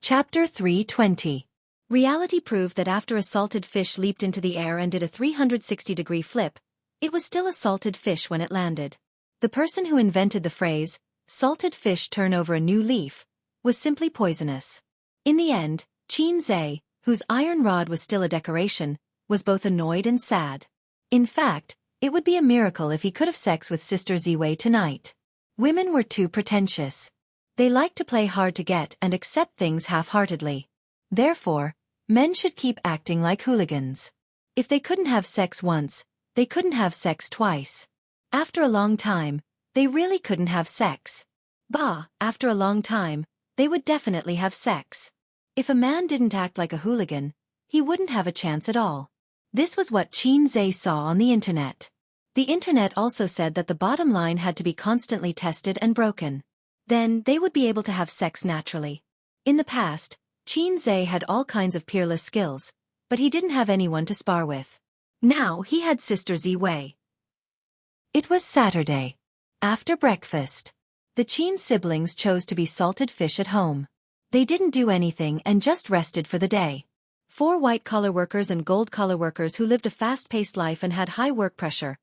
Chapter 320. Reality proved that after a salted fish leaped into the air and did a 360-degree flip, it was still a salted fish when it landed. The person who invented the phrase, salted fish turn over a new leaf, was simply poisonous. In the end, Xianxia, whose iron rod was still a decoration, was both annoyed and sad. In fact, it would be a miracle if he could have sex with Sister Ziwei tonight. Women were too pretentious. They liked to play hard to get and accept things half-heartedly. Therefore, men should keep acting like hooligans. If they couldn't have sex once, they couldn't have sex twice. After a long time, they really couldn't have sex. After a long time, they would definitely have sex. If a man didn't act like a hooligan, he wouldn't have a chance at all. This was what Xianxia saw on the internet. The internet also said that the bottom line had to be constantly tested and broken. Then they would be able to have sex naturally. In the past, Xianxia had all kinds of peerless skills, but he didn't have anyone to spar with. Now he had Sister Ziwei. It was Saturday. After breakfast, the Qin siblings chose to be salted fish at home. They didn't do anything and just rested for the day. 4 white-collar workers and gold-collar workers who lived a fast-paced life and had high work pressure.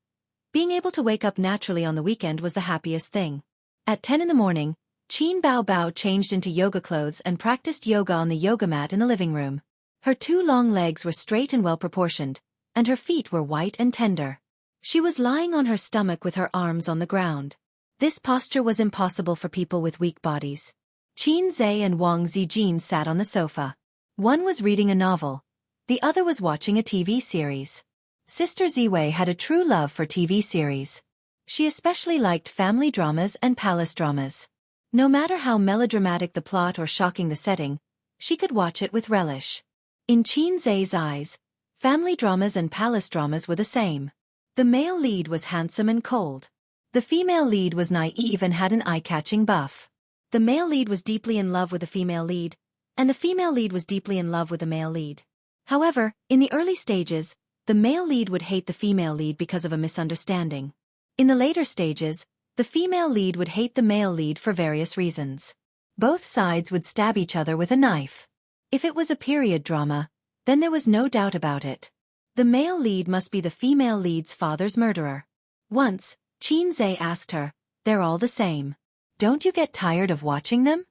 Being able to wake up naturally on the weekend was the happiest thing. At 10 in the morning, Qin Bao changed into yoga clothes and practiced yoga on the yoga mat in the living room. Her 2 long legs were straight and well-proportioned, and her feet were white and tender. She was lying on her stomach with her arms on the ground. This posture was impossible for people with weak bodies. Xianxia and Wang Zijin sat on the sofa. One was reading a novel. The other was watching a TV series. Sister Ziwei had a true love for TV series. She especially liked family dramas and palace dramas. No matter how melodramatic the plot or shocking the setting, she could watch it with relish. In Xianxia's eyes, family dramas and palace dramas were the same. The male lead was handsome and cold. The female lead was naive and had an eye-catching buff. The male lead was deeply in love with the female lead, and the female lead was deeply in love with the male lead. However, in the early stages, the male lead would hate the female lead because of a misunderstanding. In the later stages, the female lead would hate the male lead for various reasons. Both sides would stab each other with a knife. If it was a period drama, then there was no doubt about it. The male lead must be the female lead's father's murderer. Once, Xianxia asked her, "They're all the same. Don't you get tired of watching them?"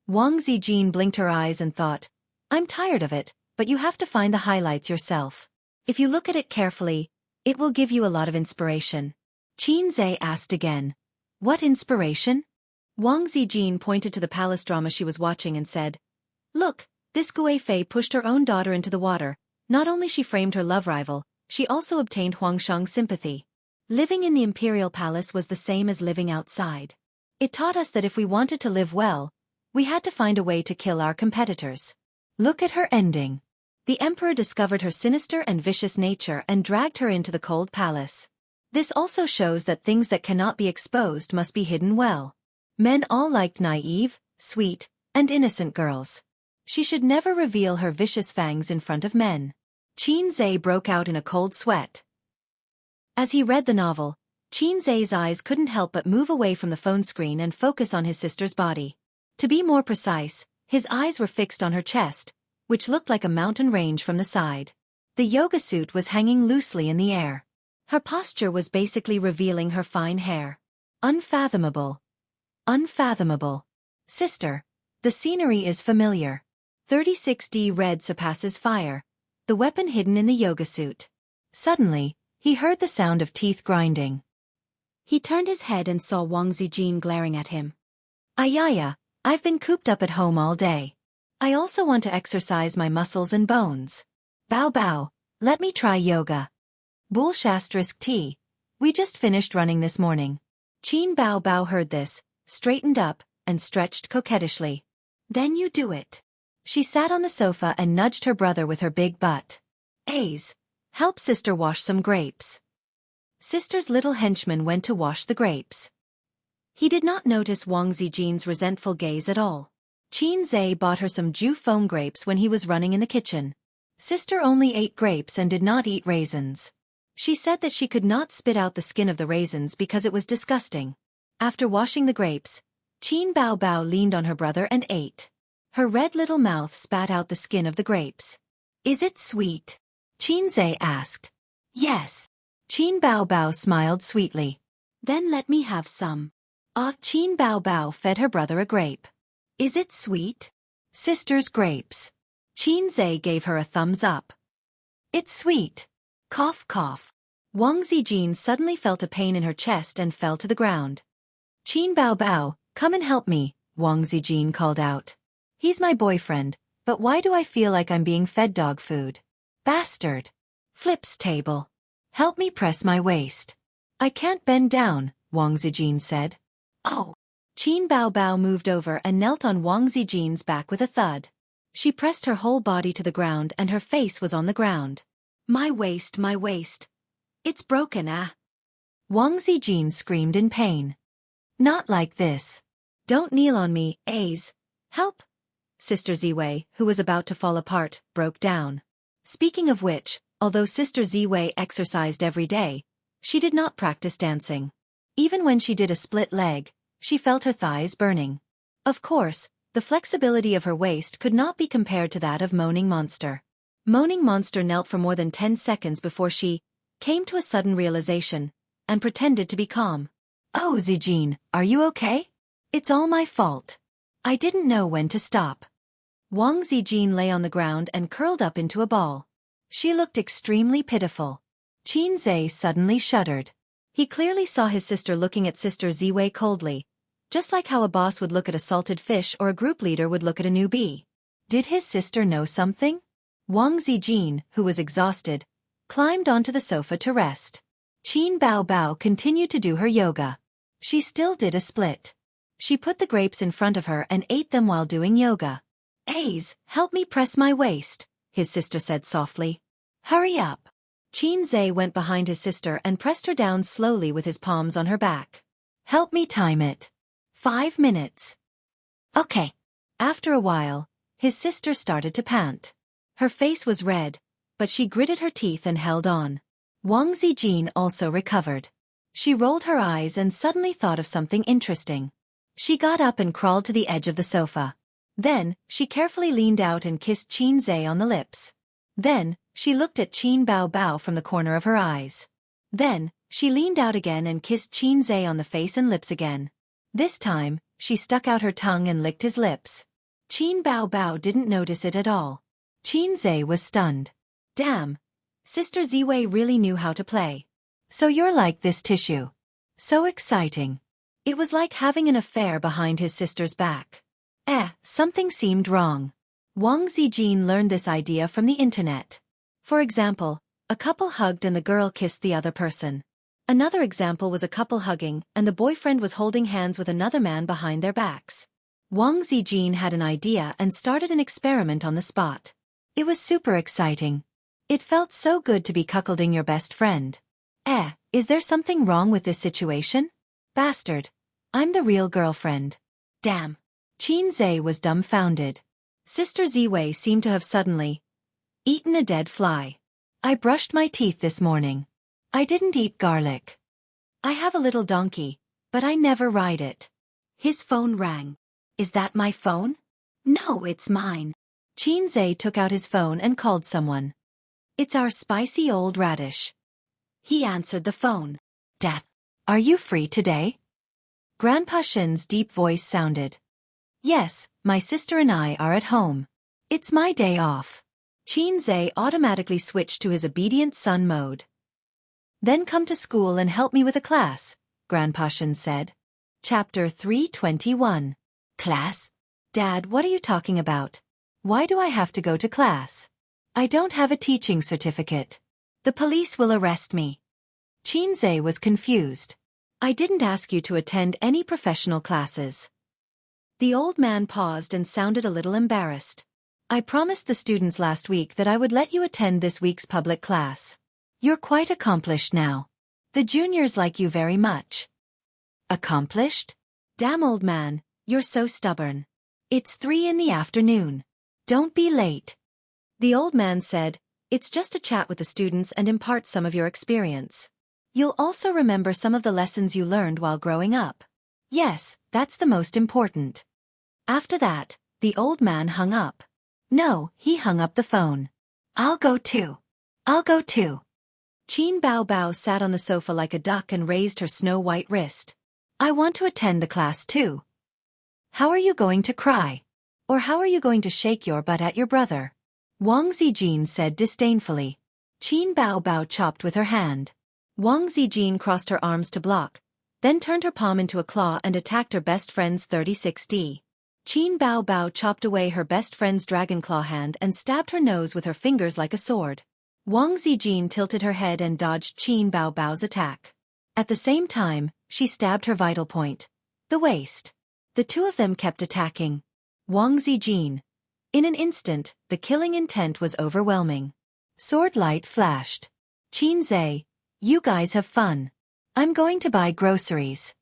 Wang Zijin blinked her eyes and thought, "I'm tired of it, but you have to find the highlights yourself. If you look at it carefully, it will give you a lot of inspiration." Xianxia asked again, "What inspiration?" Wang Zijin pointed to the palace drama she was watching and said, "Look, this Gui Fei pushed her own daughter into the water. Not only she framed her love rival, she also obtained Huangshang's sympathy. Living in the imperial palace was the same as living outside. It taught us that if we wanted to live well, we had to find a way to kill our competitors. Look at her ending. The emperor discovered her sinister and vicious nature and dragged her into the cold palace. This also shows that things that cannot be exposed must be hidden well. Men all liked naive, sweet, and innocent girls. She should never reveal her vicious fangs in front of men." Xianxia broke out in a cold sweat. As he read the novel, Xianxia's eyes couldn't help but move away from the phone screen and focus on his sister's body. To be more precise, his eyes were fixed on her chest, which looked like a mountain range from the side. The yoga suit was hanging loosely in the air. Her posture was basically revealing her fine hair. Unfathomable. Unfathomable. Sister, the scenery is familiar. 36D red surpasses fire, the weapon hidden in the yoga suit. Suddenly, he heard the sound of teeth grinding. He turned his head and saw Wang Zijin glaring at him. "Ayaya, I've been cooped up at home all day. I also want to exercise my muscles and bones. Bao, let me try yoga." T. We just finished running this morning. Qin Bao heard this, straightened up, and stretched coquettishly. "Then you do it." She sat on the sofa and nudged her brother with her big butt. "Aze, help sister wash some grapes." Sister's little henchman went to wash the grapes. He did not notice Wang Zijin's resentful gaze at all. Xianxia bought her some Ju foam grapes when he was running in the kitchen. Sister only ate grapes and did not eat raisins. She said that she could not spit out the skin of the raisins because it was disgusting. After washing the grapes, Qin Bao leaned on her brother and ate. Her red little mouth spat out the skin of the grapes. Is it sweet? Xianxia asked. Yes. Qin Bao Bao smiled sweetly. Then let me have some. Qin Bao Bao fed her brother a grape. Is it sweet? Sister's grapes. Xianxia gave her a thumbs up. It's sweet. Cough cough. Wang Zijin suddenly felt a pain in her chest and fell to the ground. Qin Bao Bao, come and help me, Wang Zijin called out. He's my boyfriend, but why do I feel like I'm being fed dog food? Bastard. Flips table. Help me press my waist. I can't bend down, Wang Zijin said. Oh. Qin Bao Bao moved over and knelt on Wang Zijin's back with a thud. She pressed her whole body to the ground and her face was on the ground. My waist, my waist. It's broken, ah. Wang Zijin screamed in pain. Not like this. Don't kneel on me, A's. Help. Sister Ziwei, who was about to fall apart, broke down. Speaking of which, although Sister Ziwei exercised every day, she did not practice dancing. Even when she did a split leg, she felt her thighs burning. Of course, the flexibility of her waist could not be compared to that of Moaning Monster. Moaning Monster knelt for more than 10 seconds before she came to a sudden realization and pretended to be calm. Oh, Zijin, are you okay? It's all my fault. I didn't know when to stop. Wang Zijin lay on the ground and curled up into a ball. She looked extremely pitiful. Xianxia suddenly shuddered. He clearly saw his sister looking at Sister Ziwei coldly, just like how a boss would look at a salted fish or a group leader would look at a newbie. Did his sister know something? Wang Zijin, who was exhausted, climbed onto the sofa to rest. Qin Bao Bao continued to do her yoga. She still did a split. She put the grapes in front of her and ate them while doing yoga. A's, help me press my waist, his sister said softly. Hurry up. Xianxia went behind his sister and pressed her down slowly with his palms on her back. Help me time it. 5 minutes. Okay. After a while, his sister started to pant. Her face was red, but she gritted her teeth and held on. Wang Zijin also recovered. She rolled her eyes and suddenly thought of something interesting. She got up and crawled to the edge of the sofa. Then, she carefully leaned out and kissed Xianxia on the lips. Then, she looked at Qin Bao Bao from the corner of her eyes. Then, she leaned out again and kissed Xianxia on the face and lips again. This time, she stuck out her tongue and licked his lips. Qin Bao Bao didn't notice it at all. Xianxia was stunned. Damn. Sister Ziwei really knew how to play. So you're like this tissue. So exciting. It was like having an affair behind his sister's back. Something seemed wrong. Wang Zijin learned this idea from the internet. For example, a couple hugged and the girl kissed the other person. Another example was a couple hugging and the boyfriend was holding hands with another man behind their backs. Wang Zijin had an idea and started an experiment on the spot. It was super exciting. It felt so good to be cuckolding your best friend. Is there something wrong with this situation? Bastard. I'm the real girlfriend. Damn. Xianxia was dumbfounded. Sister Ziwei seemed to have suddenly eaten a dead fly. I brushed my teeth this morning. I didn't eat garlic. I have a little donkey, but I never ride it. His phone rang. Is that my phone? No, it's mine. Xianxia took out his phone and called someone. It's our spicy old radish. He answered the phone. Dad, are you free today? Grandpa Shin's deep voice sounded. Yes, my sister and I are at home. It's my day off. Xianxia automatically switched to his obedient son mode. Then come to school and help me with a class, Grandpa Shin said. Chapter 321. Class? Dad, what are you talking about? Why do I have to go to class? I don't have a teaching certificate. The police will arrest me. Xianxia was confused. I didn't ask you to attend any professional classes. The old man paused and sounded a little embarrassed. I promised the students last week that I would let you attend this week's public class. You're quite accomplished now. The juniors like you very much. Accomplished? Damn old man, you're so stubborn. It's 3 in the afternoon. Don't be late. The old man said, it's just a chat with the students and impart some of your experience. You'll also remember some of the lessons you learned while growing up. Yes, that's the most important. After that, The old man hung up. No, he hung up the phone. I'll go too. I'll go too. Qin Bao Bao sat on the sofa like a duck and raised her snow-white wrist. I want to attend the class too. How are you going to cry? Or how are you going to shake your butt at your brother? Wang Zijin said disdainfully. Qin Bao Bao chopped with her hand. Wang Zijin crossed her arms to block, then turned her palm into a claw and attacked her best friend's 36D. Qin Bao Bao chopped away her best friend's dragon claw hand and stabbed her nose with her fingers like a sword. Wang Zijin tilted her head and dodged Qin Bao Bao's attack. At the same time, she stabbed her vital point, the waist. The two of them kept attacking. Wang Zijin. In an instant, the killing intent was overwhelming. Sword light flashed. Qin Zhe, you guys have fun. I'm going to buy groceries.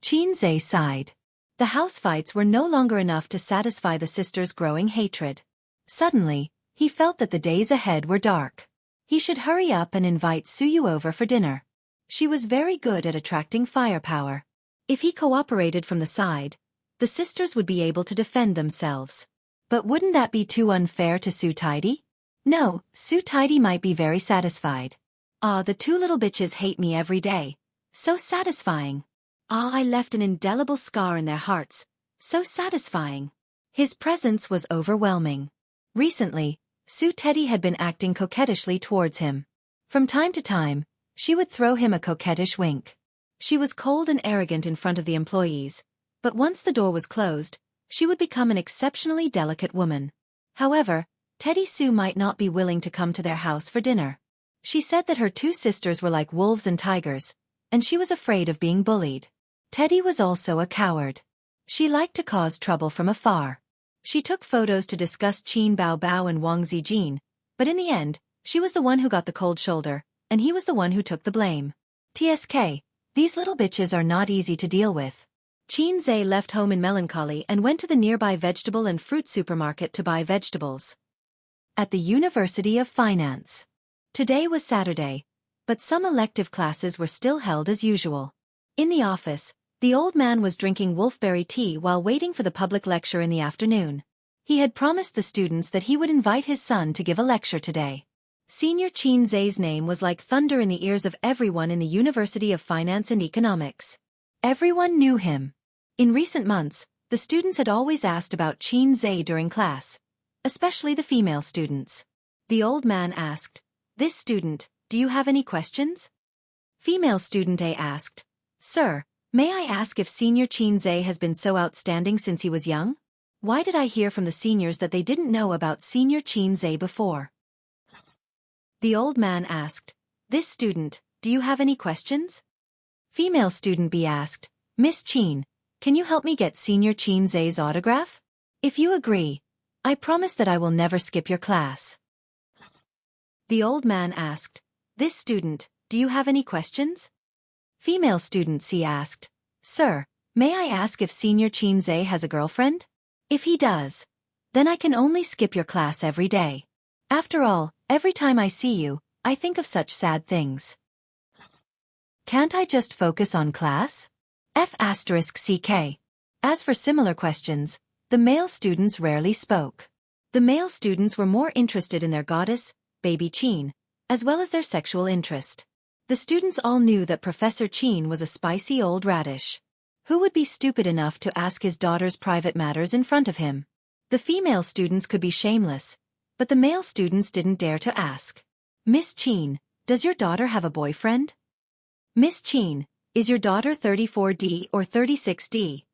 Qin Zhe sighed. The house fights were no longer enough to satisfy the sisters' growing hatred. Suddenly, he felt that the days ahead were dark. He should hurry up and invite Suyu over for dinner. She was very good at attracting firepower. If he cooperated from the side, the sisters would be able to defend themselves. But wouldn't that be too unfair to Su Tidy? No, Su Tidy might be very satisfied. Ah, the two little bitches hate me every day. So satisfying. Ah, I left an indelible scar in their hearts. So satisfying. His presence was overwhelming. Recently, Su Teddy had been acting coquettishly towards him. From time to time, she would throw him a coquettish wink. She was cold and arrogant in front of the employees, but once the door was closed, she would become an exceptionally delicate woman. However, Teddy Sue might not be willing to come to their house for dinner. She said that her two sisters were like wolves and tigers, and she was afraid of being bullied. Teddy was also a coward. She liked to cause trouble from afar. She took photos to discuss Qin Bao Bao and Wang Zijin, but in the end, she was the one who got the cold shoulder, and he was the one who took the blame. TSK, these little bitches are not easy to deal with. Qin Zhe left home in melancholy and went to the nearby vegetable and fruit supermarket to buy vegetables. At the University of Finance. Today was Saturday, but some elective classes were still held as usual. In the office, the old man was drinking wolfberry tea while waiting for the public lecture in the afternoon. He had promised the students that he would invite his son to give a lecture today. Senior Qin Zhe's name was like thunder in the ears of everyone in the University of Finance and Economics. Everyone knew him. In recent months, the students had always asked about Qin Zhe during class, especially the female students. The old man asked, "This student, do you have any questions?" Female student A asked, "Sir, may I ask if Senior Qin Zhe has been so outstanding since he was young? Why did I hear from the seniors that they didn't know about Senior Qin Zhe before?" The old man asked, "This student, do you have any questions?" Female student B asked, "Miss Qin, can you help me get Senior Qin Zhe's autograph? If you agree, I promise that I will never skip your class." The old man asked, "This student, do you have any questions?" Female student C asked, "Sir, may I ask if Senior Qin Zhe has a girlfriend? If he does, then I can only skip your class every day. After all, every time I see you, I think of such sad things. Can't I just focus on class? F***CK. As for similar questions, the male students rarely spoke. The male students were more interested in their goddess, baby Qin, as well as their sexual interest. The students all knew that Professor Qin was a spicy old radish. Who would be stupid enough to ask his daughter's private matters in front of him? The female students could be shameless, but the male students didn't dare to ask. "Miss Qin, does your daughter have a boyfriend? Miss Qin, is your daughter 34D or 36D?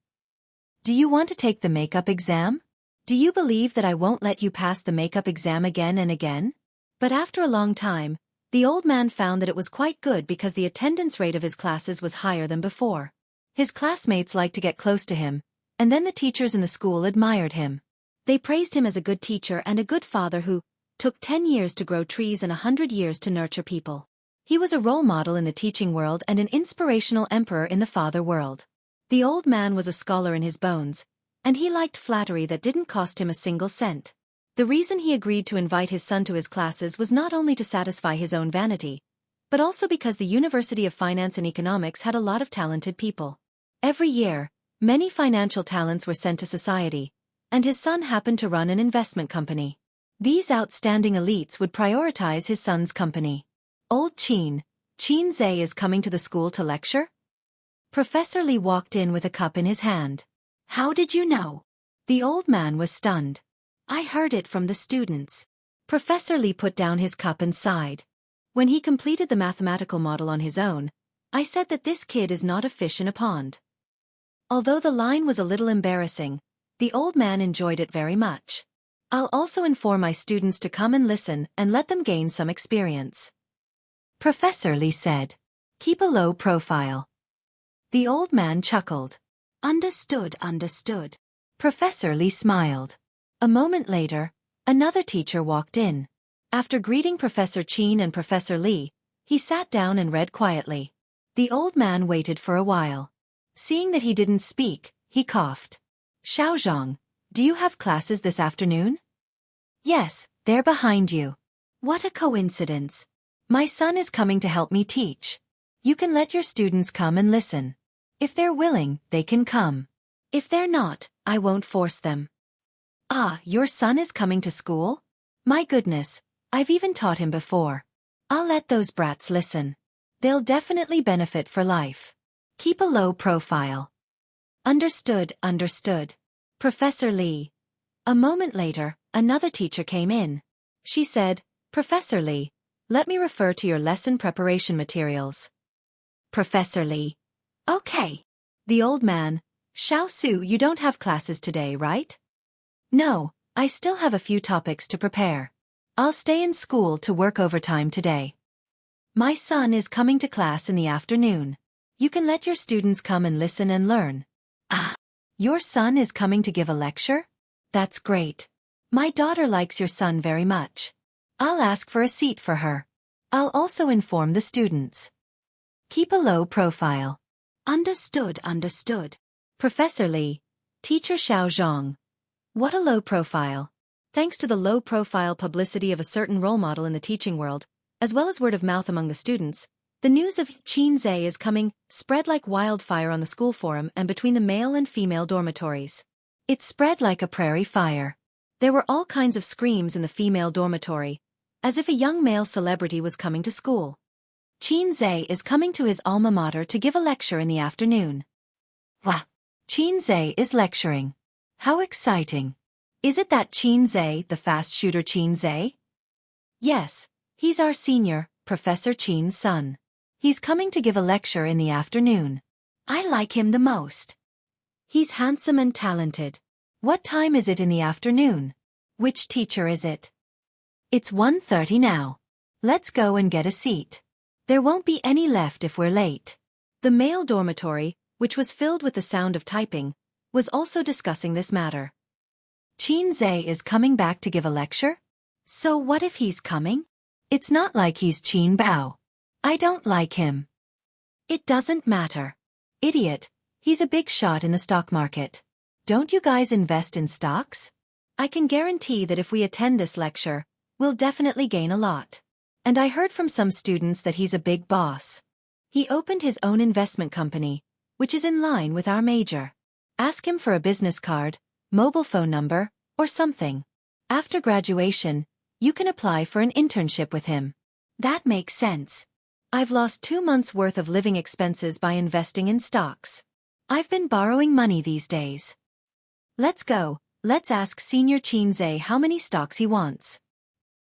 Do you want to take the makeup exam? Do you believe that I won't let you pass the makeup exam again and again?" But after a long time, the old man found that it was quite good because the attendance rate of his classes was higher than before. His classmates liked to get close to him, and then the teachers in the school admired him. They praised him as a good teacher and a good father who took 10 years to grow trees and 100 years to nurture people. He was a role model in the teaching world and an inspirational emperor in the father world. The old man was a scholar in his bones, and he liked flattery that didn't cost him a single cent. The reason he agreed to invite his son to his classes was not only to satisfy his own vanity, but also because the University of Finance and Economics had a lot of talented people. Every year, many financial talents were sent to society, and his son happened to run an investment company. These outstanding elites would prioritize his son's company. Old Xianxia is coming to the school to lecture? Professor Li walked in with a cup in his hand. How did you know? The old man was stunned. I heard it from the students. Professor Li put down his cup and sighed. When he completed the mathematical model on his own, I said that this kid is not a fish in a pond. Although the line was a little embarrassing, the old man enjoyed it very much. I'll also inform my students to come and listen and let them gain some experience. Professor Li said. Keep a low profile. The old man chuckled. Understood, understood. Professor Li smiled. A moment later, another teacher walked in. After greeting Professor Qin and Professor Li, he sat down and read quietly. The old man waited for a while. Seeing that he didn't speak, he coughed. Xiaozhong, do you have classes this afternoon? Yes, they're behind you. What a coincidence. My son is coming to help me teach. You can let your students come and listen. If they're willing, they can come. If they're not, I won't force them. Ah, your son is coming to school? My goodness, I've even taught him before. I'll let those brats listen. They'll definitely benefit for life. Keep a low profile. Understood, understood. Professor Li. A moment later, another teacher came in. She said, Professor Li, let me refer to your lesson preparation materials. Professor Li. Okay. The old man. Xiao Su, you don't have classes today, right? No, I still have a few topics to prepare. I'll stay in school to work overtime today. My son is coming to class in the afternoon. You can let your students come and listen and learn. Ah, your son is coming to give a lecture? That's great. My daughter likes your son very much. I'll ask for a seat for her. I'll also inform the students. Keep a low profile. Understood, understood. Professor Li. Teacher Xiaozhong. What a low profile. Thanks to the low-profile publicity of a certain role model in the teaching world, as well as word of mouth among the students, the news of Xianxia is coming spread like wildfire on the school forum and between the male and female dormitories. It spread like a prairie fire. There were all kinds of screams in the female dormitory, as if a young male celebrity was coming to school. Xianxia is coming to his alma mater to give a lecture in the afternoon. Wow! Xianxia is lecturing. How exciting! Is it that Xianxia, the fast shooter Xianxia? Yes, he's our senior, Professor Qin's son. He's coming to give a lecture in the afternoon. I like him the most. He's handsome and talented. What time is it in the afternoon? Which teacher is it? It's 1:30 now. Let's go and get a seat. There won't be any left if we're late. The male dormitory, which was filled with the sound of typing, was also discussing this matter. Xianxia is coming back to give a lecture? So what if he's coming? It's not like he's Qin Bao. I don't like him. It doesn't matter. Idiot, he's a big shot in the stock market. Don't you guys invest in stocks? I can guarantee that if we attend this lecture, we'll definitely gain a lot. And I heard from some students that he's a big boss. He opened his own investment company, which is in line with our major. Ask him for a business card, mobile phone number, or something. After graduation, you can apply for an internship with him. That makes sense. I've lost 2 months' worth of living expenses by investing in stocks. I've been borrowing money these days. Let's go, let's ask Senior Xianxia how many stocks he wants.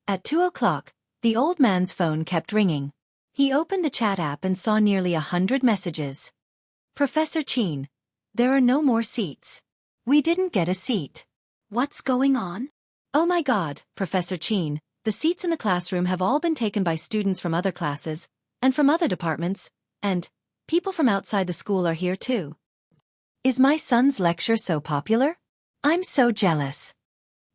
At 2 o'clock, the old man's phone kept ringing. He opened the chat app and saw nearly 100 messages. Professor Qin, there are no more seats. We didn't get a seat. What's going on? Oh my God, Professor Qin, the seats in the classroom have all been taken by students from other classes, and from other departments, and people from outside the school are here too. Is my son's lecture so popular? I'm so jealous.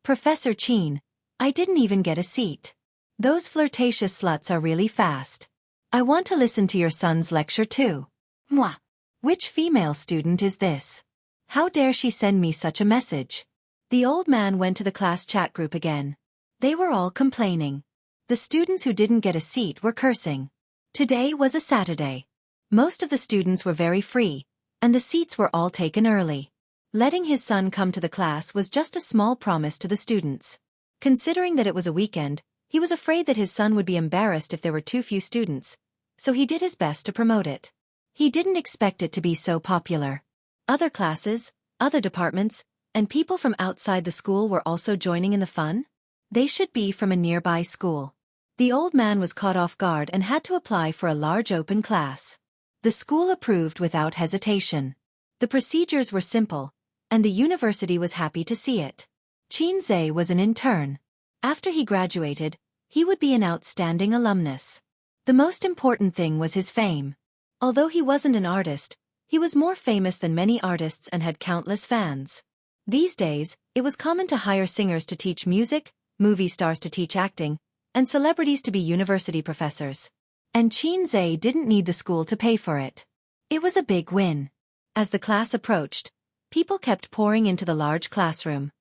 Professor Qin, I didn't even get a seat. Those flirtatious sluts are really fast. I want to listen to your son's lecture too. Mwah. Which female student is this? How dare she send me such a message? The old man went to the class chat group again. They were all complaining. The students who didn't get a seat were cursing. Today was a Saturday. Most of the students were very free, and the seats were all taken early. Letting his son come to the class was just a small promise to the students. Considering that it was a weekend, he was afraid that his son would be embarrassed if there were too few students, so he did his best to promote it. He didn't expect it to be so popular. Other classes, other departments, and people from outside the school were also joining in the fun. They should be from a nearby school. The old man was caught off guard and had to apply for a large open class. The school approved without hesitation. The procedures were simple, and the university was happy to see it. Xianxia was an intern. After he graduated, he would be an outstanding alumnus. The most important thing was his fame. Although he wasn't an artist, he was more famous than many artists and had countless fans. These days, it was common to hire singers to teach music, movie stars to teach acting, and celebrities to be university professors. And Xianxia didn't need the school to pay for it. It was a big win. As the class approached, people kept pouring into the large classroom.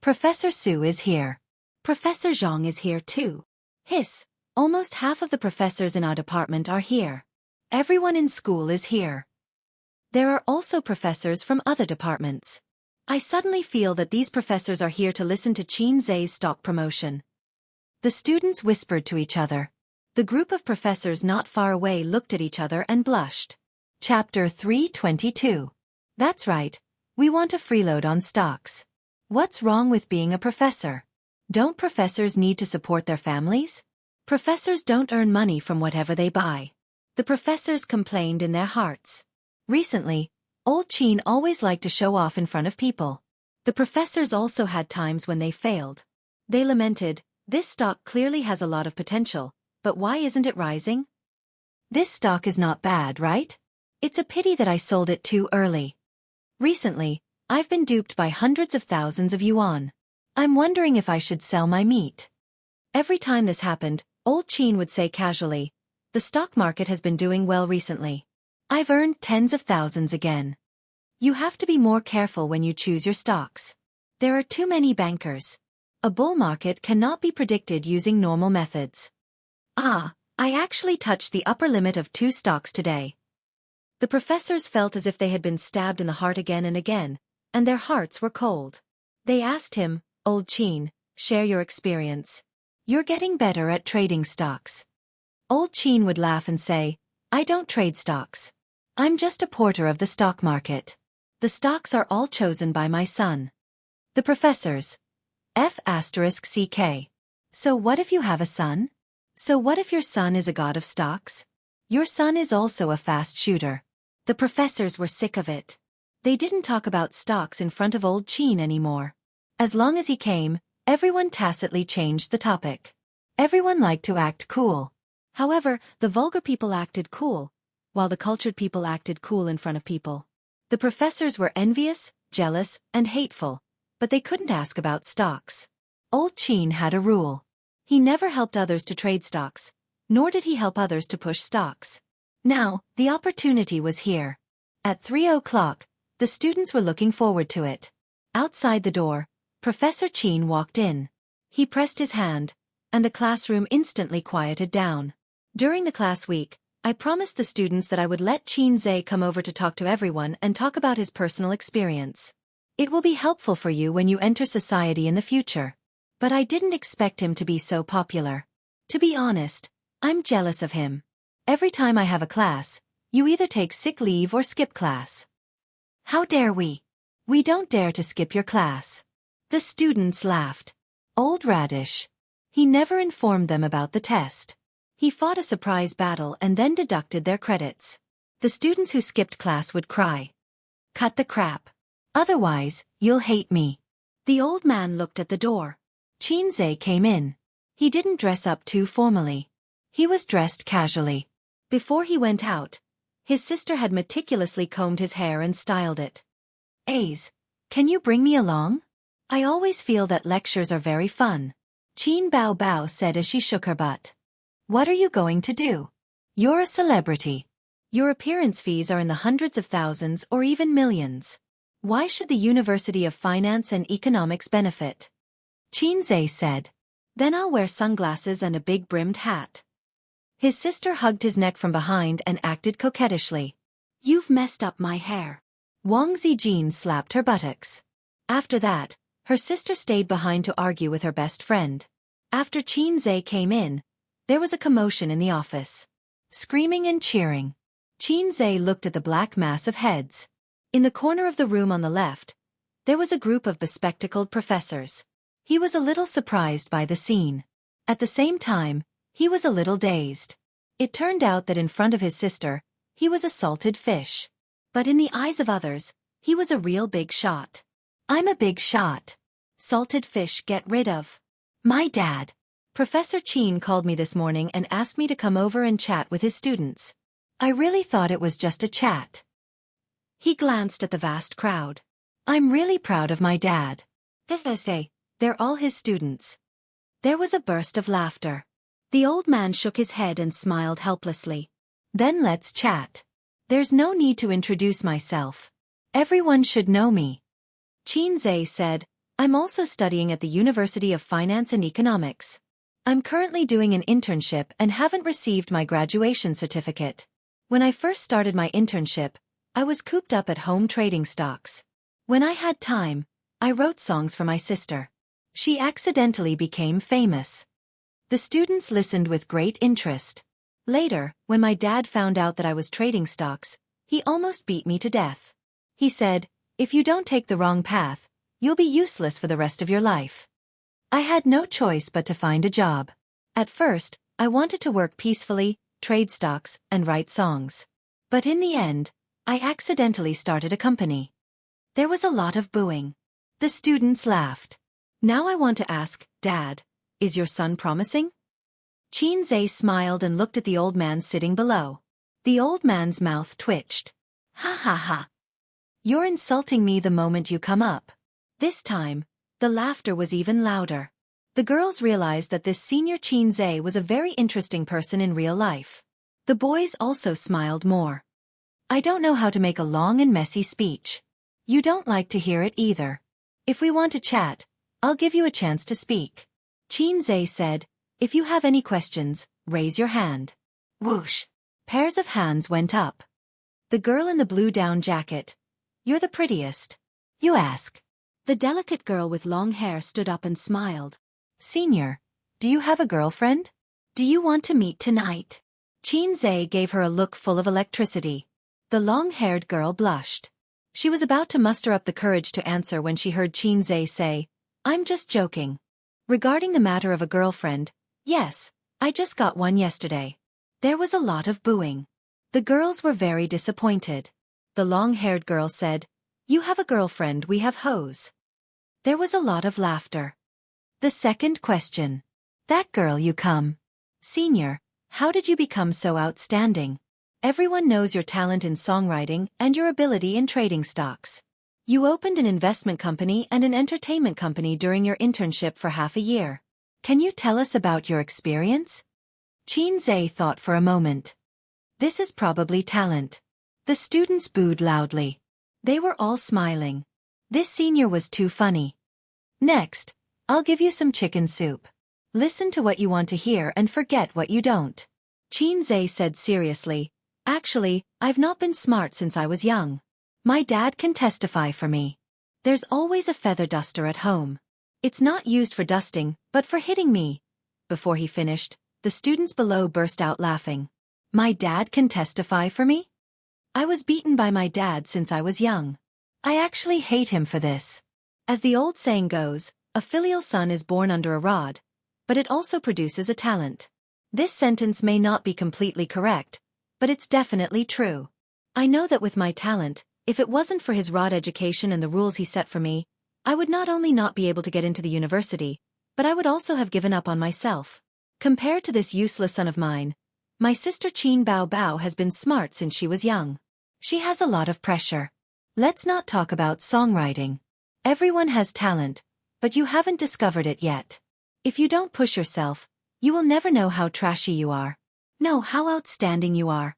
Professor Su is here. Professor Zhang is here too. Hiss, almost half of the professors in our department are here. Everyone in school is here. There are also professors from other departments. I suddenly feel that these professors are here to listen to Xianxia's stock promotion. The students whispered to each other. The group of professors not far away looked at each other and blushed. Chapter 322. That's right, we want a freeload on stocks. What's wrong with being a professor? Don't professors need to support their families? Professors don't earn money from whatever they buy. The professors complained in their hearts. Recently, old Qin always liked to show off in front of people. The professors also had times when they failed. They lamented, this stock clearly has a lot of potential, but why isn't it rising? This stock is not bad, right? It's a pity that I sold it too early. Recently, I've been duped by hundreds of thousands of yuan. I'm wondering if I should sell my meat. Every time this happened, old Qin would say casually, the stock market has been doing well recently. I've earned tens of thousands again. You have to be more careful when you choose your stocks. There are too many bankers. A bull market cannot be predicted using normal methods. I actually touched the upper limit of 2 stocks today. The professors felt as if they had been stabbed in the heart again and again, and their hearts were cold. They asked him, Old Qin, share your experience. You're getting better at trading stocks. Old Qin would laugh and say, I don't trade stocks. I'm just a porter of the stock market. The stocks are all chosen by my son. The professors. F***CK. So what if you have a son? So what if your son is a god of stocks? Your son is also a fast shooter. The professors were sick of it. They didn't talk about stocks in front of old Qin anymore. As long as he came, everyone tacitly changed the topic. Everyone liked to act cool. However, the vulgar people acted cool, while the cultured people acted cool in front of people. The professors were envious, jealous, and hateful, but they couldn't ask about stocks. Old Qin had a rule. He never helped others to trade stocks, nor did he help others to push stocks. Now, the opportunity was here. At 3 o'clock, the students were looking forward to it. Outside the door, Professor Qin walked in. He pressed his hand, and the classroom instantly quieted down. During the class week, I promised the students that I would let Xianxia come over to talk to everyone and talk about his personal experience. It will be helpful for you when you enter society in the future. But I didn't expect him to be so popular. To be honest, I'm jealous of him. Every time I have a class, you either take sick leave or skip class. How dare we? We don't dare to skip your class. The students laughed. Old Radish. He never informed them about the test. He fought a surprise battle and then deducted their credits. The students who skipped class would cry. Cut the crap. Otherwise, you'll hate me. The old man looked at the door. Xianxia came in. He didn't dress up too formally. He was dressed casually. Before he went out, his sister had meticulously combed his hair and styled it. Aze, can you bring me along? I always feel that lectures are very fun. Qin Bao Bao said as she shook her butt. What are you going to do? You're a celebrity. Your appearance fees are in the hundreds of thousands or even millions. Why should the University of Finance and Economics benefit? Xianxia said. Then I'll wear sunglasses and a big brimmed hat. His sister hugged his neck from behind and acted coquettishly. You've messed up my hair. Wang Zijin slapped her buttocks. After that, her sister stayed behind to argue with her best friend. After Qin Zhe came in, there was a commotion in the office. Screaming and cheering. Qin Zhe looked at the black mass of heads. In the corner of the room on the left, there was a group of bespectacled professors. He was a little surprised by the scene. At the same time, he was a little dazed. It turned out that in front of his sister, he was a salted fish. But in the eyes of others, he was a real big shot. I'm a big shot. Salted fish, get rid of. My dad. Professor Qin called me this morning and asked me to come over and chat with his students. I really thought it was just a chat. He glanced at the vast crowd. I'm really proud of my dad. They're all his students. There was a burst of laughter. The old man shook his head and smiled helplessly. Then let's chat. There's no need to introduce myself. Everyone should know me. Qin Zhe said, I'm also studying at the University of Finance and Economics. I'm currently doing an internship and haven't received my graduation certificate. When I first started my internship, I was cooped up at home trading stocks. When I had time, I wrote songs for my sister. She accidentally became famous. The students listened with great interest. Later, when my dad found out that I was trading stocks, he almost beat me to death. He said, if you don't take the wrong path, you'll be useless for the rest of your life. I had no choice but to find a job. At first, I wanted to work peacefully, trade stocks, and write songs. But in the end, I accidentally started a company. There was a lot of booing. The students laughed. Now I want to ask, Dad, is your son promising? Qin Zhe smiled and looked at the old man sitting below. The old man's mouth twitched. Ha ha ha. You're insulting me the moment you come up. This time, the laughter was even louder. The girls realized that this senior Qin Zhe was a very interesting person in real life. The boys also smiled more. I don't know how to make a long and messy speech. You don't like to hear it either. If we want to chat, I'll give you a chance to speak. Qin Zhe said, if you have any questions, raise your hand. Whoosh. Pairs of hands went up. The girl in the blue down jacket. You're the prettiest. You ask. The delicate girl with long hair stood up and smiled. Senior, do you have a girlfriend? Do you want to meet tonight? Qin Zhe gave her a look full of electricity. The long-haired girl blushed. She was about to muster up the courage to answer when she heard Qin Zhe say, I'm just joking. Regarding the matter of a girlfriend, yes, I just got one yesterday. There was a lot of booing. The girls were very disappointed. The long-haired girl said, you have a girlfriend, we have hoes. There was a lot of laughter. The second question. That girl you come. Senior, how did you become so outstanding? Everyone knows your talent in songwriting and your ability in trading stocks. You opened an investment company and an entertainment company during your internship for half a year. Can you tell us about your experience? Qin Zhe thought for a moment. This is probably talent. The students booed loudly. They were all smiling. This senior was too funny. Next, I'll give you some chicken soup. Listen to what you want to hear and forget what you don't. Qin Zhe said seriously, actually, I've not been smart since I was young. My dad can testify for me. There's always a feather duster at home. It's not used for dusting, but for hitting me. Before he finished, the students below burst out laughing. My dad can testify for me? I was beaten by my dad since I was young. I actually hate him for this. As the old saying goes, a filial son is born under a rod, but it also produces a talent. This sentence may not be completely correct, but it's definitely true. I know that with my talent, if it wasn't for his rod education and the rules he set for me, I would not only not be able to get into the university, but I would also have given up on myself. Compared to this useless son of mine, my sister Qin Bao Bao has been smart since she was young. She has a lot of pressure. Let's not talk about songwriting. Everyone has talent, but you haven't discovered it yet. If you don't push yourself, you will never know how trashy you are. No, how outstanding you are.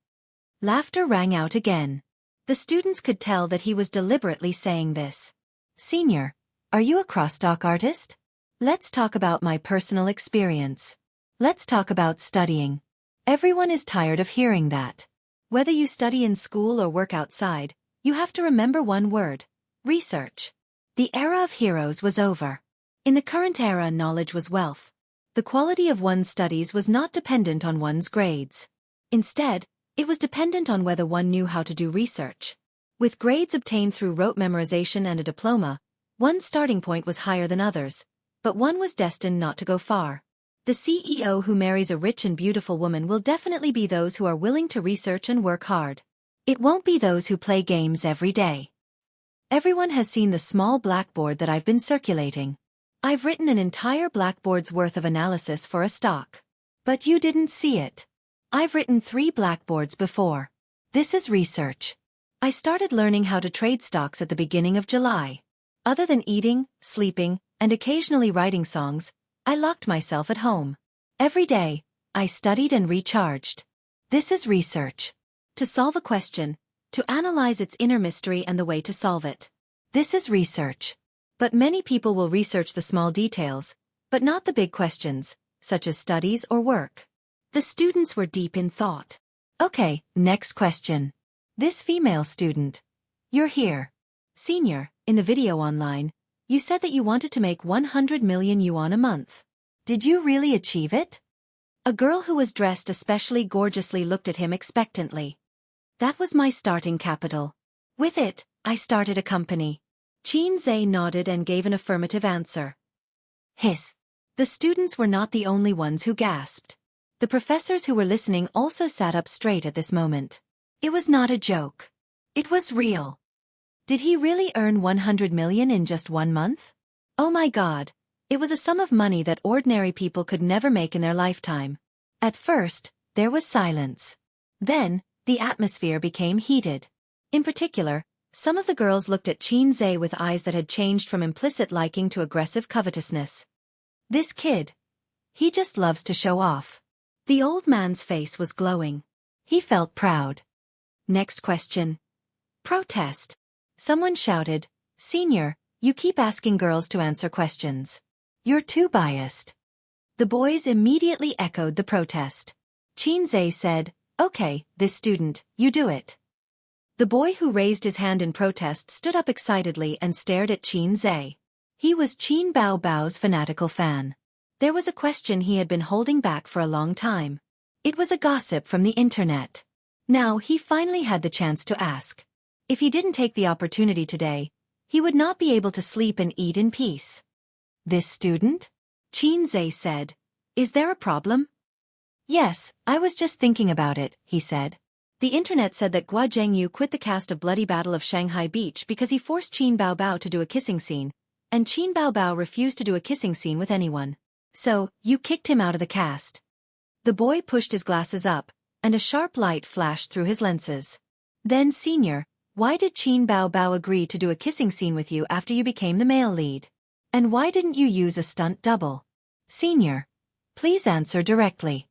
Laughter rang out again. The students could tell that he was deliberately saying this. Senior, are you a crosstalk artist? Let's talk about my personal experience. Let's talk about studying. Everyone is tired of hearing that. Whether you study in school or work outside, You have to remember one word: research. The era of heroes was over. In the current era, knowledge was wealth. The quality of one's studies was not dependent on one's grades. Instead, it was dependent on whether one knew how to do research. With grades obtained through rote memorization and a diploma, one's starting point was higher than others, but one was destined not to go far. The CEO who marries a rich and beautiful woman will definitely be those who are willing to research and work hard. It won't be those who play games every day. Everyone has seen the small blackboard that I've been circulating. I've written an entire blackboard's worth of analysis for a stock. But you didn't see it. I've written 3 blackboards before. This is research. I started learning how to trade stocks at the beginning of July. Other than eating, sleeping, and occasionally writing songs, I locked myself at home. Every day, I studied and recharged. This is research. To solve a question, to analyze its inner mystery and the way to solve it. This is research. But many people will research the small details, but not the big questions, such as studies or work. The students were deep in thought. Okay, next question. This female student. You're here. Senior, in the video online, you said that you wanted to make 100 million yuan a month. Did you really achieve it? A girl who was dressed especially gorgeously looked at him expectantly. That was my starting capital. With it, I started a company. Xianxia nodded and gave an affirmative answer. Hiss. The students were not the only ones who gasped. The professors who were listening also sat up straight at this moment. It was not a joke. It was real. Did he really earn 100 million in just 1 month? Oh my God, it was a sum of money that ordinary people could never make in their lifetime. At first, there was silence. Then, the atmosphere became heated. In particular, some of the girls looked at Xianxia with eyes that had changed from implicit liking to aggressive covetousness. This kid. He just loves to show off. The old man's face was glowing. He felt proud. Next question. Protest. Someone shouted, Senior, you keep asking girls to answer questions. You're too biased. The boys immediately echoed the protest. Xianxia said, Okay, this student, you do it. The boy who raised his hand in protest stood up excitedly and stared at Xianxia. He was Qin Bao Bao's fanatical fan. There was a question he had been holding back for a long time. It was a gossip from the internet. Now he finally had the chance to ask. If he didn't take the opportunity today, he would not be able to sleep and eat in peace. This student? Xianxia said. Is there a problem? Yes, I was just thinking about it, he said. The internet said that Jianghu quit the cast of Bloody Battle of Shanghai Beach because he forced Qin Bao Bao to do a kissing scene, and Qin Bao Bao refused to do a kissing scene with anyone. So, you kicked him out of the cast. The boy pushed his glasses up, and a sharp light flashed through his lenses. Then, Senior, why did Qin Bao Bao agree to do a kissing scene with you after you became the male lead? And why didn't you use a stunt double? Senior, please answer directly.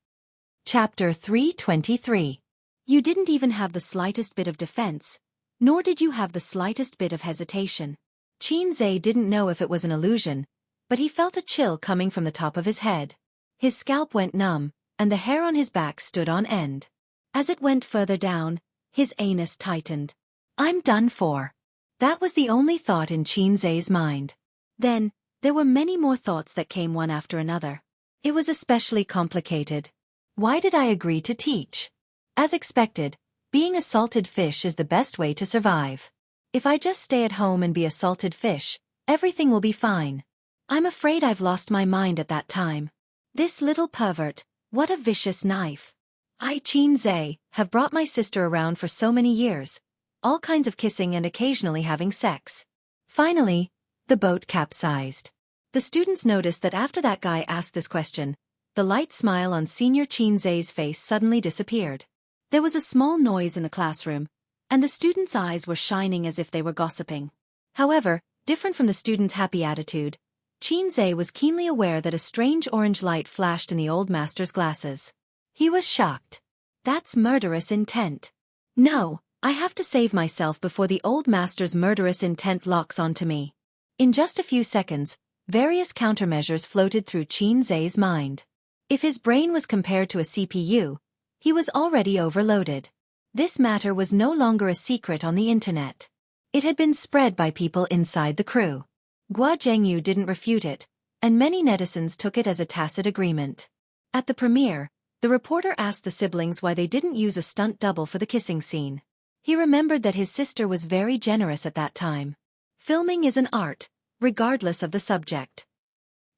Chapter 323. You didn't even have the slightest bit of defense, nor did you have the slightest bit of hesitation. Xianxia didn't know if it was an illusion, but he felt a chill coming from the top of his head. His scalp went numb, and the hair on his back stood on end. As it went further down, his anus tightened. I'm done for. That was the only thought in Xianxia's mind. Then, there were many more thoughts that came one after another. It was especially complicated. Why did I agree to teach? As expected, being a salted fish is the best way to survive. If I just stay at home and be a salted fish, everything will be fine. I'm afraid I've lost my mind at that time. This little pervert, what a vicious knife. I, Xianxia, have brought my sister around for so many years, all kinds of kissing and occasionally having sex. Finally, the boat capsized. The students noticed that after that guy asked this question, the light smile on Senior Xianxia's face suddenly disappeared. There was a small noise in the classroom, and the students' eyes were shining as if they were gossiping. However, different from the students' happy attitude, Xianxia was keenly aware that a strange orange light flashed in the old master's glasses. He was shocked. That's murderous intent. No, I have to save myself before the old master's murderous intent locks onto me. In just a few seconds, various countermeasures floated through Xianxia's mind. If his brain was compared to a CPU, he was already overloaded. This matter was no longer a secret on the internet. It had been spread by people inside the crew. Jianghu didn't refute it, and many netizens took it as a tacit agreement. At the premiere, the reporter asked the siblings why they didn't use a stunt double for the kissing scene. He remembered that his sister was very generous at that time. Filming is an art, regardless of the subject.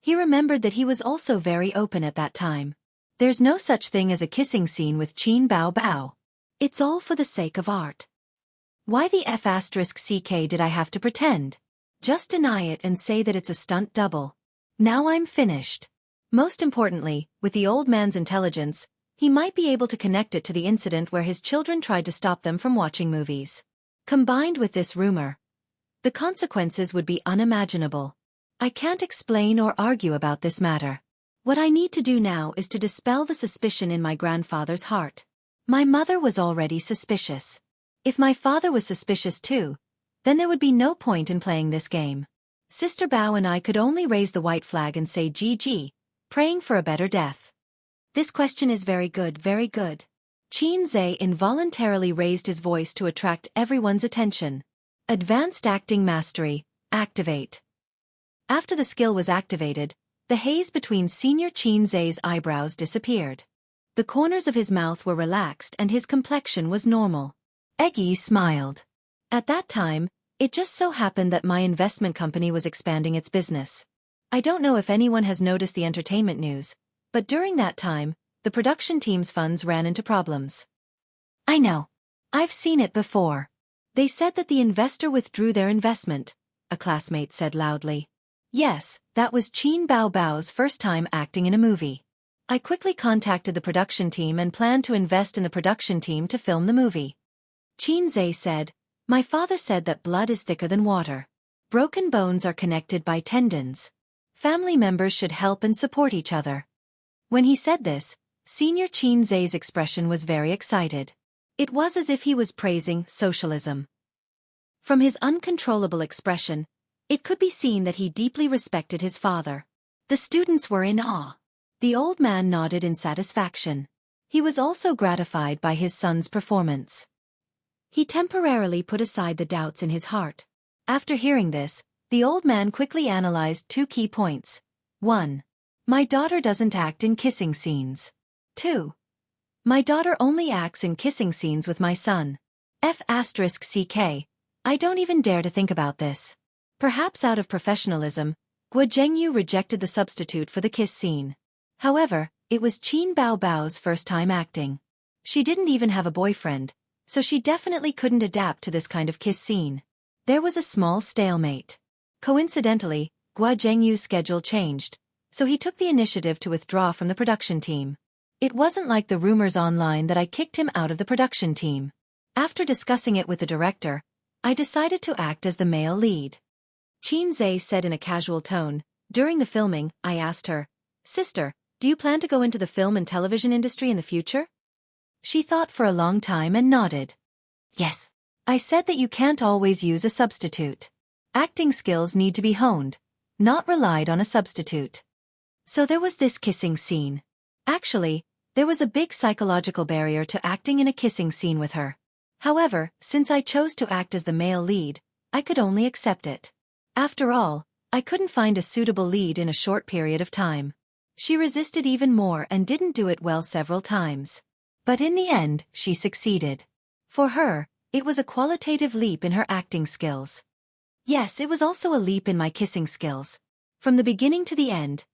He remembered that he was also very open at that time. There's no such thing as a kissing scene with Qin Bao Bao. It's all for the sake of art. Why the F***ck did I have to pretend? Just deny it and say that it's a stunt double. Now I'm finished. Most importantly, with the old man's intelligence, he might be able to connect it to the incident where his children tried to stop them from watching movies. Combined with this rumor, the consequences would be unimaginable. I can't explain or argue about this matter. What I need to do now is to dispel the suspicion in my grandfather's heart. My mother was already suspicious. If my father was suspicious too, then there would be no point in playing this game. Sister Bao and I could only raise the white flag and say GG, praying for a better death. This question is very good, very good. Xianxia involuntarily raised his voice to attract everyone's attention. Advanced Acting Mastery, activate. After the skill was activated, the haze between Senior Xianxia's eyebrows disappeared. The corners of his mouth were relaxed and his complexion was normal. Eggy smiled. At that time, it just so happened that my investment company was expanding its business. I don't know if anyone has noticed the entertainment news, but during that time, the production team's funds ran into problems. I know. I've seen it before. They said that the investor withdrew their investment, a classmate said loudly. Yes, that was Qin Bao Bao's first time acting in a movie. I quickly contacted the production team and planned to invest in the production team to film the movie. Xianxia said, my father said that blood is thicker than water. Broken bones are connected by tendons. Family members should help and support each other. When he said this, Senior Xianxia's expression was very excited. It was as if he was praising socialism. From his uncontrollable expression, it could be seen that he deeply respected his father. The students were in awe. The old man nodded in satisfaction. He was also gratified by his son's performance. He temporarily put aside the doubts in his heart. After hearing this, the old man quickly analyzed 2 key points. 1. My daughter doesn't act in kissing scenes. 2. My daughter only acts in kissing scenes with my son. F***ck. I don't even dare to think about this. Perhaps out of professionalism, Jianghu rejected the substitute for the kiss scene. However, it was Qin Bao Bao's first time acting. She didn't even have a boyfriend, so she definitely couldn't adapt to this kind of kiss scene. There was a small stalemate. Coincidentally, Jianghu's schedule changed, so he took the initiative to withdraw from the production team. It wasn't like the rumors online that I kicked him out of the production team. After discussing it with the director, I decided to act as the male lead. Xianxia said in a casual tone. During the filming, I asked her, Sister, do you plan to go into the film and television industry in the future? She thought for a long time and nodded. Yes. I said that you can't always use a substitute. Acting skills need to be honed, not relied on a substitute. So there was this kissing scene. Actually, there was a big psychological barrier to acting in a kissing scene with her. However, since I chose to act as the male lead, I could only accept it. After all, I couldn't find a suitable lead in a short period of time. She resisted even more and didn't do it well several times. But in the end, she succeeded. For her, it was a qualitative leap in her acting skills. Yes, it was also a leap in my kissing skills. From the beginning to the end,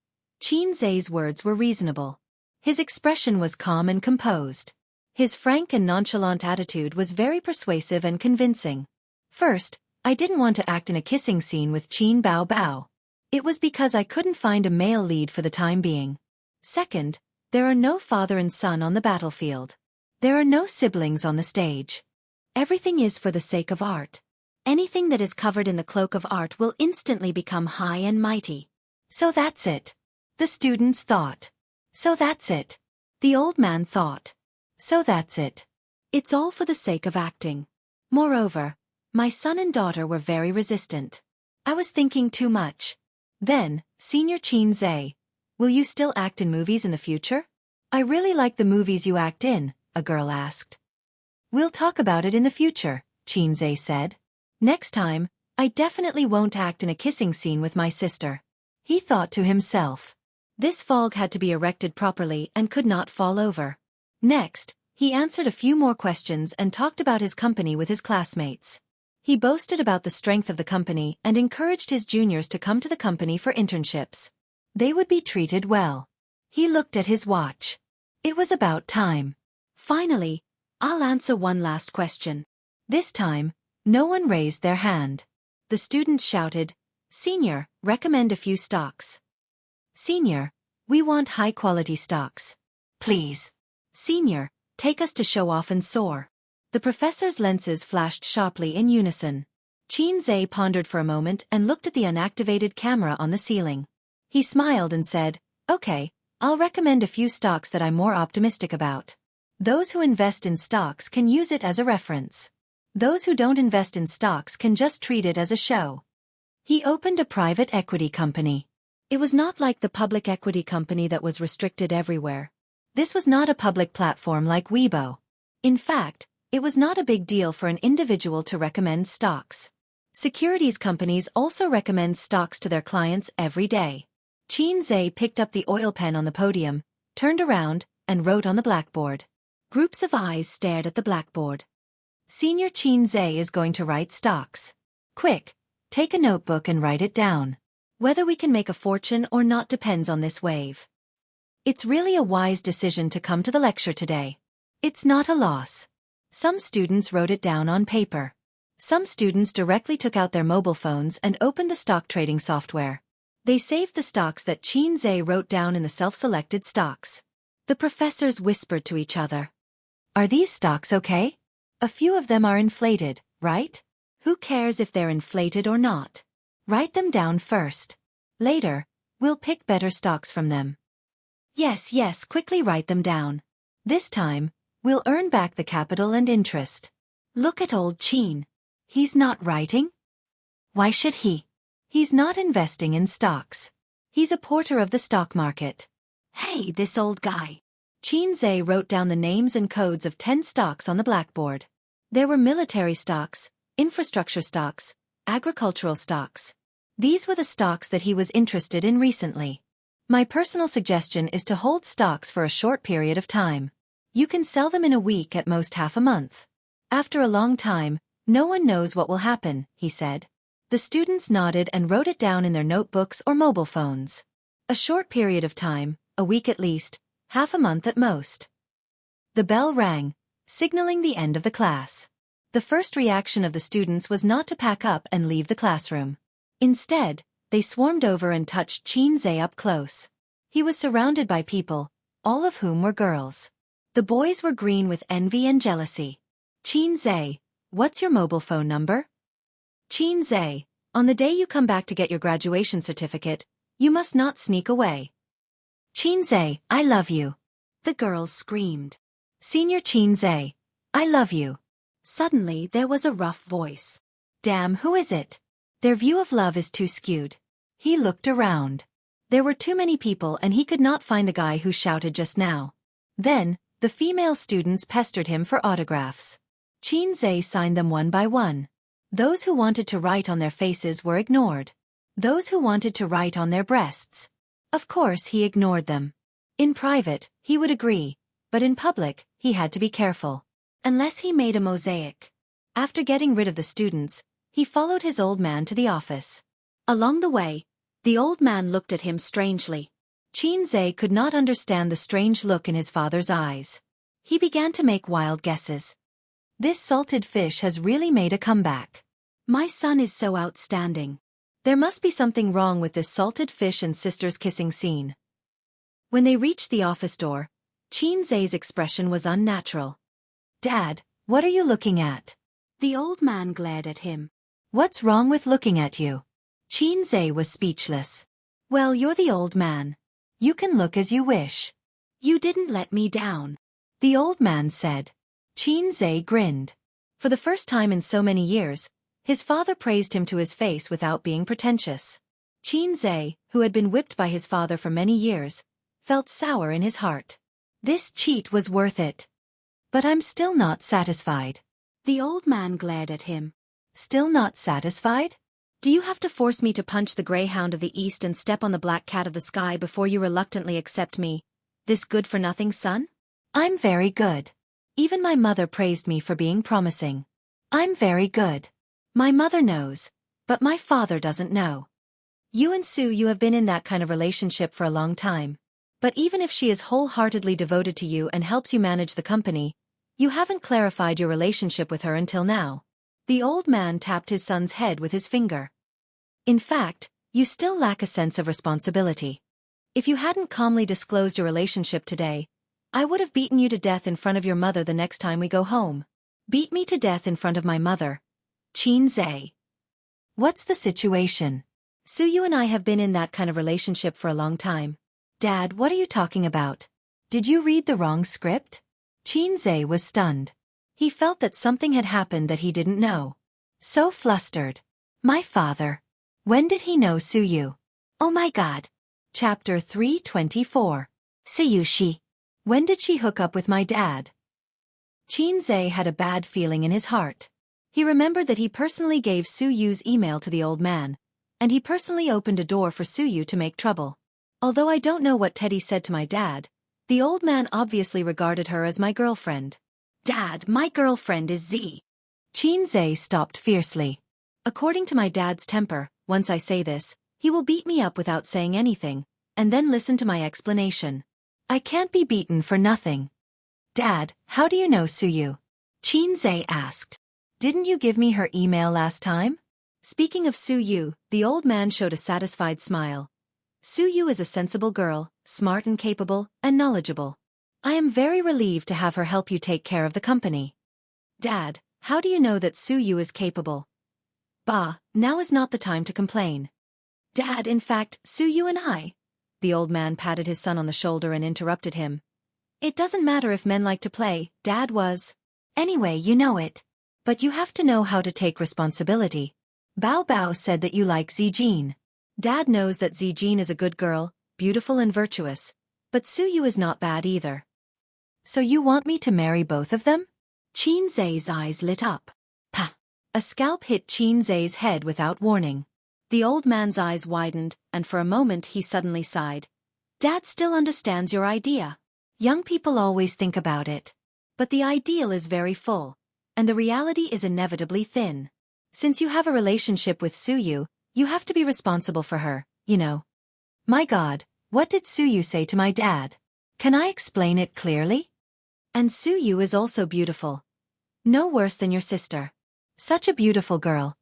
Xianxia's words were reasonable. His expression was calm and composed. His frank and nonchalant attitude was very persuasive and convincing. First, I didn't want to act in a kissing scene with Qin Bao Bao. It was because I couldn't find a male lead for the time being. Second, there are no father and son on the battlefield. There are no siblings on the stage. Everything is for the sake of art. Anything that is covered in the cloak of art will instantly become high and mighty. So that's it. The students thought. So that's it. The old man thought. So that's it. It's all for the sake of acting. Moreover, my son and daughter were very resistant. I was thinking too much. Then, Senior Xianxia, will you still act in movies in the future? I really like the movies you act in, a girl asked. We'll talk about it in the future, Xianxia said. Next time, I definitely won't act in a kissing scene with my sister. He thought to himself. This fog had to be erected properly and could not fall over. Next, he answered a few more questions and talked about his company with his classmates. He boasted about the strength of the company and encouraged his juniors to come to the company for internships. They would be treated well. He looked at his watch. It was about time. Finally, I'll answer one last question. This time, no one raised their hand. The students shouted, "Senior, recommend a few stocks." "Senior, we want high-quality stocks. Please." "Senior, take us to show off and soar." The professor's lenses flashed sharply in unison. Xianxia pondered for a moment and looked at the unactivated camera on the ceiling. He smiled and said, "Okay, I'll recommend a few stocks that I'm more optimistic about. Those who invest in stocks can use it as a reference. Those who don't invest in stocks can just treat it as a show." He opened a private equity company. It was not like the public equity company that was restricted everywhere. This was not a public platform like Weibo. In fact, it was not a big deal for an individual to recommend stocks. Securities companies also recommend stocks to their clients every day. Xianxia picked up the oil pen on the podium, turned around, and wrote on the blackboard. Groups of eyes stared at the blackboard. Senior Xianxia is going to write stocks. Quick, take a notebook and write it down. Whether we can make a fortune or not depends on this wave. It's really a wise decision to come to the lecture today. It's not a loss. Some students wrote it down on paper. Some students directly took out their mobile phones and opened the stock trading software. They saved the stocks that Xianxia wrote down in the self-selected stocks. The professors whispered to each other. "Are these stocks okay? A few of them are inflated, right? Who cares if they're inflated or not? Write them down first. Later, we'll pick better stocks from them." Yes, quickly write them down. This time, we'll earn back the capital and interest. Look at old Qin. He's not writing? Why should he? He's not investing in stocks. He's a porter of the stock market. Hey, this old guy. Xianxia wrote down the names and codes of 10 stocks on the blackboard. There were military stocks, infrastructure stocks, agricultural stocks. These were the stocks that he was interested in recently. My personal suggestion is to hold stocks for a short period of time. You can sell them in a week, at most half a month. After a long time, no one knows what will happen, he said. The students nodded and wrote it down in their notebooks or mobile phones. A short period of time, a week at least, half a month at most. The bell rang, signaling the end of the class. The first reaction of the students was not to pack up and leave the classroom. Instead, they swarmed over and touched Xianxia up close. He was surrounded by people, all of whom were girls. The boys were green with envy and jealousy. "Xianxia, what's your mobile phone number?" "Xianxia, on the day you come back to get your graduation certificate, you must not sneak away." "Xianxia, I love you." The girls screamed. "Senior Xianxia, I love you." Suddenly there was a rough voice. "Damn, who is it?" Their view of love is too skewed. He looked around. There were too many people and he could not find the guy who shouted just now. Then, the female students pestered him for autographs. Xianxia signed them one by one. Those who wanted to write on their faces were ignored. Those who wanted to write on their breasts. Of course he ignored them. In private, he would agree, but in public, he had to be careful. Unless he made a mosaic. After getting rid of the students, he followed his old man to the office. Along the way, the old man looked at him strangely. Xianxia could not understand the strange look in his father's eyes. He began to make wild guesses. This salted fish has really made a comeback. My son is so outstanding. There must be something wrong with this salted fish and sisters kissing scene. When they reached the office door, Xianxia's expression was unnatural. "Dad, what are you looking at?" The old man glared at him. "What's wrong with looking at you?" Xianxia was speechless. "Well, you're the old man. You can look as you wish." "You didn't let me down," the old man said. Xianxia grinned. For the first time in so many years, his father praised him to his face without being pretentious. Xianxia, who had been whipped by his father for many years, felt sour in his heart. This cheat was worth it. "But I'm still not satisfied." The old man glared at him. Still not satisfied? Do you have to force me to punch the greyhound of the east and step on the black cat of the sky before you reluctantly accept me, this good-for-nothing son? I'm very good. Even my mother praised me for being promising. I'm very good. My mother knows, but my father doesn't know. You and Su have been in that kind of relationship for a long time. But even if she is wholeheartedly devoted to you and helps you manage the company, you haven't clarified your relationship with her until now. The old man tapped his son's head with his finger. In fact, you still lack a sense of responsibility. If you hadn't calmly disclosed your relationship today, I would have beaten you to death in front of your mother the next time we go home. Beat me to death in front of my mother. Xianxia. What's the situation? Su and I have been in that kind of relationship for a long time. Dad, what are you talking about? Did you read the wrong script? Xianxia was stunned. He felt that something had happened that he didn't know. So flustered. My father. When did he know Su? Oh my god. Chapter 324. Su. When did she hook up with my dad? Xianxia had a bad feeling in his heart. He remembered that he personally gave Su's email to the old man, and he personally opened a door for Su to make trouble. Although I don't know what Teddy said to my dad, the old man obviously regarded her as my girlfriend. Dad, my girlfriend is Z. Xianxia stopped fiercely. According to my dad's temper, once I say this, he will beat me up without saying anything, and then listen to my explanation. I can't be beaten for nothing. Dad, how do you know Su? Xianxia asked. Didn't you give me her email last time? Speaking of Su, the old man showed a satisfied smile. Su is a sensible girl, smart and capable, and knowledgeable. I am very relieved to have her help you take care of the company. Dad, how do you know that Su is capable? Bah, now is not the time to complain. Dad, in fact, Su and I. The old man patted his son on the shoulder and interrupted him. It doesn't matter if men like to play, Dad was. Anyway, you know it. But you have to know how to take responsibility. Bao Bao said that you like Zijin. Dad knows that Zijin is a good girl, beautiful and virtuous, but Su is not bad either. So you want me to marry both of them? Xianxia's eyes lit up. Pah! A scalp hit Xianxia's head without warning. The old man's eyes widened, and for a moment he suddenly sighed. Dad still understands your idea. Young people always think about it. But the ideal is very full, and the reality is inevitably thin. Since you have a relationship with Su, you have to be responsible for her, you know. My God, what did Su say to my dad? Can I explain it clearly? And Su is also beautiful. No worse than your sister. Such a beautiful girl.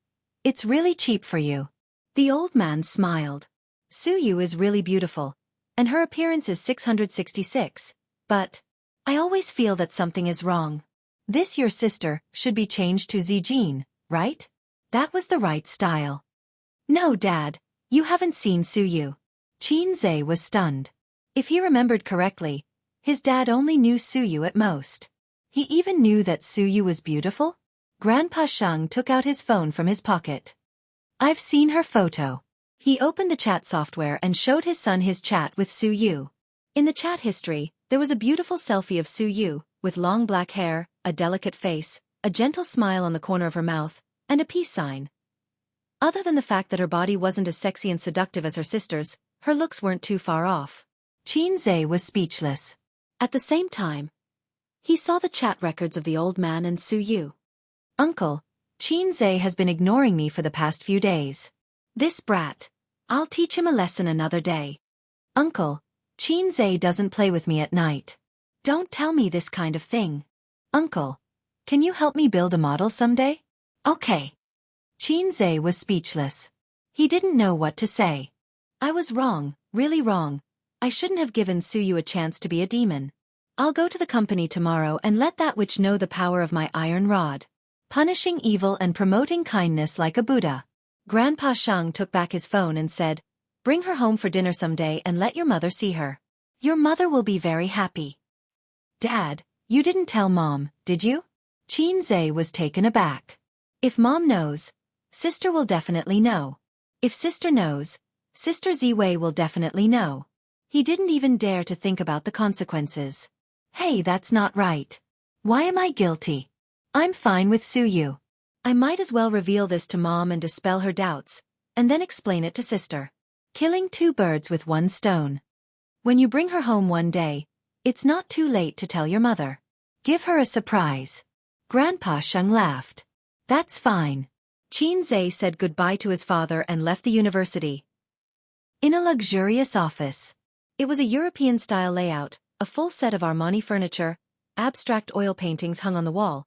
It's really cheap for you. The old man smiled. Su is really beautiful, and her appearance is 666, but I always feel that something is wrong. This your sister should be changed to Zijin, right? That was the right style. No, Dad, you haven't seen Su. Xianxia was stunned. If he remembered correctly, his dad only knew Su at most. He even knew that Su was beautiful? Grandpa Sheng took out his phone from his pocket. I've seen her photo. He opened the chat software and showed his son his chat with Su. In the chat history, there was a beautiful selfie of Su, with long black hair, a delicate face, a gentle smile on the corner of her mouth, and a peace sign. Other than the fact that her body wasn't as sexy and seductive as her sister's, her looks weren't too far off. Xianxia was speechless. At the same time, he saw the chat records of the old man and Su. Uncle, Xianxia has been ignoring me for the past few days. This brat. I'll teach him a lesson another day. Uncle, Xianxia doesn't play with me at night. Don't tell me this kind of thing. Uncle, can you help me build a model someday? Okay. Xianxia was speechless. He didn't know what to say. I was wrong, really wrong. I shouldn't have given Su a chance to be a demon. I'll go to the company tomorrow and let that witch know the power of my iron rod. Punishing evil and promoting kindness like a Buddha. Grandpa Sheng took back his phone and said, bring her home for dinner someday and let your mother see her. Your mother will be very happy. Dad, you didn't tell Mom, did you? Xianxia was taken aback. If Mom knows, Sister will definitely know. If Sister knows, Sister Ziwei will definitely know. He didn't even dare to think about the consequences. Hey, that's not right. Why am I guilty? I'm fine with Su. I might as well reveal this to mom and dispel her doubts, and then explain it to sister. Killing two birds with one stone. When you bring her home one day, it's not too late to tell your mother. Give her a surprise. Grandpa Sheng laughed. That's fine. Xianxia said goodbye to his father and left the university. In a luxurious office. It was a European-style layout, a full set of Armani furniture, abstract oil paintings hung on the wall,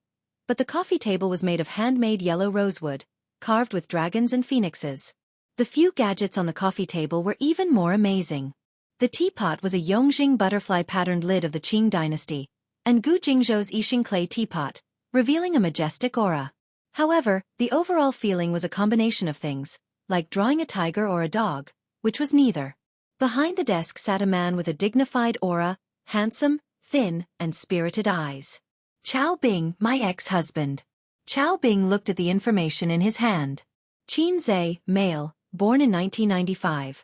but the coffee table was made of handmade yellow rosewood, carved with dragons and phoenixes. The few gadgets on the coffee table were even more amazing. The teapot was a Yongjing butterfly-patterned lid of the Qing dynasty, and Gu Jingzhou's Yixing clay teapot, revealing a majestic aura. However, the overall feeling was a combination of things, like drawing a tiger or a dog, which was neither. Behind the desk sat a man with a dignified aura, handsome, thin, and spirited eyes. Chao Bing, my ex-husband. Chao Bing looked at the information in his hand. Xianxia, male, born in 1995.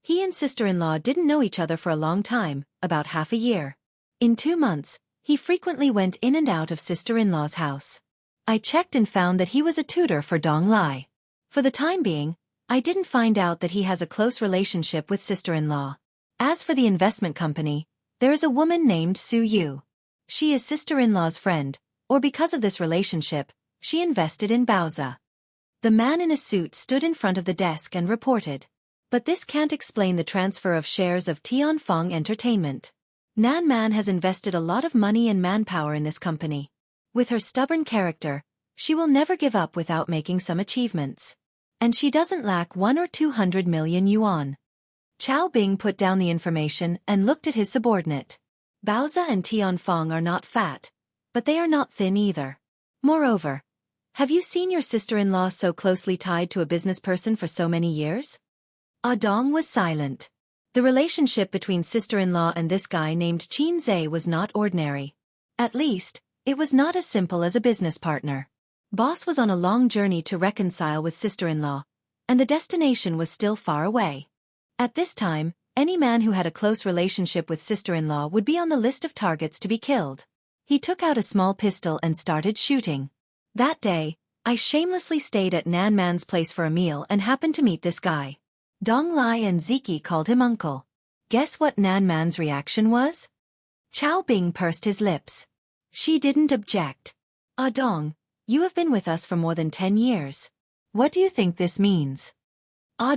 He and sister-in-law didn't know each other for a long time, about half a year. In 2 months, he frequently went in and out of sister-in-law's house. I checked and found that he was a tutor for Dong Lai. For the time being, I didn't find out that he has a close relationship with sister-in-law. As for the investment company, there is a woman named Su Yu. She is sister-in-law's friend, or because of this relationship, she invested in Baoza. The man in a suit stood in front of the desk and reported. But this can't explain the transfer of shares of Tianfeng Entertainment. Nan Man has invested a lot of money and manpower in this company. With her stubborn character, she will never give up without making some achievements. And she doesn't lack 100 or 200 million yuan. Chao Bing put down the information and looked at his subordinate. Baoza and Tianfeng are not fat, but they are not thin either. Moreover, have you seen your sister-in-law so closely tied to a business person for so many years? Dong was silent. The relationship between sister-in-law and this guy named Xianxia was not ordinary. At least, it was not as simple as a business partner. Boss was on a long journey to reconcile with sister-in-law, and the destination was still far away. At this time, any man who had a close relationship with sister-in-law would be on the list of targets to be killed. He took out a small pistol and started shooting. That day, I shamelessly stayed at Nan Man's place for a meal and happened to meet this guy. Dong Lai and Ziki called him uncle. Guess what Nan Man's reaction was? Chao Bing pursed his lips. She didn't object. Dong, you have been with us for more than 10 years. What do you think this means?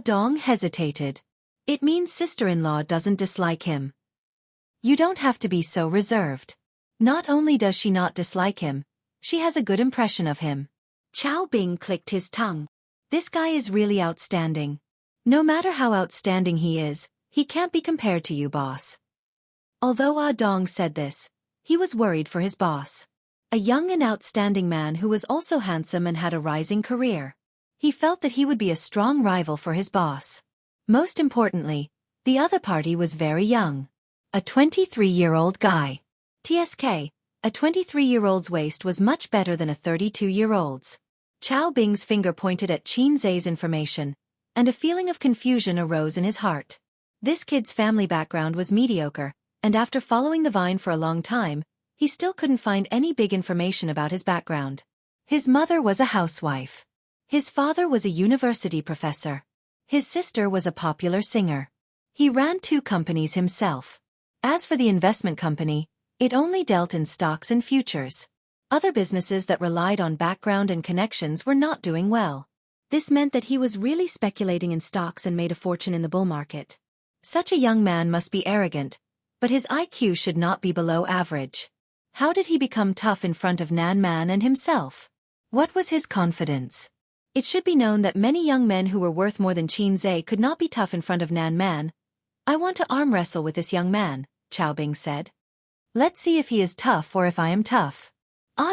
Dong hesitated. It means sister-in-law doesn't dislike him. You don't have to be so reserved. Not only does she not dislike him, she has a good impression of him. Chao Bing clicked his tongue. This guy is really outstanding. No matter how outstanding he is, he can't be compared to you, boss. Although Dong said this, he was worried for his boss. A young and outstanding man who was also handsome and had a rising career. He felt that he would be a strong rival for his boss. Most importantly, the other party was very young. A 23-year-old guy. TSK, a 23-year-old's waist was much better than a 32-year-old's. Chao Bing's finger pointed at Xianxia's information, and a feeling of confusion arose in his heart. This kid's family background was mediocre, and after following the vine for a long time, he still couldn't find any big information about his background. His mother was a housewife. His father was a university professor. His sister was a popular singer. He ran 2 companies himself. As for the investment company, it only dealt in stocks and futures. Other businesses that relied on background and connections were not doing well. This meant that he was really speculating in stocks and made a fortune in the bull market. Such a young man must be arrogant, but his IQ should not be below average. How did he become tough in front of Nan Man and himself? What was his confidence? It should be known that many young men who were worth more than Xianxia could not be tough in front of Nan Man. I want to arm wrestle with this young man, Chao Bing said. Let's see if he is tough or if I am tough.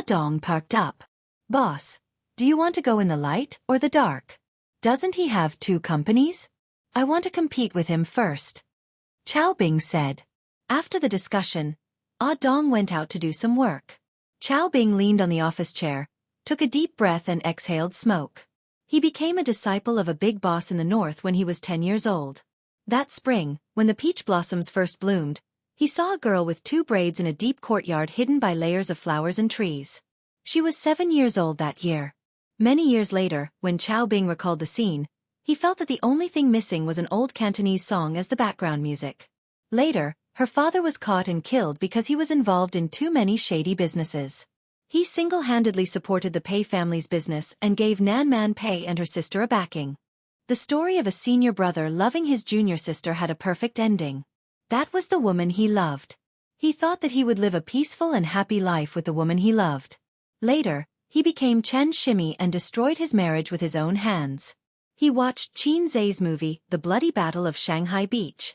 Dong perked up. Boss, do you want to go in the light or the dark? Doesn't he have 2 companies? I want to compete with him first. Chao Bing said. After the discussion, Dong went out to do some work. Chao Bing leaned on the office chair, took a deep breath and exhaled smoke. He became a disciple of a big boss in the north when he was 10 years old. That spring, when the peach blossoms first bloomed, he saw a girl with 2 braids in a deep courtyard hidden by layers of flowers and trees. She was 7 years old that year. Many years later, when Chao Bing recalled the scene, he felt that the only thing missing was an old Cantonese song as the background music. Later, her father was caught and killed because he was involved in too many shady businesses. He single-handedly supported the Pei family's business and gave Nan Man Pei and her sister a backing. The story of a senior brother loving his junior sister had a perfect ending. That was the woman he loved. He thought that he would live a peaceful and happy life with the woman he loved. Later, he became Chen Shimi and destroyed his marriage with his own hands. He watched Qin Zai's movie, The Bloody Battle of Shanghai Beach.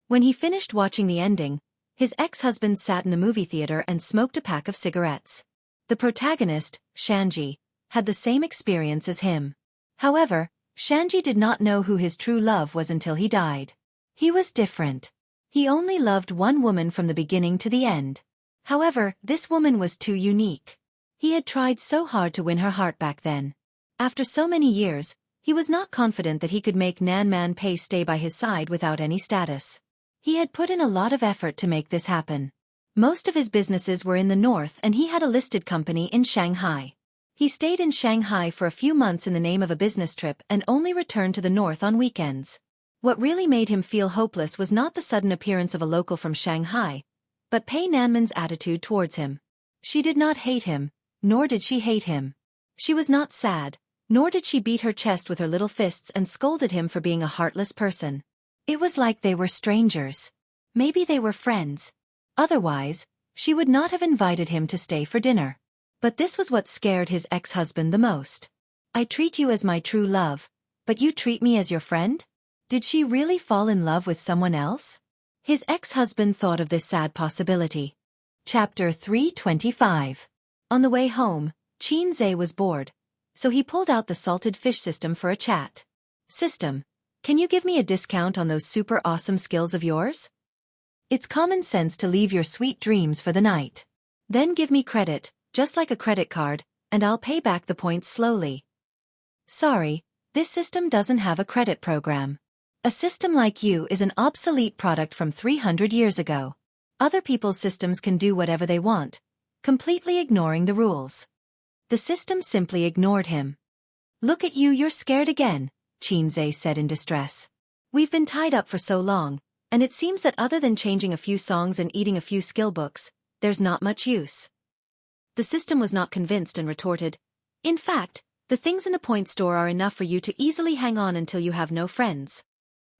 When he finished watching the ending, his ex-husband sat in the movie theater and smoked a pack of cigarettes. The protagonist, Xianxia, had the same experience as him. However, Xianxia did not know who his true love was until he died. He was different. He only loved one woman from the beginning to the end. However, this woman was too unique. He had tried so hard to win her heart back then. After so many years, he was not confident that he could make Nan Man Pei stay by his side without any status. He had put in a lot of effort to make this happen. Most of his businesses were in the north and he had a listed company in Shanghai. He stayed in Shanghai for a few months in the name of a business trip and only returned to the north on weekends. What really made him feel hopeless was not the sudden appearance of a local from Shanghai, but Pei Nanman's attitude towards him. She did not hate him, nor did she hate him. She was not sad, nor did she beat her chest with her little fists and scolded him for being a heartless person. It was like they were strangers. Maybe they were friends. Otherwise, she would not have invited him to stay for dinner. But this was what scared his ex-husband the most. I treat you as my true love, but you treat me as your friend? Did she really fall in love with someone else? His ex-husband thought of this sad possibility. Chapter 325. On the way home, Qin Zai was bored, so he pulled out the salted fish system for a chat. System, can you give me a discount on those super awesome skills of yours? It's common sense to leave your sweet dreams for the night. Then give me credit, just like a credit card, and I'll pay back the points slowly. Sorry, this system doesn't have a credit program. A system like you is an obsolete product from 300 years ago. Other people's systems can do whatever they want, completely ignoring the rules. The system simply ignored him. Look at you, you're scared again, Qin Zai said in distress. We've been tied up for so long, and it seems that other than changing a few songs and eating a few skill books, there's not much use. The system was not convinced and retorted, in fact, the things in the point store are enough for you to easily hang on until you have no friends.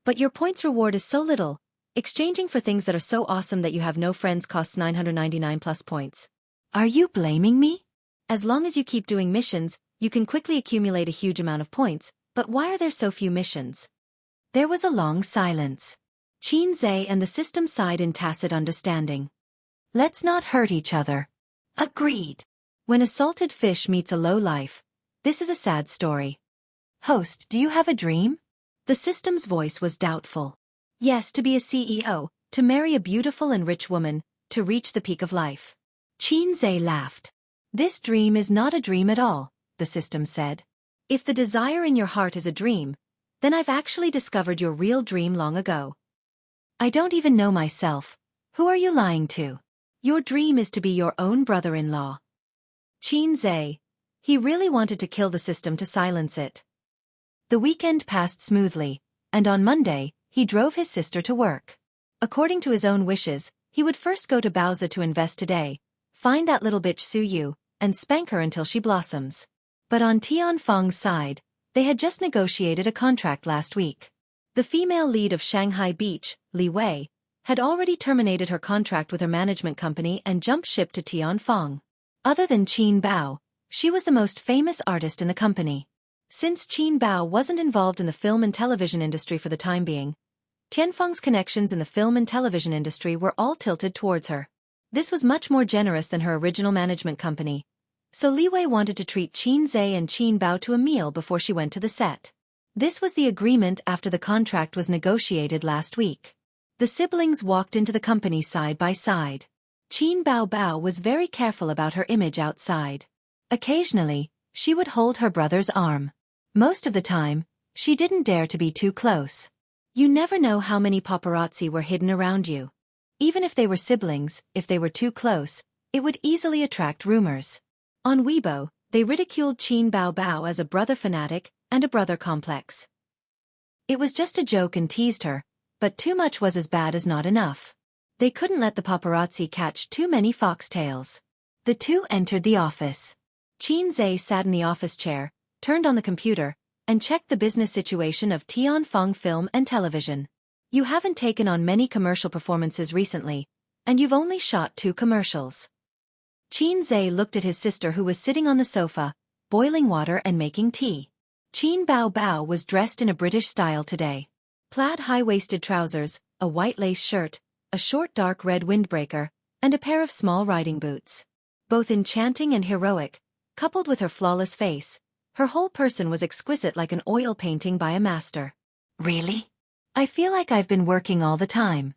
But your points reward is so little, exchanging for things that are so awesome that you have no friends costs 999 plus points. Are you blaming me? As long as you keep doing missions, you can quickly accumulate a huge amount of points, but why are there so few missions? There was a long silence. Qin Zai and the system sighed in tacit understanding. Let's not hurt each other. Agreed. When a salted fish meets a lowlife, this is a sad story. Host, do you have a dream? The system's voice was doubtful. Yes, to be a CEO, to marry a beautiful and rich woman, to reach the peak of life. Qin Zai laughed. This dream is not a dream at all, the system said. If the desire in your heart is a dream, then I've actually discovered your real dream long ago. I don't even know myself. Who are you lying to? Your dream is to be your own brother-in-law. Qin Zai. He really wanted to kill the system to silence it. The weekend passed smoothly, and on Monday, he drove his sister to work. According to his own wishes, he would first go to Baozi to invest today, find that little bitch Su Yu, and spank her until she blossoms. But on Tianfeng's side, they had just negotiated a contract last week. The female lead of Shanghai Beach, Li Wei, had already terminated her contract with her management company and jumped ship to Tianfeng. Other than Qin Bao, she was the most famous artist in the company. Since Qin Bao wasn't involved in the film and television industry for the time being, Tianfeng's connections in the film and television industry were all tilted towards her. This was much more generous than her original management company, so Li Wei wanted to treat Qin Zai and Qin Bao to a meal before she went to the set. This was the agreement after the contract was negotiated last week. The siblings walked into the company side by side. Qin Bao was very careful about her image outside. Occasionally, she would hold her brother's arm. Most of the time, she didn't dare to be too close. You never know how many paparazzi were hidden around you. Even if they were siblings, if they were too close, it would easily attract rumors. On Weibo, They ridiculed Qin Bao Bao as a brother fanatic and a brother complex. It was just a joke and teased her, but too much was as bad as not enough. They couldn't let the paparazzi catch too many foxtails. The two entered the office. Qin Zhe sat in the office chair, turned on the computer, and checked the business situation of Tianfeng Film and Television. You haven't taken on many commercial performances recently, and you've only shot 2 commercials. Qin Zhe looked at his sister who was sitting on the sofa, boiling water and making tea. Qin Bao Bao was dressed in a British style today. Plaid high-waisted trousers, a white lace shirt, a short dark red windbreaker, and a pair of small riding boots. Both enchanting and heroic, coupled with her flawless face, her whole person was exquisite like an oil painting by a master. Really? I feel like I've been working all the time.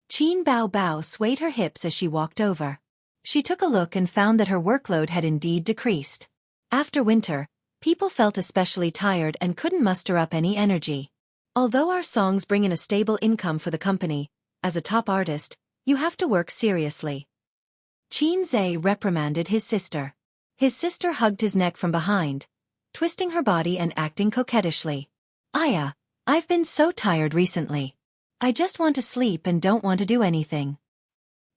Qin Bao Bao swayed her hips as she walked over. She took a look and found that her workload had indeed decreased. After winter, people felt especially tired and couldn't muster up any energy. Although our songs bring in a stable income for the company, as a top artist, you have to work seriously. Qin Zhe reprimanded his sister. His sister hugged his neck from behind, twisting her body and acting coquettishly. Aya, I've been so tired recently. I just want to sleep and don't want to do anything.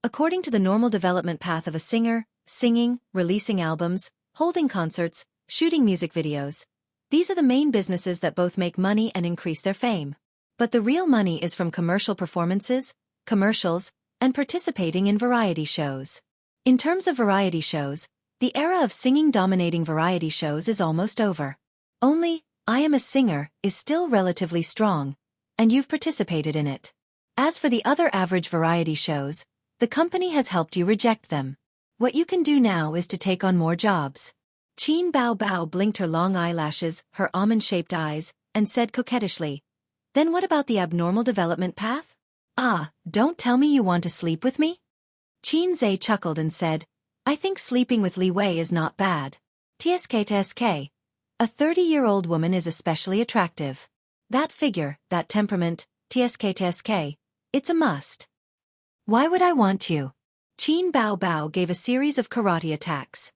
According to the normal development path of a singer, singing, releasing albums, holding concerts, shooting music videos, these are the main businesses that both make money and increase their fame. But the real money is from commercial performances, commercials, and participating in variety shows. In terms of variety shows, the era of singing-dominating variety shows is almost over. Only, I Am a Singer is still relatively strong, and you've participated in it. As for the other average variety shows, the company has helped you reject them. What you can do now is to take on more jobs. Qin Bao Bao blinked her long eyelashes, her almond-shaped eyes, and said coquettishly, Then what about the abnormal development path? Ah, don't tell me you want to sleep with me? Qin Zhe chuckled and said, I think sleeping with Li Wei is not bad. TSK. A 30-year-old woman is especially attractive. That figure, that temperament, TSK. It's a must. Why would I want you? Qin Bao Bao gave a series of karate attacks.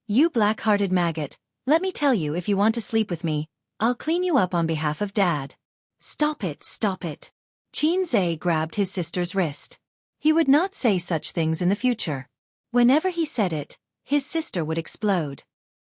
You black-hearted maggot, let me tell you, if you want to sleep with me, I'll clean you up on behalf of Dad. Stop it, stop it. Qin Zhe grabbed his sister's wrist. He would not say such things in the future. Whenever he said it, his sister would explode.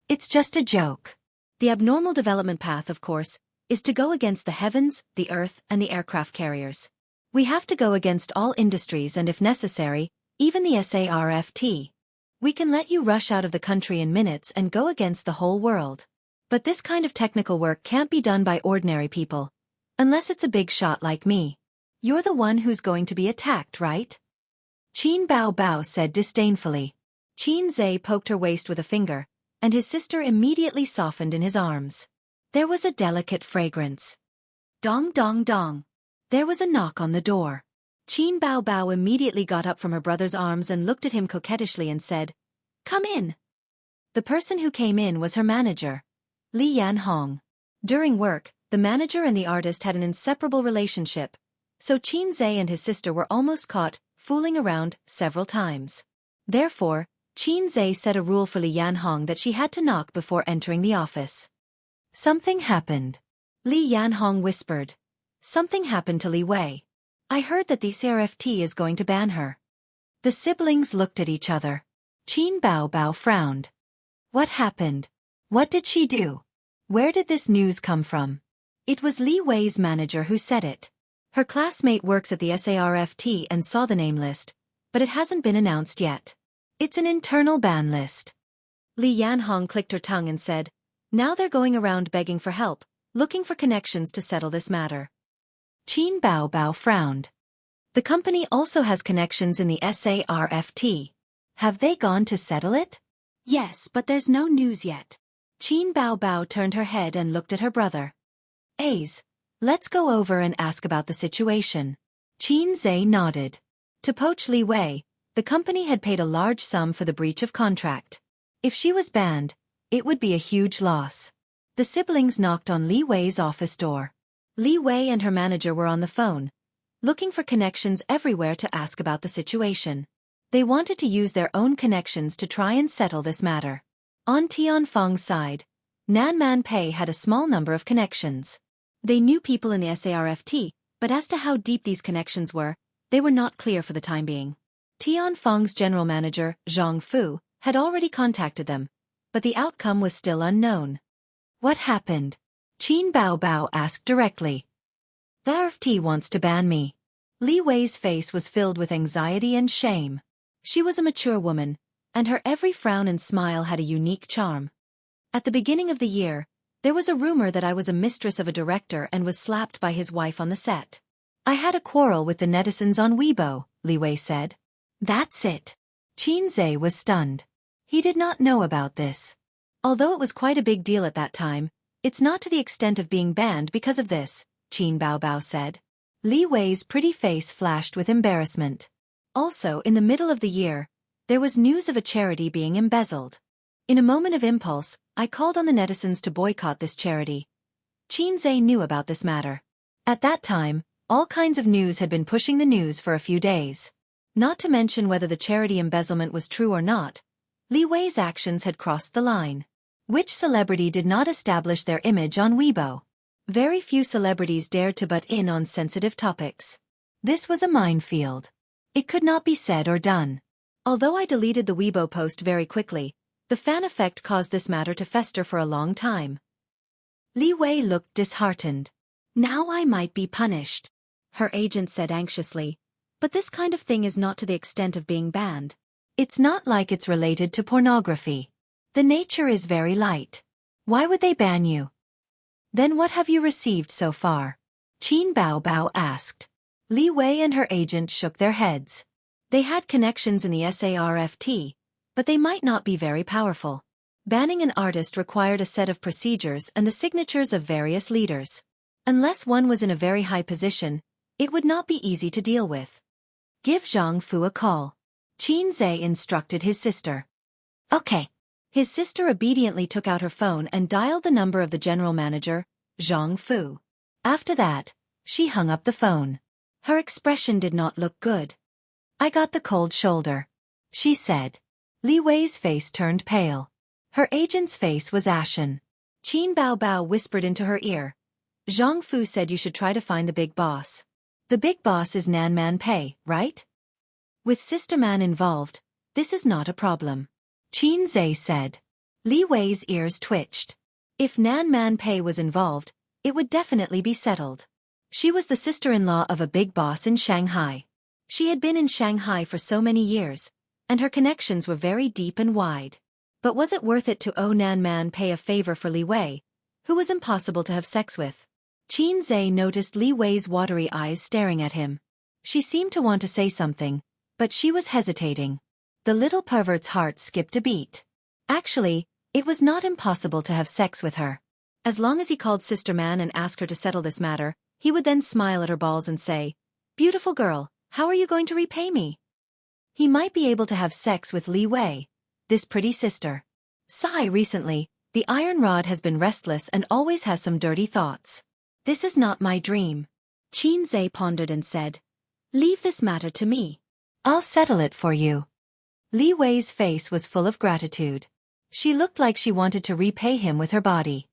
It's just a joke. The abnormal development path, of course, is to go against the heavens, the earth, and the aircraft carriers. We have to go against all industries and, if necessary, even the SARFT. We can let you rush out of the country in minutes and go against the whole world. But this kind of technical work can't be done by ordinary people. Unless it's a big shot like me. You're the one who's going to be attacked, right? Qin Bao Bao said disdainfully. Qin Zhe poked her waist with a finger, and his sister immediately softened in his arms. There was a delicate fragrance. Dong dong dong. There was a knock on the door. Qin Bao Bao immediately got up from her brother's arms and looked at him coquettishly and said, Come in. The person who came in was her manager, Li Yanhong. During work, the manager and the artist had an inseparable relationship, so Qin Zhe and his sister were almost caught fooling around several times. Therefore, Qin Zhe set a rule for Li Yanhong that she had to knock before entering the office. Something happened. Li Yanhong whispered. Something happened to Li Wei. I heard that the CRFT is going to ban her. The siblings looked at each other. Qin Bao Bao frowned. What happened? What did she do? Where did this news come from? It was Li Wei's manager who said it. Her classmate works at the SARFT and saw the name list, but it hasn't been announced yet. It's an internal ban list. Li Yanhong clicked her tongue and said, Now they're going around begging for help, looking for connections to settle this matter. Qin Bao Bao frowned. The company also has connections in the SARFT. Have they gone to settle it? Yes, but there's no news yet. Qin Bao Bao turned her head and looked at her brother. Ace, let's go over and ask about the situation. Qin Zhe nodded. To poach Li Wei, the company had paid a large sum for the breach of contract. If she was banned, it would be a huge loss. The siblings knocked on Li Wei's office door. Li Wei and her manager were on the phone, looking for connections everywhere to ask about the situation. They wanted to use their own connections to try and settle this matter. On Tianfeng's side, Nan Man Pei had a small number of connections. They knew people in the SARFT, but as to how deep these connections were, they were not clear for the time being. Tianfeng's general manager, Jianghu, had already contacted them, but the outcome was still unknown. What happened? Qin Baobao asked directly. The RFT wants to ban me. Li Wei's face was filled with anxiety and shame. She was a mature woman, and her every frown and smile had a unique charm. At the beginning of the year, there was a rumor that I was a mistress of a director and was slapped by his wife on the set. I had a quarrel with the netizens on Weibo, Li Wei said. That's it. Qin Zhe was stunned. He did not know about this. Although it was quite a big deal at that time, it's not to the extent of being banned because of this, Qin Baobao said. Li Wei's pretty face flashed with embarrassment. Also, in the middle of the year, there was news of a charity being embezzled. In a moment of impulse, I called on the netizens to boycott this charity. Qin Zhe knew about this matter. At that time, all kinds of news had been pushing the news for a few days. Not to mention whether the charity embezzlement was true or not, Li Wei's actions had crossed the line. Which celebrity did not establish their image on Weibo? Very few celebrities dared to butt in on sensitive topics. This was a minefield. It could not be said or done. Although I deleted the Weibo post very quickly, the fan effect caused this matter to fester for a long time. Li Wei looked disheartened. Now I might be punished, her agent said anxiously. But this kind of thing is not to the extent of being banned. It's not like it's related to pornography. The nature is very light. Why would they ban you? Then what have you received so far? Qin Baobao asked. Li Wei and her agent shook their heads. They had connections in the SARFT, but they might not be very powerful. Banning an artist required a set of procedures and the signatures of various leaders. Unless one was in a very high position, it would not be easy to deal with. Give Jianghu a call. Qin Zhe instructed his sister. Okay. His sister obediently took out her phone and dialed the number of the general manager, Jianghu. After that, she hung up the phone. Her expression did not look good. I got the cold shoulder, she said. Li Wei's face turned pale. Her agent's face was ashen. Qin Baobao whispered into her ear. Jianghu said you should try to find the big boss. The big boss is Nan Man Pei, right? With Sister Man involved, this is not a problem. Qin Zhe said. Li Wei's ears twitched. If Nan Man Pei was involved, it would definitely be settled. She was the sister-in-law of a big boss in Shanghai. She had been in Shanghai for so many years, and her connections were very deep and wide. But was it worth it to owe Nan Man Pei a favor for Li Wei, who was impossible to have sex with? Qin Zhe noticed Li Wei's watery eyes staring at him. She seemed to want to say something, but she was hesitating. The little pervert's heart skipped a beat. Actually, it was not impossible to have sex with her. As long as he called Sister Man and asked her to settle this matter, he would then smile at her balls and say, "Beautiful girl, how are you going to repay me?" He might be able to have sex with Li Wei, this pretty sister. Sigh recently, the iron rod has been restless and always has some dirty thoughts. This is not my dream. Qin Zhe pondered and said, "Leave this matter to me. I'll settle it for you." Li Wei's face was full of gratitude. She looked like she wanted to repay him with her body.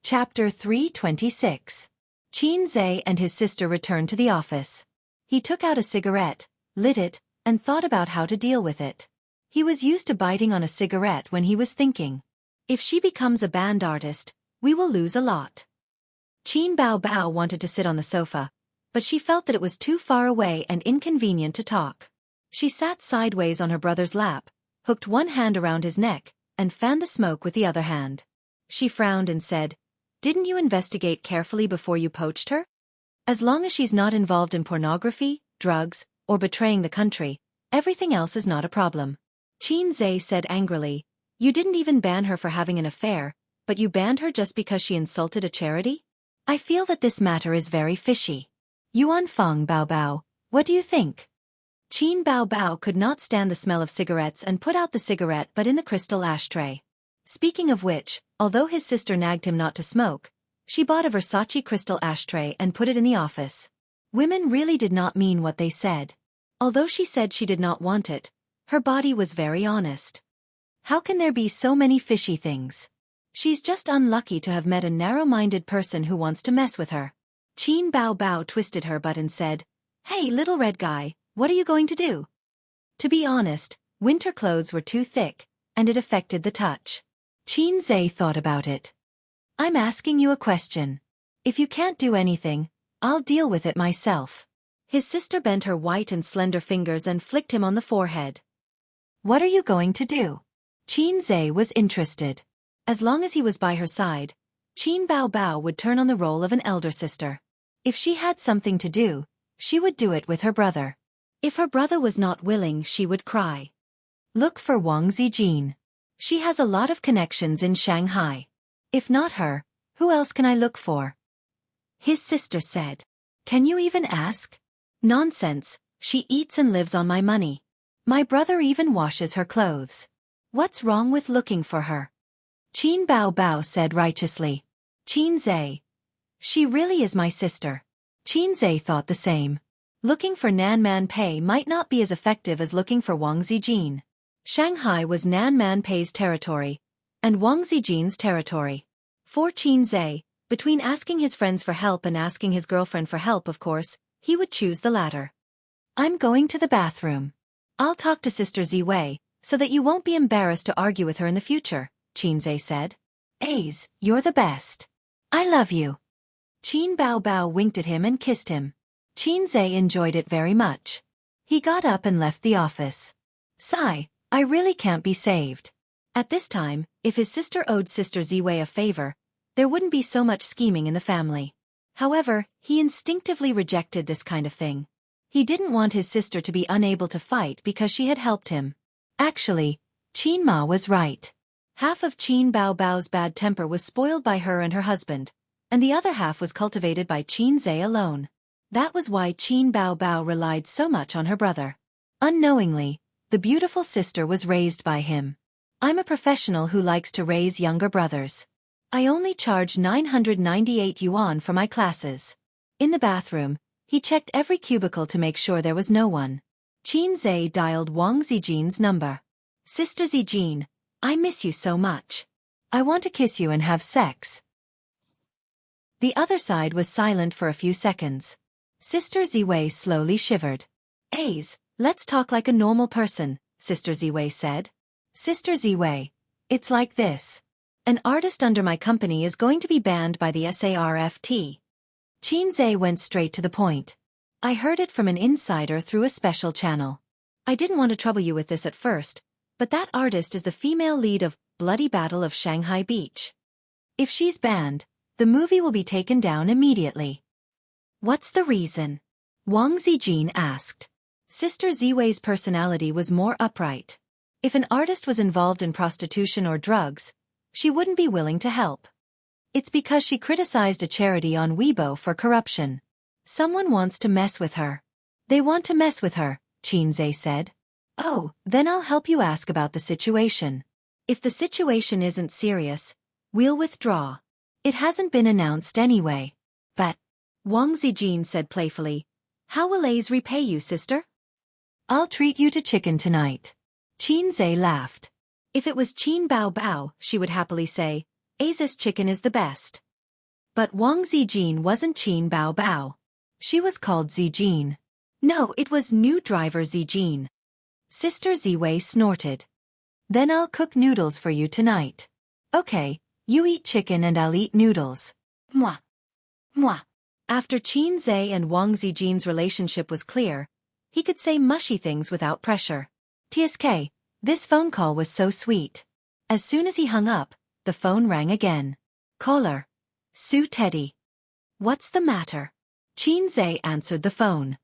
Chapter 326. Qin Zhe and his sister returned to the office. He took out a cigarette, lit it, and thought about how to deal with it. He was used to biting on a cigarette when he was thinking. If she becomes a band artist, we will lose a lot. Qin Baobao wanted to sit on the sofa, but she felt that it was too far away and inconvenient to talk. She sat sideways on her brother's lap, hooked one hand around his neck, and fanned the smoke with the other hand. She frowned and said, "Didn't you investigate carefully before you poached her? As long as she's not involved in pornography, drugs, or betraying the country, everything else is not a problem." Qin Zhe said angrily, "You didn't even ban her for having an affair, but you banned her just because she insulted a charity? I feel that this matter is very fishy. Yuanfeng Baobao, what do you think?" Qin Baobao could not stand the smell of cigarettes and put out the cigarette but in the crystal ashtray. Speaking of which, although his sister nagged him not to smoke, she bought a Versace crystal ashtray and put it in the office. Women really did not mean what they said. Although she said she did not want it, her body was very honest. How can there be so many fishy things? She's just unlucky to have met a narrow-minded person who wants to mess with her. Qin Bao Bao twisted her butt and said, "Hey, little red guy, what are you going to do?" To be honest, winter clothes were too thick, and it affected the touch. Qin Zhe thought about it. "I'm asking you a question. If you can't do anything, I'll deal with it myself." His sister bent her white and slender fingers and flicked him on the forehead. "What are you going to do?" Qin Zhe was interested. As long as he was by her side, Qin Bao Bao would turn on the role of an elder sister. If she had something to do, she would do it with her brother. If her brother was not willing, she would cry. "Look for Wang Zijin. She has a lot of connections in Shanghai. If not her, who else can I look for?" His sister said. "Can you even ask?" "Nonsense, she eats and lives on my money. My brother even washes her clothes. What's wrong with looking for her?" Qin Bao Bao said righteously. "Qin Zhe. She really is my sister." Qin Zhe thought the same. Looking for Nan Man Pei might not be as effective as looking for Wang Zijin. Shanghai was Nan Man Pei's territory, and Wang Zijin's territory. For Qin Zhe, between asking his friends for help and asking his girlfriend for help, of course, he would choose the latter. "I'm going to the bathroom. I'll talk to Sister Ziwei, so that you won't be embarrassed to argue with her in the future," Qin Zhe said. "Ace, you're the best. I love you." Qin Bao Bao winked at him and kissed him. Qin Zhe enjoyed it very much. He got up and left the office. Sigh, I really can't be saved. At this time, if his sister owed Sister Ziwei a favor, there wouldn't be so much scheming in the family. However, he instinctively rejected this kind of thing. He didn't want his sister to be unable to fight because she had helped him. Actually, Qin Ma was right. Half of Qin Bao Bao's bad temper was spoiled by her and her husband, and the other half was cultivated by Qin Zhe alone. That was why Qin Bao Bao relied so much on her brother. Unknowingly, the beautiful sister was raised by him. "I'm a professional who likes to raise younger brothers. I only charge 998 yuan for my classes." In the bathroom, he checked every cubicle to make sure there was no one. Qin Zhe dialed Wang Zijin's number. "Sister Zijin, I miss you so much. I want to kiss you and have sex." The other side was silent for a few seconds. Sister Ziwei slowly shivered. "Ace, let's talk like a normal person," Sister Ziwei said. "Sister Ziwei, it's like this. An artist under my company is going to be banned by the SARFT. Qin Zhe went straight to the point. "I heard it from an insider through a special channel. I didn't want to trouble you with this at first, but that artist is the female lead of Bloody Battle of Shanghai Beach. If she's banned, the movie will be taken down immediately." "What's the reason?" Wang Zijin asked. Sister Ziwei's personality was more upright. If an artist was involved in prostitution or drugs, she wouldn't be willing to help. "It's because she criticized a charity on Weibo for corruption. Someone wants to mess with her." "They want to mess with her," Qin Zhe said. "Oh, then I'll help you ask about the situation. If the situation isn't serious, we'll withdraw. It hasn't been announced anyway." "But," Wang Zijin said playfully, "how will Ace repay you, sister?" "I'll treat you to chicken tonight." Qin Zhe laughed. If it was Qin Bao Bao, she would happily say, "Ace's chicken is the best." But Wang Zijin wasn't Qin Bao Bao. She was called Zijin. No, it was new driver Zijin. Sister Ziwei snorted. "Then I'll cook noodles for you tonight." "Okay, you eat chicken and I'll eat noodles." Mwah. Mwah. After Qin Zhe and Wang Zijin's relationship was clear, he could say mushy things without pressure. TSK, this phone call was so sweet. As soon as he hung up, the phone rang again. Caller. Sue Teddy. "What's the matter?" Qin Zhe answered the phone.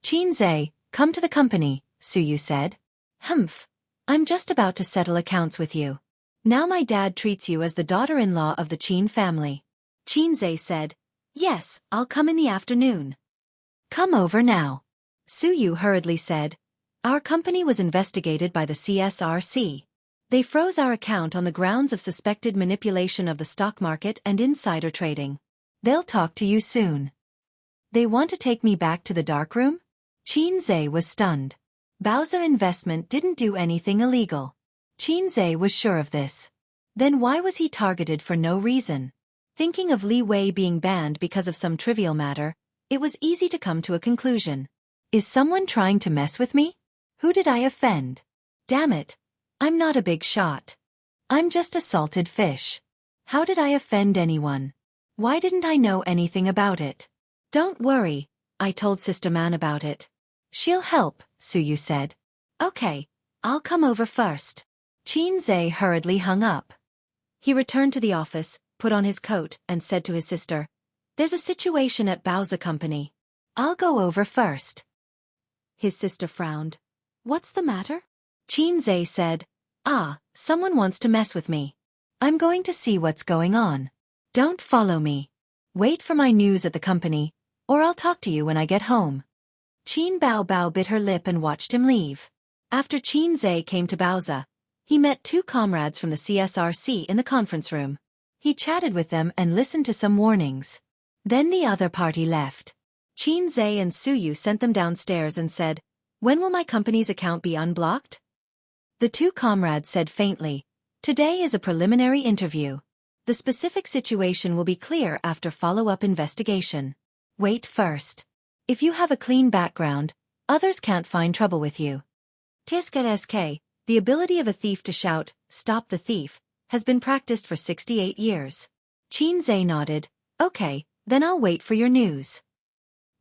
"Qin Zhe, come to the company," Suyu said. "Humph. I'm just about to settle accounts with you. Now my dad treats you as the daughter-in-law of the Qin family." Qin Zhe said, "Yes, I'll come in the afternoon." "Come over now." Suyu hurriedly said, "Our company was investigated by the CSRC. They froze our account on the grounds of suspected manipulation of the stock market and insider trading. They'll talk to you soon." "They want to take me back to the darkroom?" Qin Zhe was stunned. Bowser Investment didn't do anything illegal. Xianxia was sure of this. Then why was he targeted for no reason? Thinking of Li Wei being banned because of some trivial matter, it was easy to come to a conclusion. Is someone trying to mess with me? Who did I offend? Damn it. I'm not a big shot. I'm just a salted fish. How did I offend anyone? Why didn't I know anything about it? Don't worry, I told Sister Man about it. She'll help, Suyu said. Okay, I'll come over first. Xianxia hurriedly hung up. He returned to the office, put on his coat, and said to his sister, There's a situation at Bowser Company. I'll go over first. His sister frowned. What's the matter? Xianxia said, someone wants to mess with me. I'm going to see what's going on. Don't follow me. Wait for my news at the company, or I'll talk to you when I get home. Qin Bao Bao bit her lip and watched him leave. After Xianxia came to Bowser, he met two comrades from the CSRC in the conference room. He chatted with them and listened to some warnings. Then the other party left. Xianxia and Suyu sent them downstairs and said, When will my company's account be unblocked? The two comrades said faintly, Today is a preliminary interview. The specific situation will be clear after follow-up investigation. Wait first. If you have a clean background, others can't find trouble with you. TSK, the ability of a thief to shout, Stop the thief, has been practiced for 68 years. Xianxia nodded, Okay, then I'll wait for your news.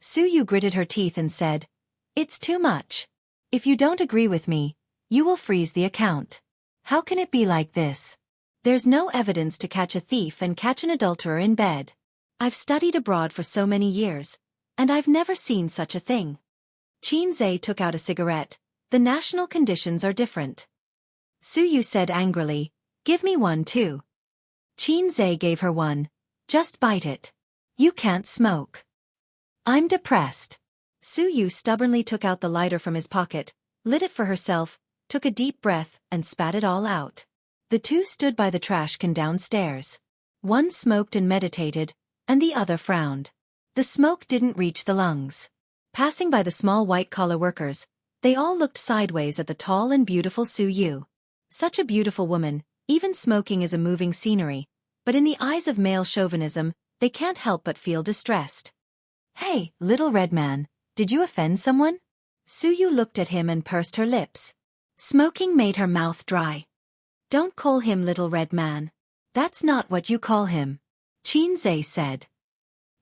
Suyu gritted her teeth and said, It's too much. If you don't agree with me, you will freeze the account. How can it be like this? There's no evidence to catch a thief and catch an adulterer in bed. I've studied abroad for so many years, and I've never seen such a thing. Xianxia took out a cigarette. The national conditions are different. Suyu said angrily, Give me one too. Xianxia gave her one. Just bite it. You can't smoke. I'm depressed. Suyu stubbornly took out the lighter from his pocket, lit it for herself, took a deep breath, and spat it all out. The two stood by the trash can downstairs. One smoked and meditated, and the other frowned. The smoke didn't reach the lungs. Passing by the small white-collar workers, they all looked sideways at the tall and beautiful Suyu. Such a beautiful woman, even smoking is a moving scenery, but in the eyes of male chauvinism, they can't help but feel distressed. Hey, little red man, did you offend someone? Suyu looked at him and pursed her lips. Smoking made her mouth dry. Don't call him little red man. That's not what you call him. Xianxia said.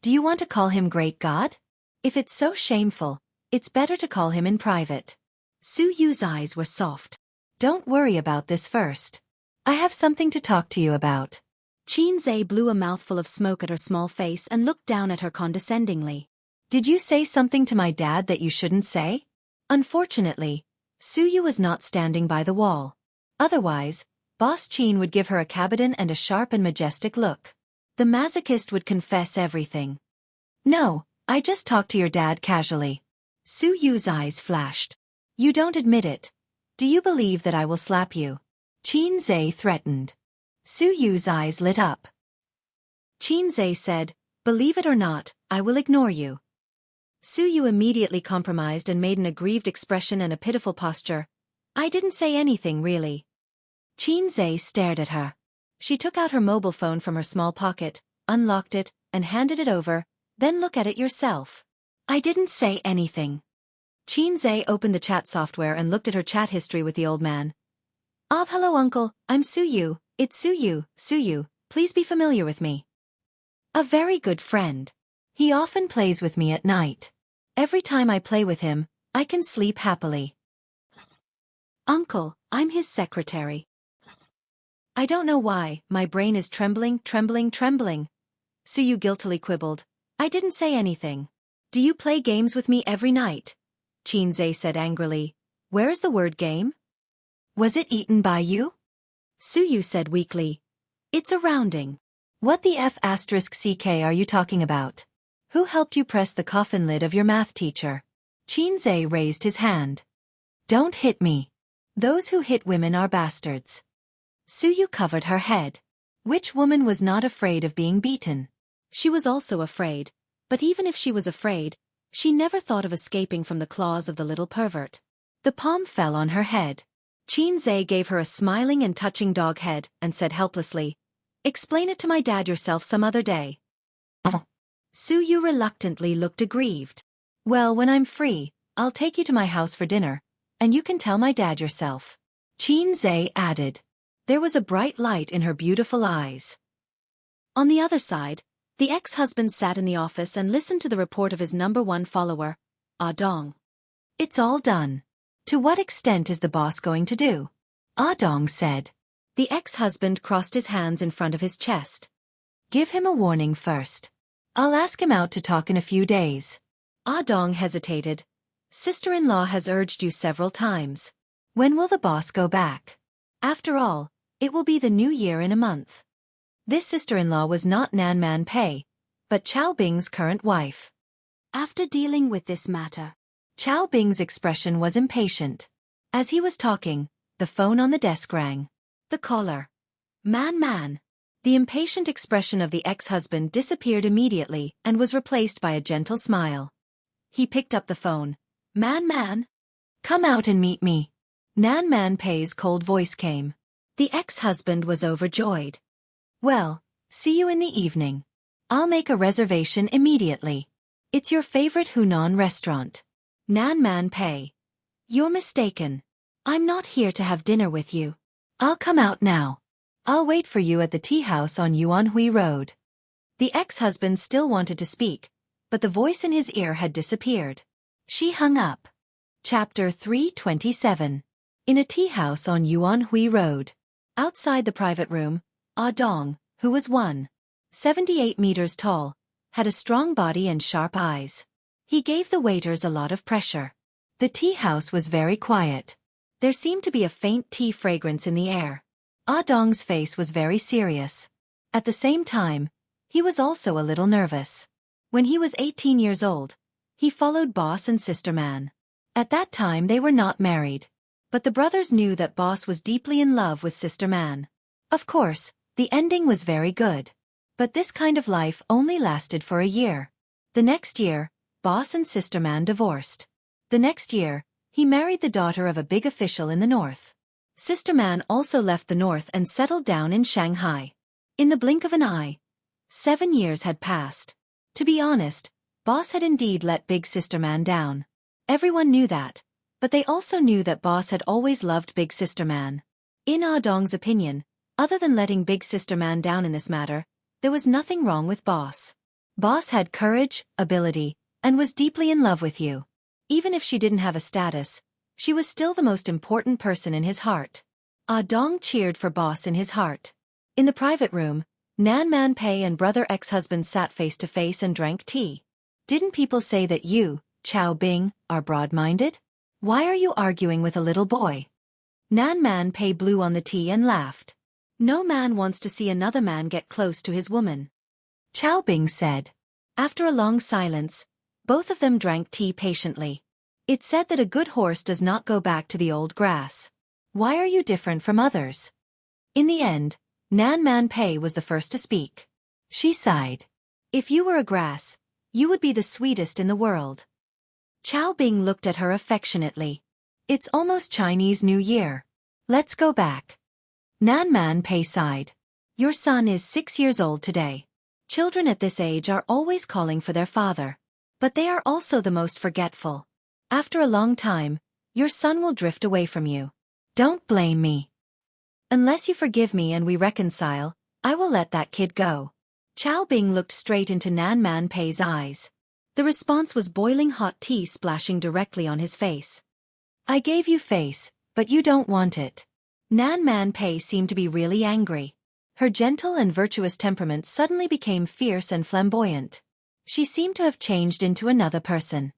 Do you want to call him great god? If it's so shameful, it's better to call him in private. Suyu's eyes were soft. Don't worry about this first. I have something to talk to you about. Xianxia blew a mouthful of smoke at her small face and looked down at her condescendingly. Did you say something to my dad that you shouldn't say? Unfortunately, Suyu was not standing by the wall. Otherwise, Boss Qin would give her a cabotin and a sharp and majestic look. The masochist would confess everything. No, I just talked to your dad casually. Suyu's eyes flashed. You don't admit it. Do you believe that I will slap you? Xianxia threatened. Suyu's eyes lit up. Xianxia said, Believe it or not, I will ignore you. Suyu immediately compromised and made an aggrieved expression and a pitiful posture. I didn't say anything really. Xianxia stared at her. She took out her mobile phone from her small pocket, unlocked it, and handed it over. Then look at it yourself. I didn't say anything. Xianxia opened the chat software and looked at her chat history with the old man. Hello uncle, I'm Suyu. It's Suyu. Suyu, please be familiar with me. A very good friend. He often plays with me at night. Every time I play with him, I can sleep happily. Uncle, I'm his secretary. I don't know why, my brain is trembling. Suyu guiltily quibbled. I didn't say anything. Do you play games with me every night? Xianxia said angrily. Where is the word game? Was it eaten by you? Suyu said weakly. It's a rounding. What the F***ck are you talking about? Who helped you press the coffin lid of your math teacher? Xianxia raised his hand. Don't hit me. Those who hit women are bastards. Suyu covered her head. Which woman was not afraid of being beaten? She was also afraid, but even if she was afraid, she never thought of escaping from the claws of the little pervert. The palm fell on her head. Xianxia gave her a smiling and touching dog head and said helplessly, "Explain it to my dad yourself some other day." Su Yu reluctantly looked aggrieved. "Well, when I'm free, I'll take you to my house for dinner, and you can tell my dad yourself," Xianxia added. There was a bright light in her beautiful eyes. On the other side, the ex-husband sat in the office and listened to the report of his #1 follower, Ah Dong. "It's all done. To what extent is the boss going to do?" Ah Dong said. The ex-husband crossed his hands in front of his chest. "Give him a warning first. I'll ask him out to talk in a few days." Ah Dong hesitated. "Sister-in-law has urged you several times. When will the boss go back? After all, it will be the new year in a month." This sister-in-law was not Nan Man Pei, but Chao Bing's current wife. After dealing with this matter, Chao Bing's expression was impatient. As he was talking, the phone on the desk rang. The caller. Man. The impatient expression of the ex-husband disappeared immediately and was replaced by a gentle smile. He picked up the phone. Man. Come out and meet me." Nan Man Pei's cold voice came. The ex-husband was overjoyed. "Well, see you in the evening. I'll make a reservation immediately. It's your favorite Hunan restaurant." Nan Man Pei. "You're mistaken. I'm not here to have dinner with you. I'll come out now. I'll wait for you at the tea house on Yuanhui Road." The ex-husband still wanted to speak, but the voice in his ear had disappeared. She hung up. Chapter 327. In a tea house on Yuanhui Road. Outside the private room, Ah Dong, who was 1.78 meters tall, had a strong body and sharp eyes. He gave the waiters a lot of pressure. The tea house was very quiet. There seemed to be a faint tea fragrance in the air. Ah Dong's face was very serious. At the same time, he was also a little nervous. When he was 18 years old, he followed Boss and Sister Man. At that time they were not married. But the brothers knew that Boss was deeply in love with Sister Man. Of course, the ending was very good. But this kind of life only lasted for a year. The next year, Boss and Sister Man divorced. The next year, he married the daughter of a big official in the north. Sister Man also left the north and settled down in Shanghai. In the blink of an eye, 7 years had passed. To be honest, Boss had indeed let Big Sister Man down. Everyone knew that, but they also knew that Boss had always loved Big Sister Man. In Ah Dong's opinion, other than letting Big Sister Man down in this matter, there was nothing wrong with Boss. Boss had courage, ability, and was deeply in love with you. Even if she didn't have a status, she was still the most important person in his heart. Ah Dong cheered for Boss in his heart. In the private room, Nan Man Pei and brother ex-husband sat face to face and drank tea. "Didn't people say that you, Chao Bing, are broad-minded? Why are you arguing with a little boy?" Nan Man Pei blew on the tea and laughed. "No man wants to see another man get close to his woman," Chao Bing said. After a long silence, both of them drank tea patiently. "It's said that a good horse does not go back to the old grass. Why are you different from others?" In the end, Nan Man Pei was the first to speak. She sighed. "If you were a grass, you would be the sweetest in the world." Chao Bing looked at her affectionately. "It's almost Chinese New Year. Let's go back." Nan Man Pei sighed. "Your son is 6 years old today. Children at this age are always calling for their father. But they are also the most forgetful. After a long time, your son will drift away from you. Don't blame me. Unless you forgive me and we reconcile, I will let that kid go." Chao Bing looked straight into Nan Man Pei's eyes. The response was boiling hot tea splashing directly on his face. "I gave you face, but you don't want it." Nan Man Pei seemed to be really angry. Her gentle and virtuous temperament suddenly became fierce and flamboyant. She seemed to have changed into another person.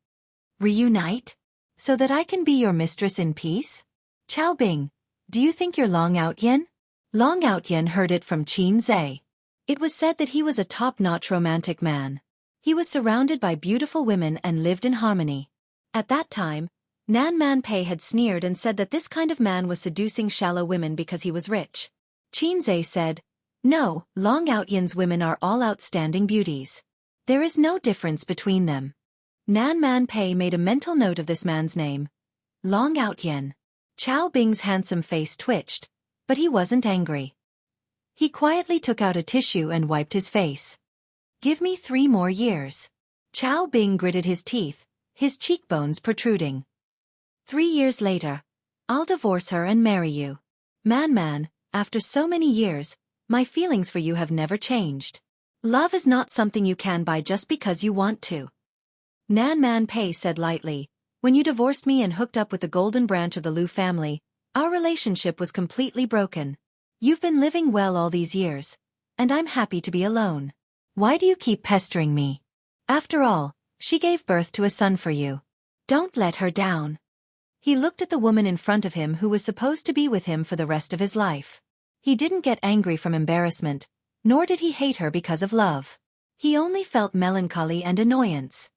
"Reunite? So that I can be your mistress in peace? Chao Bing, do you think you're Long Outyen?" Long Outyen heard it from Xianxia. It was said that he was a top-notch romantic man. He was surrounded by beautiful women and lived in harmony. At that time, Nan Man Pei had sneered and said that this kind of man was seducing shallow women because he was rich. Xianxia said, "No, Long Outyen's women are all outstanding beauties. There is no difference between them." Nan Man Pei made a mental note of this man's name. Long Outyen. Chao Bing's handsome face twitched, but he wasn't angry. He quietly took out a tissue and wiped his face. Give me 3 more years. Chao Bing gritted his teeth, his cheekbones protruding. 3 years later, I'll divorce her and marry you. Man, after so many years, my feelings for you have never changed. Love is not something you can buy just because you want to. Man Pei said lightly, when you divorced me and hooked up with the golden branch of the Liu family, our relationship was completely broken. You've been living well all these years, and I'm happy to be alone. Why do you keep pestering me? After all, she gave birth to a son for you. Don't let her down. He looked at the woman in front of him who was supposed to be with him for the rest of his life. He didn't get angry from embarrassment, nor did he hate her because of love. He only felt melancholy and annoyance.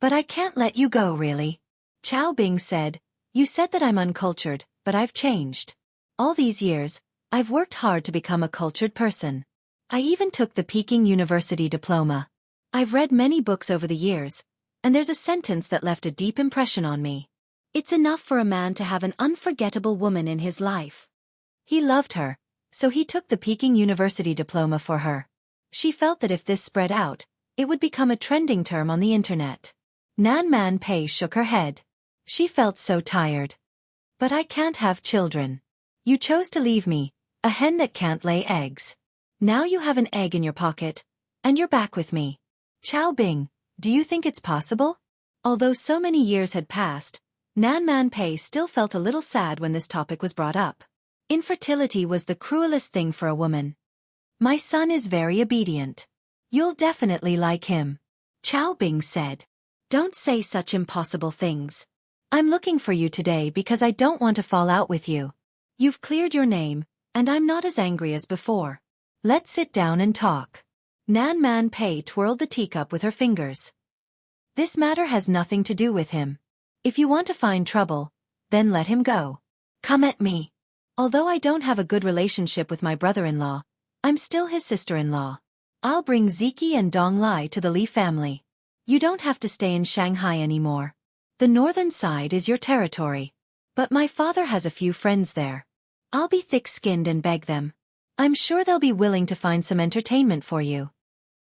But I can't let you go, really. Chao Bing said, you said that I'm uncultured, but I've changed. All these years, I've worked hard to become a cultured person. I even took the Peking University diploma. I've read many books over the years, and there's a sentence that left a deep impression on me. It's enough for a man to have an unforgettable woman in his life. He loved her, so he took the Peking University diploma for her. She felt that if this spread out, it would become a trending term on the internet. Man Pei shook her head. She felt so tired. But I can't have children. You chose to leave me, a hen that can't lay eggs. Now you have an egg in your pocket, and you're back with me. Chao Bing, do you think it's possible? Although so many years had passed, Man Pei still felt a little sad when this topic was brought up. Infertility was the cruelest thing for a woman. My son is very obedient. You'll definitely like him. Chao Bing said. Don't say such impossible things. I'm looking for you today because I don't want to fall out with you. You've cleared your name, and I'm not as angry as before. Let's sit down and talk. Man Pei twirled the teacup with her fingers. This matter has nothing to do with him. If you want to find trouble, then let him go. Come at me. Although I don't have a good relationship with my brother-in-law, I'm still his sister-in-law. I'll bring Ziki and Dong Lai to the Li family. You don't have to stay in Shanghai anymore. The northern side is your territory. But my father has a few friends there. I'll be thick-skinned and beg them. I'm sure they'll be willing to find some entertainment for you.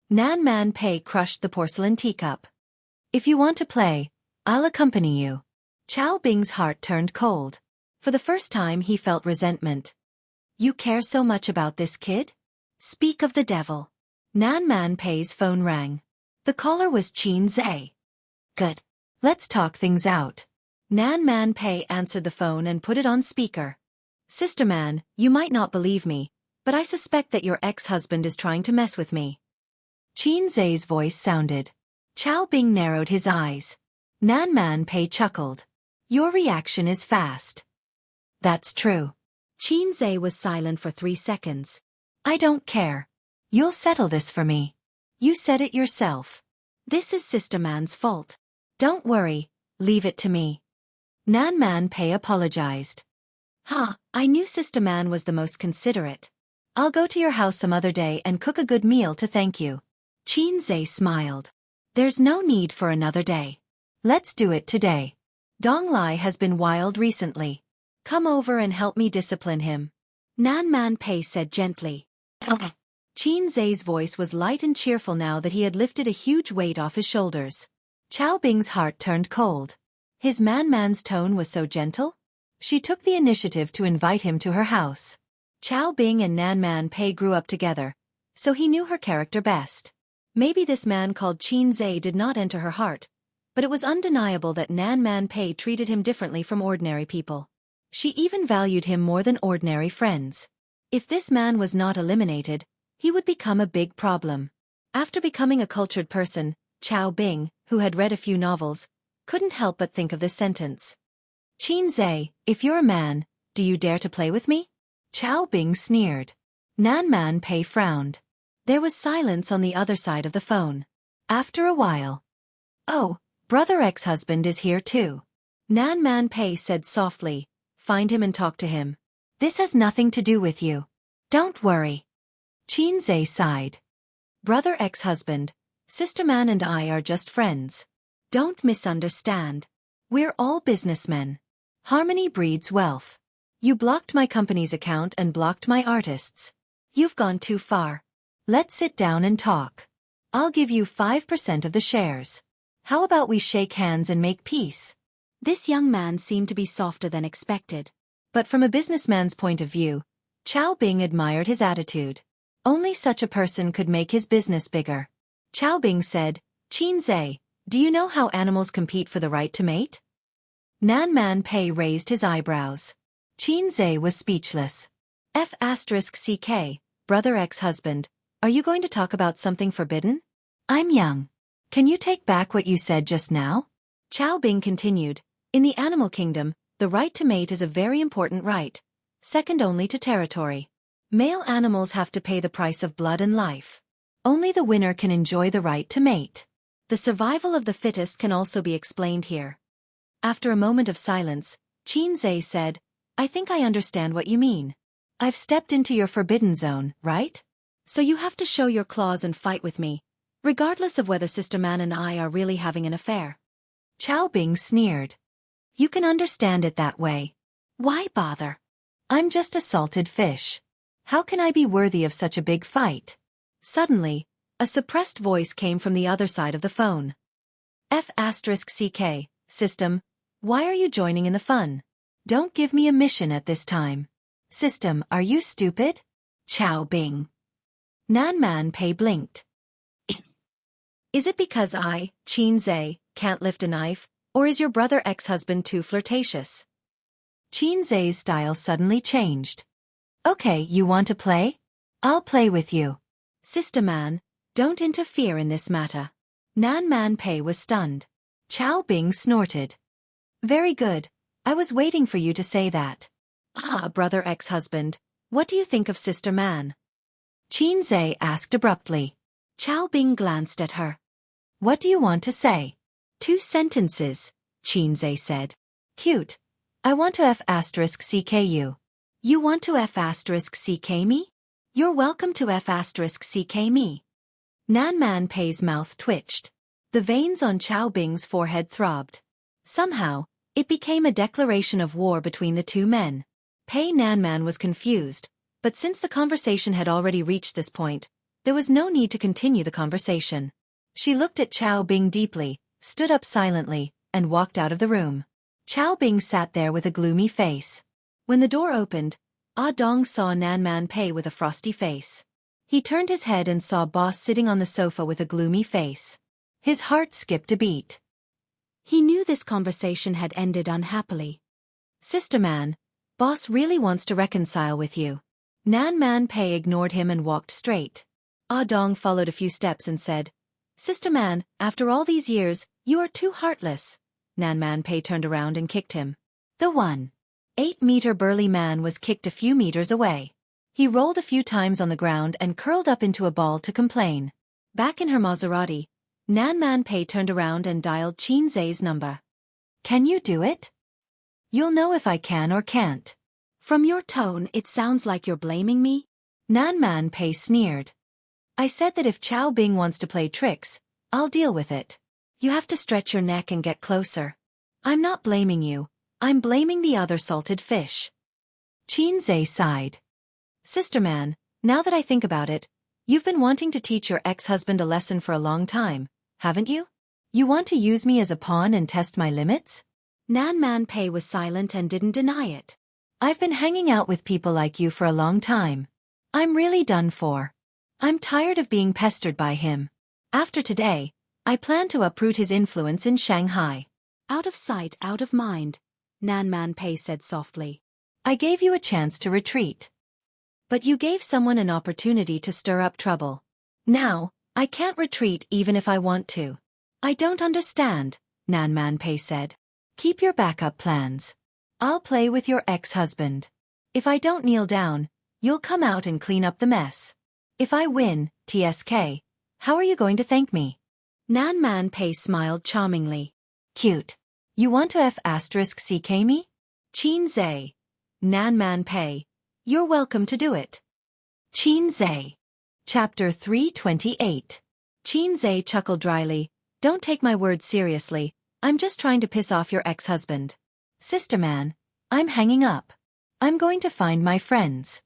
Man Pei crushed the porcelain teacup. If you want to play, I'll accompany you. Chao Bing's heart turned cold. For the first time he felt resentment. You care so much about this kid? Speak of the devil. Man Pei's phone rang. The caller was Xianxia. Good. Let's talk things out. Man Pei answered the phone and put it on speaker. Sister man, you might not believe me, but I suspect that your ex-husband is trying to mess with me. Xianxia's voice sounded. Chao Bing narrowed his eyes. Man Pei chuckled. Your reaction is fast. That's true. Xianxia was silent for 3 seconds. I don't care. You'll settle this for me. You said it yourself. This is Sister Man's fault. Don't worry, leave it to me. Man Pei apologized. I knew Sister Man was the most considerate. I'll go to your house some other day and cook a good meal to thank you. Xianxia smiled. There's no need for another day. Let's do it today. Dong Lai has been wild recently. Come over and help me discipline him. Man Pei said gently. Xianxia's voice was light and cheerful now that he had lifted a huge weight off his shoulders. Chao Bing's heart turned cold. His man's tone was so gentle. She took the initiative to invite him to her house. Chao Bing and Man Pei grew up together, so he knew her character best. Maybe this man called Xianxia did not enter her heart, but it was undeniable that Man Pei treated him differently from ordinary people. She even valued him more than ordinary friends. If this man was not eliminated, he would become a big problem. After becoming a cultured person, Chao Bing, who had read a few novels, couldn't help but think of this sentence. Xianxia, if you're a man, do you dare to play with me? Chao Bing sneered. Man Pei frowned. There was silence on the other side of the phone. After a while. Oh, brother ex-husband is here too. Man Pei said softly, find him and talk to him. This has nothing to do with you. Don't worry. Xianxia sighed. Brother ex-husband, Sister Man and I are just friends. Don't misunderstand. We're all businessmen. Harmony breeds wealth. You blocked my company's account and blocked my artists. You've gone too far. Let's sit down and talk. I'll give you 5% of the shares. How about we shake hands and make peace? This young man seemed to be softer than expected. But from a businessman's point of view, Chao Bing admired his attitude. Only such a person could make his business bigger. Chao Bing said, Xianxia, do you know how animals compete for the right to mate? Nan Man Pei raised his eyebrows. Xianxia was speechless. F***ck, brother ex-husband, are you going to talk about something forbidden? I'm young. Can you take back what you said just now? Chao Bing continued, in the animal kingdom, the right to mate is a very important right, second only to territory. Male animals have to pay the price of blood and life. Only the winner can enjoy the right to mate. The survival of the fittest can also be explained here. After a moment of silence, Xianxia said, I think I understand what you mean. I've stepped into your forbidden zone, right? So you have to show your claws and fight with me, regardless of whether Sister Man and I are really having an affair. Chao Bing sneered. You can understand it that way. Why bother? I'm just a salted fish. How can I be worthy of such a big fight? Suddenly, a suppressed voice came from the other side of the phone. F***ck, system, why are you joining in the fun? Don't give me a mission at this time. System, are you stupid? Chao Bing. Nan Man Pei blinked. Is it because I, Xianxia, can't lift a knife, or is your brother ex-husband too flirtatious? Xianxia's style suddenly changed. Okay, you want to play? I'll play with you. Sister Man, don't interfere in this matter. Nan Man Pei was stunned. Chao Bing snorted. Very good. I was waiting for you to say that. Ah, brother ex-husband, what do you think of Sister Man? Xianxia asked abruptly. Chao Bing glanced at her. What do you want to say? 2 sentences, Xianxia said. Cute. I want to F***ck you. You want to F***ck me? You're welcome to F***ck me. Nan Man Pei's mouth twitched. The veins on Chao Bing's forehead throbbed. Somehow, it became a declaration of war between the two men. Pei Nanman was confused, but since the conversation had already reached this point, there was no need to continue the conversation. She looked at Chao Bing deeply, stood up silently, and walked out of the room. Chao Bing sat there with a gloomy face. When the door opened, Ah Dong saw Nan Man Pei with a frosty face. He turned his head and saw Boss sitting on the sofa with a gloomy face. His heart skipped a beat. He knew this conversation had ended unhappily. Sister Man, Boss really wants to reconcile with you. Nan Man Pei ignored him and walked straight. Ah Dong followed a few steps and said, Sister Man, after all these years, you are too heartless. Nan Man Pei turned around and kicked him. The 1.8-meter burly man was kicked a few meters away. He rolled a few times on the ground and curled up into a ball to complain. Back in her Maserati, Nan Man Pei turned around and dialed Xianxia's number. Can you do it? You'll know if I can or can't. From your tone, it sounds like you're blaming me. Nan Man Pei sneered. I said that if Chao Bing wants to play tricks, I'll deal with it. You have to stretch your neck and get closer. I'm not blaming you, I'm blaming the other salted fish. Xianxia sighed. Sister Man, now that I think about it, you've been wanting to teach your ex-husband a lesson for a long time, haven't you? You want to use me as a pawn and test my limits? Nan Man Pei was silent and didn't deny it. I've been hanging out with people like you for a long time. I'm really done for. I'm tired of being pestered by him. After today, I plan to uproot his influence in Shanghai. Out of sight, out of mind, Nan Man Pei said softly. I gave you a chance to retreat. But you gave someone an opportunity to stir up trouble. Now, I can't retreat even if I want to. I don't understand, Nan Man Pei said. Keep your backup plans. I'll play with your ex-husband. If I don't kneel down, you'll come out and clean up the mess. If I win, TSK, how are you going to thank me? Nan Man Pei smiled charmingly. Cute. You want to F***ck me? Xianxia. Nan Man Pei. You're welcome to do it. Xianxia. Chapter 328. Xianxia chuckled dryly. Don't take my words seriously, I'm just trying to piss off your ex-husband. Sister man, I'm hanging up. I'm going to find my friends.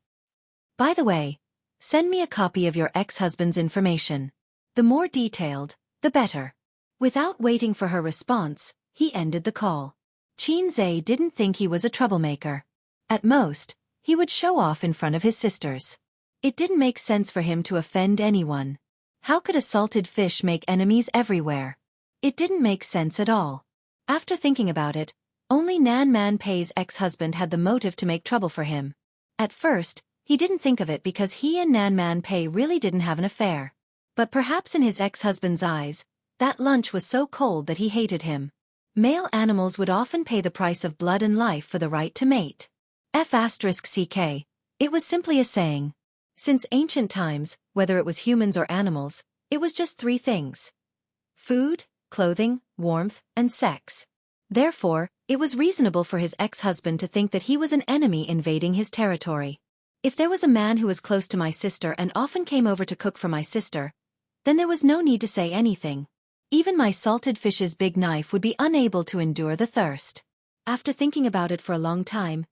By the way, send me a copy of your ex-husband's information. The more detailed, the better. Without waiting for her response, he ended the call. Xianxia didn't think he was a troublemaker. At most, he would show off in front of his sisters. It didn't make sense for him to offend anyone. How could a salted fish make enemies everywhere? It didn't make sense at all. After thinking about it, only Nan Man Pei's ex-husband had the motive to make trouble for him. At first, he didn't think of it because he and Nan Man Pei really didn't have an affair. But perhaps in his ex-husband's eyes, that lunch was so cold that he hated him. Male animals would often pay the price of blood and life for the right to mate. F***ck. It was simply a saying. Since ancient times, whether it was humans or animals, it was just three things: food, clothing, warmth, and sex. Therefore, it was reasonable for his ex-husband to think that he was an enemy invading his territory. If there was a man who was close to my sister and often came over to cook for my sister, then there was no need to say anything. Even my salted fish's big knife would be unable to endure the thirst. After thinking about it for a long time,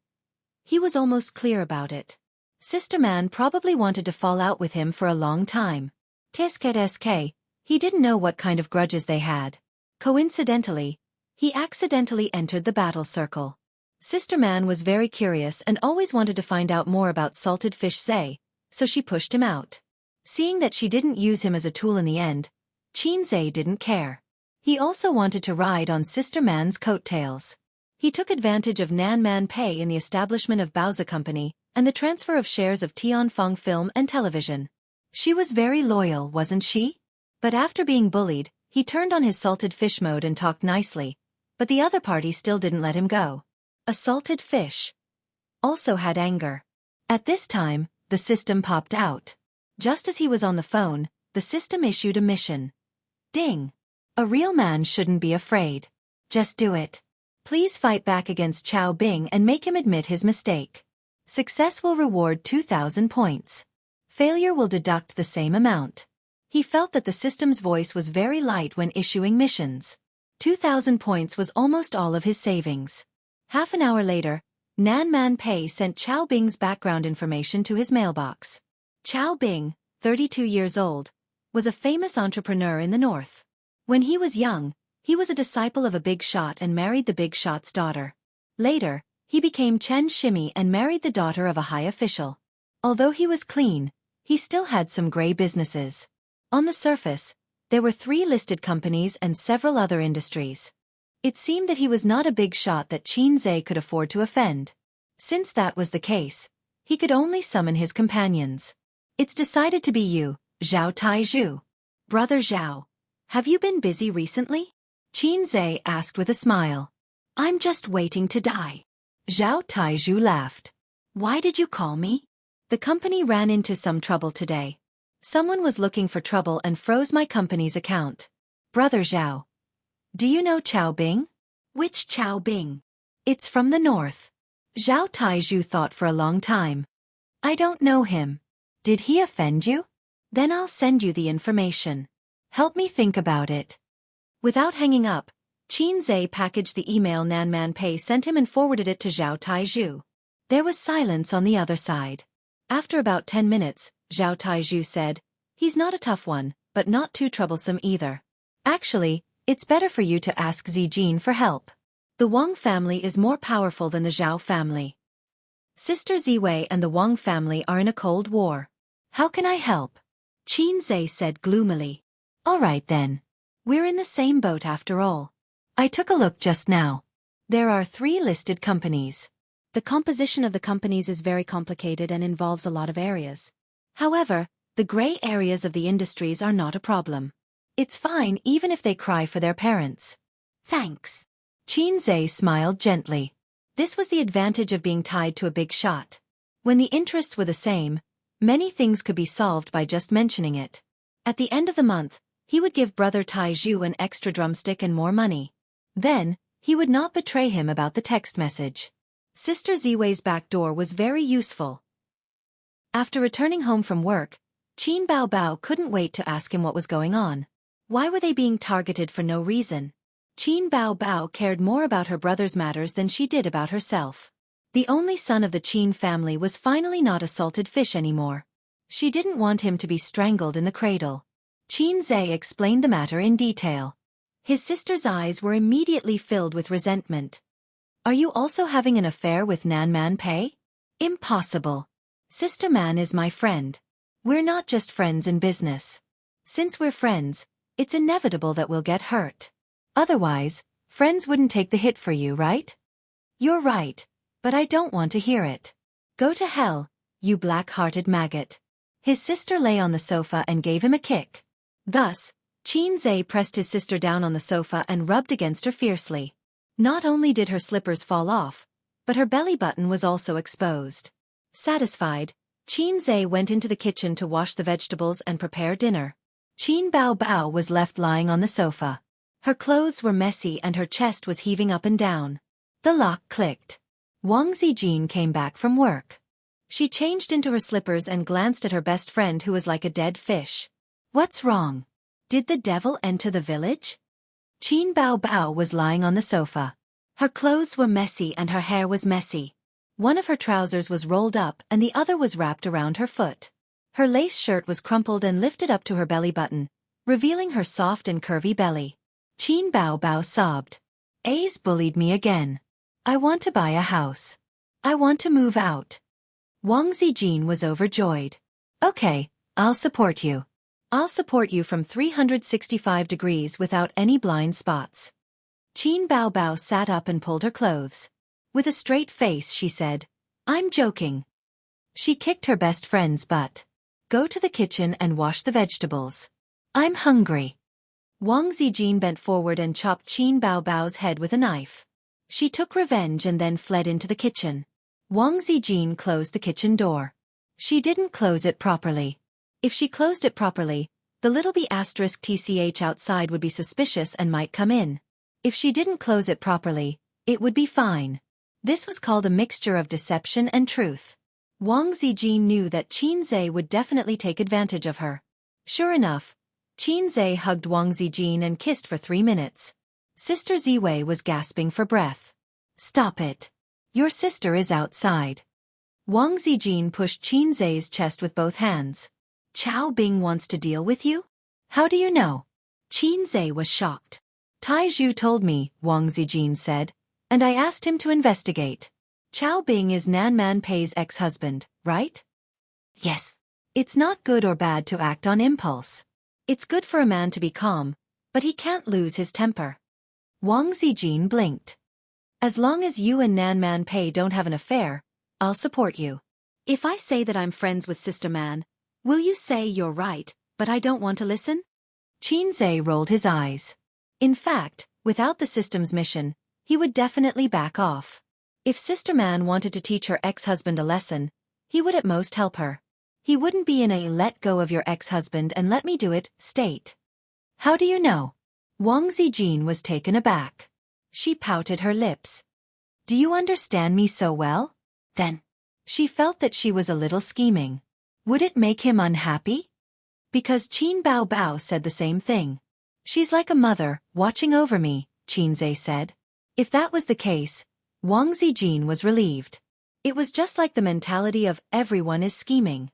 he was almost clear about it. Sister man probably wanted to fall out with him for a long time. Tsk, he didn't know what kind of grudges they had. Coincidentally, he accidentally entered the battle circle. Sister man was very curious and always wanted to find out more about salted fish Zay, so she pushed him out. Seeing that she didn't use him as a tool in the end, Xianxia didn't care. He also wanted to ride on Sister man's coattails. He took advantage of Nan Man Pei in the establishment of Baozi Company and the transfer of shares of Tianfeng Film and Television. She was very loyal, wasn't she? But after being bullied, he turned on his salted fish mode and talked nicely, but the other party still didn't let him go. A salted fish also had anger. At this time, the system popped out. Just as he was on the phone, the system issued a mission. Ding! A real man shouldn't be afraid. Just do it. Please fight back against Chao Bing and make him admit his mistake. Success will reward 2,000 points. Failure will deduct the same amount. He felt that the system's voice was very light when issuing missions. 2,000 points was almost all of his savings. Half an hour later, Nan Man Pei sent Chao Bing's background information to his mailbox. Chao Bing, 32 years old, was a famous entrepreneur in the north. When he was young, he was a disciple of a big shot and married the big shot's daughter. Later, he became Chen Shimi and married the daughter of a high official. Although he was clean, he still had some gray businesses. On the surface, there were 3 listed companies and several other industries. It seemed that he was not a big shot that Xianxia could afford to offend. Since that was the case, he could only summon his companions. It's decided to be you, Zhao Taizhu. Brother Zhao, have you been busy recently? Xianxia asked with a smile. I'm just waiting to die. Zhao Taizhu laughed. Why did you call me? The company ran into some trouble today. Someone was looking for trouble and froze my company's account. Brother Zhao, do you know Chao Bing? Which Chao Bing? It's from the north. Zhao Taizhu thought for a long time. I don't know him. Did he offend you? Then I'll send you the information. Help me think about it. Without hanging up, Xianxia packaged the email Nan Man Pei sent him and forwarded it to Zhao Taizhu. There was silence on the other side. After about 10 minutes, Zhao Taizhu said, he's not a tough one, but not too troublesome either. Actually, it's better for you to ask Zijin for help. The Wang family is more powerful than the Zhao family. Sister Ziwei and the Wang family are in a cold war. How can I help? Xianxia said gloomily. All right then. We're in the same boat after all. I took a look just now. There are 3 listed companies. The composition of the companies is very complicated and involves a lot of areas. However, the gray areas of the industries are not a problem. It's fine even if they cry for their parents. Thanks. Xianxia smiled gently. This was the advantage of being tied to a big shot. When the interests were the same, many things could be solved by just mentioning it. At the end of the month, he would give Brother Taizhu an extra drumstick and more money. Then, he would not betray him about the text message. Sister Ziwei's back door was very useful. After returning home from work, Qin Bao Bao couldn't wait to ask him what was going on. Why were they being targeted for no reason? Qin Bao Bao cared more about her brother's matters than she did about herself. The only son of the Qin family was finally not a salted fish anymore. She didn't want him to be strangled in the cradle. Qin Zhe explained the matter in detail. His sister's eyes were immediately filled with resentment. Are you also having an affair with Nan Man Pei? Impossible. Sister Man is my friend. We're not just friends in business. Since we're friends, it's inevitable that we'll get hurt. Otherwise, friends wouldn't take the hit for you, right? You're right, but I don't want to hear it. Go to hell, you black-hearted maggot. His sister lay on the sofa and gave him a kick. Thus, Qin Zhe pressed his sister down on the sofa and rubbed against her fiercely. Not only did her slippers fall off, but her belly button was also exposed. Satisfied, Qin Zhe went into the kitchen to wash the vegetables and prepare dinner. Qin Bao Bao was left lying on the sofa. Her clothes were messy and her chest was heaving up and down. The lock clicked. Wang Zijin came back from work. She changed into her slippers and glanced at her best friend who was like a dead fish. What's wrong? Did the devil enter the village? Qin Bao Bao was lying on the sofa. Her clothes were messy and her hair was messy. One of her trousers was rolled up and the other was wrapped around her foot. Her lace shirt was crumpled and lifted up to her belly button, revealing her soft and curvy belly. Qin Bao Bao sobbed. A's bullied me again. I want to buy a house. I want to move out. Wang Zijin was overjoyed. Okay, I'll support you. I'll support you from 365 degrees without any blind spots. Qin Bao Bao sat up and pulled her clothes. With a straight face she said, I'm joking. She kicked her best friend's butt. Go to the kitchen and wash the vegetables. I'm hungry. Wang Zijin bent forward and chopped Qin Bao Bao's head with a knife. She took revenge and then fled into the kitchen. Wang Zijin closed the kitchen door. She didn't close it properly. If she closed it properly, the little b** tch outside would be suspicious and might come in. If she didn't close it properly, it would be fine. This was called a mixture of deception and truth. Wang Zijin knew that Qin Zhe would definitely take advantage of her. Sure enough, Qin Zhe hugged Wang Zijin and kissed for 3 minutes. Sister Ziwei was gasping for breath. Stop it. Your sister is outside. Wang Zijin pushed Qin Zhe's chest with both hands. Chao Bing wants to deal with you? How do you know? Qin Zhe was shocked. Tai Zhu told me, Wang Zijin said, and I asked him to investigate. Chao Bing is Nan Man Pei's ex-husband, right? Yes. It's not good or bad to act on impulse. It's good for a man to be calm, but he can't lose his temper. Wang Zijin blinked. As long as you and Nan Man Pei don't have an affair, I'll support you. If I say that I'm friends with Sister Man, will you say you're right, but I don't want to listen? Qin Zhe rolled his eyes. In fact, without the system's mission, he would definitely back off. If Sister Man wanted to teach her ex-husband a lesson, he would at most help her. He wouldn't be in a let go of your ex-husband and let me do it state. How do you know? Wang Zijin was taken aback. She pouted her lips. Do you understand me so well? Then. She felt that she was a little scheming. Would it make him unhappy? Because Qin Bao Bao said the same thing. She's like a mother, watching over me, Qin Zhe said. If that was the case, Wang Zijin was relieved. It was just like the mentality of everyone is scheming.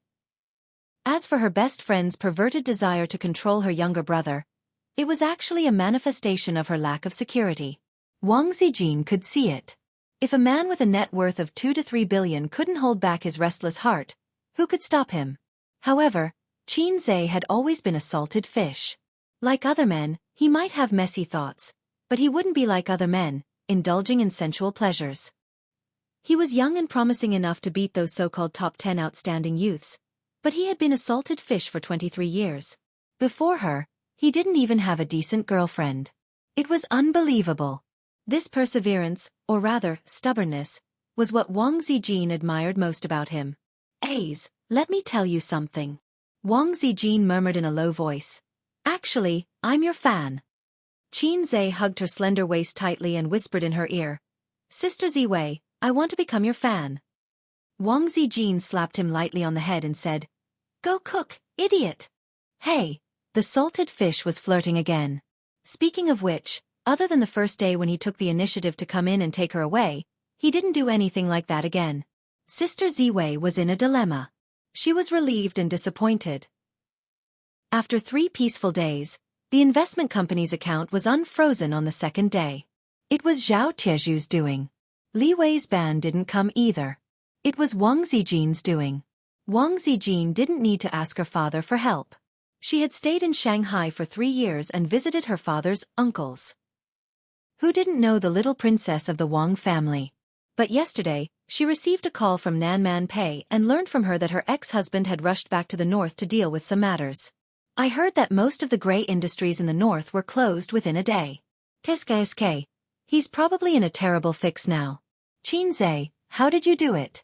As for her best friend's perverted desire to control her younger brother, it was actually a manifestation of her lack of security. Wang Zijin could see it. If a man with a net worth of 2 to 3 billion couldn't hold back his restless heart, who could stop him? However, Qin Zhe had always been a salted fish. Like other men, he might have messy thoughts, but he wouldn't be like other men, indulging in sensual pleasures. He was young and promising enough to beat those so-called top 10 outstanding youths, but he had been a salted fish for 23 years. Before her, he didn't even have a decent girlfriend. It was unbelievable. This perseverance, or rather, stubbornness, was what Wang Zijin admired most about him. A's, let me tell you something. Wang Zijin murmured in a low voice. Actually, I'm your fan. Qin Zhe hugged her slender waist tightly and whispered in her ear. Sister Ziwei, I want to become your fan. Wang Zijin slapped him lightly on the head and said, Go cook, idiot. Hey, the salted fish was flirting again. Speaking of which, Other than the first day when he took the initiative to come in and take her away, he didn't do anything like that again. Sister Ziwei was in a dilemma. She was relieved and disappointed. After 3 peaceful days, the investment company's account was unfrozen on the second day. It was Zhao Tieju's doing. Li Wei's ban didn't come either. It was Wang Zijin's doing. Wang Zijin didn't need to ask her father for help. She had stayed in Shanghai for 3 years and visited her father's uncles, who didn't know the little princess of the Wang family. But yesterday, she received a call from Nan Man Pei and learned from her that her ex-husband had rushed back to the north to deal with some matters. I heard that most of the gray industries in the north were closed within a day. Keske. He's probably in a terrible fix now. Qinze, how did you do it?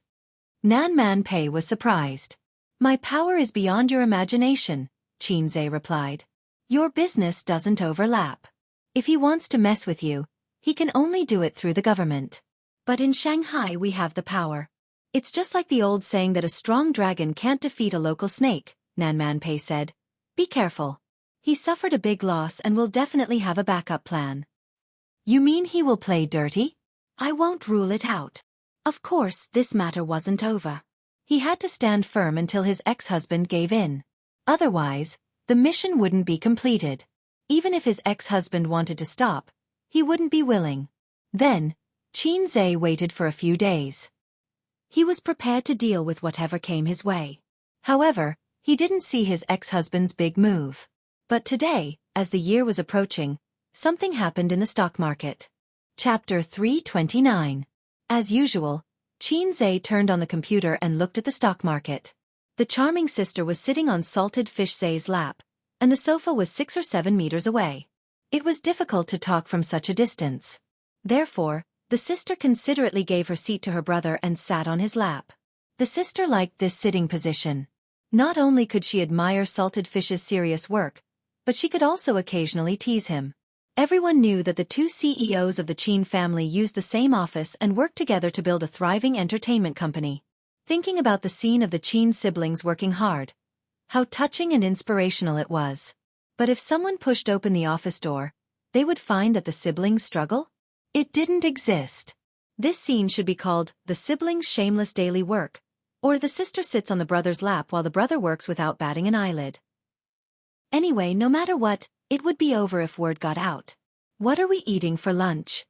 Nan Man Pei was surprised. My power is beyond your imagination, Qinze replied. Your business doesn't overlap. If he wants to mess with you, he can only do it through the government. But in Shanghai we have the power. It's just like the old saying that a strong dragon can't defeat a local snake, Nan Man Pei said. Be careful. He suffered a big loss and will definitely have a backup plan. You mean he will play dirty? I won't rule it out. Of course, this matter wasn't over. He had to stand firm until his ex-husband gave in. Otherwise, the mission wouldn't be completed. Even if his ex-husband wanted to stop, he wouldn't be willing. Then, Qinze waited for a few days. He was prepared to deal with whatever came his way. However, he didn't see his ex-husband's big move. But today, as the year was approaching, something happened in the stock market. Chapter 329. As usual, Qinze turned on the computer and looked at the stock market. The charming sister was sitting on salted fish Zay's lap, and the sofa was 6 or 7 meters away. It was difficult to talk from such a distance. Therefore, the sister considerately gave her seat to her brother and sat on his lap. The sister liked this sitting position. Not only could she admire salted fish's serious work, but she could also occasionally tease him. Everyone knew that the 2 CEOs of the Qin family used the same office and worked together to build a thriving entertainment company. Thinking about the scene of the Qin siblings working hard, how touching and inspirational it was. But if someone pushed open the office door, they would find that the siblings struggle? It didn't exist. This scene should be called the siblings' shameless daily work, or the sister sits on the brother's lap while the brother works without batting an eyelid. Anyway, no matter what, it would be over if word got out. What are we eating for lunch?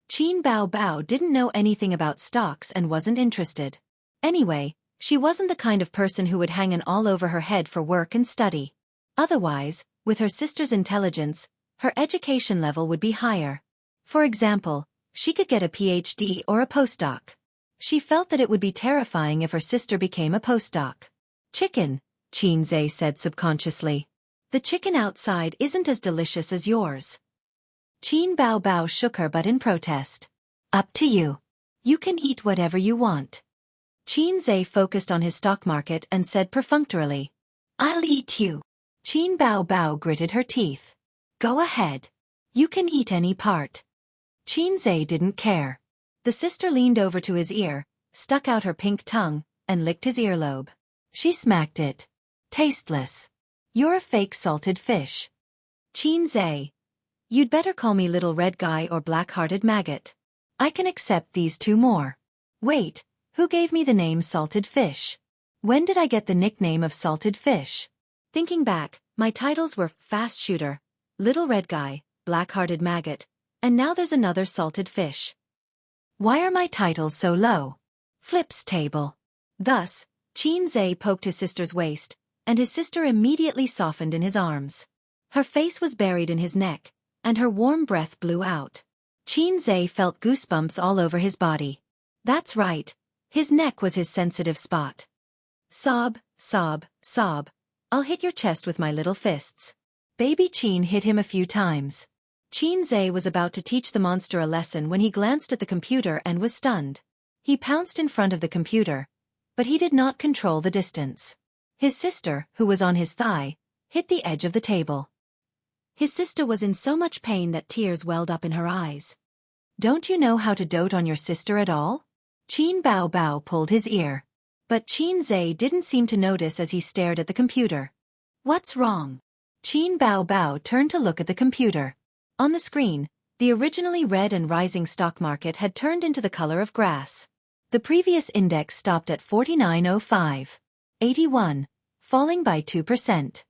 Qin Bao Bao didn't know anything about stocks and wasn't interested. Anyway, she wasn't the kind of person who would hang an all over her head for work and study. Otherwise, with her sister's intelligence, her education level would be higher. For example, she could get a PhD or a postdoc. She felt that it would be terrifying if her sister became a postdoc. Chicken, Qinze said subconsciously. The chicken outside isn't as delicious as yours. Qin Bao Bao shook her butt in protest. Up to you. You can eat whatever you want. Qinze focused on his stock market and said perfunctorily, I'll eat you. Qin Bao Bao gritted her teeth. Go ahead. You can eat any part. Qinze didn't care. The sister leaned over to his ear, stuck out her pink tongue, and licked his earlobe. She smacked it. Tasteless. You're a fake salted fish. Qinze. You'd better call me little red guy or black-hearted maggot. I can accept these 2 more. Wait, who gave me the name salted fish? When did I get the nickname of salted fish? Thinking back, my titles were fast shooter, little red guy, black-hearted maggot, and now there's another salted fish. Why are my titles so low? Flips table. Thus, Qinze poked his sister's waist, and his sister immediately softened in his arms. Her face was buried in his neck, and her warm breath blew out. Qinze felt goosebumps all over his body. That's right, his neck was his sensitive spot. Sob, sob, sob. I'll hit your chest with my little fists. Baby Qin hit him a few times. Qinze was about to teach the monster a lesson when he glanced at the computer and was stunned. He pounced in front of the computer, but he did not control the distance. His sister, who was on his thigh, hit the edge of the table. His sister was in so much pain that tears welled up in her eyes. Don't you know how to dote on your sister at all? Qin Bao Bao pulled his ear. But Qinze didn't seem to notice as he stared at the computer. What's wrong? Qin Bao Bao turned to look at the computer. On the screen, the originally red and rising stock market had turned into the color of grass. The previous index stopped at 4905.81, falling by 2%.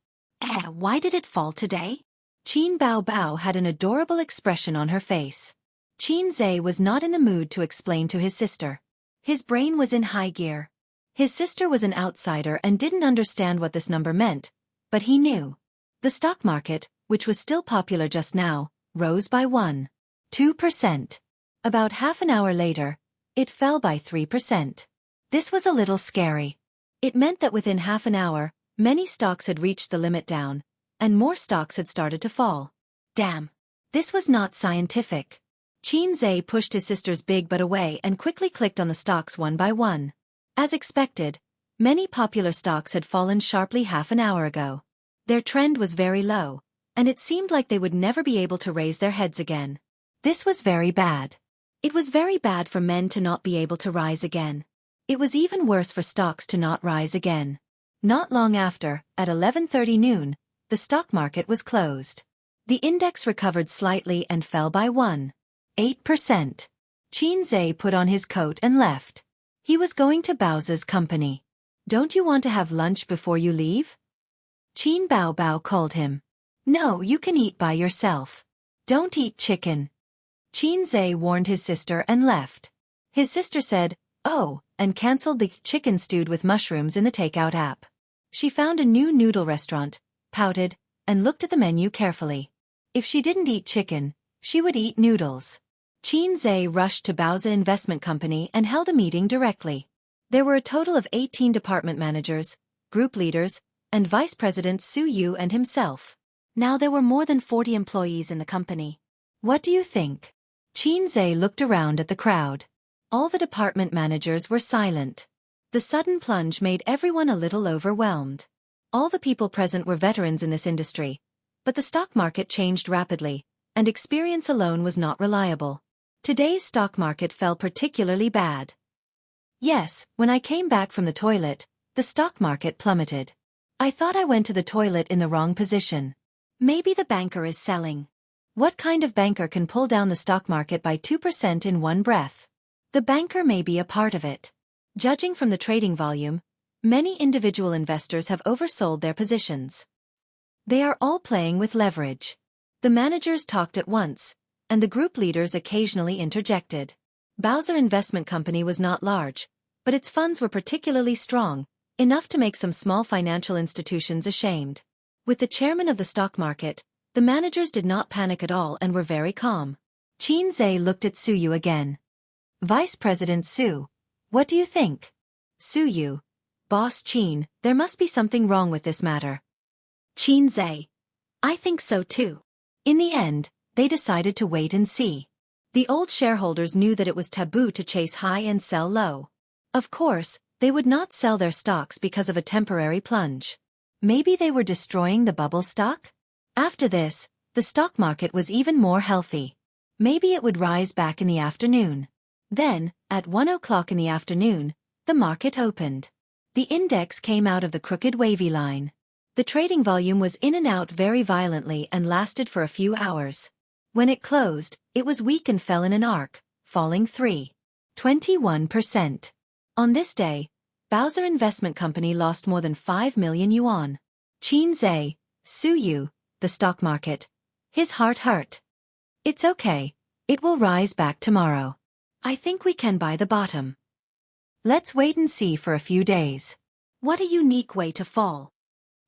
Why did it fall today? Qin Bao Bao had an adorable expression on her face. Qin Zhe was not in the mood to explain to his sister. His brain was in high gear. His sister was an outsider and didn't understand what this number meant, but he knew. The stock market, which was still popular just now, rose by 1.2%. About half an hour later, it fell by 3%. This was a little scary. It meant that within half an hour, many stocks had reached the limit down, and more stocks had started to fall. Damn. This was not scientific. Qin Zhe pushed his sister's big butt away and quickly clicked on the stocks one by one. As expected, many popular stocks had fallen sharply half an hour ago. Their trend was very low, and it seemed like they would never be able to raise their heads again. This was very bad. It was very bad for men to not be able to rise again. It was even worse for stocks to not rise again. Not long after, at 11:30 noon, the stock market was closed. The index recovered slightly and fell by 1.8%. Qin Zhe put on his coat and left. He was going to Bao's company. Don't you want to have lunch before you leave? Qin Bao Bao called him. No, you can eat by yourself. Don't eat chicken. Qin Zhe warned his sister and left. His sister said, oh, and cancelled the chicken stewed with mushrooms in the takeout app. She found a new noodle restaurant, pouted, and looked at the menu carefully. If she didn't eat chicken, she would eat noodles. Qin Zhe rushed to Bao's investment company and held a meeting directly. There were a total of 18 department managers, group leaders, and Vice President Su Yu and himself. Now there were more than 40 employees in the company. What do you think? Qin Zhe looked around at the crowd. All the department managers were silent. The sudden plunge made everyone a little overwhelmed. All the people present were veterans in this industry, but the stock market changed rapidly, and experience alone was not reliable. Today's stock market fell particularly bad. Yes, when I came back from the toilet, the stock market plummeted. I thought I went to the toilet in the wrong position. Maybe the banker is selling. What kind of banker can pull down the stock market by 2% in one breath? The banker may be a part of it. Judging from the trading volume, many individual investors have oversold their positions. They are all playing with leverage. The managers talked at once, and the group leaders occasionally interjected. Bao's investment company was not large, but its funds were particularly strong, enough to make some small financial institutions ashamed. With the chairman of the stock market, the managers did not panic at all and were very calm. Qin Zhe looked at Su Yu again. Vice President Su, what do you think? Su Yu, Boss Qin, there must be something wrong with this matter. Qin Zhe, I think so too. In the end, they decided to wait and see. The old shareholders knew that it was taboo to chase high and sell low. Of course, they would not sell their stocks because of a temporary plunge. Maybe they were destroying the bubble stock? After this, the stock market was even more healthy. Maybe it would rise back in the afternoon. Then, at 1 o'clock in the afternoon, the market opened. The index came out of the crooked wavy line. The trading volume was in and out very violently and lasted for a few hours. When it closed, it was weak and fell in an arc, falling 3.21%. On this day, Bao's investment company lost more than 5 million yuan. Qin Zhe, Su Yu, the stock market. His heart hurt. It's okay. It will rise back tomorrow. I think we can buy the bottom. Let's wait and see for a few days. What a unique way to fall.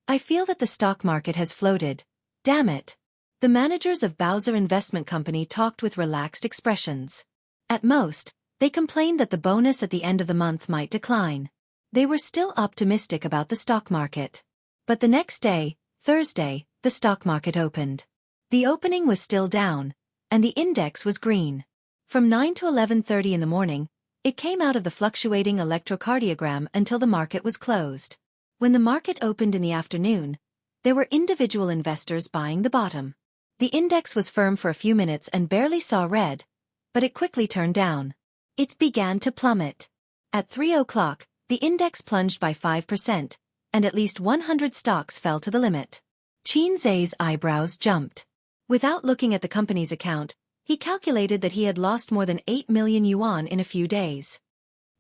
I feel that the stock market has floated. Damn it. The managers of Bao's investment company talked with relaxed expressions. At most, they complained that the bonus at the end of the month might decline. They were still optimistic about the stock market. But the next day, Thursday, the stock market opened. The opening was still down, and the index was green. From 9 to 11:30 in the morning, it came out of the fluctuating electrocardiogram until the market was closed. When the market opened in the afternoon, there were individual investors buying the bottom. The index was firm for a few minutes and barely saw red, but it quickly turned down. It began to plummet. At 3 o'clock, the index plunged by 5%, and at least 100 stocks fell to the limit. Qin Zhe's eyebrows jumped. Without looking at the company's account, he calculated that he had lost more than 8 million yuan in a few days.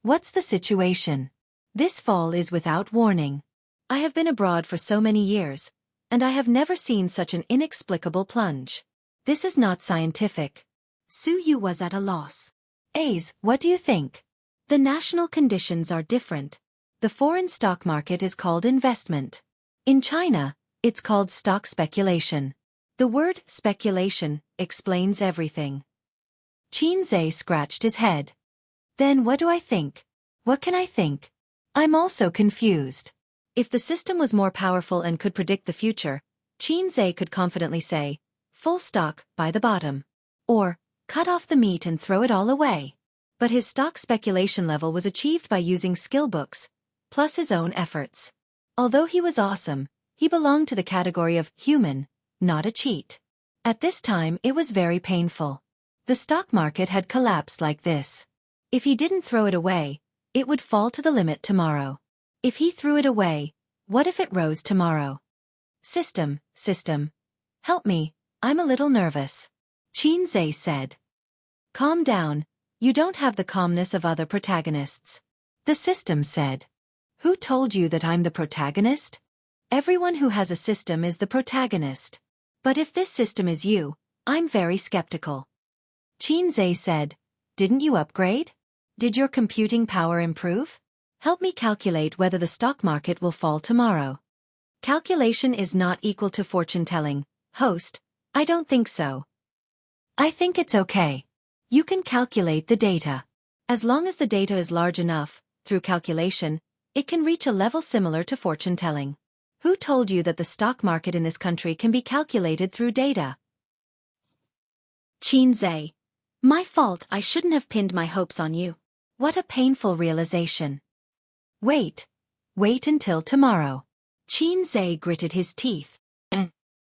What's the situation? This fall is without warning. I have been abroad for so many years, and I have never seen such an inexplicable plunge. This is not scientific. Su Yu was at a loss. Ace, what do you think? The national conditions are different. The foreign stock market is called investment. In China, it's called stock speculation. The word speculation explains everything. Xianxia scratched his head. Then what do I think? What can I think? I'm also confused. If the system was more powerful and could predict the future, Xianxia could confidently say, full stock, buy the bottom. Or, cut off the meat and throw it all away. But his stock speculation level was achieved by using skill books, plus his own efforts. Although he was awesome, he belonged to the category of human, not a cheat. At this time it was very painful. The stock market had collapsed like this. If he didn't throw it away, it would fall to the limit tomorrow. If he threw it away, what if it rose tomorrow? System, help me, I'm a little nervous. Xianxia said. Calm down, you don't have the calmness of other protagonists. The system said. Who told you that I'm the protagonist? Everyone who has a system is the protagonist. But if this system is you, I'm very skeptical. Xianxia said, didn't you upgrade? Did your computing power improve? Help me calculate whether the stock market will fall tomorrow. Calculation is not equal to fortune-telling. Host, I don't think so. I think it's okay. You can calculate the data. As long as the data is large enough, through calculation, it can reach a level similar to fortune-telling. Who told you that the stock market in this country can be calculated through data? Xianxia. My fault, I shouldn't have pinned my hopes on you. What a painful realization. Wait until tomorrow. Xianxia gritted his teeth.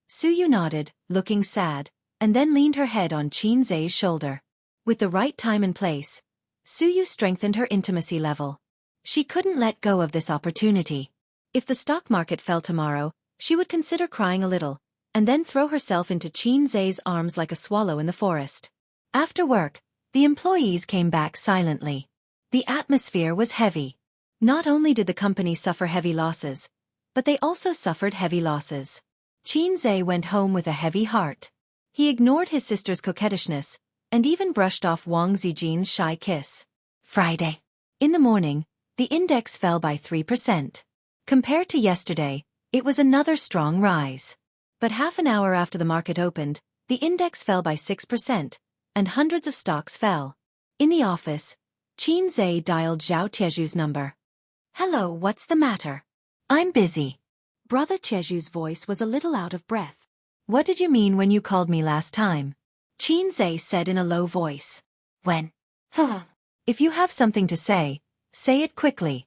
Su Yu nodded, looking sad, and then leaned her head on Xianxia's shoulder. With the right time and place, Su Yu strengthened her intimacy level. She couldn't let go of this opportunity. If the stock market fell tomorrow, she would consider crying a little, and then throw herself into Xianxia's arms like a swallow in the forest. After work, the employees came back silently. The atmosphere was heavy. Not only did the company suffer heavy losses, but they also suffered heavy losses. Xianxia went home with a heavy heart. He ignored his sister's coquettishness, and even brushed off Wang Zijin's shy kiss. Friday. In the morning, the index fell by 3%. Compared to yesterday, it was another strong rise. But half an hour after the market opened, the index fell by 6%, and hundreds of stocks fell. In the office, Xianxia dialed Zhao Tieju's number. Hello, what's the matter? I'm busy. Brother Tieju's voice was a little out of breath. What did you mean when you called me last time? Xianxia said in a low voice. When? If you have something to say it quickly.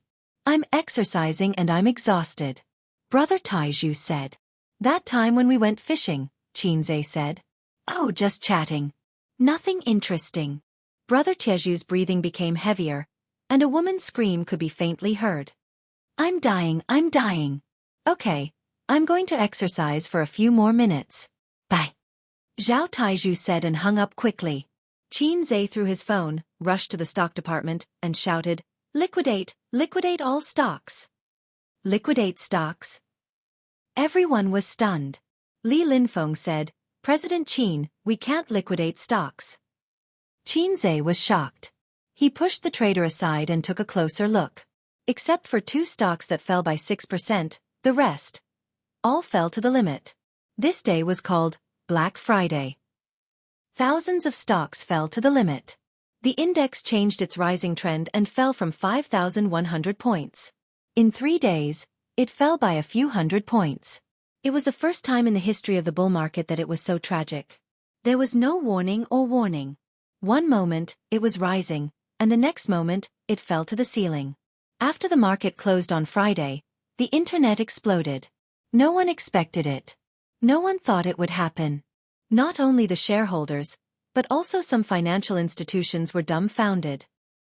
I'm exercising and I'm exhausted. Brother Taiju said. That time when we went fishing, Xianxia said. Oh, just chatting. Nothing interesting. Brother Tieju's breathing became heavier, and a woman's scream could be faintly heard. I'm dying. Okay, I'm going to exercise for a few more minutes. Bye. Zhao Taiju said and hung up quickly. Xianxia threw his phone, rushed to the stock department, and shouted, Liquidate all stocks. Liquidate stocks? Everyone was stunned. Li Linfeng said, President Qin, we can't liquidate stocks. Xianxia was shocked. He pushed the trader aside and took a closer look. Except for 2 stocks that fell by 6%, the rest all fell to the limit. This day was called Black Friday. Thousands of stocks fell to the limit. The index changed its rising trend and fell from 5,100 points. In 3 days, it fell by a few hundred points. It was the first time in the history of the bull market that it was so tragic. There was no warning or warning. One moment, it was rising, and the next moment, it fell to the ceiling. After the market closed on Friday, the internet exploded. No one expected it. No one thought it would happen. Not only the shareholders, but also some financial institutions were dumbfounded.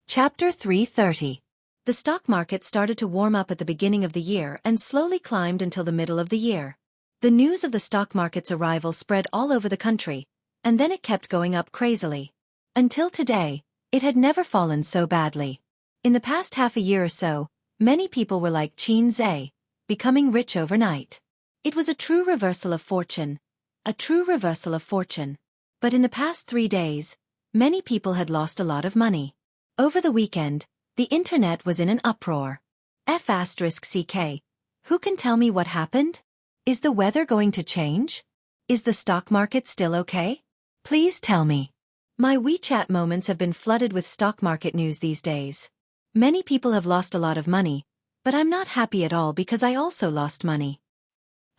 Chapter 330. The stock market started to warm up at the beginning of the year and slowly climbed until the middle of the year. The news of the stock market's arrival spread all over the country, and then it kept going up crazily. Until today, it had never fallen so badly. In the past half a year or so, many people were like Xianxia, becoming rich overnight. It was a true reversal of fortune. A true reversal of fortune. But in the past 3 days, many people had lost a lot of money. Over the weekend, the internet was in an uproar. F***ck. Who can tell me what happened? Is the weather going to change? Is the stock market still okay? Please tell me. My WeChat moments have been flooded with stock market news these days. Many people have lost a lot of money, but I'm not happy at all because I also lost money.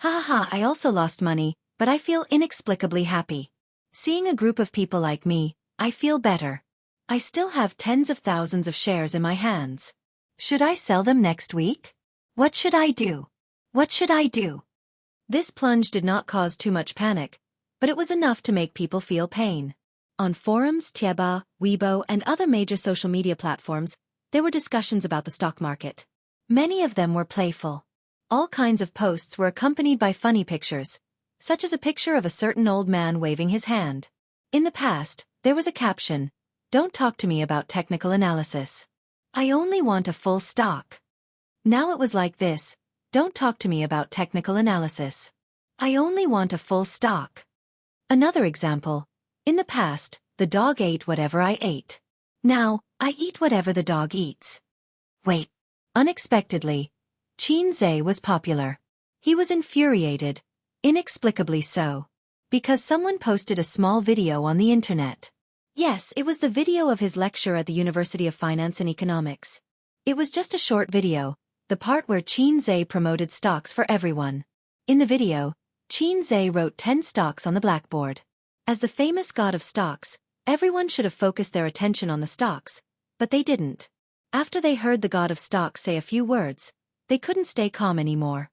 Ha ha ha, I also lost money, but I feel inexplicably happy. Seeing a group of people like me, I feel better. I still have tens of thousands of shares in my hands. Should I sell them next week? What should I do? What should I do? This plunge did not cause too much panic, but it was enough to make people feel pain. On forums, Tieba, Weibo, and other major social media platforms, there were discussions about the stock market. Many of them were playful. All kinds of posts were accompanied by funny pictures, such as a picture of a certain old man waving his hand. In the past, there was a caption, "Don't talk to me about technical analysis. I only want a full stock." Now it was like this, "Don't talk to me about technical analysis. I only want a full stock." Another example, in the past, the dog ate whatever I ate. Now, I eat whatever the dog eats. Wait. Unexpectedly, Xianxia was popular. He was infuriated, inexplicably so, because someone posted a small video on the internet. Yes, it was the video of his lecture at the University of Finance and Economics. It was just a short video, the part where Xianxia promoted stocks for everyone. In the video, Xianxia wrote 10 stocks on the blackboard. As the famous god of stocks, everyone should have focused their attention on the stocks, but they didn't. After they heard the god of stocks say a few words, they couldn't stay calm anymore.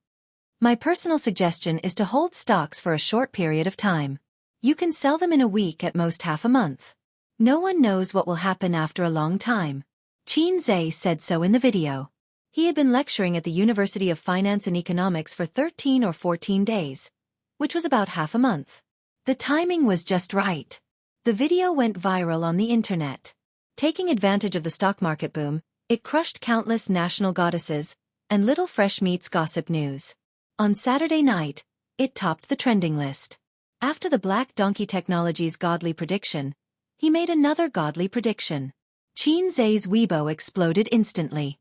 My personal suggestion is to hold stocks for a short period of time. You can sell them in a week, at most half a month. No one knows what will happen after a long time. Xianxia said so in the video. He had been lecturing at the University of Finance and Economics for 13 or 14 days, which was about half a month. The timing was just right. The video went viral on the internet. Taking advantage of the stock market boom, it crushed countless national goddesses and little fresh meats gossip news. On Saturday night, it topped the trending list. After the Black Donkey Technologies godly prediction, he made another godly prediction. Xianxia's Weibo exploded instantly.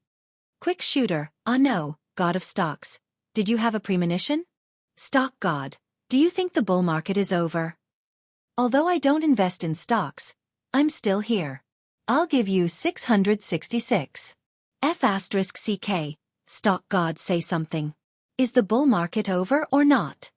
Quick shooter, ah no, god of stocks. Did you have a premonition? Stock god, do you think the bull market is over? Although I don't invest in stocks, I'm still here. I'll give you 666. F***ck, stock god, say something. Is the bull market over or not?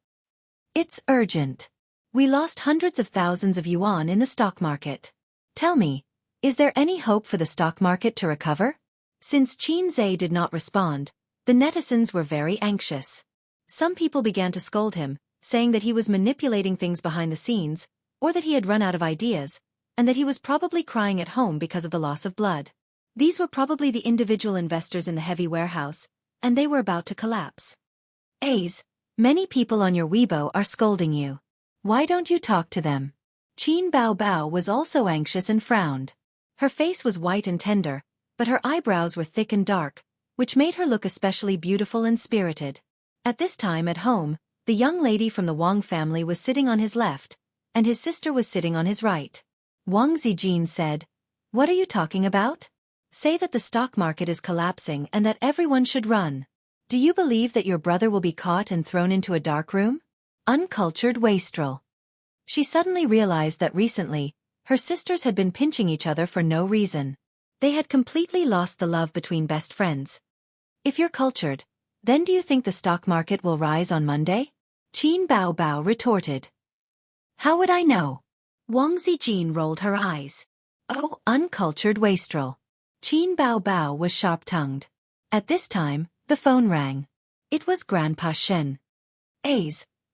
It's urgent. We lost hundreds of thousands of yuan in the stock market. Tell me, is there any hope for the stock market to recover? Since Xianxia did not respond, the netizens were very anxious. Some people began to scold him, saying that he was manipulating things behind the scenes, or that he had run out of ideas, and that he was probably crying at home because of the loss of blood. These were probably the individual investors in the heavy warehouse, and they were about to collapse. Many people on your Weibo are scolding you. Why don't you talk to them? Qin Bao Bao was also anxious and frowned. Her face was white and tender, but her eyebrows were thick and dark, which made her look especially beautiful and spirited. At this time at home, the young lady from the Wang family was sitting on his left, and his sister was sitting on his right. Wang Zijin said, "What are you talking about? Say that the stock market is collapsing and that everyone should run. Do you believe that your brother will be caught and thrown into a dark room? Uncultured wastrel." She suddenly realized that recently, her sisters had been pinching each other for no reason. They had completely lost the love between best friends. If you're cultured, then do you think the stock market will rise on Monday? Qin Bao Bao retorted. How would I know? Wang Zijin rolled her eyes. Oh, uncultured wastrel. Qin Bao Bao was sharp-tongued. At this time, the phone rang. It was Grandpa Shen.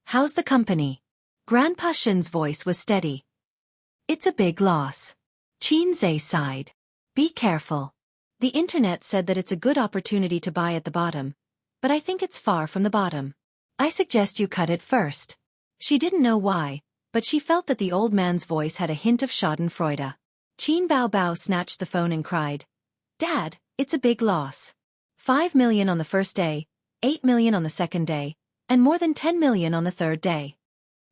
How's the company? Grandpa Shen's voice was steady. It's a big loss. Xianxia sighed. Be careful. The internet said that it's a good opportunity to buy at the bottom, but I think it's far from the bottom. I suggest you cut it first. She didn't know why, but she felt that the old man's voice had a hint of schadenfreude. Qin Bao Bao snatched the phone and cried, Dad, it's a big loss. 5 million on the first day, 8 million on the second day, and more than 10 million on the third day.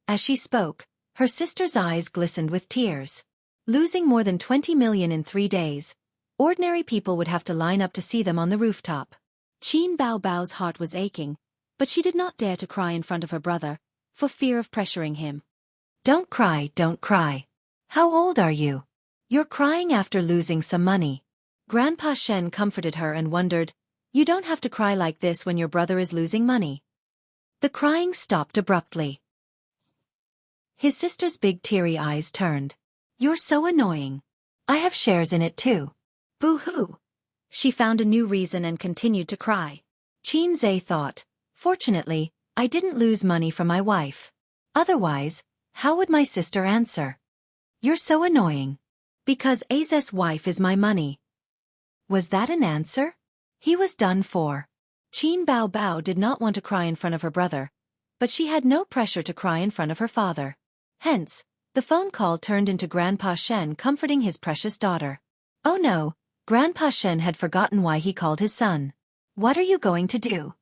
As she spoke, her sister's eyes glistened with tears. Losing more than 20 million in 3 days, ordinary people would have to line up to see them on the rooftop. Qin Bao Bao's heart was aching, but she did not dare to cry in front of her brother, for fear of pressuring him. Don't cry, don't cry. How old are you? You're crying after losing some money. Grandpa Shen comforted her and wondered, you don't have to cry like this when your brother is losing money. The crying stopped abruptly. His sister's big teary eyes turned. You're so annoying. I have shares in it too. Boo-hoo. She found a new reason and continued to cry. Qin Zhe thought, fortunately, I didn't lose money from my wife. Otherwise, how would my sister answer? You're so annoying. Because A's wife is my money. Was that an answer? He was done for. Qin Bao Bao did not want to cry in front of her brother, but she had no pressure to cry in front of her father. Hence, the phone call turned into Grandpa Shen comforting his precious daughter. Oh no, Grandpa Shen had forgotten why he called his son. What are you going to do?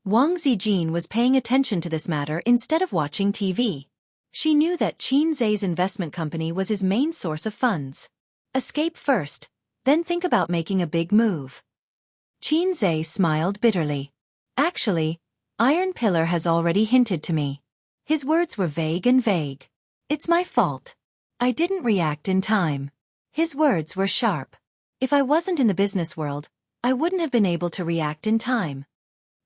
Wang Zijin was paying attention to this matter instead of watching TV. She knew that Qin Zhe's investment company was his main source of funds. Escape first, then think about making a big move. Qin Zhe smiled bitterly. Actually, Iron Pillar has already hinted to me. His words were vague and vague. It's my fault. I didn't react in time. His words were sharp. If I wasn't in the business world, I wouldn't have been able to react in time.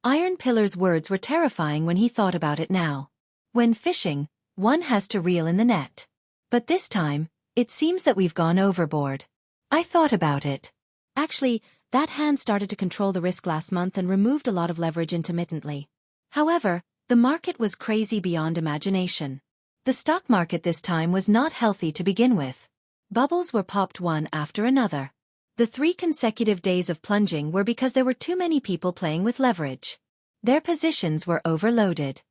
Iron Pillar's words were terrifying when he thought about it now. When fishing, one has to reel in the net. But this time, it seems that we've gone overboard. I thought about it. Actually, that hand started to control the risk last month and removed a lot of leverage intermittently. However, the market was crazy beyond imagination. The stock market this time was not healthy to begin with. Bubbles were popped one after another. The 3 consecutive days of plunging were because there were too many people playing with leverage. Their positions were overloaded.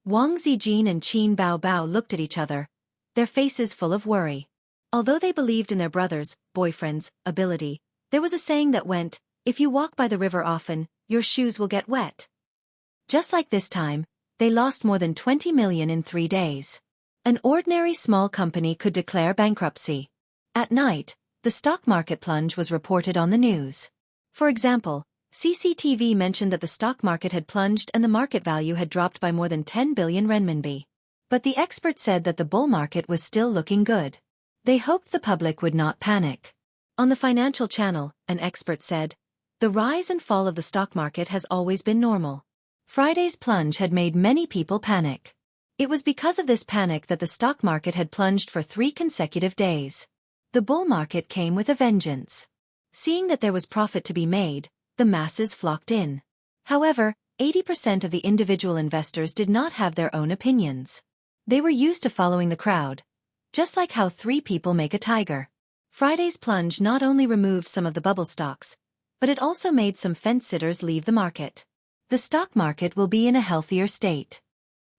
Wang Zijin and Qin Bao Bao looked at each other, their faces full of worry. Although they believed in their brother's, boyfriend's, ability, there was a saying that went, if you walk by the river often, your shoes will get wet. Just like this time, they lost more than 20 million in 3 days. An ordinary small company could declare bankruptcy. At night, the stock market plunge was reported on the news. For example, CCTV mentioned that the stock market had plunged and the market value had dropped by more than 10 billion renminbi. But the expert said that the bull market was still looking good. They hoped the public would not panic. On the financial channel, an expert said, the rise and fall of the stock market has always been normal. Friday's plunge had made many people panic. It was because of this panic that the stock market had plunged for 3 consecutive days. The bull market came with a vengeance. Seeing that there was profit to be made, the masses flocked in. However, 80% of the individual investors did not have their own opinions. They were used to following the crowd. Just like how 3 people make a tiger. Friday's plunge not only removed some of the bubble stocks, but it also made some fence-sitters leave the market. The stock market will be in a healthier state.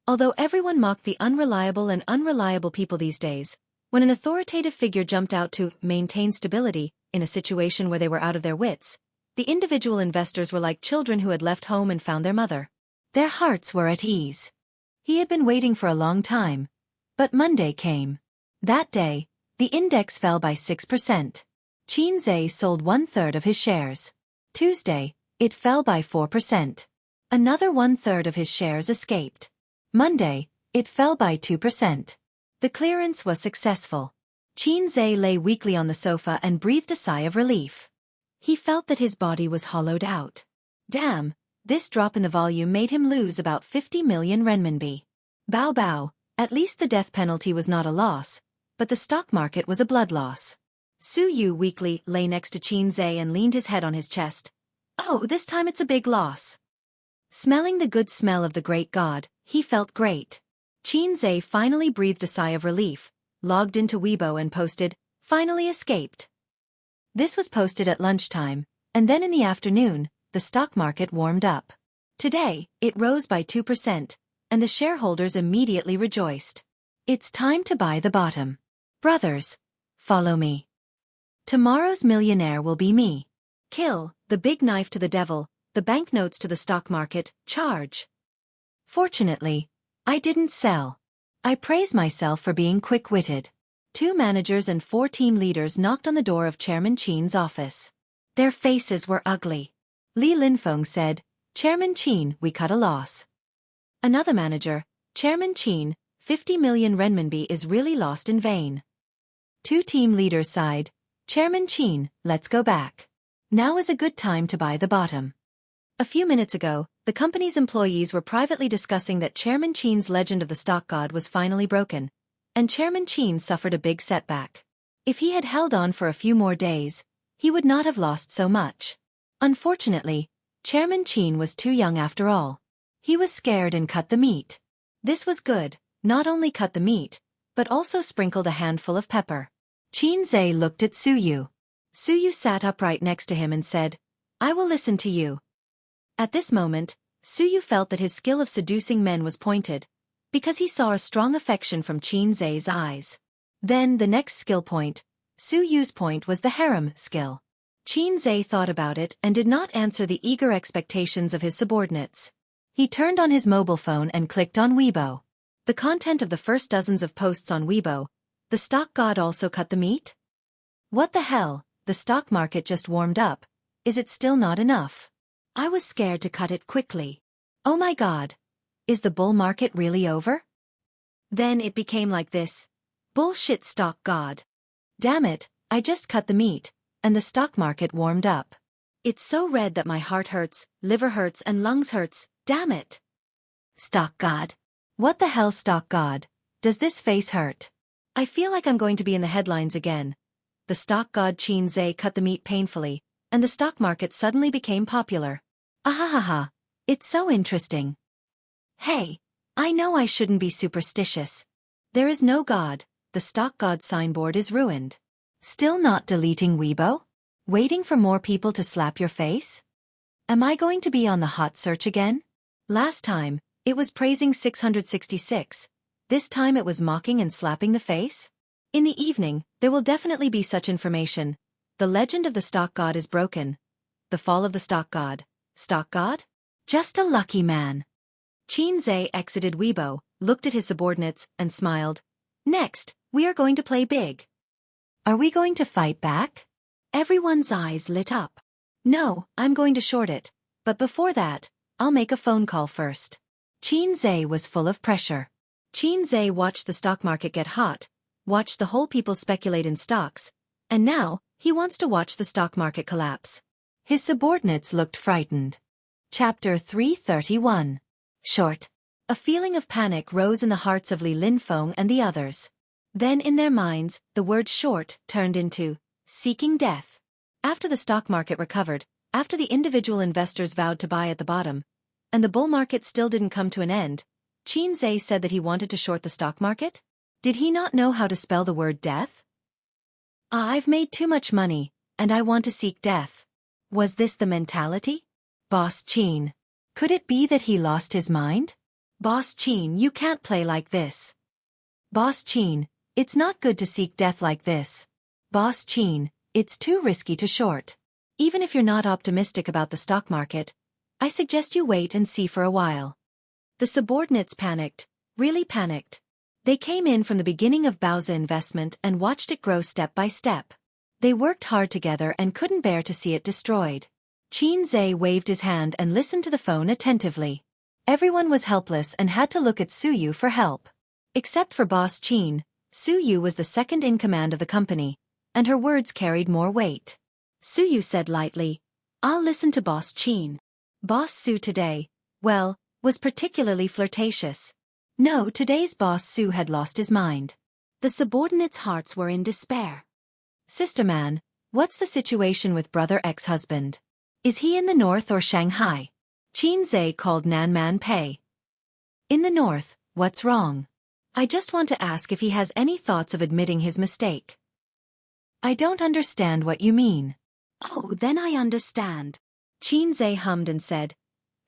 Although everyone mocked the unreliable people these days, when an authoritative figure jumped out to maintain stability in a situation where they were out of their wits, the individual investors were like children who had left home and found their mother. Their hearts were at ease. He had been waiting for a long time. But Monday came. That day, the index fell by 6%. Qin Zhe sold 1/3 of his shares. Tuesday, it fell by 4%. Another 1/3 of his shares escaped. Monday, it fell by 2%. The clearance was successful. Qin Zhe lay weakly on the sofa and breathed a sigh of relief. He felt that his body was hollowed out. Damn, this drop in the volume made him lose about 50 million renminbi. Bao Bao, at least the death penalty was not a loss, but the stock market was a blood loss. Su Yu weakly lay next to Qin Zhe and leaned his head on his chest. Oh, this time it's a big loss. Smelling the good smell of the great god, he felt great. Qin Zhe finally breathed a sigh of relief, logged into Weibo and posted, finally escaped. This was posted at lunchtime, and then in the afternoon, the stock market warmed up. Today, it rose by 2%, and the shareholders immediately rejoiced. It's time to buy the bottom. Brothers, follow me. Tomorrow's millionaire will be me. Kill, the big knife to the devil, the banknotes to the stock market, charge. Fortunately, I didn't sell. I praise myself for being quick-witted. 2 managers and 4 team leaders knocked on the door of Chairman Qin's office. Their faces were ugly. Li Linfeng said, "Chairman Qin, we cut a loss." Another manager, "Chairman Qin, 50 million renminbi is really lost in vain." 2 team leaders sighed, "Chairman Qin, let's go back. Now is a good time to buy the bottom." A few minutes ago, the company's employees were privately discussing that Chairman Qin's legend of the stock god was finally broken, and Chairman Qin suffered a big setback. If he had held on for a few more days, he would not have lost so much. Unfortunately, Chairman Qin was too young after all. He was scared and cut the meat. This was good, not only cut the meat, but also sprinkled a handful of pepper. Qin Zhe looked at Su Yu. Su Yu sat upright next to him and said, "I will listen to you." At this moment, Su Yu felt that his skill of seducing men was pointed, because he saw a strong affection from Qin Zhe's eyes. Then the next skill point, Su Yu's point, was the harem skill. Qin Zhe thought about it and did not answer the eager expectations of his subordinates. He turned on his mobile phone and clicked on Weibo. The content of the first dozens of posts on Weibo, "The stock god also cut the meat? What the hell, the stock market just warmed up, is it still not enough? I was scared to cut it quickly. Oh my god, is the bull market really over?" Then it became like this. "Bullshit stock god. Damn it, I just cut the meat, and the stock market warmed up. It's so red that my heart hurts, liver hurts and lungs hurts, damn it. Stock god. What the hell stock god? Does this face hurt? I feel like I'm going to be in the headlines again." The stock god Qin Zhe cut the meat painfully, and the stock market suddenly became popular. Ahahaha, it's so interesting. Hey, I know I shouldn't be superstitious. There is no god, the stock god signboard is ruined. Still not deleting Weibo? Waiting for more people to slap your face? Am I going to be on the hot search again? Last time, it was praising 666. This time it was mocking and slapping the face? In the evening, there will definitely be such information. The legend of the stock god is broken. The fall of the stock god. Stock god? Just a lucky man. Qin Zhe exited Weibo, looked at his subordinates, and smiled. Next, we are going to play big. Are we going to fight back? Everyone's eyes lit up. No, I'm going to short it, but before that, I'll make a phone call first. Qin Zhe was full of pressure. Qin Zhe watched the stock market get hot, watched the whole people speculate in stocks, and now, he wants to watch the stock market collapse. His subordinates looked frightened. Chapter 331. Short. A feeling of panic rose in the hearts of Li Linfeng and the others. Then in their minds, the word short turned into seeking death. After the stock market recovered, after the individual investors vowed to buy at the bottom, and the bull market still didn't come to an end, Qin Zhe said that he wanted to short the stock market? Did he not know how to spell the word death? I've made too much money, and I want to seek death. Was this the mentality? Boss Qin. Could it be that he lost his mind? Boss Qin, you can't play like this. Boss Qin, it's not good to seek death like this. Boss Qin, it's too risky to short. Even if you're not optimistic about the stock market, I suggest you wait and see for a while. The subordinates panicked, really panicked. They came in from the beginning of Baozi investment and watched it grow step by step. They worked hard together and couldn't bear to see it destroyed. Qin Zhe waved his hand and listened to the phone attentively. Everyone was helpless and had to look at Su Yu for help. Except for Boss Qin, Su Yu was the second in command of the company, and her words carried more weight. Su Yu said lightly, "I'll listen to Boss Qin." Boss Su today, well, was particularly flirtatious. No, today's Boss Su had lost his mind. The subordinates' hearts were in despair. "Sister man, what's the situation with brother ex-husband? Is he in the north or Shanghai?" Qin Zhe called Nan Man Pei. "In the north, what's wrong? I just want to ask if he has any thoughts of admitting his mistake." "I don't understand what you mean." "Oh, then I understand." Qin Zhe hummed and said,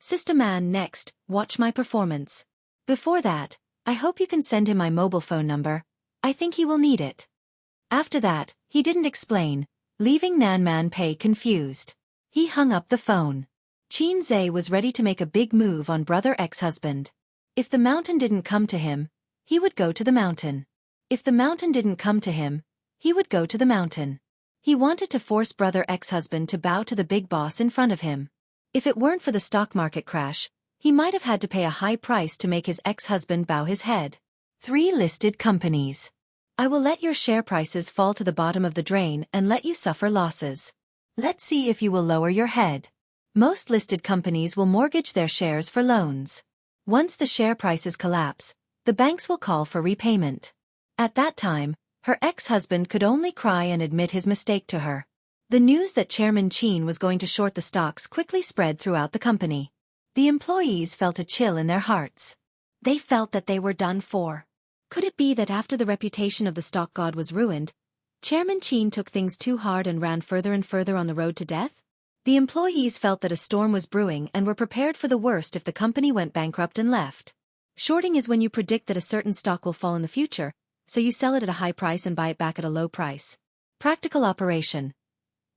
Sister Man next, watch my performance. Before that, I hope you can send him my mobile phone number. I think he will need it. After that, he didn't explain, leaving Nan Man Pei confused. He hung up the phone. Qin Zhe was ready to make a big move on brother ex-husband. If the mountain didn't come to him, he would go to the mountain. If the mountain didn't come to him, he would go to the mountain. He wanted to force brother ex-husband to bow to the big boss in front of him. If it weren't for the stock market crash, he might have had to pay a high price to make his ex-husband bow his head. 3 listed companies. I will let your share prices fall to the bottom of the drain and let you suffer losses. Let's see if you will lower your head. Most listed companies will mortgage their shares for loans. Once the share prices collapse, the banks will call for repayment. At that time, her ex-husband could only cry and admit his mistake to her. The news that Chairman Qin was going to short the stocks quickly spread throughout the company. The employees felt a chill in their hearts. They felt that they were done for. Could it be that after the reputation of the stock god was ruined, Chairman Qin took things too hard and ran further and further on the road to death? The employees felt that a storm was brewing and were prepared for the worst if the company went bankrupt and left. Shorting is when you predict that a certain stock will fall in the future, so you sell it at a high price and buy it back at a low price. Practical operation.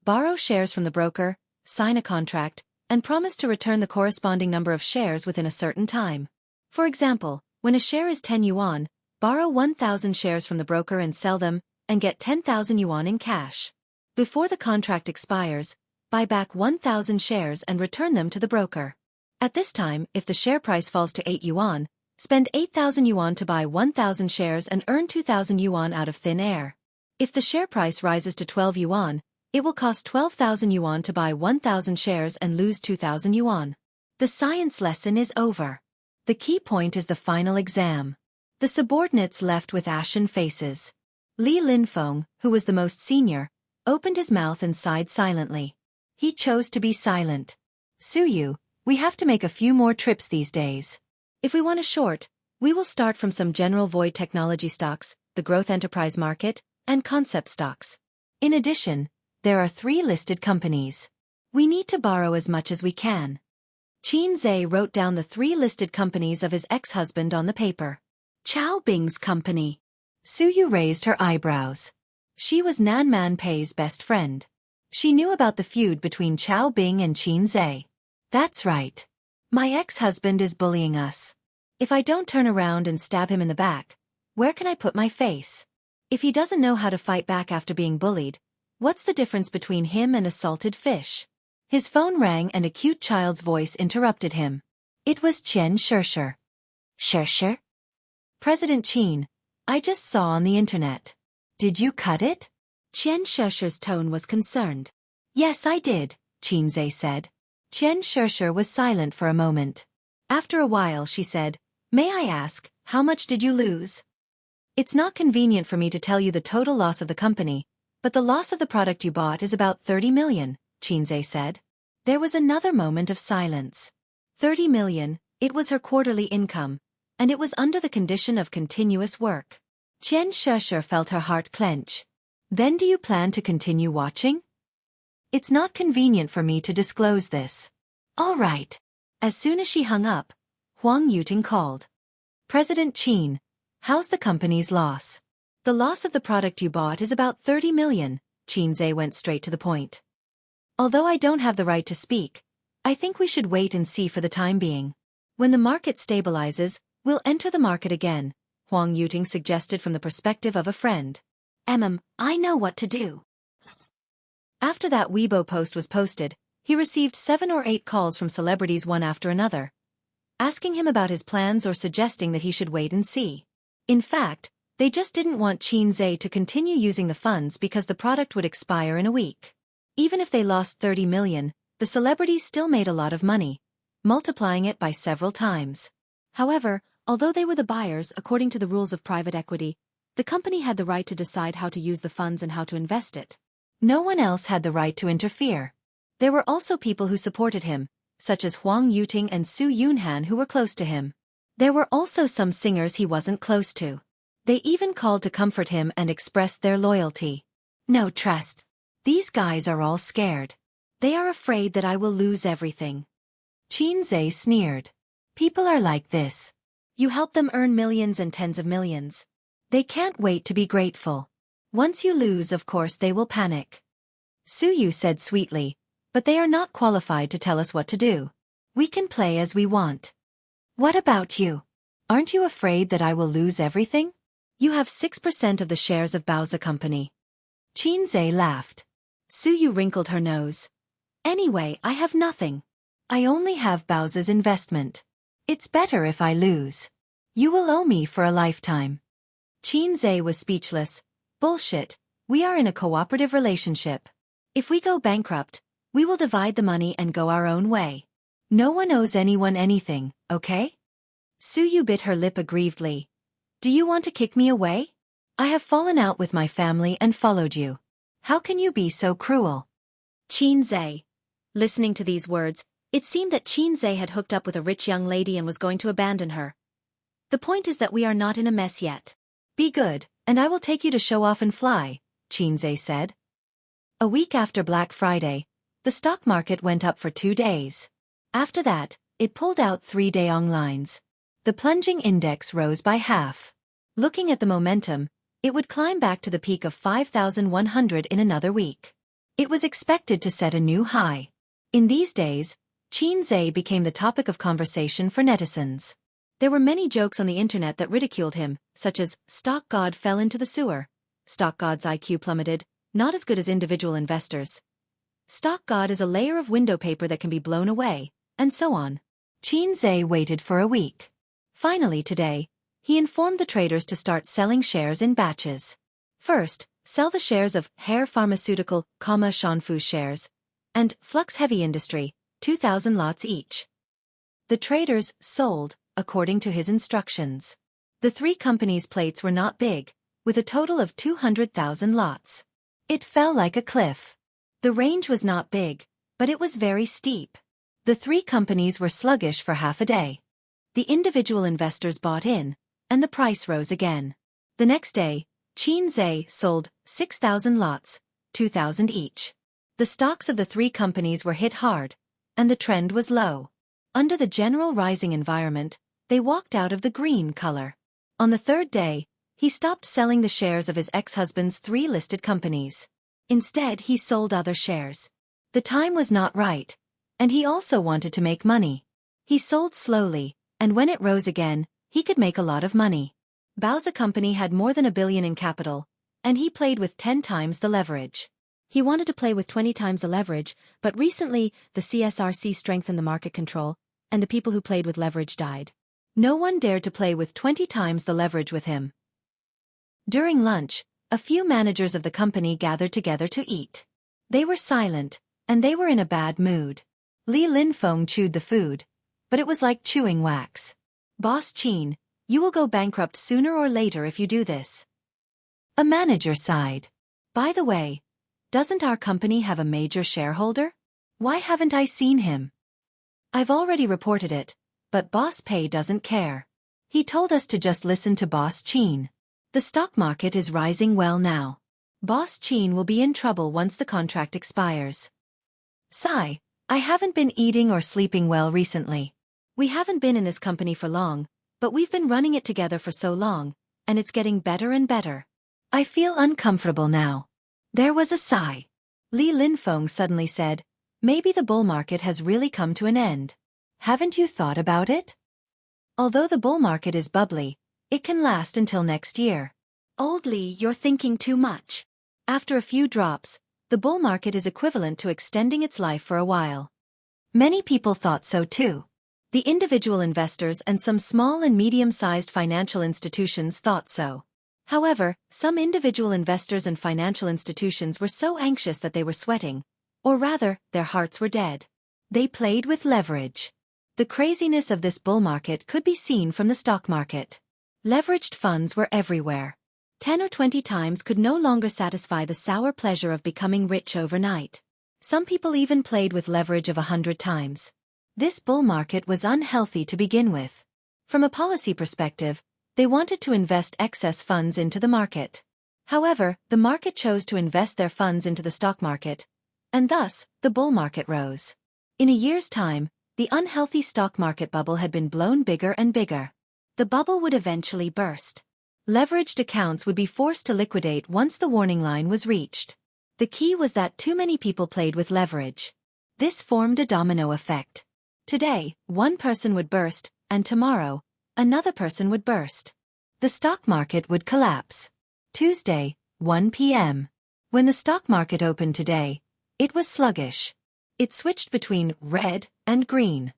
Borrow shares from the broker, sign a contract, and promise to return the corresponding number of shares within a certain time. For example, when a share is 10 yuan, borrow 1,000 shares from the broker and sell them, and get 10,000 yuan in cash. Before the contract expires, buy back 1,000 shares and return them to the broker. At this time, if the share price falls to 8 yuan, spend 8,000 yuan to buy 1,000 shares and earn 2,000 yuan out of thin air. If the share price rises to 12 yuan, it will cost 12,000 yuan to buy 1,000 shares and lose 2,000 yuan. The science lesson is over. The key point is the final exam. The subordinates left with ashen faces. Li Linfeng, who was the most senior, opened his mouth and sighed silently. He chose to be silent. Suyu, we have to make a few more trips these days. If we want a short, we will start from some general void technology stocks, the growth enterprise market, and concept stocks. In addition, there are 3 listed companies. We need to borrow as much as we can. Qin Zhe wrote down the 3 listed companies of his ex-husband on the paper. Chao Bing's company. Suyu raised her eyebrows. She was Nan Man Pei's best friend. She knew about the feud between Chao Bing and Qin Zhe. That's right. My ex-husband is bullying us. If I don't turn around and stab him in the back, where can I put my face? If he doesn't know how to fight back after being bullied, what's the difference between him and a salted fish? His phone rang and a cute child's voice interrupted him. It was Xianxia. Xianxia? President Qin, I just saw on the internet. Did you cut it? Xianxia's tone was concerned. Yes, I did, Qin Zhe said. Xianxia was silent for a moment. After a while she said, May I ask, how much did you lose? It's not convenient for me to tell you the total loss of the company, but the loss of the product you bought is about 30 million, Qin Zhe said. There was another moment of silence. 30 million, it was her quarterly income, and it was under the condition of continuous work. Xianxia felt her heart clench. Then do you plan to continue watching? It's not convenient for me to disclose this. All right. As soon as she hung up, Huang Yuting called. President Qin, how's the company's loss? The loss of the product you bought is about 30 million, Qin Zhe went straight to the point. Although I don't have the right to speak, I think we should wait and see for the time being. When the market stabilizes, we'll enter the market again, Huang Yuting suggested from the perspective of a friend. I know what to do. After that Weibo post was posted, he received 7 or 8 calls from celebrities one after another, asking him about his plans or suggesting that he should wait and see. In fact, they just didn't want Qin Zhe to continue using the funds because the product would expire in a week. Even if they lost 30 million, the celebrities still made a lot of money, multiplying it by several times. However, although they were the buyers according to the rules of private equity, the company had the right to decide how to use the funds and how to invest it. No one else had the right to interfere. There were also people who supported him, such as Huang Yuting and Su Yunhan who were close to him. There were also some singers he wasn't close to. They even called to comfort him and expressed their loyalty. No trust. These guys are all scared. They are afraid that I will lose everything. Xianxia sneered. People are like this. You help them earn millions and tens of millions. They can't wait to be grateful. Once you lose, of course they will panic. Suyu said sweetly, but they are not qualified to tell us what to do. We can play as we want. What about you? Aren't you afraid that I will lose everything? You have 6% of the shares of Bowser Company. Xianxia laughed. Suyu wrinkled her nose. Anyway, I have nothing. I only have Bowser's investment. It's better if I lose. You will owe me for a lifetime. Xianxia was speechless. Bullshit, we are in a cooperative relationship. If we go bankrupt, we will divide the money and go our own way. No one owes anyone anything, okay? Suyu bit her lip aggrievedly. Do you want to kick me away? I have fallen out with my family and followed you. How can you be so cruel? Xianxia. Listening to these words, it seemed that Xianxia had hooked up with a rich young lady and was going to abandon her. The point is that we are not in a mess yet. Be good, and I will take you to show off and fly, Xianxia said. A week after Black Friday, the stock market went up for 2 days. After that, it pulled out 3-day lines. The plunging index rose by half. Looking at the momentum, it would climb back to the peak of 5,100 in another week. It was expected to set a new high. In these days, Xianxia became the topic of conversation for netizens. There were many jokes on the internet that ridiculed him, such as, stock god fell into the sewer. Stock god's IQ plummeted, not as good as individual investors. Stock god is a layer of window paper that can be blown away, and so on. Xianxia waited for a week. Finally today, he informed the traders to start selling shares in batches. First, sell the shares of Hair Pharmaceutical, Shanfu shares, and Flux Heavy Industry, 2,000 lots each. The traders sold, according to his instructions. The 3 companies' plates were not big, with a total of 200,000 lots. It fell like a cliff. The range was not big, but it was very steep. The 3 companies were sluggish for half a day. The individual investors bought in, and the price rose again. The next day, Xianxia sold 6,000 lots, 2,000 each. The stocks of the 3 companies were hit hard, and the trend was low. Under the general rising environment, they walked out of the green color. On the 3rd day, he stopped selling the shares of his ex-husband's 3 listed companies. Instead, he sold other shares. The time was not right, and he also wanted to make money. He sold slowly, and when it rose again, he could make a lot of money. Bowser Company had more than $1 billion in capital, and he played with 10 times the leverage. He wanted to play with 20 times the leverage, but recently the CSRC strengthened the market control, and the people who played with leverage died. No one dared to play with 20 times the leverage with him. During lunch, a few managers of the company gathered together to eat. They were silent, and they were in a bad mood. Li Linfeng chewed the food, but it was like chewing wax. Boss Qin, you will go bankrupt sooner or later if you do this. A manager sighed. By the way, doesn't our company have a major shareholder? Why haven't I seen him? I've already reported it, but Boss Pei doesn't care. He told us to just listen to Boss Qin. The stock market is rising well now. Boss Qin will be in trouble once the contract expires. Sigh, I haven't been eating or sleeping well recently. We haven't been in this company for long, but we've been running it together for so long, and it's getting better and better. I feel uncomfortable now. There was a sigh. Li Linfeng suddenly said, maybe the bull market has really come to an end. Haven't you thought about it? Although the bull market is bubbly, it can last until next year. Old Li, you're thinking too much. After a few drops, the bull market is equivalent to extending its life for a while. Many people thought so too. The individual investors and some small and medium-sized financial institutions thought so. However, some individual investors and financial institutions were so anxious that they were sweating, or rather, their hearts were dead. They played with leverage. The craziness of this bull market could be seen from the stock market. Leveraged funds were everywhere. 10 or 20 times could no longer satisfy the sour pleasure of becoming rich overnight. Some people even played with leverage of 100 times. This bull market was unhealthy to begin with. From a policy perspective, they wanted to invest excess funds into the market. However, the market chose to invest their funds into the stock market, and thus, the bull market rose. In a year's time, The unhealthy stock market bubble had been blown bigger and bigger. The bubble would eventually burst. Leveraged accounts would be forced to liquidate once the warning line was reached. The key was that too many people played with leverage. This formed a domino effect. Today, one person would burst, and tomorrow, another person would burst. The stock market would collapse. Tuesday, 1 p.m. When the stock market opened today, it was sluggish. It switched between red and green.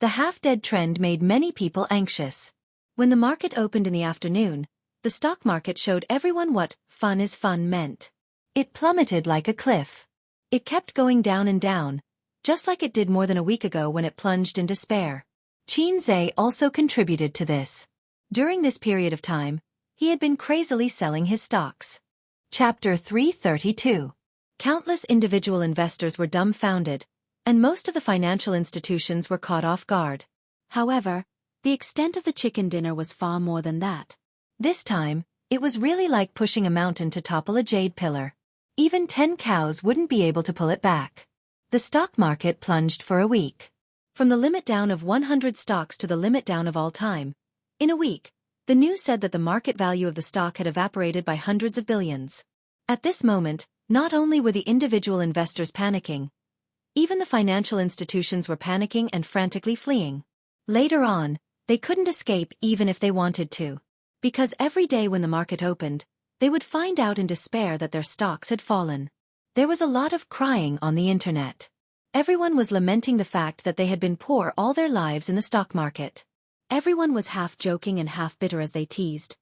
The half-dead trend made many people anxious. When the market opened in the afternoon, the stock market showed everyone what fun is fun meant. It plummeted like a cliff. It kept going down and down, just like it did more than a week ago when it plunged in despair. Xianxia also contributed to this. During this period of time, he had been crazily selling his stocks. Chapter 332. Countless individual investors were dumbfounded, and most of the financial institutions were caught off guard. However, the extent of the chicken dinner was far more than that. This time, it was really like pushing a mountain to topple a jade pillar. Even 10 cows wouldn't be able to pull it back. The stock market plunged for a week. From the limit down of 100 stocks to the limit down of all time. In a week, the news said that the market value of the stock had evaporated by hundreds of billions. At this moment, not only were the individual investors panicking, even the financial institutions were panicking and frantically fleeing. Later on, they couldn't escape even if they wanted to. Because every day when the market opened, they would find out in despair that their stocks had fallen. There was a lot of crying on the internet. Everyone was lamenting the fact that they had been poor all their lives in the stock market. Everyone was half joking and half bitter as they teased,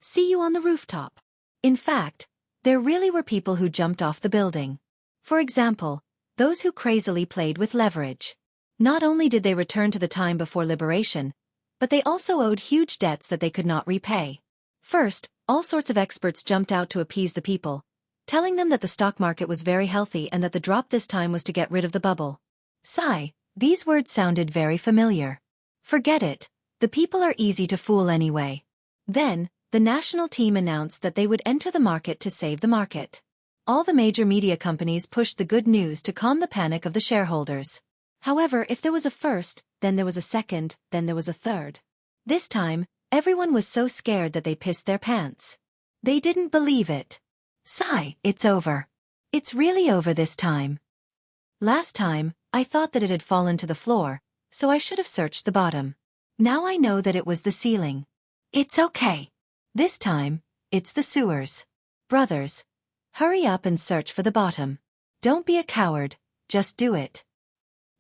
"See you on the rooftop." In fact, there really were people who jumped off the building. For example, those who crazily played with leverage. Not only did they return to the time before liberation, but they also owed huge debts that they could not repay. First, all sorts of experts jumped out to appease the people, telling them that the stock market was very healthy and that the drop this time was to get rid of the bubble. Sigh, these words sounded very familiar. Forget it, the people are easy to fool anyway. Then, the national team announced that they would enter the market to save the market. All the major media companies pushed the good news to calm the panic of the shareholders. However, if there was a first, then there was a second, then there was a third. This time, everyone was so scared that they pissed their pants. They didn't believe it. Sigh, it's over. It's really over this time. Last time, I thought that it had fallen to the floor, so I should have searched the bottom. Now I know that it was the ceiling. It's okay. This time, it's the sewers. Brothers, hurry up and search for the bottom. Don't be a coward, just do it.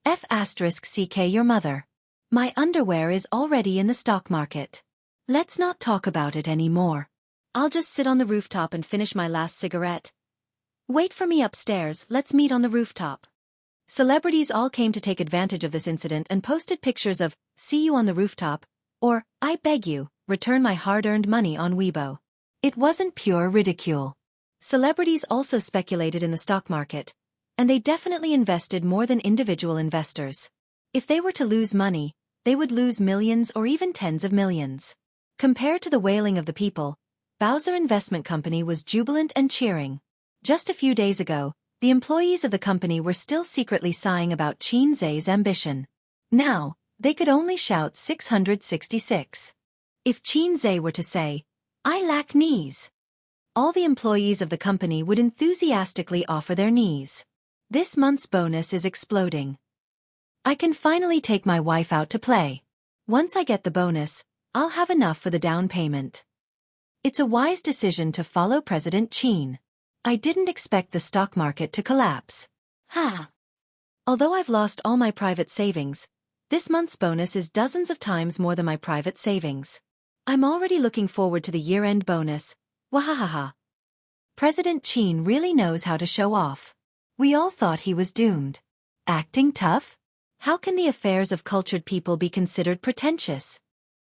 F***ck your mother. My underwear is already in the stock market. Let's not talk about it anymore. I'll just sit on the rooftop and finish my last cigarette. Wait for me upstairs, let's meet on the rooftop. Celebrities all came to take advantage of this incident and posted pictures of, "See you on the rooftop," or, "I beg you, return my hard-earned money" on Weibo. It wasn't pure ridicule. Celebrities also speculated in the stock market, and they definitely invested more than individual investors. If they were to lose money, they would lose millions or even tens of millions. Compared to the wailing of the people, Bowser Investment Company was jubilant and cheering. Just a few days ago, the employees of the company were still secretly sighing about Xianxia's ambition. Now, they could only shout 666. If Xianxia were to say, "I lack knees," all the employees of the company would enthusiastically offer their knees. This month's bonus is exploding. I can finally take my wife out to play. Once I get the bonus, I'll have enough for the down payment. It's a wise decision to follow President Qin. I didn't expect the stock market to collapse. Although I've lost all my private savings, this month's bonus is dozens of times more than my private savings. I'm already looking forward to the year-end bonus. Wahahaha. President Qin really knows how to show off. We all thought he was doomed. Acting tough? How can the affairs of cultured people be considered pretentious?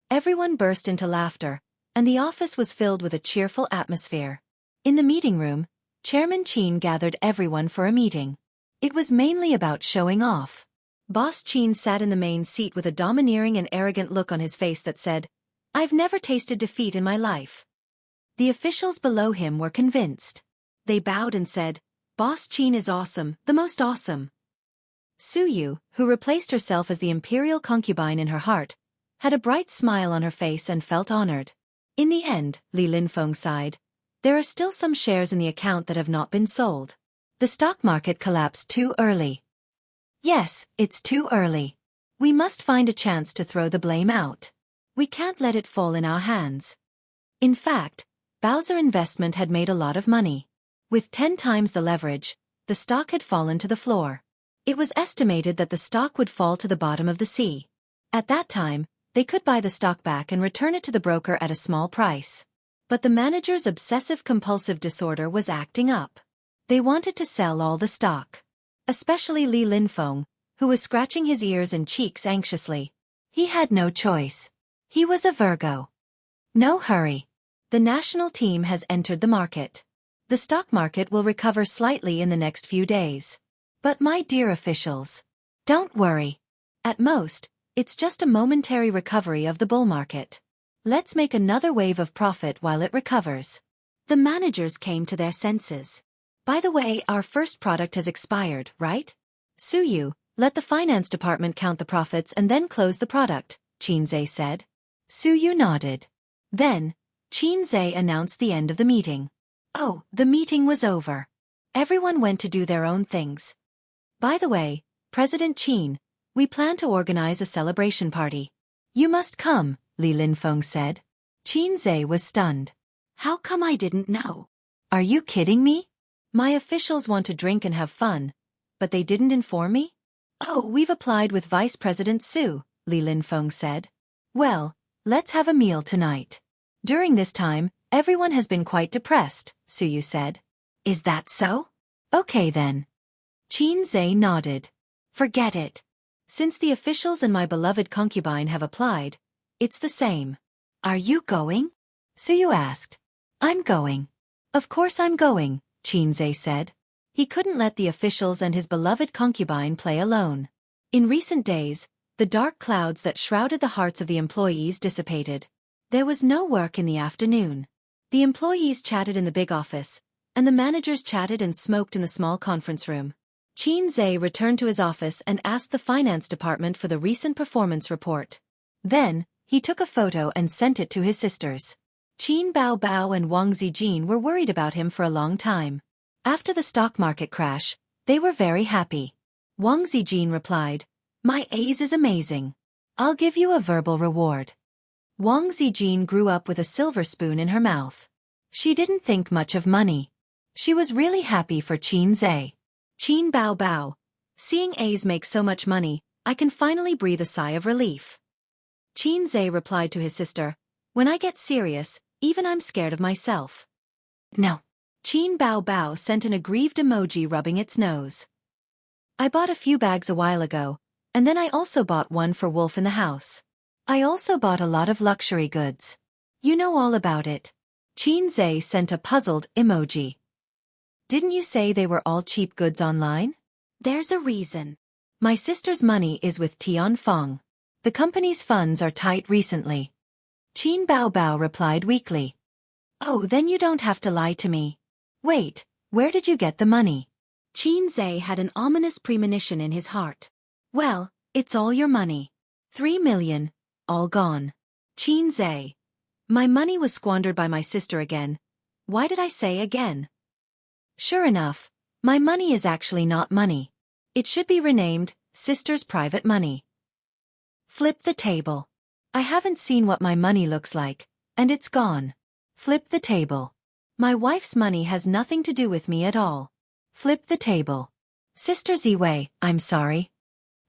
Everyone burst into laughter, and the office was filled with a cheerful atmosphere. In the meeting room, Chairman Qin gathered everyone for a meeting. It was mainly about showing off. Boss Qin sat in the main seat with a domineering and arrogant look on his face that said, "I've never tasted defeat in my life." The officials below him were convinced. They bowed and said, "Boss Qin is awesome, the most awesome." Su Yu, who replaced herself as the imperial concubine in her heart, had a bright smile on her face and felt honored. In the end, Li Linfeng sighed. There are still some shares in the account that have not been sold. The stock market collapsed too early. Yes, it's too early. We must find a chance to throw the blame out. We can't let it fall in our hands. In fact, Bowser Investment had made a lot of money. With 10 times the leverage, the stock had fallen to the floor. It was estimated that the stock would fall to the bottom of the sea. At that time, they could buy the stock back and return it to the broker at a small price. But the manager's obsessive-compulsive disorder was acting up. They wanted to sell all the stock. Especially Li Linfeng, who was scratching his ears and cheeks anxiously. He had no choice. He was a Virgo. No hurry. The national team has entered the market. The stock market will recover slightly in the next few days. But my dear officials, don't worry. At most, it's just a momentary recovery of the bull market. Let's make another wave of profit while it recovers. The managers came to their senses. By the way, our first product has expired, right? Su Yu, let the finance department count the profits and then close the product, Xianxia said. Su Yu nodded. Then, Xianxia announced the end of the meeting. Oh, the meeting was over. Everyone went to do their own things. By the way, President Qin, we plan to organize a celebration party. You must come, Li Linfeng said. Xianxia was stunned. How come I didn't know? Are you kidding me? My officials want to drink and have fun, but they didn't inform me? Oh, we've applied with Vice President Su, Li Linfeng said. Well, let's have a meal tonight. During this time, everyone has been quite depressed, Su Yu said. Is that so? Okay then. Xianxia nodded. Forget it. Since the officials and my beloved concubine have applied, it's the same. Are you going? Su Yu asked. I'm going. Of course I'm going, Xianxia said. He couldn't let the officials and his beloved concubine play alone. In recent days, the dark clouds that shrouded the hearts of the employees dissipated. There was no work in the afternoon. The employees chatted in the big office, and the managers chatted and smoked in the small conference room. Xianxia returned to his office and asked the finance department for the recent performance report. Then, he took a photo and sent it to his sisters. Qin Bao Bao and Wang Zijin were worried about him for a long time. After the stock market crash, they were very happy. Wang Zijin replied, My A's is amazing. I'll give you a verbal reward. Wang Zijin grew up with a silver spoon in her mouth. She didn't think much of money. She was really happy for Xianxia. Qin Bao Bao, seeing A's make so much money, I can finally breathe a sigh of relief. Xianxia replied to his sister, When I get serious, even I'm scared of myself. No. Qin Bao Bao sent an aggrieved emoji rubbing its nose. I bought a few bags a while ago, and then I also bought one for Wolf in the house. I also bought a lot of luxury goods. You know all about it. Xianxia sent a puzzled emoji. Didn't you say they were all cheap goods online? There's a reason. My sister's money is with Tianfeng. The company's funds are tight recently. Qin Bao Bao replied weakly. Oh, then you don't have to lie to me. Wait, where did you get the money? Xianxia had an ominous premonition in his heart. Well, it's all your money. 3 million, all gone. Xianxia. My money was squandered by my sister again. Why did I say again? Sure enough, my money is actually not money. It should be renamed, Sister's Private Money. Flip the table. I haven't seen what my money looks like, and it's gone. Flip the table. My wife's money has nothing to do with me at all. Flip the table. Sister Ziwei, I'm sorry.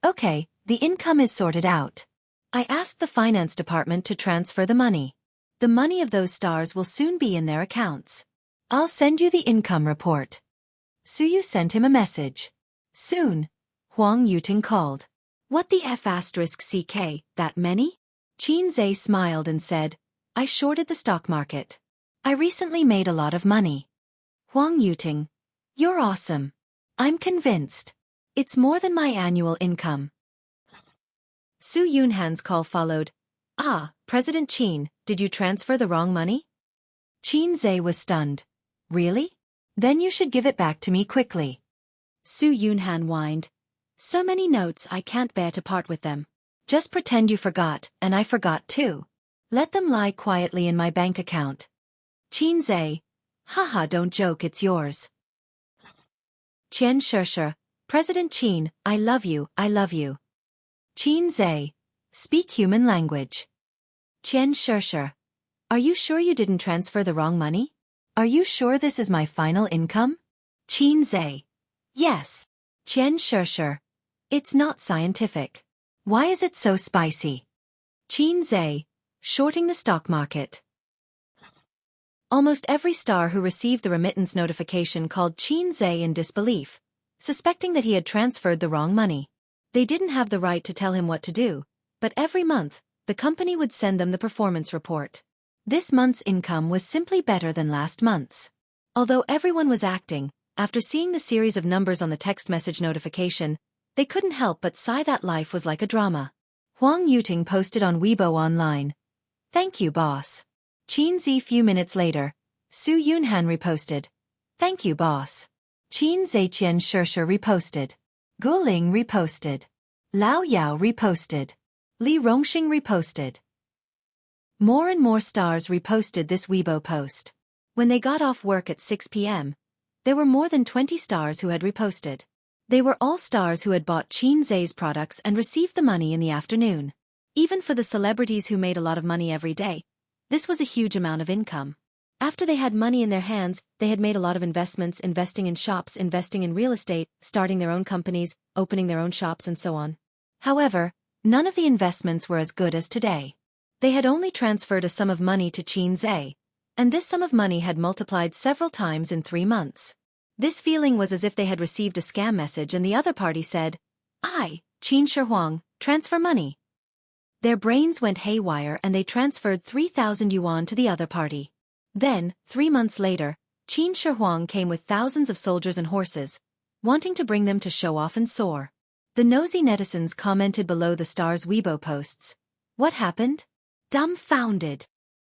Okay, the income is sorted out. I asked the finance department to transfer the money. The money of those stars will soon be in their accounts. I'll send you the income report. Su Yu sent him a message. Soon, Huang Yuting called. What the F***ck, that many? Xianxia smiled and said, I shorted the stock market. I recently made a lot of money. Huang Yuting, you're awesome. I'm convinced. It's more than my annual income. Su Yunhan's call followed. Ah, President Qin, did you transfer the wrong money? Xianxia was stunned. Really? Then you should give it back to me quickly. Su Yunhan whined. So many notes I can't bear to part with them. Just pretend you forgot, and I forgot too. Let them lie quietly in my bank account. Xianxia. Haha, don't joke, it's yours. Xianxia. President Qin, I love you, I love you. Xianxia. Speak human language. Xianxia. Are you sure you didn't transfer the wrong money? Are you sure this is my final income? Xianxia. Yes. Xianxia. It's not scientific. Why is it so spicy? Xianxia. Shorting the stock market. Almost every star who received the remittance notification called Xianxia in disbelief, suspecting that he had transferred the wrong money. They didn't have the right to tell him what to do, but every month, the company would send them the performance report. This month's income was simply better than last month's. Although everyone was acting, after seeing the series of numbers on the text message notification, they couldn't help but sigh that life was like a drama. Huang Yuting posted on Weibo online. Thank you, boss. Xianxia. Few minutes later, Su Yunhan reposted. Thank you, boss. Xianxia. Xianxia reposted. Guling reposted. Lao Yao reposted. Li Rongxing reposted. More and more stars reposted this Weibo post. When they got off work at 6 p.m., there were more than 20 stars who had reposted. They were all stars who had bought Xianxia's products and received the money in the afternoon. Even for the celebrities who made a lot of money every day, this was a huge amount of income. After they had money in their hands, they had made a lot of investments, investing in shops, investing in real estate, starting their own companies, opening their own shops and so on. However, none of the investments were as good as today. They had only transferred a sum of money to Xianxia, and this sum of money had multiplied several times in 3 months. This feeling was as if they had received a scam message and the other party said, "I, Xianxia Huang, transfer money." Their brains went haywire and they transferred 3,000 yuan to the other party. Then, 3 months later, Xianxia Huang came with thousands of soldiers and horses, wanting to bring them to show off and soar. The nosy netizens commented below the stars' Weibo posts. What happened? Dumbfounded.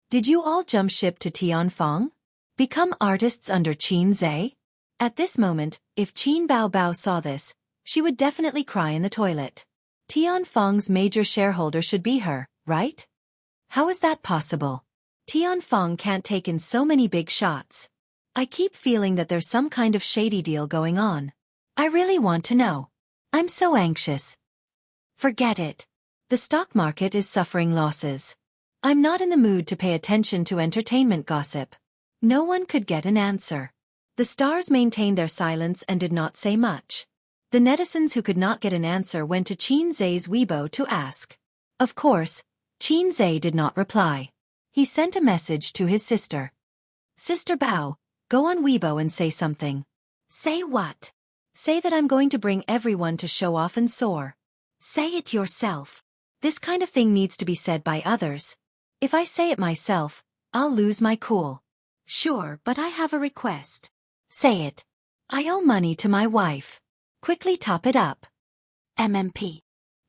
Did you all jump ship to Tianfang? Become artists under Xianxia? At this moment, if Qin Baobao saw this, she would definitely cry in the toilet. Tianfang's major shareholder should be her, right? How is that possible? Tianfang can't take in so many big shots. I keep feeling that there's some kind of shady deal going on. I really want to know. I'm so anxious. Forget it. The stock market is suffering losses. I'm not in the mood to pay attention to entertainment gossip. No one could get an answer. The stars maintained their silence and did not say much. The netizens who could not get an answer went to Xianxia's Weibo to ask. Of course, Xianxia did not reply. He sent a message to his sister. Sister Bao, go on Weibo and say something. Say what? Say that I'm going to bring everyone to show off and soar. Say it yourself. This kind of thing needs to be said by others. If I say it myself, I'll lose my cool. Sure, but I have a request. Say it. I owe money to my wife. Quickly top it up. MMP.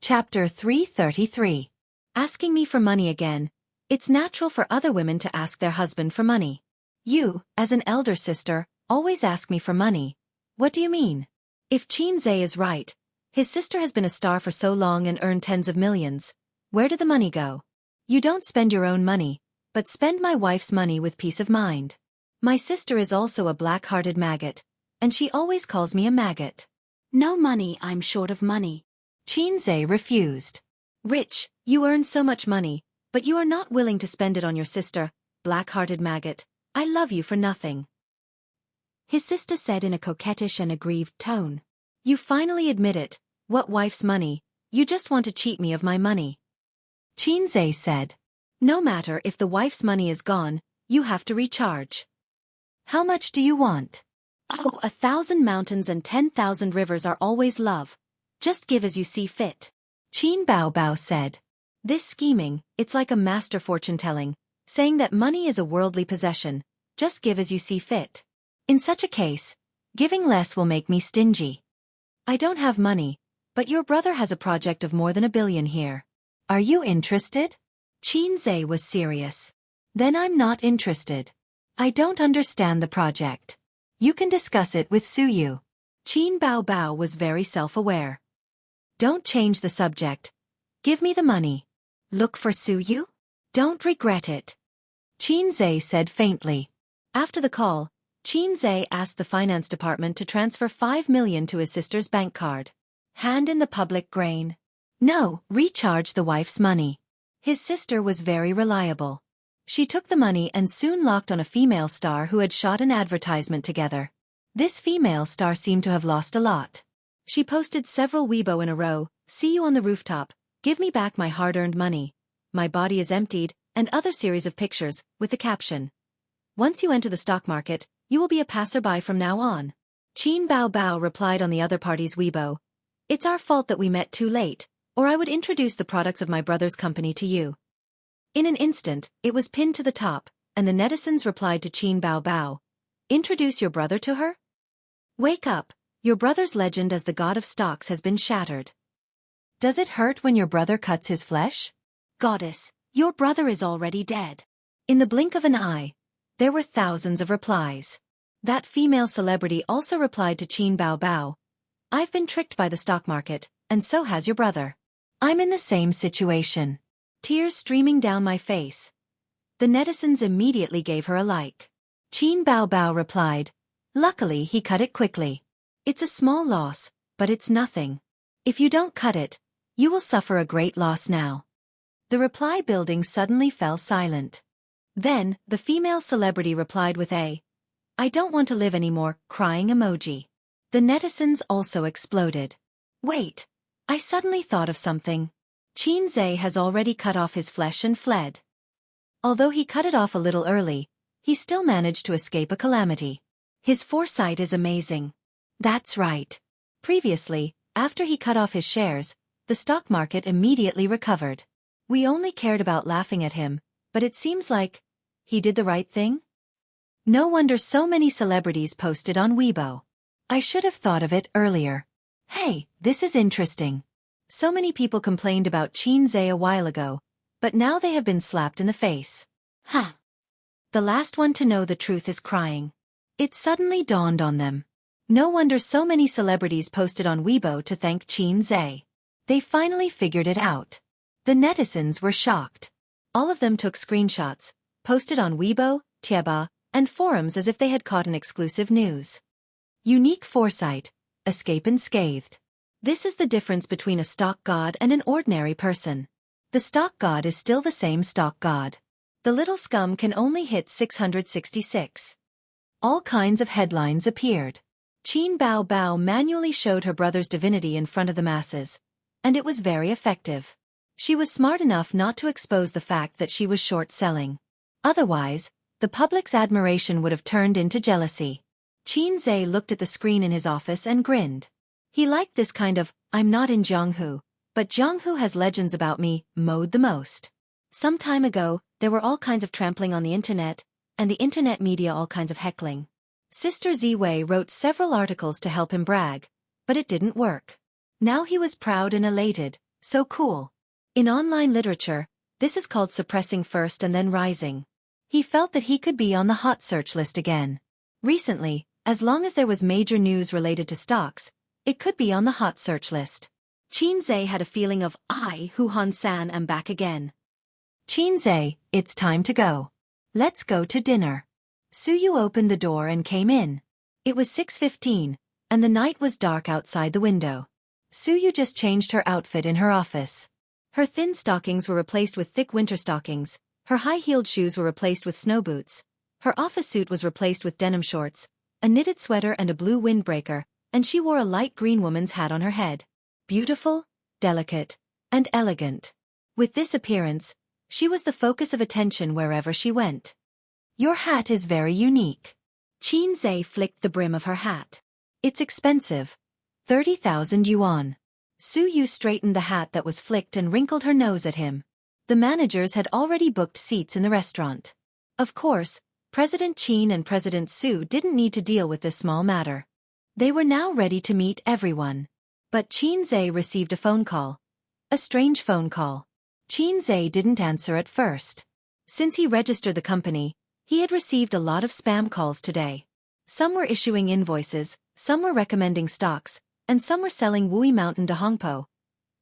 Chapter 333. Asking me for money again. It's natural for other women to ask their husband for money. You, as an elder sister, always ask me for money. What do you mean? If Xianxia is right, his sister has been a star for so long and earned tens of millions. Where did the money go? You don't spend your own money, but spend my wife's money with peace of mind. My sister is also a black-hearted maggot, and she always calls me a maggot. No money, I'm short of money. Xianxia refused. Rich, you earn so much money, but you are not willing to spend it on your sister, black-hearted maggot. I love you for nothing. His sister said in a coquettish and aggrieved tone. You finally admit it. What wife's money? You just want to cheat me of my money. Xianxia said. No matter if the wife's money is gone, you have to recharge. How much do you want? Oh, 1,000 mountains and 10,000 rivers are always love. Just give as you see fit. Qin Baobao said. This scheming, it's like a master fortune-telling, saying that money is a worldly possession. Just give as you see fit. In such a case, giving less will make me stingy. I don't have money, but your brother has a project of more than 1 billion here. Are you interested? Xianxia was serious. Then I'm not interested. I don't understand the project. You can discuss it with Suyu. Qin Baobao was very self-aware. Don't change the subject. Give me the money. Look for Suyu? Don't regret it. Xianxia said faintly. After the call, Xianxia asked the finance department to transfer 5 million to his sister's bank card. Hand in the public grain. No, recharge the wife's money. His sister was very reliable. She took the money and soon locked on a female star who had shot an advertisement together. This female star seemed to have lost a lot. She posted several Weibo in a row, "See you on the rooftop, give me back my hard-earned money, my body is emptied," and other series of pictures, with the caption, "Once you enter the stock market, you will be a passerby from now on." Qin Bao Bao replied on the other party's Weibo, "It's our fault that we met too late, or I would introduce the products of my brother's company to you." In an instant, it was pinned to the top, and the netizens replied to Qin Bao Bao, "Introduce your brother to her? Wake up, your brother's legend as the god of stocks has been shattered. Does it hurt when your brother cuts his flesh? Goddess, your brother is already dead." In the blink of an eye, there were thousands of replies. That female celebrity also replied to Qin Bao Bao, "I've been tricked by the stock market, and so has your brother. I'm in the same situation. Tears streaming down my face." The netizens immediately gave her a like. Qin Bao Bao replied, "Luckily he cut it quickly. It's a small loss, but it's nothing. If you don't cut it, you will suffer a great loss now." The reply building suddenly fell silent. Then, the female celebrity replied with a, "I don't want to live anymore," crying emoji. The netizens also exploded. Wait, I suddenly thought of something. Xianxia has already cut off his flesh and fled. Although he cut it off a little early, he still managed to escape a calamity. His foresight is amazing. That's right. Previously, after he cut off his shares, the stock market immediately recovered. We only cared about laughing at him, but it seems like he did the right thing? No wonder so many celebrities posted on Weibo. I should have thought of it earlier. Hey, this is interesting. So many people complained about Xianxia a while ago, but now they have been slapped in the face. Huh. The last one to know the truth is crying. It suddenly dawned on them. No wonder so many celebrities posted on Weibo to thank Xianxia. They finally figured it out. The netizens were shocked. All of them took screenshots, posted on Weibo, Tieba, and forums as if they had caught an exclusive news. Unique foresight, escape unscathed. This is the difference between a stock god and an ordinary person. The stock god is still the same stock god. The little scum can only hit 666. All kinds of headlines appeared. Qin Bao Bao manually showed her brother's divinity in front of the masses, and it was very effective. She was smart enough not to expose the fact that she was short-selling. Otherwise, the public's admiration would have turned into jealousy. Xianxia looked at the screen in his office and grinned. He liked this kind of, "I'm not in Jianghu, but Jianghu has legends about me" mode the most. Some time ago, there were all kinds of trampling on the internet, and the internet media all kinds of heckling. Sister Ziwei wrote several articles to help him brag, but it didn't work. Now he was proud and elated, so cool. In online literature, this is called suppressing first and then rising. He felt that he could be on the hot search list again. Recently, as long as there was major news related to stocks, it could be on the hot search list. Xianxia had a feeling of, "I, Hu Han-san, am back again." "Xianxia, it's time to go. Let's go to dinner." Suyu opened the door and came in. It was 6:15, and the night was dark outside the window. Suyu just changed her outfit in her office. Her thin stockings were replaced with thick winter stockings, her high-heeled shoes were replaced with snow boots, her office suit was replaced with denim shorts, a knitted sweater and a blue windbreaker, and she wore a light green woman's hat on her head. Beautiful, delicate, and elegant. With this appearance, she was the focus of attention wherever she went. "Your hat is very unique." Xianxia flicked the brim of her hat. "It's expensive. 30,000 yuan. Suyu straightened the hat that was flicked and wrinkled her nose at him. The managers had already booked seats in the restaurant. Of course, President Qin and President Su didn't need to deal with this small matter. They were now ready to meet everyone. But Xianxia received a phone call. A strange phone call. Xianxia didn't answer at first. Since he registered the company, he had received a lot of spam calls today. Some were issuing invoices, some were recommending stocks, and some were selling Wui Mountain to Hongpo,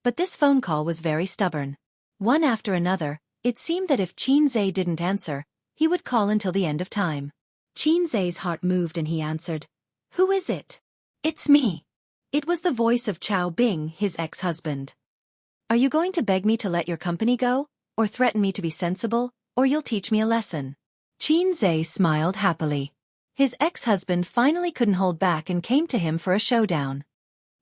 But this phone call was very stubborn. One after another, it seemed that if Xianxia didn't answer, he would call until the end of time. Xianxia's heart moved and he answered. "Who is it?" "It's me." It was the voice of Chao Bing, his ex-husband. "Are you going to beg me to let your company go, or threaten me to be sensible, or you'll teach me a lesson?" Xianxia smiled happily. His ex-husband finally couldn't hold back and came to him for a showdown.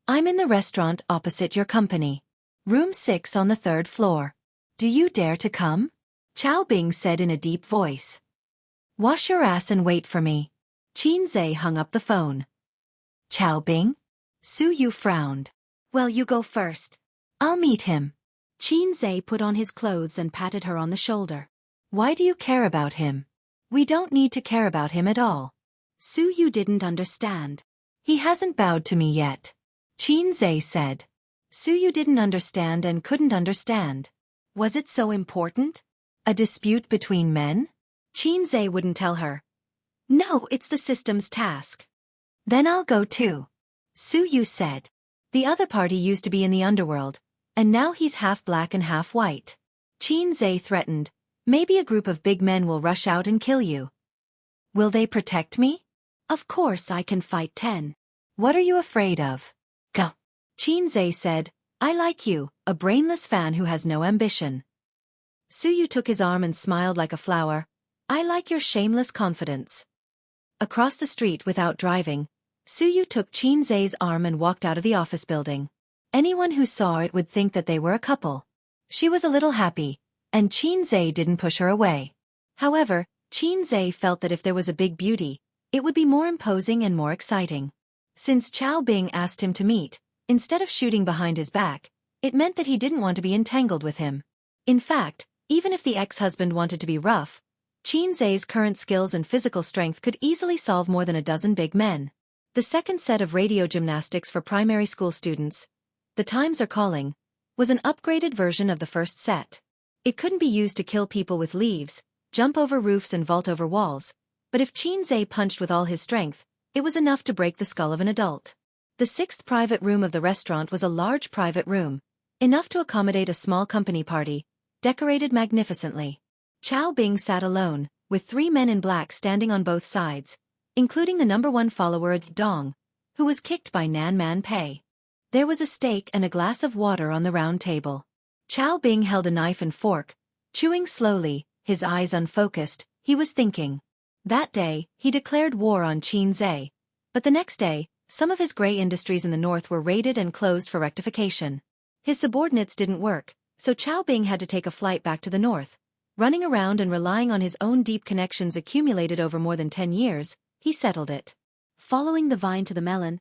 "I'm in the restaurant opposite your company. Room 6 on the 3rd floor. Do you dare to come?" Chao Bing said in a deep voice. "Wash your ass and wait for me." Xianxia hung up the phone. "Chao Bing?" Su Yu frowned. "Well, you go first. I'll meet him." Xianxia put on his clothes and patted her on the shoulder. "Why do you care about him?" "We don't need to care about him at all." Su Yu didn't understand. "He hasn't bowed to me yet," Xianxia said. Su Yu didn't understand and couldn't understand. Was it so important? A dispute between men? Xianxia wouldn't tell her. "No, it's the system's task." "Then I'll go too," Su Yu said. The other party used to be in the underworld, and now he's half black and half white. Xianxia threatened, "Maybe a group of big men will rush out and kill you." "Will they protect me?" "Of course I can fight 10. "What are you afraid of?" "Go." Xianxia said, "I like you, a brainless fan who has no ambition." Su Yu took his arm and smiled like a flower. "I like your shameless confidence." Across the street without driving, Su Yu took Xianxia's arm and walked out of the office building. Anyone who saw it would think that they were a couple. She was a little happy, and Xianxia didn't push her away. However, Xianxia felt that if there was a big beauty, it would be more imposing and more exciting. Since Chao Bing asked him to meet, instead of shooting behind his back, it meant that he didn't want to be entangled with him. In fact, even if the ex-husband wanted to be rough, Xianxia's current skills and physical strength could easily solve more than a dozen big men. The second set of radio gymnastics for primary school students, The Times Are Calling, was an upgraded version of the first set. It couldn't be used to kill people with leaves, jump over roofs and vault over walls, but if Xianxia punched with all his strength, it was enough to break the skull of an adult. The 6th private room of the restaurant was a large private room, enough to accommodate a small company party, decorated magnificently. Chao Bing sat alone, with 3 men in black standing on both sides, including the #1 follower Dong, who was kicked by Nan Man Pei. There was a steak and a glass of water on the round table. Chao Bing held a knife and fork, chewing slowly, his eyes unfocused. He was thinking. That day, he declared war on Xianxia, but the next day, some of his gray industries in the north were raided and closed for rectification. His subordinates didn't work, so Chao Bing had to take a flight back to the north. Running around and relying on his own deep connections accumulated over more than 10 years, he settled it. Following the vine to the melon,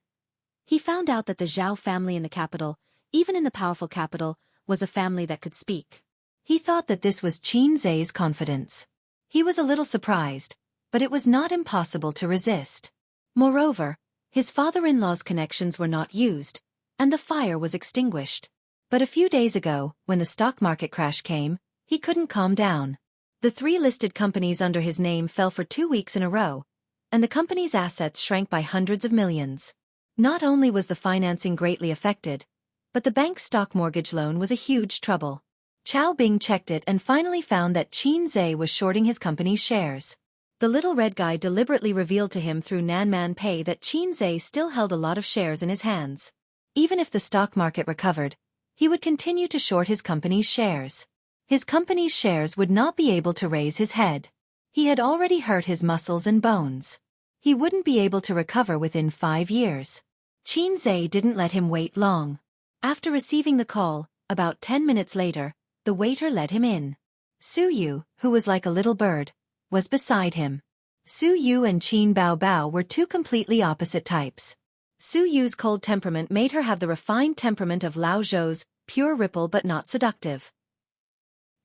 he found out that the Zhao family in the capital, even in the powerful capital, was a family that could speak. He thought that this was Xianxia's confidence. He was a little surprised, but it was not impossible to resist. Moreover, his father-in-law's connections were not used, and the fire was extinguished. But a few days ago, when the stock market crash came, he couldn't calm down. The 3 listed companies under his name fell for 2 weeks in a row, and the company's assets shrank by hundreds of millions. Not only was the financing greatly affected, but the bank's stock mortgage loan was a huge trouble. Chao Bing checked it and finally found that Xianxia was shorting his company's shares. The little red guy deliberately revealed to him through Nan Man Pei that Xianxia still held a lot of shares in his hands. Even if the stock market recovered, he would continue to short his company's shares. His company's shares would not be able to raise his head. He had already hurt his muscles and bones. He wouldn't be able to recover within 5 years. Xianxia didn't let him wait long. After receiving the call, about 10 minutes later, the waiter let him in. Su Yu, who was like a little bird, was beside him. Su Yu and Qin Bao Bao were 2 completely opposite types. Su Yu's cold temperament made her have the refined temperament of Lao Zhou's, pure ripple but not seductive.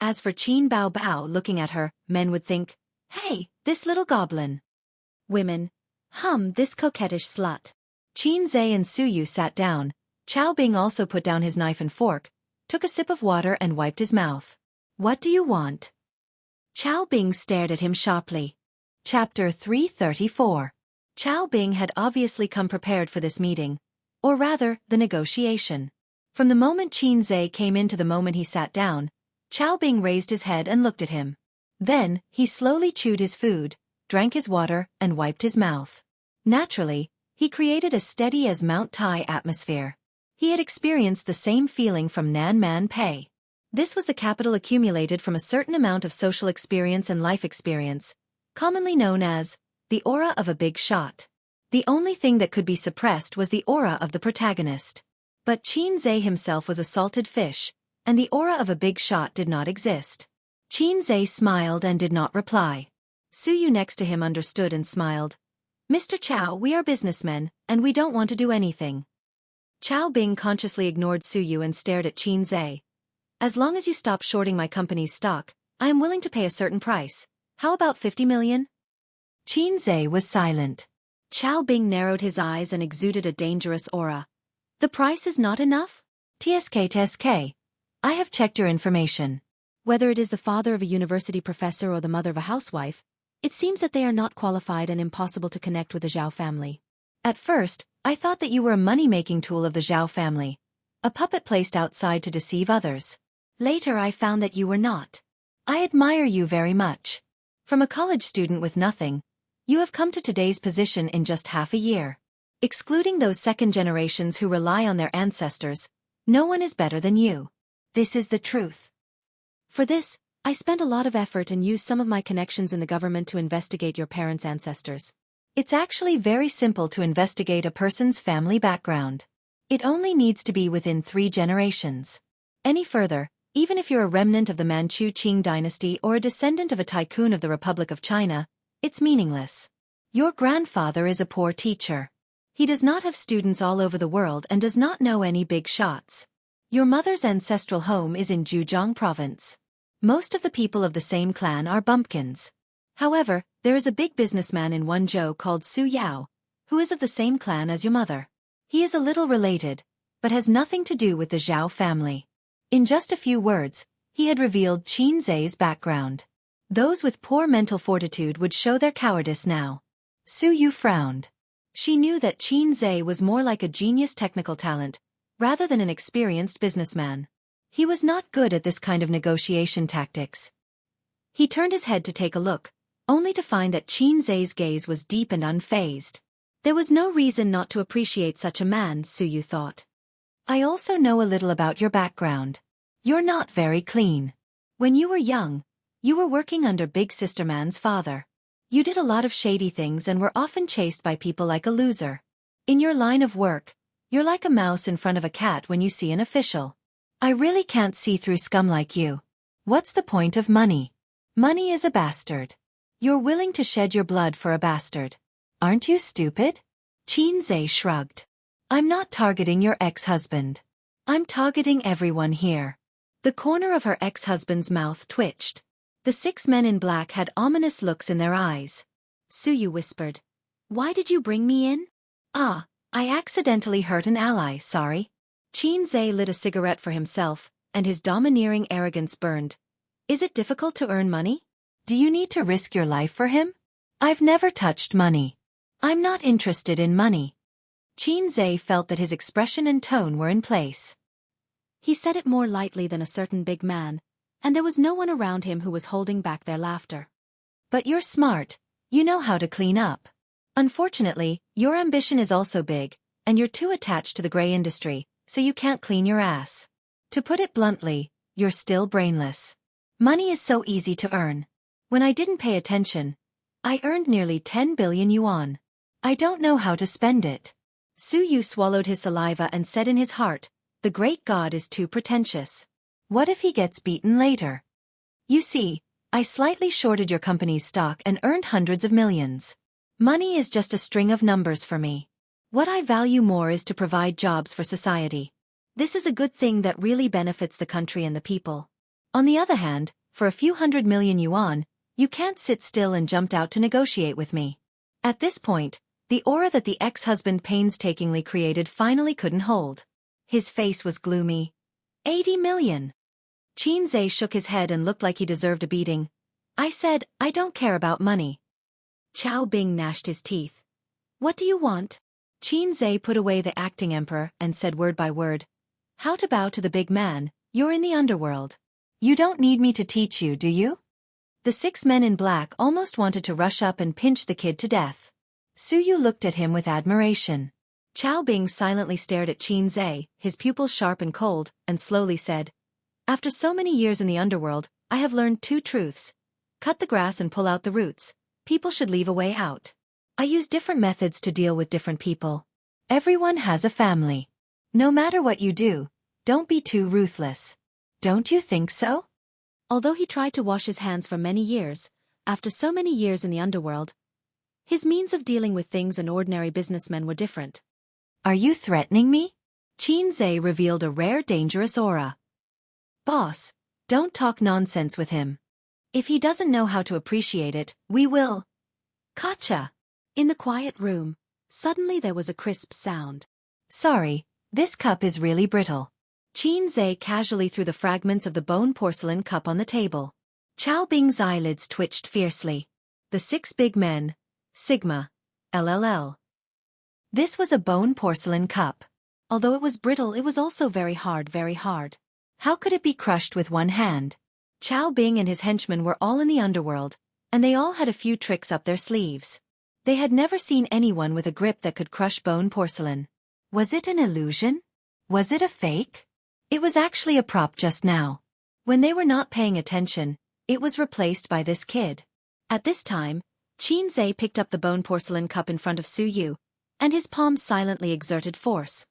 As for Qin Bao Bao looking at her, men would think, "Hey, this little goblin." Women, this coquettish slut." Xianxia and Su Yu sat down. Chao Bing also put down his knife and fork, took a sip of water and wiped his mouth. "What do you want?" Chao Bing stared at him sharply. Chapter 334. Chao Bing had obviously come prepared for this meeting, or rather, the negotiation. From the moment Qin Zhe came in to the moment he sat down, Chao Bing raised his head and looked at him. Then, he slowly chewed his food, drank his water, and wiped his mouth. Naturally, he created a steady as Mount Tai atmosphere. He had experienced the same feeling from Nan Man Pei. This was the capital accumulated from a certain amount of social experience and life experience, commonly known as the aura of a big shot. The only thing that could be suppressed was the aura of the protagonist. But Qin Zhe himself was a salted fish, and the aura of a big shot did not exist. Qin Zhe smiled and did not reply. Su Yu next to him understood and smiled. Mr. Chao, we are businessmen, and we don't want to do anything. Chao Bing consciously ignored Su Yu and stared at Qin Zhe. As long as you stop shorting my company's stock, I am willing to pay a certain price. How about 50 million? Qin Zhe was silent. Chao Bing narrowed his eyes and exuded a dangerous aura. The price is not enough? TSK. I have checked your information. Whether it is the father of a university professor or the mother of a housewife, it seems that they are not qualified and impossible to connect with the Zhao family. At first, I thought that you were a money-making tool of the Zhao family, a puppet placed outside to deceive others. Later I found that you were not. I admire you very much. From a college student with nothing, you have come to today's position in just half a year. Excluding those second generations who rely on their ancestors, no one is better than you. This is the truth. For this, I spent a lot of effort and used some of my connections in the government to investigate your parents' ancestors. It's actually very simple to investigate a person's family background. It only needs to be within 3 generations. Any further, even if you're a remnant of the Manchu Qing dynasty or a descendant of a tycoon of the Republic of China, it's meaningless. Your grandfather is a poor teacher. He does not have students all over the world and does not know any big shots. Your mother's ancestral home is in Zhejiang province. Most of the people of the same clan are bumpkins. However, there is a big businessman in Wenzhou called Su Yao, who is of the same clan as your mother. He is a little related, but has nothing to do with the Zhao family. In just a few words, he had revealed Qin Zhe's background. Those with poor mental fortitude would show their cowardice now. Su Yu frowned. She knew that Qin Zhe was more like a genius technical talent, rather than an experienced businessman. He was not good at this kind of negotiation tactics. He turned his head to take a look, only to find that Qin Zhe's gaze was deep and unfazed. There was no reason not to appreciate such a man, Su Yu thought. I also know a little about your background. You're not very clean. When you were young, you were working under Big Sister Man's father. You did a lot of shady things and were often chased by people like a loser. In your line of work, you're like a mouse in front of a cat when you see an official. I really can't see through scum like you. What's the point of money? Money is a bastard. You're willing to shed your blood for a bastard. Aren't you stupid? Qin Zhe shrugged. I'm not targeting your ex-husband. I'm targeting everyone here. The corner of her ex-husband's mouth twitched. The 6 men in black had ominous looks in their eyes. Su Yu whispered. Why did you bring me in? I accidentally hurt an ally, sorry. Qin Zhe lit a cigarette for himself, and his domineering arrogance burned. Is it difficult to earn money? Do you need to risk your life for him? I've never touched money. I'm not interested in money. Qin Zhe felt that his expression and tone were in place. He said it more lightly than a certain big man, and there was no one around him who was holding back their laughter. But you're smart, you know how to clean up. Unfortunately, your ambition is also big, and you're too attached to the gray industry, so you can't clean your ass. To put it bluntly, you're still brainless. Money is so easy to earn. When I didn't pay attention, I earned nearly 10 billion yuan. I don't know how to spend it. Su Yu swallowed his saliva and said in his heart, the great god is too pretentious. What if he gets beaten later? You see, I slightly shorted your company's stock and earned hundreds of millions. Money is just a string of numbers for me. What I value more is to provide jobs for society. This is a good thing that really benefits the country and the people. On the other hand, for a few 100 million yuan, you can't sit still and jump out to negotiate with me. At this point, the aura that the ex-husband painstakingly created finally couldn't hold. His face was gloomy. 80 million. Qin Zhe shook his head and looked like he deserved a beating. I said, I don't care about money. Chao Bing gnashed his teeth. What do you want? Qin Zhe put away the acting emperor and said word by word. How to bow to the big man, you're in the underworld. You don't need me to teach you, do you? The 6 men in black almost wanted to rush up and pinch the kid to death. Su Yu looked at him with admiration. Chao Bing silently stared at Qin Zhe, his pupils sharp and cold, and slowly said, "After so many years in the underworld, I have learned 2 truths. Cut the grass and pull out the roots. People should leave a way out. I use different methods to deal with different people. Everyone has a family. No matter what you do, don't be too ruthless. Don't you think so?" Although he tried to wash his hands for many years, after so many years in the underworld, his means of dealing with things and ordinary businessmen were different. "Are you threatening me?" Qin Zhe revealed a rare dangerous aura. "Boss, don't talk nonsense with him. If he doesn't know how to appreciate it, we will." "Gotcha." In the quiet room, suddenly there was a crisp sound. "Sorry, this cup is really brittle." Qin Zhe casually threw the fragments of the bone porcelain cup on the table. Chao Bing's eyelids twitched fiercely. The 6 big men, Sigma, LLL. This was a bone porcelain cup. Although it was brittle, it was also very hard, very hard. How could it be crushed with one hand? Chao Bing and his henchmen were all in the underworld, and they all had a few tricks up their sleeves. They had never seen anyone with a grip that could crush bone porcelain. Was it an illusion? Was it a fake? It was actually a prop just now. When they were not paying attention, it was replaced by this kid. At this time, Qin Zhe picked up the bone porcelain cup in front of Su Yu, and his palms silently exerted force.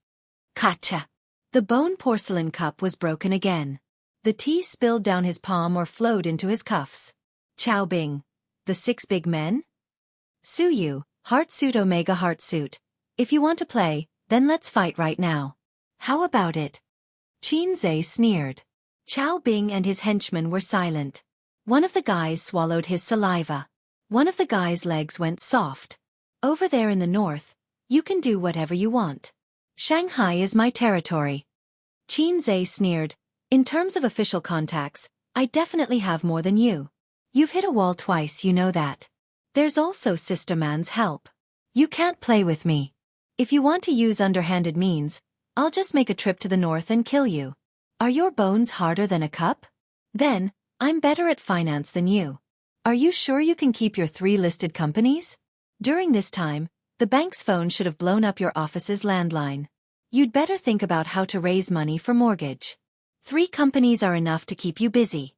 Gotcha! The bone porcelain cup was broken again. The tea spilled down his palm or flowed into his cuffs. Chao Bing. The 6 big men? Su Yu, heart suit Omega heart suit. If you want to play, then let's fight right now. How about it? Qin Zhe sneered. Chao Bing and his henchmen were silent. One of the guys swallowed his saliva. One of the guy's legs went soft. "Over there in the north, you can do whatever you want. Shanghai is my territory." Qin Zhe sneered. "In terms of official contacts, I definitely have more than you. You've hit a wall twice, you know that. There's also Sister Man's help. You can't play with me. If you want to use underhanded means, I'll just make a trip to the north and kill you. Are your bones harder than a cup? Then, I'm better at finance than you. Are you sure you can keep your 3 listed companies? During this time, the bank's phone should have blown up your office's landline. You'd better think about how to raise money for mortgage. 3 companies are enough to keep you busy."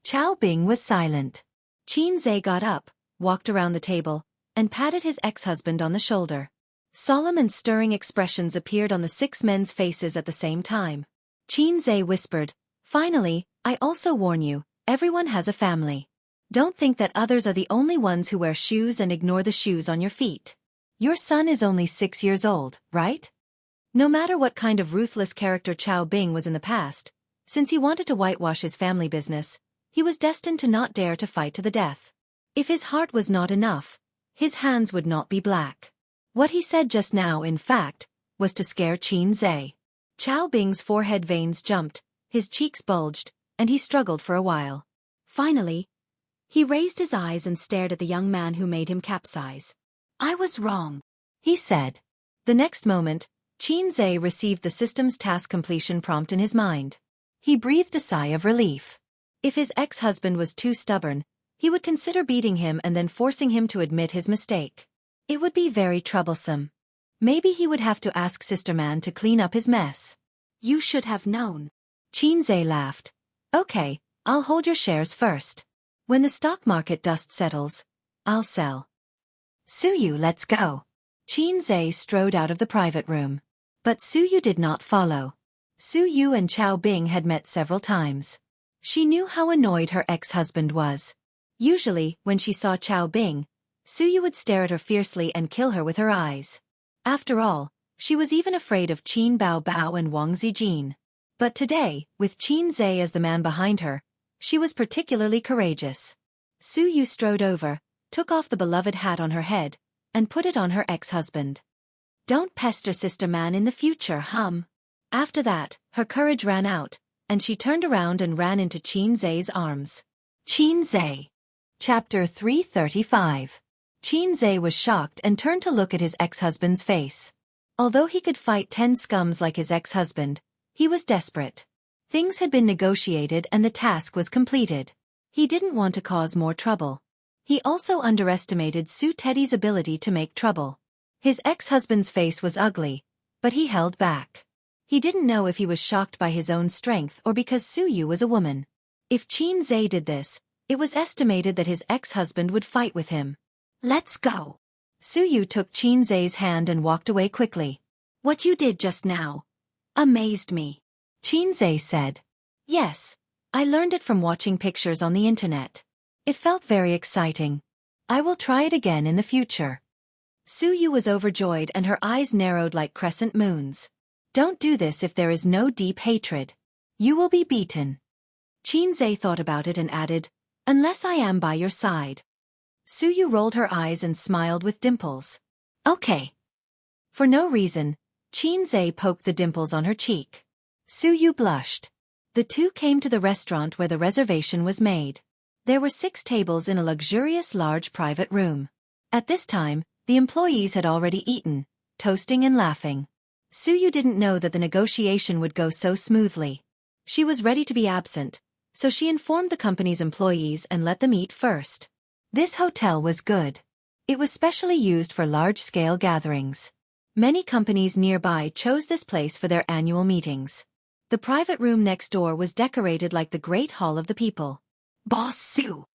Chao Bing was silent. Qin Zhe got up, walked around the table, and patted his ex-husband on the shoulder. Solemn and stirring expressions appeared on the 6 men's faces at the same time. Qin Zhe whispered, "Finally, I also warn you, everyone has a family. Don't think that others are the only ones who wear shoes and ignore the shoes on your feet. Your son is only 6 years old, right?" No matter what kind of ruthless character Chao Bing was in the past, since he wanted to whitewash his family business, he was destined to not dare to fight to the death. If his heart was not enough, his hands would not be black. What he said just now, in fact, was to scare Qin Zhe. Chao Bing's forehead veins jumped, his cheeks bulged, and he struggled for a while. Finally, he raised his eyes and stared at the young man who made him capsize. "I was wrong," he said. The next moment, Qin Zhe received the system's task completion prompt in his mind. He breathed a sigh of relief. If his ex-husband was too stubborn, he would consider beating him and then forcing him to admit his mistake. It would be very troublesome. Maybe he would have to ask Sister Man to clean up his mess. "You should have known." Qin Zhe laughed. "Okay, I'll hold your shares first. When the stock market dust settles, I'll sell." "Su Yu, let's go." Qin Zhe strode out of the private room. But Su Yu did not follow. Su Yu and Chao Bing had met several times. She knew how annoyed her ex-husband was. Usually, when she saw Chao Bing, Su Yu would stare at her fiercely and kill her with her eyes. After all, she was even afraid of Qin Bao Bao and Wang Zijin. But today, with Qin Zhe as the man behind her, she was particularly courageous. Su Yu strode over, took off the beloved hat on her head, and put it on her ex-husband. "Don't pester Sister Man in the future, hum." After that, her courage ran out, and she turned around and ran into Qin Zhe's arms. Qin Zhe. Chapter 335. Qin Zhe was shocked and turned to look at his ex-husband's face. Although he could fight 10 scums like his ex-husband, He was desperate. Things had been negotiated and the task was completed. He didn't want to cause more trouble. He also underestimated Su Teddy's ability to make trouble. His ex-husband's face was ugly, but he held back. He didn't know if he was shocked by his own strength or because Su Yu was a woman. If Xianxia did this, it was estimated that his ex-husband would fight with him. "Let's go." Su Yu took Xianxia's hand and walked away quickly. "What you did just now amazed me," Xianxia said. "Yes, I learned it from watching pictures on the internet. It felt very exciting. I will try it again in the future." Su Yu was overjoyed and her eyes narrowed like crescent moons. "Don't do this if there is no deep hatred. You will be beaten." Xianxia thought about it and added, "Unless I am by your side." Su Yu rolled her eyes and smiled with dimples. "Okay." For no reason, Xianxia poked the dimples on her cheek. Su Yu blushed. The two came to the restaurant where the reservation was made. There were 6 tables in a luxurious large private room. At this time, the employees had already eaten, toasting and laughing. Su Yu didn't know that the negotiation would go so smoothly. She was ready to be absent, so she informed the company's employees and let them eat first. This hotel was good. It was specially used for large-scale gatherings. Many companies nearby chose this place for their annual meetings. The private room next door was decorated like the Great Hall of the People. "Boss Su."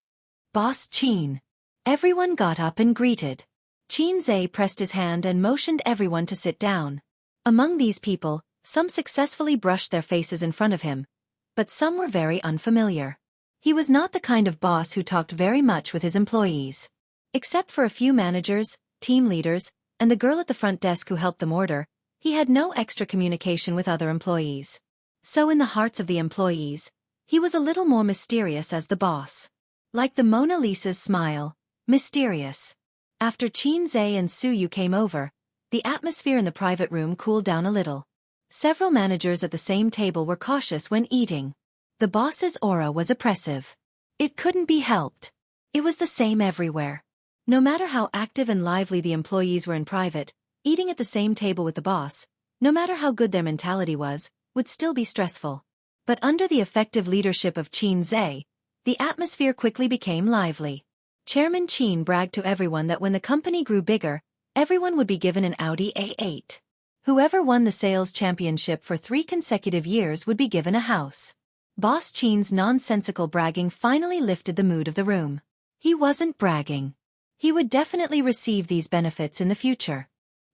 "Boss Qin." Everyone got up and greeted. Xianxia pressed his hand and motioned everyone to sit down. Among these people, some successfully brushed their faces in front of him, but some were very unfamiliar. He was not the kind of boss who talked very much with his employees. Except for a few managers, team leaders, and the girl at the front desk who helped them order, he had no extra communication with other employees. So in the hearts of the employees, he was a little more mysterious as the boss. Like the Mona Lisa's smile, mysterious. After Xianxia and Su Yu came over, the atmosphere in the private room cooled down a little. Several managers at the same table were cautious when eating. The boss's aura was oppressive. It couldn't be helped. It was the same everywhere. No matter how active and lively the employees were in private, eating at the same table with the boss, no matter how good their mentality was, would still be stressful. But under the effective leadership of Xianxia, the atmosphere quickly became lively. Chairman Qin bragged to everyone that when the company grew bigger, everyone would be given an Audi A8. Whoever won the sales championship for 3 consecutive years would be given a house. Boss Qin's nonsensical bragging finally lifted the mood of the room. He wasn't bragging. He would definitely receive these benefits in the future.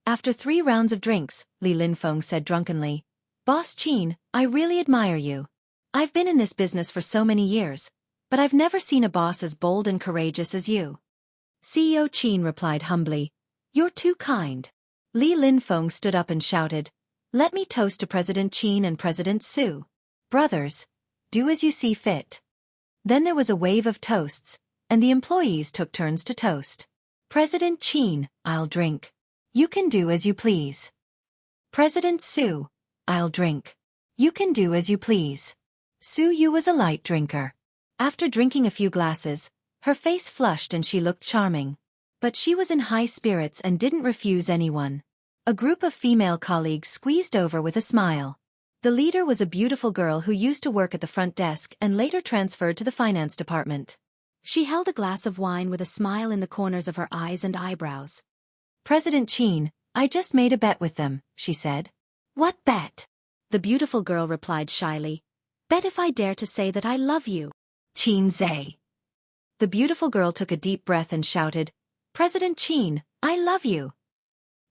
After 3 rounds of drinks, Li Linfeng said drunkenly, "Boss Qin, I really admire you. I've been in this business for so many years, but I've never seen a boss as bold and courageous as you." CEO Qin replied humbly, "You're too kind." Li Linfeng stood up and shouted, "Let me toast to President Qin and President Su. Brothers, do as you see fit." Then there was a wave of toasts, and the employees took turns to toast. "President Qin, I'll drink. You can do as you please." "President Su, I'll drink. You can do as you please." Su Yu was a light drinker. After drinking a few glasses, her face flushed and she looked charming. But she was in high spirits and didn't refuse anyone. A group of female colleagues squeezed over with a smile. The leader was a beautiful girl who used to work at the front desk and later transferred to the finance department. She held a glass of wine with a smile in the corners of her eyes and eyebrows. "President Qin, I just made a bet with them," she said. "What bet?" The beautiful girl replied shyly. "Bet if I dare to say that I love you." "Xianxia." The beautiful girl took a deep breath and shouted, "President Qin, I love you."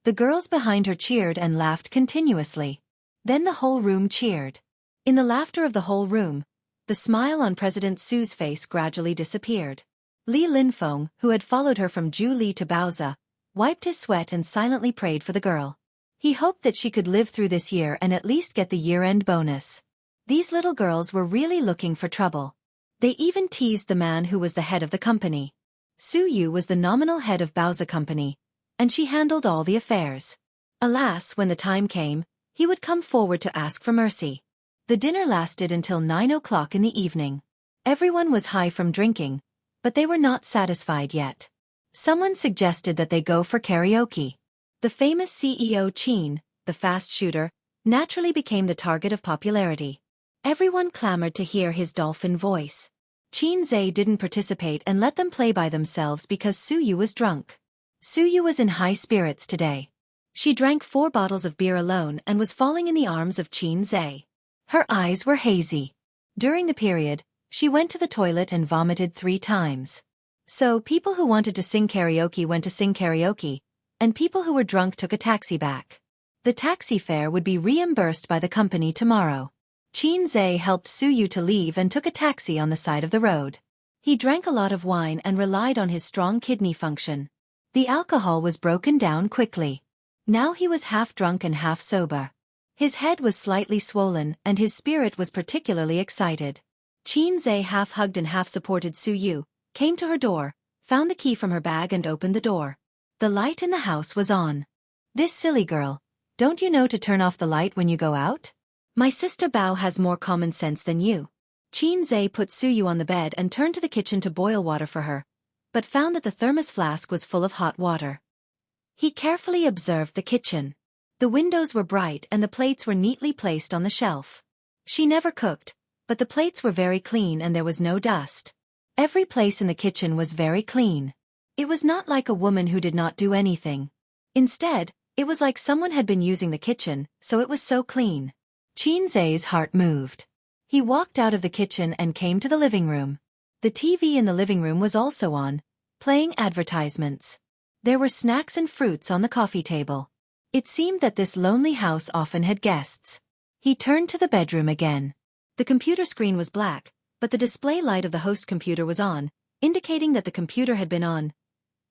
The girls behind her cheered and laughed continuously. Then the whole room cheered. In the laughter of the whole room, the smile on President Su's face gradually disappeared. Li Linfeng, who had followed her from Zhu to Baozi, wiped his sweat and silently prayed for the girl. He hoped that she could live through this year and at least get the year-end bonus. These little girls were really looking for trouble. They even teased the man who was the head of the company. Su Yu was the nominal head of Baozi Company, and she handled all the affairs. Alas, when the time came, he would come forward to ask for mercy. The dinner lasted until 9 o'clock in the evening. Everyone was high from drinking, but they were not satisfied yet. Someone suggested that they go for karaoke. The famous CEO Qin, the fast shooter, naturally became the target of popularity. Everyone clamored to hear his dolphin voice. Xianxia didn't participate and let them play by themselves because Suyu was drunk. Suyu was in high spirits today. She drank 4 bottles of beer alone and was falling in the arms of Xianxia. Her eyes were hazy. During the period, she went to the toilet and vomited 3 times. So people who wanted to sing karaoke went to sing karaoke, and people who were drunk took a taxi back. The taxi fare would be reimbursed by the company tomorrow. Xianxia helped Suyu to leave and took a taxi on the side of the road. He drank a lot of wine and relied on his strong kidney function. The alcohol was broken down quickly. Now he was half drunk and half sober. His head was slightly swollen and his spirit was particularly excited. Xianxia half hugged and half supported Suyu, came to her door, found the key from her bag and opened the door. The light in the house was on. This silly girl, don't you know to turn off the light when you go out? My sister Bao has more common sense than you. Xianxia put Suyu on the bed and turned to the kitchen to boil water for her, but found that the thermos flask was full of hot water. He carefully observed the kitchen. The windows were bright and the plates were neatly placed on the shelf. She never cooked, but the plates were very clean and there was no dust. Every place in the kitchen was very clean. It was not like a woman who did not do anything. Instead, it was like someone had been using the kitchen, so it was so clean. Xianxia's heart moved. He walked out of the kitchen and came to the living room. The TV in the living room was also on, playing advertisements. There were snacks and fruits on the coffee table. It seemed that this lonely house often had guests. He turned to the bedroom again. The computer screen was black, but the display light of the host computer was on, indicating that the computer had been on.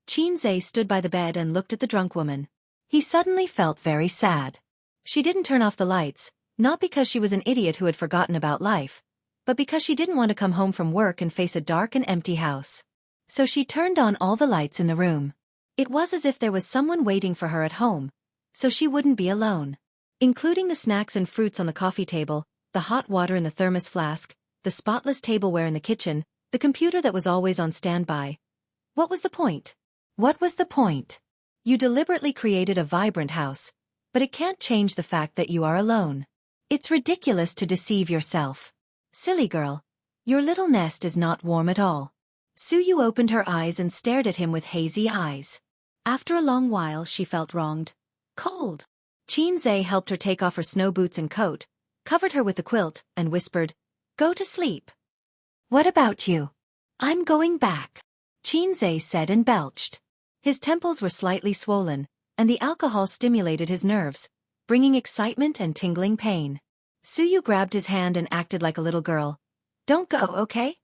Xianxia stood by the bed and looked at the drunk woman. He suddenly felt very sad. She didn't turn off the lights, not because she was an idiot who had forgotten about life, but because she didn't want to come home from work and face a dark and empty house. So she turned on all the lights in the room. It was as if there was someone waiting for her at home, so she wouldn't be alone. Including the snacks and fruits on the coffee table, the hot water in the thermos flask, the spotless tableware in the kitchen, the computer that was always on standby. What was the point? What was the point? You deliberately created a vibrant house, but it can't change the fact that you are alone. It's ridiculous to deceive yourself. Silly girl. Your little nest is not warm at all. Suyu opened her eyes and stared at him with hazy eyes. After a long while she felt wronged. Cold. Xianxia helped her take off her snow boots and coat, covered her with the quilt, and whispered, "Go to sleep." "What about you?" "I'm going back," Xianxia said and belched. His temples were slightly swollen, and the alcohol stimulated his nerves, bringing excitement and tingling pain. Suyu grabbed his hand and acted like a little girl. "Don't go, okay?"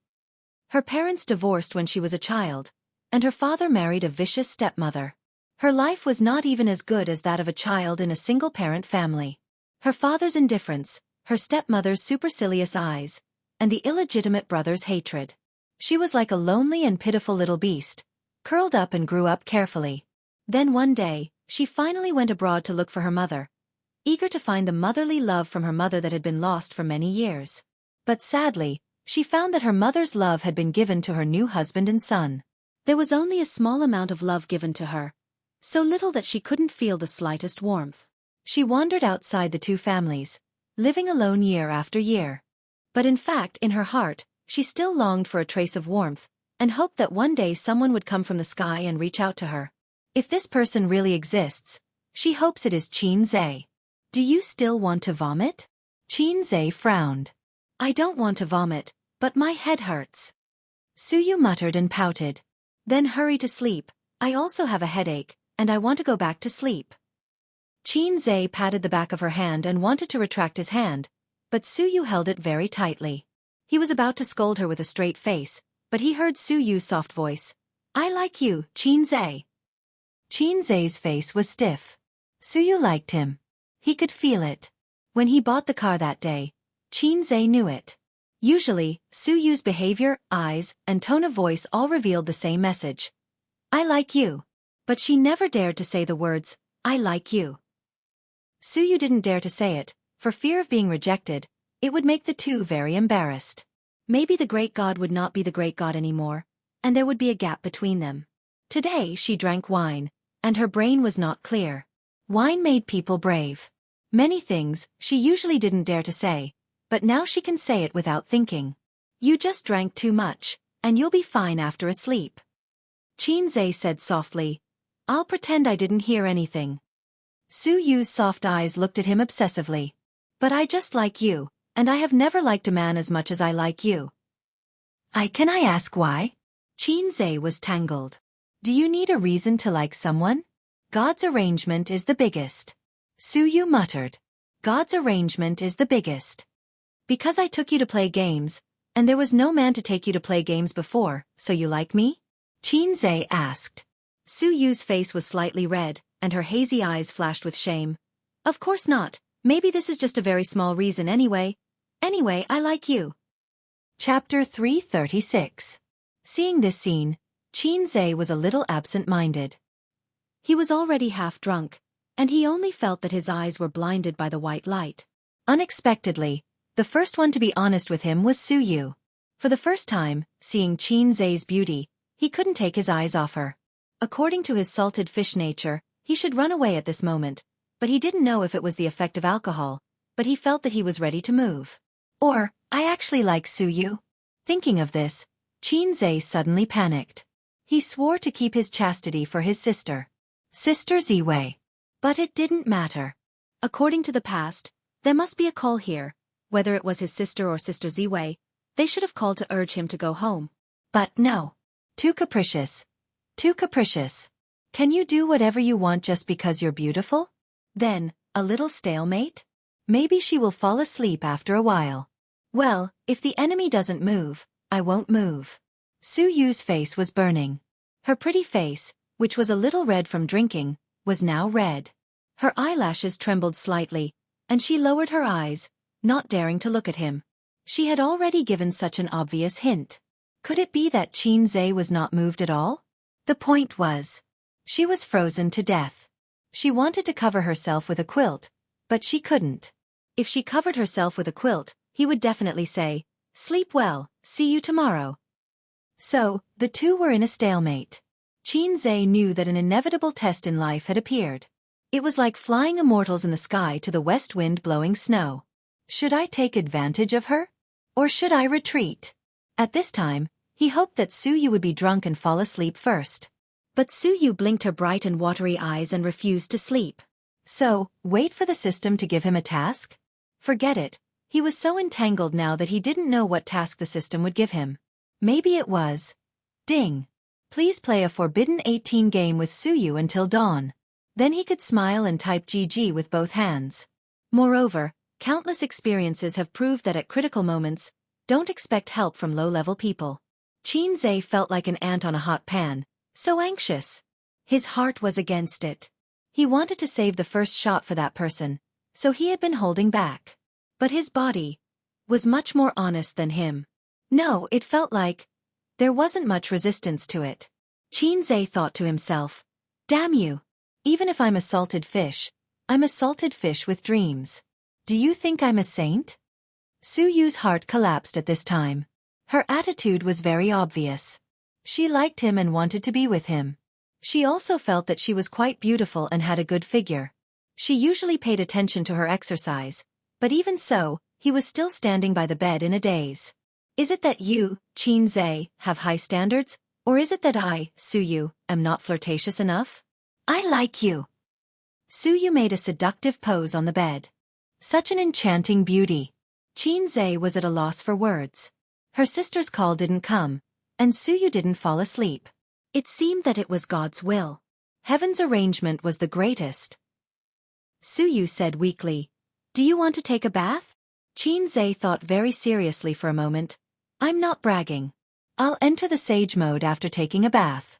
Her parents divorced when she was a child, and her father married a vicious stepmother. Her life was not even as good as that of a child in a single-parent family. Her father's indifference, her stepmother's supercilious eyes, and the illegitimate brother's hatred. She was like a lonely and pitiful little beast, curled up and grew up carefully. Then one day, she finally went abroad to look for her mother, eager to find the motherly love from her mother that had been lost for many years. But sadly, she found that her mother's love had been given to her new husband and son. There was only a small amount of love given to her, so little that she couldn't feel the slightest warmth. She wandered outside the two families, living alone year after year. But in fact, in her heart, she still longed for a trace of warmth, and hoped that one day someone would come from the sky and reach out to her. If this person really exists, she hopes it is Xianxia. "Do you still want to vomit?" Xianxia frowned. "I don't want to vomit, but my head hurts." Suyu muttered and pouted. "Then hurry to sleep. I also have a headache, and I want to go back to sleep." Xianxia patted the back of her hand and wanted to retract his hand, but Suyu held it very tightly. He was about to scold her with a straight face, but he heard Suyu's soft voice. "I like you, Xianxia." Xianxia's face was stiff. Suyu liked him. He could feel it. When he bought the car that day, Xianxia knew it. Usually, Suyu's behavior, eyes, and tone of voice all revealed the same message. "I like you." But she never dared to say the words, "I like you." Suyu didn't dare to say it, for fear of being rejected. It would make the two very embarrassed. Maybe the great god would not be the great god anymore, and there would be a gap between them. Today she drank wine, and her brain was not clear. Wine made people brave. Many things she usually didn't dare to say, but now she can say it without thinking. You just drank too much, and you'll be fine after a sleep. Xianxia said softly. I'll pretend I didn't hear anything. Su Yu's soft eyes looked at him obsessively. But I just like you, and I have never liked a man as much as I like you. Can I ask why? Xianxia was tangled. Do you need a reason to like someone? God's arrangement is the biggest. Su Yu muttered. God's arrangement is the biggest. Because I took you to play games, and there was no man to take you to play games before, so you like me? Xianxia asked. Su Yu's face was slightly red, and her hazy eyes flashed with shame. Of course not, maybe this is just a very small reason anyway. Anyway, I like you. Chapter 336. Seeing this scene, Xianxia was a little absent-minded. He was already half drunk, and he only felt that his eyes were blinded by the white light. Unexpectedly, the first one to be honest with him was Su Yu. For the first time, seeing Xianxia's beauty, he couldn't take his eyes off her. According to his salted fish nature, he should run away at this moment, but he didn't know if it was the effect of alcohol, but he felt that he was ready to move. Or, I actually like Su Yu. Thinking of this, Xianxia suddenly panicked. He swore to keep his chastity for his sister. Sister Ziwei. But it didn't matter. According to the past, there must be a call here, whether it was his sister or Sister Ziwei, they should have called to urge him to go home. But no. Too capricious. Too capricious. Can you do whatever you want just because you're beautiful? Then, a little stalemate? Maybe she will fall asleep after a while. Well, if the enemy doesn't move, I won't move. Su Yu's face was burning. Her pretty face, which was a little red from drinking, was now red. Her eyelashes trembled slightly, and she lowered her eyes, not daring to look at him. She had already given such an obvious hint. Could it be that Xianxia was not moved at all? The point was, she was frozen to death. She wanted to cover herself with a quilt, but she couldn't. If she covered herself with a quilt, he would definitely say, "Sleep well, see you tomorrow." So, the two were in a stalemate. Xianxia knew that an inevitable test in life had appeared. It was like flying immortals in the sky to the west wind blowing snow. Should I take advantage of her? Or should I retreat? At this time, he hoped that Su Yu would be drunk and fall asleep first. But Su Yu blinked her bright and watery eyes and refused to sleep. So, wait for the system to give him a task? Forget it. He was so entangled now that he didn't know what task the system would give him. Maybe it was, ding. Please play a Forbidden 18 game with Su Yu until dawn. Then he could smile and type GG with both hands. Moreover, countless experiences have proved that at critical moments, don't expect help from low-level people. Xianxia felt like an ant on a hot pan, so anxious. His heart was against it. He wanted to save the first shot for that person, so he had been holding back. But his body was much more honest than him. No, it felt like there wasn't much resistance to it. Xianxia thought to himself, damn you. Even if I'm a salted fish, I'm a salted fish with dreams. Do you think I'm a saint? Su Yu's heart collapsed at this time. Her attitude was very obvious. She liked him and wanted to be with him. She also felt that she was quite beautiful and had a good figure. She usually paid attention to her exercise, but even so, he was still standing by the bed in a daze. Is it that you, Xianxia, have high standards, or is it that I, Su Yu, am not flirtatious enough? I like you. Su Yu made a seductive pose on the bed. Such an enchanting beauty. Xianxia was at a loss for words. Her sister's call didn't come, and Su Yu didn't fall asleep. It seemed that it was God's will. Heaven's arrangement was the greatest. Su Yu said weakly, "Do you want to take a bath?" Xianxia thought very seriously for a moment. "I'm not bragging. I'll enter the sage mode after taking a bath."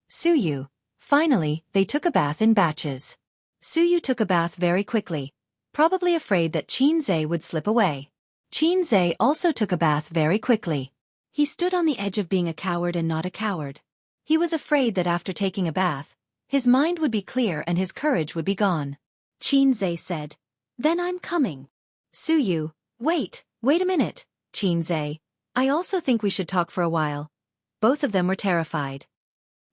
Su Yu. Finally, they took a bath in batches. Su Yu took a bath very quickly, probably afraid that Xianxia would slip away. Xianxia also took a bath very quickly. He stood on the edge of being a coward and not a coward. He was afraid that after taking a bath, his mind would be clear and his courage would be gone. Xianxia said, "Then I'm coming." Su Yu, wait a minute, Xianxia. I also think we should talk for a while. Both of them were terrified.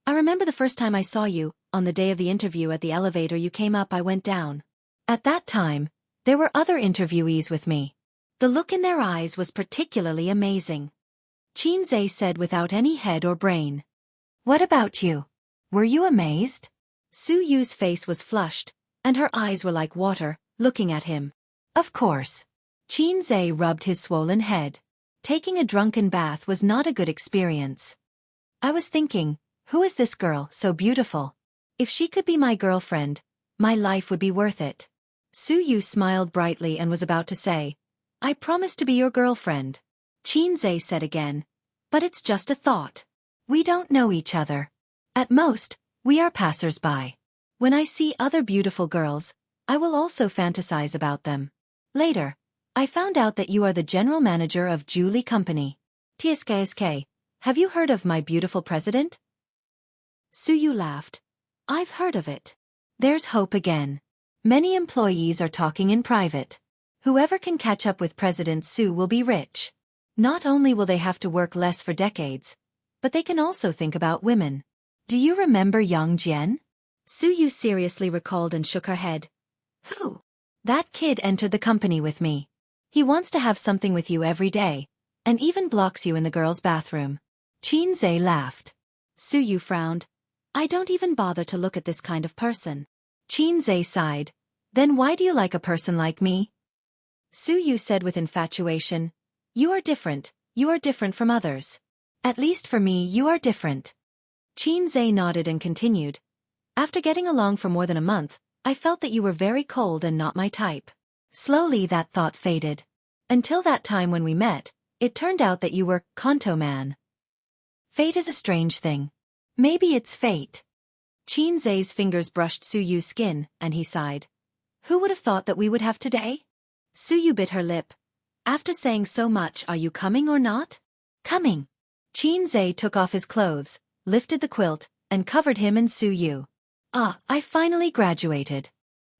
I remember the first time I saw you, on the day of the interview at the elevator you came up I went down. At that time, there were other interviewees with me. The look in their eyes was particularly amazing. Xianxia said without any head or brain. What about you? Were you amazed? Su Yu's face was flushed, and her eyes were like water, looking at him. Of course. Xianxia rubbed his swollen head. Taking a drunken bath was not a good experience. I was thinking, who is this girl, so beautiful? If she could be my girlfriend, my life would be worth it. Su Yu smiled brightly and was about to say, I promise to be your girlfriend. Xianxia said again, but it's just a thought. We don't know each other. At most, we are passers-by. When I see other beautiful girls, I will also fantasize about them. Later, I found out that you are the general manager of Jianghu Company. TSKSK, have you heard of my beautiful president? Su Yu laughed. I've heard of it. There's hope again. Many employees are talking in private. Whoever can catch up with President Su will be rich. Not only will they have to work less for decades, but they can also think about women. Do you remember Yang Jian? Su Yu seriously recalled and shook her head. Who? That kid entered the company with me. He wants to have something with you every day, and even blocks you in the girls' bathroom. Xianxia laughed. Su Yu frowned. I don't even bother to look at this kind of person. Xianxia sighed. Then why do you like a person like me? Su Yu said with infatuation. You are different from others. At least for me you are different. Xianxia nodded and continued. After getting along for more than a month, I felt that you were very cold and not my type. Slowly that thought faded. Until that time when we met, it turned out that you were Kanto man. Fate is a strange thing. Maybe it's fate. Xianxia's fingers brushed Su Yu's skin, and he sighed. Who would have thought that we would have today? Su Yu bit her lip. After saying so much, are you coming or not? Coming. Xianxia took off his clothes, lifted the quilt, and covered him and Su Yu. Ah, I finally graduated.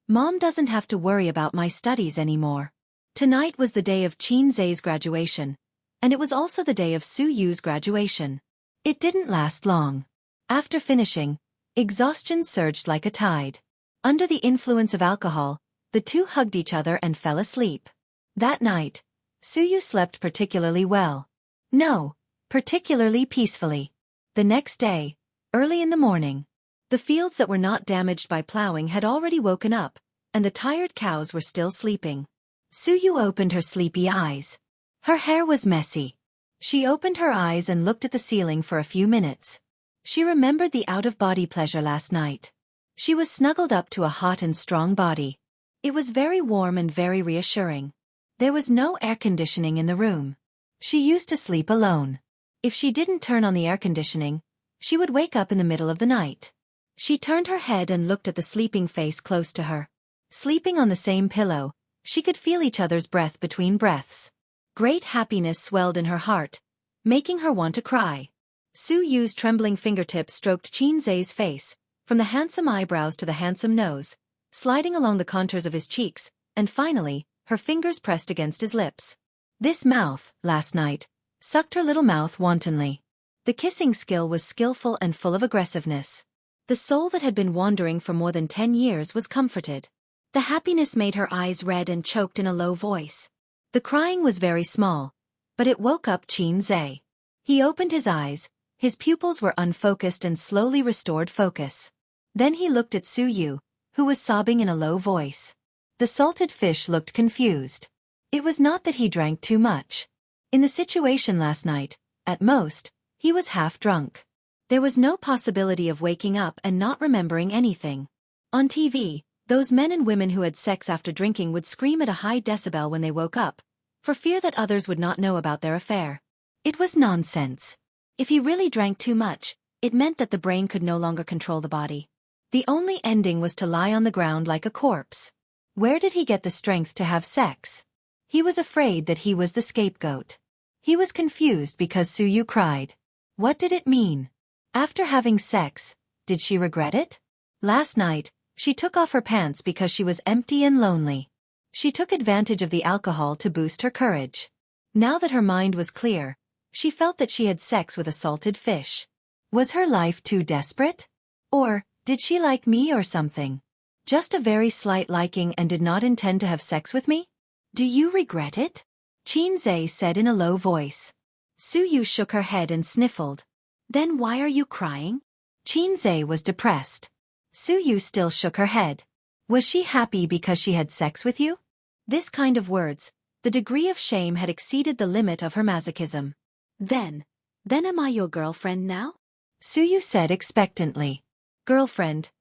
Mom doesn't have to worry about my studies anymore. Tonight was the day of Xianxia's graduation, and it was also the day of Su Yu's graduation. It didn't last long. After finishing, exhaustion surged like a tide. Under the influence of alcohol, the two hugged each other and fell asleep. That night, Su Yu slept particularly well. No, particularly peacefully. The next day, early in the morning, the fields that were not damaged by plowing had already woken up, and the tired cows were still sleeping. Su Yu opened her sleepy eyes. Her hair was messy. She opened her eyes and looked at the ceiling for a few minutes. She remembered the out-of-body pleasure last night. She was snuggled up to a hot and strong body. It was very warm and very reassuring. There was no air conditioning in the room. She used to sleep alone. If she didn't turn on the air conditioning, she would wake up in the middle of the night. She turned her head and looked at the sleeping face close to her. Sleeping on the same pillow, she could feel each other's breath between breaths. Great happiness swelled in her heart, making her want to cry. Su Yu's trembling fingertips stroked Xianxia's face, from the handsome eyebrows to the handsome nose, sliding along the contours of his cheeks, and finally, her fingers pressed against his lips. This mouth, last night, sucked her little mouth wantonly. The kissing skill was skillful and full of aggressiveness. The soul that had been wandering for more than 10 years was comforted. The happiness made her eyes red and choked in a low voice. The crying was very small, but it woke up Xianxia. He opened his eyes, his pupils were unfocused and slowly restored focus. Then he looked at Su Yu, who was sobbing in a low voice. The salted fish looked confused. It was not that he drank too much. In the situation last night, at most, he was half drunk. There was no possibility of waking up and not remembering anything. On TV, those men and women who had sex after drinking would scream at a high decibel when they woke up, for fear that others would not know about their affair. It was nonsense. If he really drank too much, it meant that the brain could no longer control the body. The only ending was to lie on the ground like a corpse. Where did he get the strength to have sex? He was afraid that he was the scapegoat. He was confused because Su Yu cried. What did it mean? After having sex, did she regret it? Last night, she took off her pants because she was empty and lonely. She took advantage of the alcohol to boost her courage. Now that her mind was clear, she felt that she had sex with a salted fish. Was her life too desperate? Or, did she like me or something? Just a very slight liking and did not intend to have sex with me? Do you regret it? Xianxia said in a low voice. Suyu shook her head and sniffled. Then why are you crying? Xianxia was depressed. Suyu still shook her head. Was she happy because she had sex with you? This kind of words, the degree of shame had exceeded the limit of her masochism. Then am I your girlfriend now? Suyu said expectantly. Girlfriend.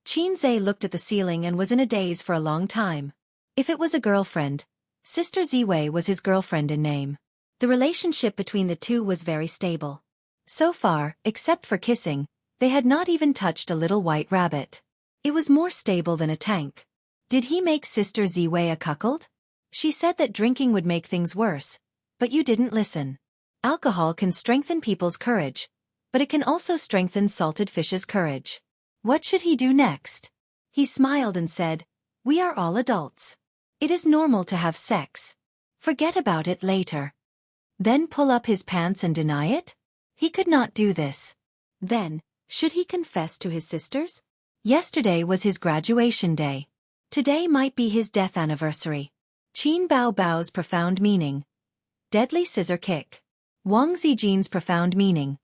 Xianxia looked at the ceiling and was in a daze for a long time. If it was a girlfriend, Sister Ziwei was his girlfriend in name. The relationship between the two was very stable. So far, except for kissing, they had not even touched a little white rabbit. It was more stable than a tank. Did he make Sister Ziwei a cuckold? She said that drinking would make things worse, but you didn't listen. Alcohol can strengthen people's courage, but it can also strengthen salted fish's courage. What should he do next? He smiled and said, we are all adults. It is normal to have sex. Forget about it later. Then pull up his pants and deny it? He could not do this. Then, should he confess to his sisters? Yesterday was his graduation day. Today might be his death anniversary. Qin Bao Bao's profound meaning. Deadly scissor kick. Wang Zijin's profound meaning.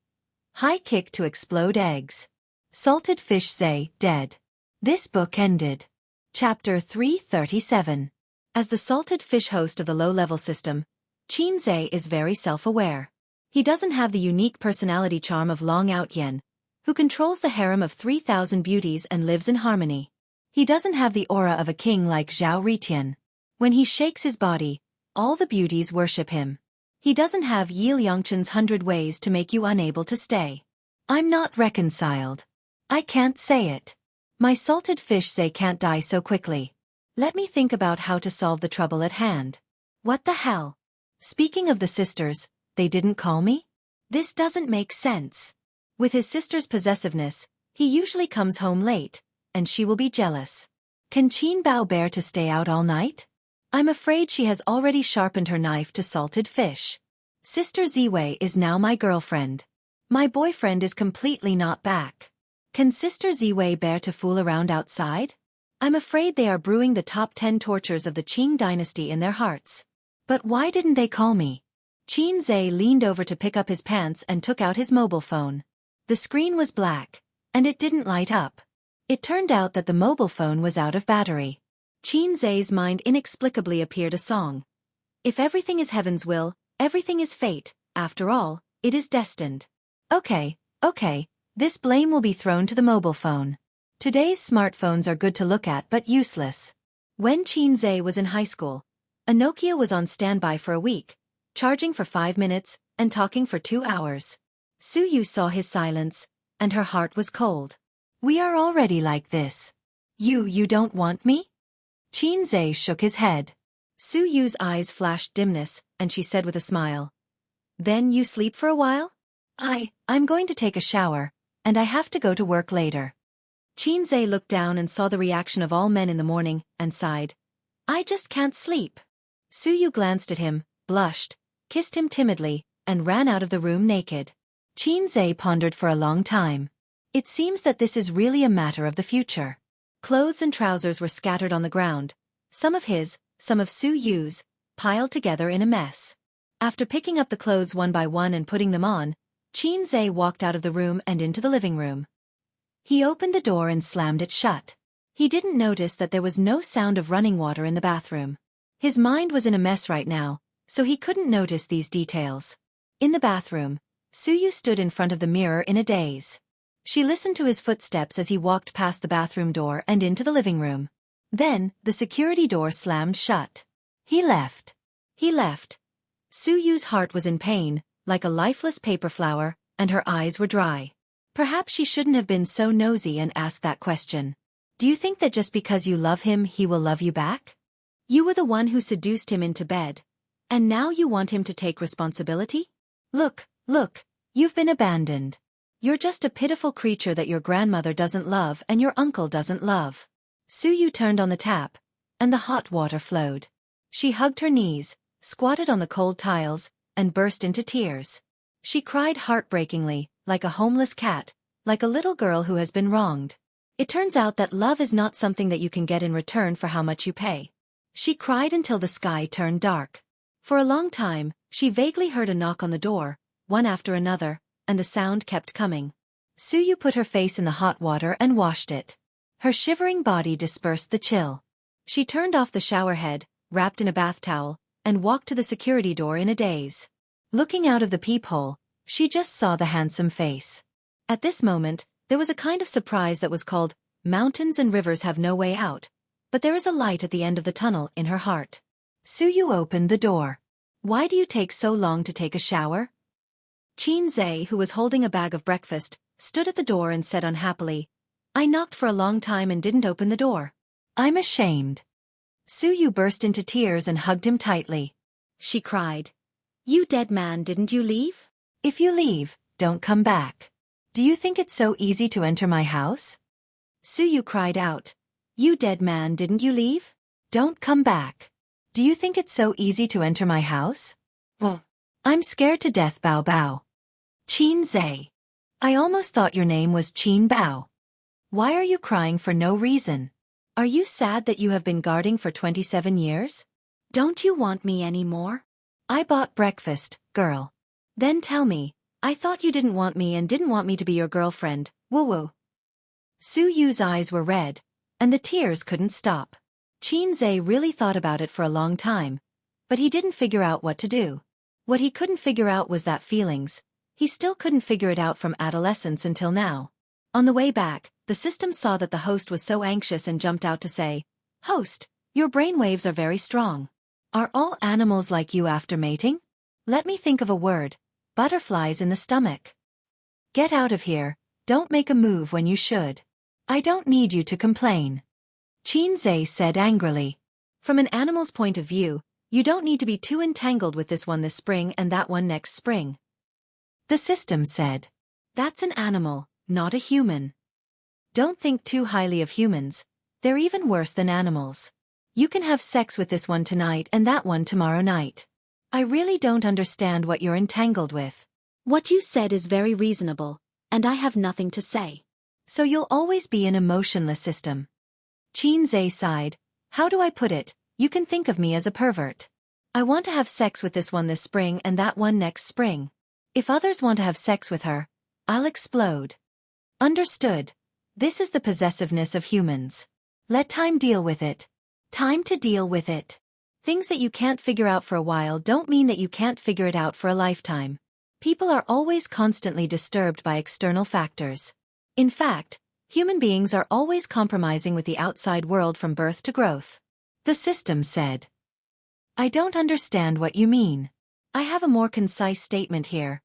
High kick to explode eggs. Salted fish Zay, dead. This book ended. Chapter 337. As the salted fish host of the low-level system, Xianxia is very self-aware. He doesn't have the unique personality charm of Long Outyen, who controls the harem of 3,000 beauties and lives in harmony. He doesn't have the aura of a king like Zhao Ritian. When he shakes his body, all the beauties worship him. He doesn't have Yi Liangchen's 100 ways to make you unable to stay. I'm not reconciled. I can't say it. My salted fish Zay can't die so quickly. Let me think about how to solve the trouble at hand. What the hell? Speaking of the sisters, they didn't call me? This doesn't make sense. With his sister's possessiveness, he usually comes home late, and she will be jealous. Can Qin Bao bear to stay out all night? I'm afraid she has already sharpened her knife to salted fish. Sister Ziwei is now my girlfriend. My boyfriend is completely not back. Can Sister Ziwei bear to fool around outside? I'm afraid they are brewing the top 10 tortures of the Qing dynasty in their hearts. But why didn't they call me? Xianxia leaned over to pick up his pants and took out his mobile phone. The screen was black, and it didn't light up. It turned out that the mobile phone was out of battery. Xianxia's mind inexplicably appeared a song. If everything is heaven's will, everything is fate, after all, it is destined. Okay, this blame will be thrown to the mobile phone. Today's smartphones are good to look at but useless. When Xianxia was in high school, a Nokia was on standby for a week, charging for 5 minutes and talking for 2 hours. Suyu saw his silence, and her heart was cold. We are already like this. You don't want me? Xianxia shook his head. Suyu's eyes flashed dimness, and she said with a smile. Then you sleep for a while? I'm going to take a shower, and I have to go to work later. Xianxia looked down and saw the reaction of all men in the morning, and sighed. I just can't sleep. Suyu glanced at him, blushed, kissed him timidly, and ran out of the room naked. Xianxia pondered for a long time. It seems that this is really a matter of the future. Clothes and trousers were scattered on the ground, some of his, some of Suyu's, piled together in a mess. After picking up the clothes one by one and putting them on, Xianxia walked out of the room and into the living room. He opened the door and slammed it shut. He didn't notice that there was no sound of running water in the bathroom. His mind was in a mess right now, so he couldn't notice these details. In the bathroom, Suyu stood in front of the mirror in a daze. She listened to his footsteps as he walked past the bathroom door and into the living room. Then, the security door slammed shut. He left. Suyu's heart was in pain, like a lifeless paper flower, and her eyes were dry. Perhaps she shouldn't have been so nosy and asked that question. Do you think that just because you love him he will love you back? You were the one who seduced him into bed. And now you want him to take responsibility? Look, you've been abandoned. You're just a pitiful creature that your grandmother doesn't love and your uncle doesn't love. Suyu turned on the tap, and the hot water flowed. She hugged her knees, squatted on the cold tiles, and burst into tears. She cried heartbreakingly, like a homeless cat, like a little girl who has been wronged. It turns out that love is not something that you can get in return for how much you pay. She cried until the sky turned dark. For a long time, she vaguely heard a knock on the door, one after another, and the sound kept coming. Suyu put her face in the hot water and washed it. Her shivering body dispersed the chill. She turned off the shower head, wrapped in a bath towel, and walked to the security door in a daze. Looking out of the peephole, she just saw the handsome face. At this moment, there was a kind of surprise that was called, "Mountains and rivers have no way out, but there is a light at the end of the tunnel," in her heart. Suyu opened the door. "Why do you take so long to take a shower?" Xianxia, who was holding a bag of breakfast, stood at the door and said unhappily, "I knocked for a long time and didn't open the door. I'm ashamed." Suyu burst into tears and hugged him tightly. She cried, "You dead man, didn't you leave? If you leave, don't come back. Do you think it's so easy to enter my house?" Suyu cried out, "You dead man, didn't you leave? Don't come back. Do you think it's so easy to enter my house? Well, I'm scared to death, Bao Bao." Xianxia, "I almost thought your name was Qin Bao. Why are you crying for no reason? Are you sad that you have been guarding for 27 years? Don't you want me anymore? I bought breakfast, girl. Then tell me, I thought you didn't want me and didn't want me to be your girlfriend, woo-woo." Suyu's eyes were red, and the tears couldn't stop. Xianxia really thought about it for a long time, but he didn't figure out what to do. What he couldn't figure out was that feelings. He still couldn't figure it out from adolescence until now. On the way back, the system saw that the host was so anxious and jumped out to say, "Host, your brainwaves are very strong. Are all animals like you after mating? Let me think of a word. Butterflies in the stomach. Get out of here, don't make a move when you should. I don't need you to complain." Xianxia said angrily. "From an animal's point of view, you don't need to be too entangled with this one this spring and that one next spring." The system said, "That's an animal, not a human. Don't think too highly of humans, they're even worse than animals. You can have sex with this one tonight and that one tomorrow night. I really don't understand what you're entangled with." "What you said is very reasonable, and I have nothing to say. So you'll always be an emotionless system." Xianxia sighed, "How do I put it? You can think of me as a pervert. I want to have sex with this one this spring and that one next spring. If others want to have sex with her, I'll explode." Understood. This is the possessiveness of humans. Let time deal with it. Time to deal with it. Things that you can't figure out for a while don't mean that you can't figure it out for a lifetime. People are always constantly disturbed by external factors. In fact, human beings are always compromising with the outside world from birth to growth. The system said, "I don't understand what you mean. I have a more concise statement here.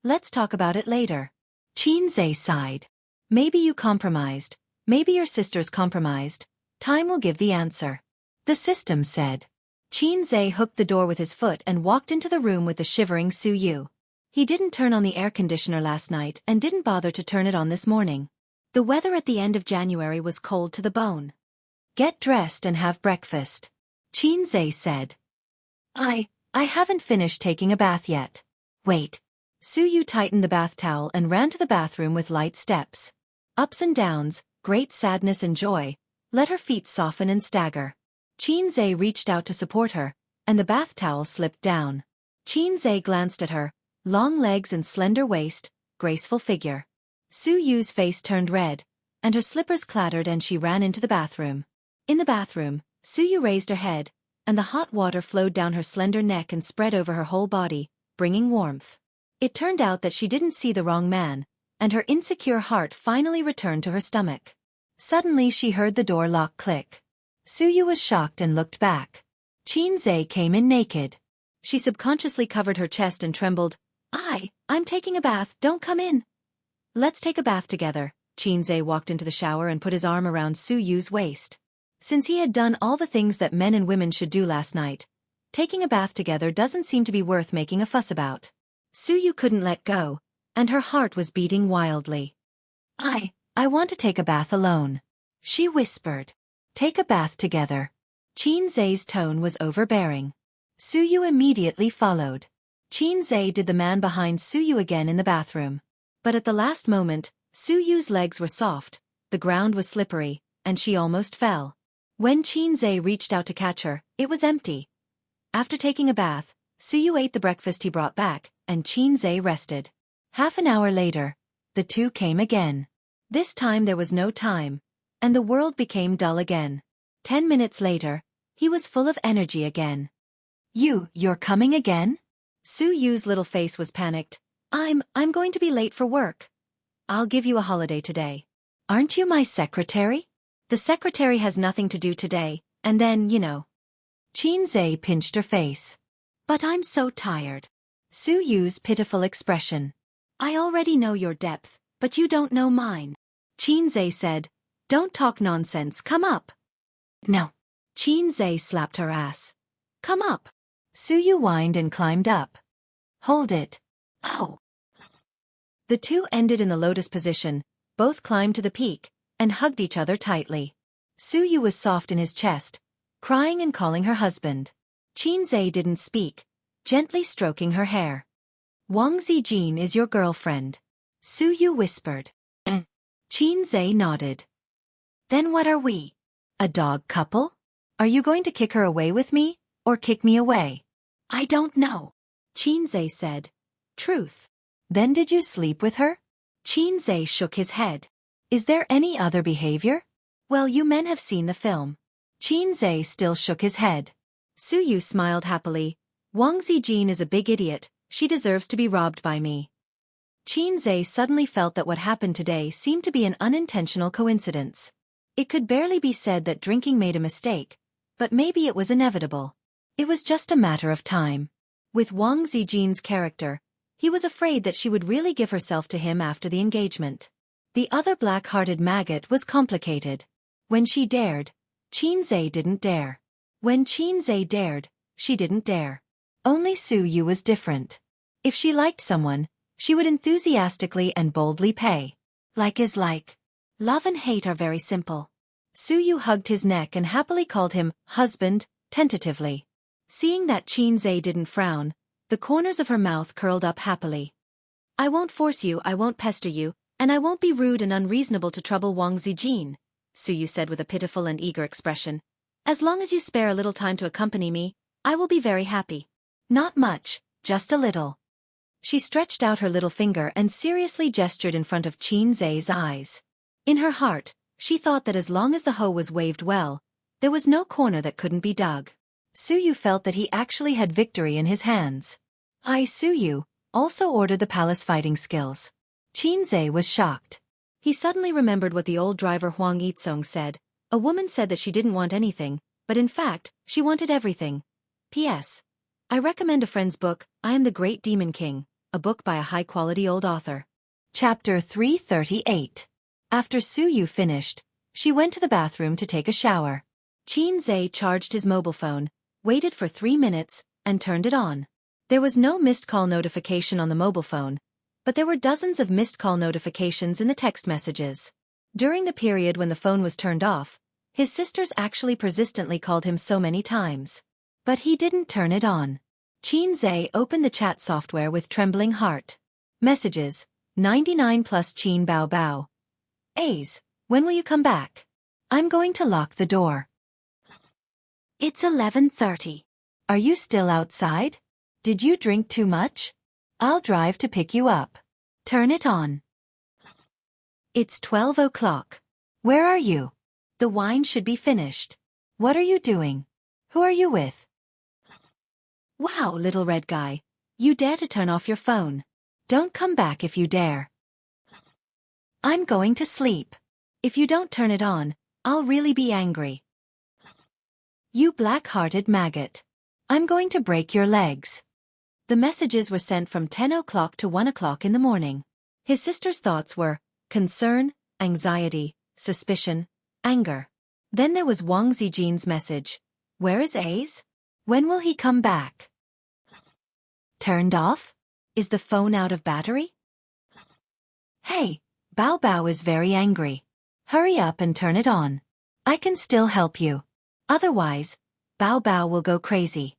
Let's talk about it later." Xianxia sighed. "Maybe you compromised. Maybe your sister's compromised. Time will give the answer." The system said. Xianxia hooked the door with his foot and walked into the room with the shivering Suyu. He didn't turn on the air conditioner last night and didn't bother to turn it on this morning. The weather at the end of January was cold to the bone. "Get dressed and have breakfast," Xianxia said. I haven't finished taking a bath yet." "Wait." Suyu tightened the bath towel and ran to the bathroom with light steps. Ups and downs, great sadness and joy, let her feet soften and stagger. Xianxia reached out to support her, and the bath towel slipped down. Xianxia glanced at her, long legs and slender waist, graceful figure. Suyu's face turned red, and her slippers clattered and she ran into the bathroom. In the bathroom, Suyu raised her head, and the hot water flowed down her slender neck and spread over her whole body, bringing warmth. It turned out that she didn't see the wrong man, and her insecure heart finally returned to her stomach. Suddenly she heard the door lock click. Suyu was shocked and looked back. Xianxia came in naked. She subconsciously covered her chest and trembled. I'm taking a bath, don't come in." "Let's take a bath together." Xianxia walked into the shower and put his arm around Suyu's waist. Since he had done all the things that men and women should do last night, taking a bath together doesn't seem to be worth making a fuss about. Suyu couldn't let go, and her heart was beating wildly. I want to take a bath alone," she whispered. "Take a bath together." Xianxia's tone was overbearing. Suyu immediately followed. Xianxia did the man behind Suyu again in the bathroom. But at the last moment, Suyu's legs were soft, the ground was slippery, and she almost fell. When Xianxia reached out to catch her, it was empty. After taking a bath, Suyu ate the breakfast he brought back, and Xianxia rested. Half an hour later, the two came again. This time there was no time, and the world became dull again. 10 minutes later, he was full of energy again. You're coming again? Suyu's little face was panicked. I'm going to be late for work. I'll give you a holiday today. Aren't you my secretary? The secretary has nothing to do today, and then, Xianxia pinched her face. But I'm so tired. Suyu's pitiful expression. I already know your depth, but you don't know mine. Xianxia said, don't talk nonsense, come up. No. Xianxia slapped her ass. Come up. Suyu whined and climbed up. Hold it. Oh. The two ended in the lotus position, both climbed to the peak, and hugged each other tightly. Suyu was soft in his chest, crying and calling her husband. Xianxia didn't speak, gently stroking her hair. Wang Zijin is your girlfriend. Suyu whispered. Xianxia nodded. Then what are we? A dog couple? Are you going to kick her away with me, or kick me away? I don't know. Xianxia said. Truth. Then did you sleep with her? Xianxia shook his head. Is there any other behavior? Well, you men have seen the film. Xianxia still shook his head. Suyu smiled happily. Wang Zijin is a big idiot, she deserves to be robbed by me. Xianxia suddenly felt that what happened today seemed to be an unintentional coincidence. It could barely be said that drinking made a mistake, but maybe it was inevitable. It was just a matter of time. With Wang Zijin's character, he was afraid that she would really give herself to him after the engagement. The other black-hearted maggot was complicated. When she dared, Xianxia didn't dare. When Xianxia dared, she didn't dare. Only Suyu was different. If she liked someone, she would enthusiastically and boldly pay. Like is like. Love and hate are very simple. Suyu hugged his neck and happily called him husband, tentatively. Seeing that Xianxia didn't frown, the corners of her mouth curled up happily. I won't force you, I won't pester you, and I won't be rude and unreasonable to trouble Wang Zijin, Suyu said with a pitiful and eager expression. As long as you spare a little time to accompany me, I will be very happy. Not much, just a little. She stretched out her little finger and seriously gestured in front of Xianxia's eyes. In her heart, she thought that as long as the hoe was waved well, there was no corner that couldn't be dug. Suyu felt that he actually had victory in his hands. Suyu also ordered the palace fighting skills. Xianxia was shocked. He suddenly remembered what the old driver Huang Yizong said. A woman said that she didn't want anything, but in fact, she wanted everything. P.S. I recommend a friend's book, I Am the Great Demon King, a book by a high-quality old author. Chapter 338. After Suyu finished, she went to the bathroom to take a shower. Xianxia charged his mobile phone, waited for 3 minutes, and turned it on. There was no missed call notification on the mobile phone, but there were dozens of missed call notifications in the text messages. During the period when the phone was turned off, his sisters actually persistently called him so many times. But he didn't turn it on. Xianxia opened the chat software with trembling heart. Messages, 99 plus Qin Bao Bao. A's, when will you come back? I'm going to lock the door. It's 11:30. Are you still outside? Did you drink too much? I'll drive to pick you up. Turn it on. It's 12 o'clock. Where are you? The wine should be finished. What are you doing? Who are you with? Wow, little red guy. You dare to turn off your phone. Don't come back if you dare. I'm going to sleep. If you don't turn it on, I'll really be angry. You black-hearted maggot. I'm going to break your legs. The messages were sent from 10 o'clock to 1 o'clock in the morning. His sister's thoughts were concern, anxiety, suspicion, anger. Then there was Wang Zijin's message. Where is A's? When will he come back? Turned off? Is the phone out of battery? Hey, Bao Bao is very angry. Hurry up and turn it on. I can still help you. Otherwise, Bao Bao will go crazy.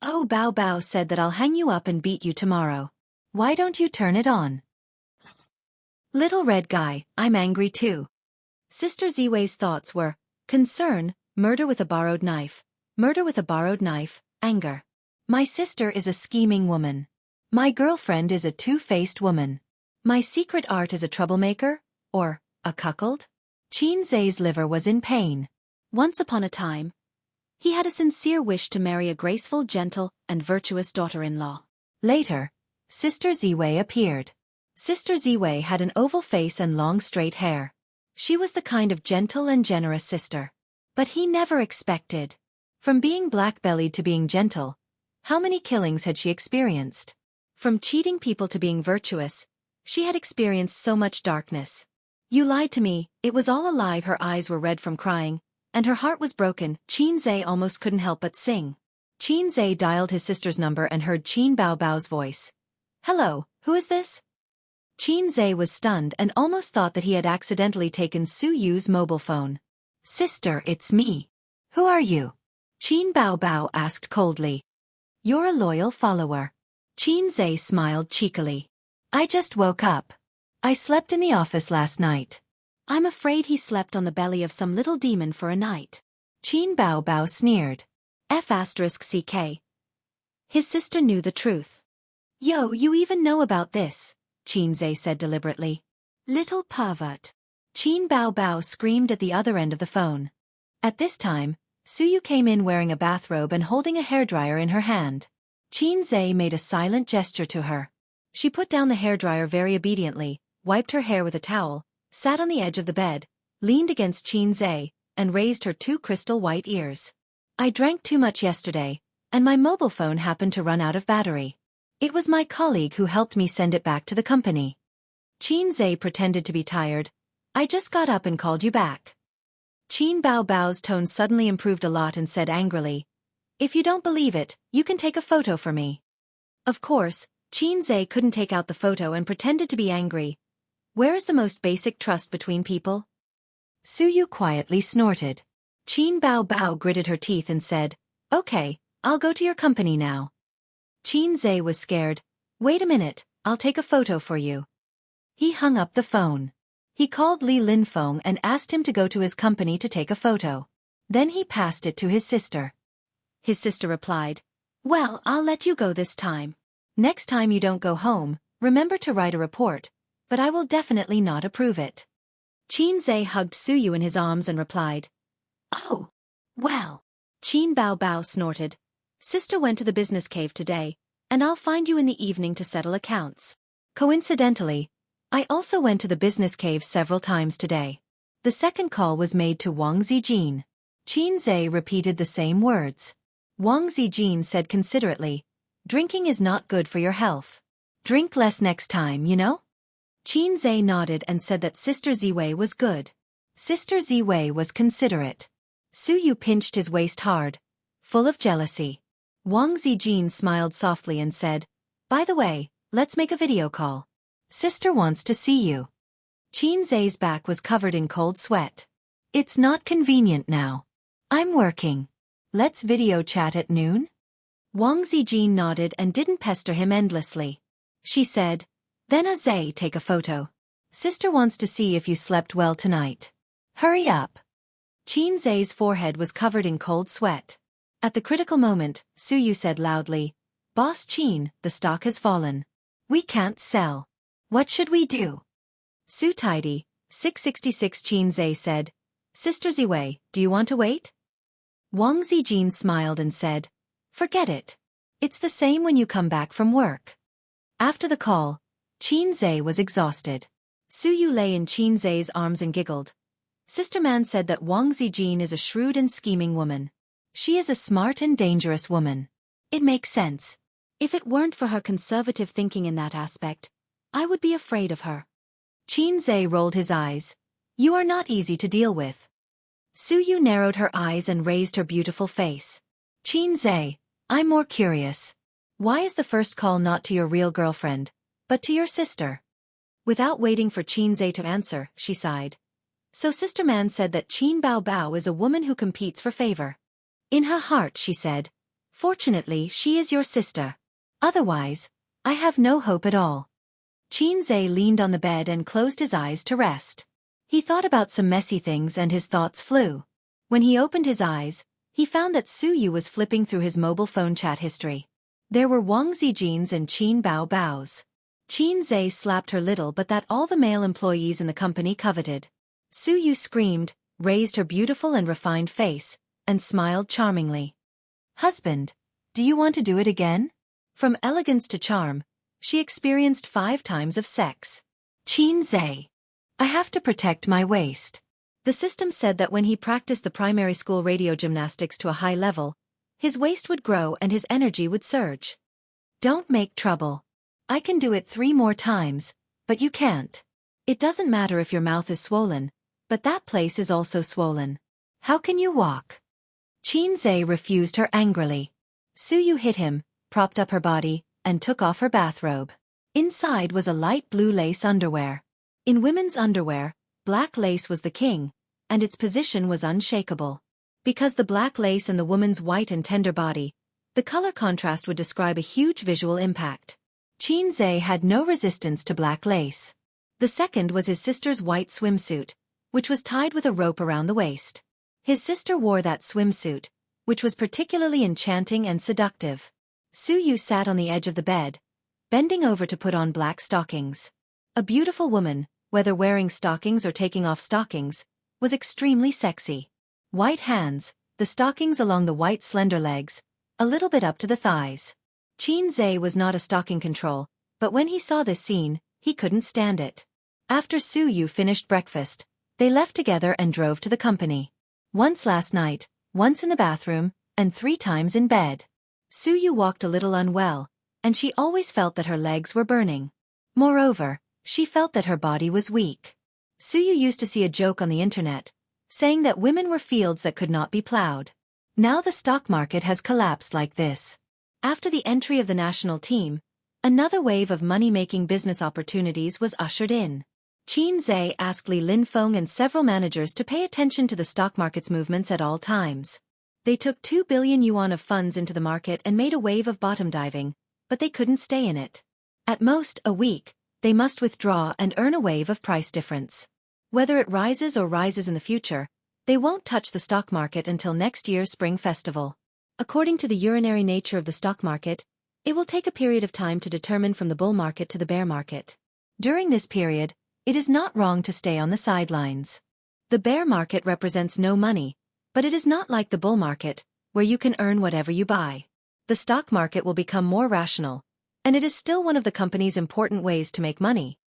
Oh, Bao Bao said that I'll hang you up and beat you tomorrow. Why don't you turn it on? Little red guy, I'm angry too. Sister Ziwei's thoughts were concern, murder with a borrowed knife, anger. My sister is a scheming woman. My girlfriend is a two-faced woman. My secret art is a troublemaker, or a cuckold? Qin Zhe's liver was in pain. Once upon a time, he had a sincere wish to marry a graceful, gentle, and virtuous daughter-in-law. Later, Sister Ziwei appeared. Sister Ziwei had an oval face and long straight hair. She was the kind of gentle and generous sister. But he never expected. From being black-bellied to being gentle, how many killings had she experienced? From cheating people to being virtuous, she had experienced so much darkness. You lied to me, it was all a lie. Her eyes were red from crying, and her heart was broken. Qin Zhe almost couldn't help but sing. Qin Zhe dialed his sister's number and heard Qin Bao Bao's voice. Hello, who is this? Qin Zhe was stunned and almost thought that he had accidentally taken Su Yu's mobile phone. Sister, it's me. Who are you? Qin Bao Bao asked coldly. You're a loyal follower. Qin Zhe smiled cheekily. I just woke up. I slept in the office last night. I'm afraid he slept on the belly of some little demon for a night. Qin Bao Bao sneered. F***ck. His sister knew the truth. Yo, you even know about this, Qin Zhe said deliberately. Little pervert. Qin Bao Bao screamed at the other end of the phone. At this time, Su Yu came in wearing a bathrobe and holding a hairdryer in her hand. Qin Zhe made a silent gesture to her. She put down the hairdryer very obediently, wiped her hair with a towel, sat on the edge of the bed, leaned against Qin Zhe, and raised her two crystal white ears. I drank too much yesterday, and my mobile phone happened to run out of battery. It was my colleague who helped me send it back to the company. Qin Zhe pretended to be tired. I just got up and called you back. Qin Bao Bao's tone suddenly improved a lot and said angrily, if you don't believe it, you can take a photo for me. Of course, Qin Zhe couldn't take out the photo and pretended to be angry. Where is the most basic trust between people? Su Yu quietly snorted. Qin Bao Bao gritted her teeth and said, okay, I'll go to your company now. Qin Zhe was scared. Wait a minute, I'll take a photo for you. He hung up the phone. He called Li Linfeng and asked him to go to his company to take a photo. Then he passed it to his sister. His sister replied, well, I'll let you go this time. Next time you don't go home, remember to write a report, but I will definitely not approve it. Qin Zhe hugged Su Yu in his arms and replied, oh, well. Qin Bao Bao snorted. Sister went to the business cave today, and I'll find you in the evening to settle accounts. Coincidentally, I also went to the business cave several times today. The second call was made to Wang Zijin. Qin Zhe repeated the same words. Wang Zijin said considerately, drinking is not good for your health. Drink less next time, you know? Qin Zhe nodded and said that Sister Ziwei was good. Sister Ziwei was considerate. Su Yu pinched his waist hard, full of jealousy. Wang Zijin smiled softly and said, by the way, let's make a video call. Sister wants to see you. Qin Zhe's back was covered in cold sweat. It's not convenient now. I'm working. Let's video chat at noon? Wang Zijin nodded and didn't pester him endlessly. She said, then Zhe, take a photo. Sister wants to see if you slept well tonight. Hurry up. Qin Zhe's forehead was covered in cold sweat. At the critical moment, Su Yu said loudly, Boss Qin, the stock has fallen. We can't sell. What should we do? Su Tidy, 666 Qin Zhe said, Sister Ziwei, do you want to wait? Wang Zijin smiled and said, forget it. It's the same when you come back from work. After the call, Qin Zhe was exhausted. Su Yu lay in Qin Zhe's arms and giggled. Sister Man said that Wang Zijin is a shrewd and scheming woman. She is a smart and dangerous woman. It makes sense. If it weren't for her conservative thinking in that aspect, I would be afraid of her. Qin Zhe rolled his eyes. You are not easy to deal with. Su Yu narrowed her eyes and raised her beautiful face. Qin Zhe, I'm more curious. Why is the first call not to your real girlfriend, but to your sister? Without waiting for Qin Zhe to answer, she sighed. So Sister Man said that Qin Bao Bao is a woman who competes for favor. In her heart she said, fortunately she is your sister. Otherwise, I have no hope at all. Xianxia leaned on the bed and closed his eyes to rest. He thought about some messy things and his thoughts flew. When he opened his eyes, he found that Su Yu was flipping through his mobile phone chat history. There were Wang Zijin's and Qin Bao Bao's. Xianxia slapped her little but that all the male employees in the company coveted. Su Yu screamed, raised her beautiful and refined face, and smiled charmingly. Husband, do you want to do it again? From elegance to charm, she experienced 5 times of sex. Xianxia. I have to protect my waist. The system said that when he practiced the primary school radio gymnastics to a high level, his waist would grow and his energy would surge. Don't make trouble. I can do it 3 more times, but you can't. It doesn't matter if your mouth is swollen, but that place is also swollen. How can you walk? Xianxia refused her angrily. Su Yu hit him, propped up her body, and took off her bathrobe. Inside was a light blue lace underwear. In women's underwear, black lace was the king, and its position was unshakable. Because the black lace and the woman's white and tender body, the color contrast would describe a huge visual impact. Xianxia had no resistance to black lace. The second was his sister's white swimsuit, which was tied with a rope around the waist. His sister wore that swimsuit, which was particularly enchanting and seductive. Su Yu sat on the edge of the bed, bending over to put on black stockings. A beautiful woman, whether wearing stockings or taking off stockings, was extremely sexy. White hands, the stockings along the white slender legs, a little bit up to the thighs. Xianxia was not a stocking control, but when he saw this scene, he couldn't stand it. After Su Yu finished breakfast, they left together and drove to the company. Once last night, once in the bathroom, and 3 times in bed. Su Yu walked a little unwell, and she always felt that her legs were burning. Moreover, she felt that her body was weak. Su Yu used to see a joke on the internet, saying that women were fields that could not be plowed. Now the stock market has collapsed like this. After the entry of the national team, another wave of money-making business opportunities was ushered in. Xianxia asked Li Linfeng and several managers to pay attention to the stock market's movements at all times. They took 2 billion yuan of funds into the market and made a wave of bottom diving, but they couldn't stay in it. At most, a week, they must withdraw and earn a wave of price difference. Whether it rises or rises in the future, they won't touch the stock market until next year's spring festival. According to the urinary nature of the stock market, it will take a period of time to determine from the bull market to the bear market. During this period, it is not wrong to stay on the sidelines. The bear market represents no money, but it is not like the bull market, where you can earn whatever you buy. The stock market will become more rational, and it is still one of the company's important ways to make money.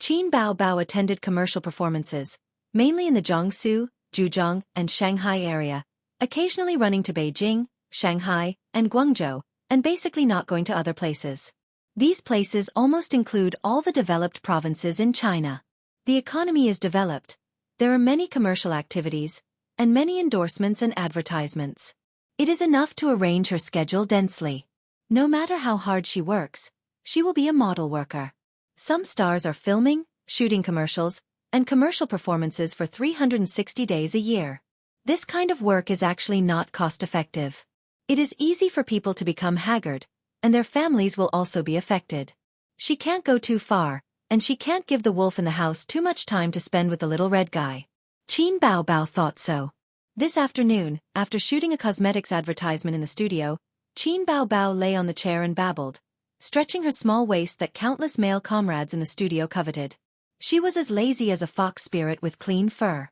Qin Bao Bao attended commercial performances, mainly in the Jiangsu, Zhejiang, and Shanghai area, occasionally running to Beijing, Shanghai, and Guangzhou, and basically not going to other places. These places almost include all the developed provinces in China. The economy is developed, there are many commercial activities, and many endorsements and advertisements. It is enough to arrange her schedule densely. No matter how hard she works, she will be a model worker. Some stars are filming, shooting commercials, and commercial performances for 360 days a year. This kind of work is actually not cost-effective. It is easy for people to become haggard, and their families will also be affected. She can't go too far, and she can't give the wolf in the house too much time to spend with the little red guy. Qin Bao Bao thought so. This afternoon, after shooting a cosmetics advertisement in the studio, Qin Bao Bao lay on the chair and babbled, stretching her small waist that countless male comrades in the studio coveted. She was as lazy as a fox spirit with clean fur.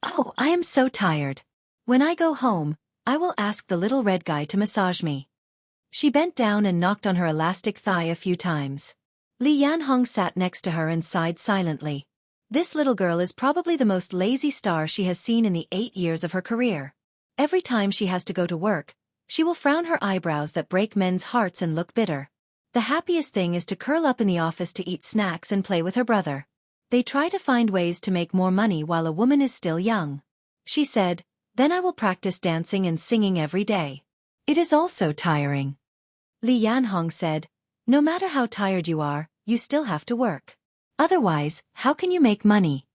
Oh, I am so tired. When I go home, I will ask the little red guy to massage me. She bent down and knocked on her elastic thigh a few times. Li Yanhong sat next to her and sighed silently. This little girl is probably the most lazy star she has seen in the 8 years of her career. Every time she has to go to work, she will frown her eyebrows that break men's hearts and look bitter. The happiest thing is to curl up in the office to eat snacks and play with her brother. They try to find ways to make more money while a woman is still young. She said, "Then I will practice dancing and singing every day. It is also tiring." Li Yanhong said, "No matter how tired you are, you still have to work. Otherwise, how can you make money?"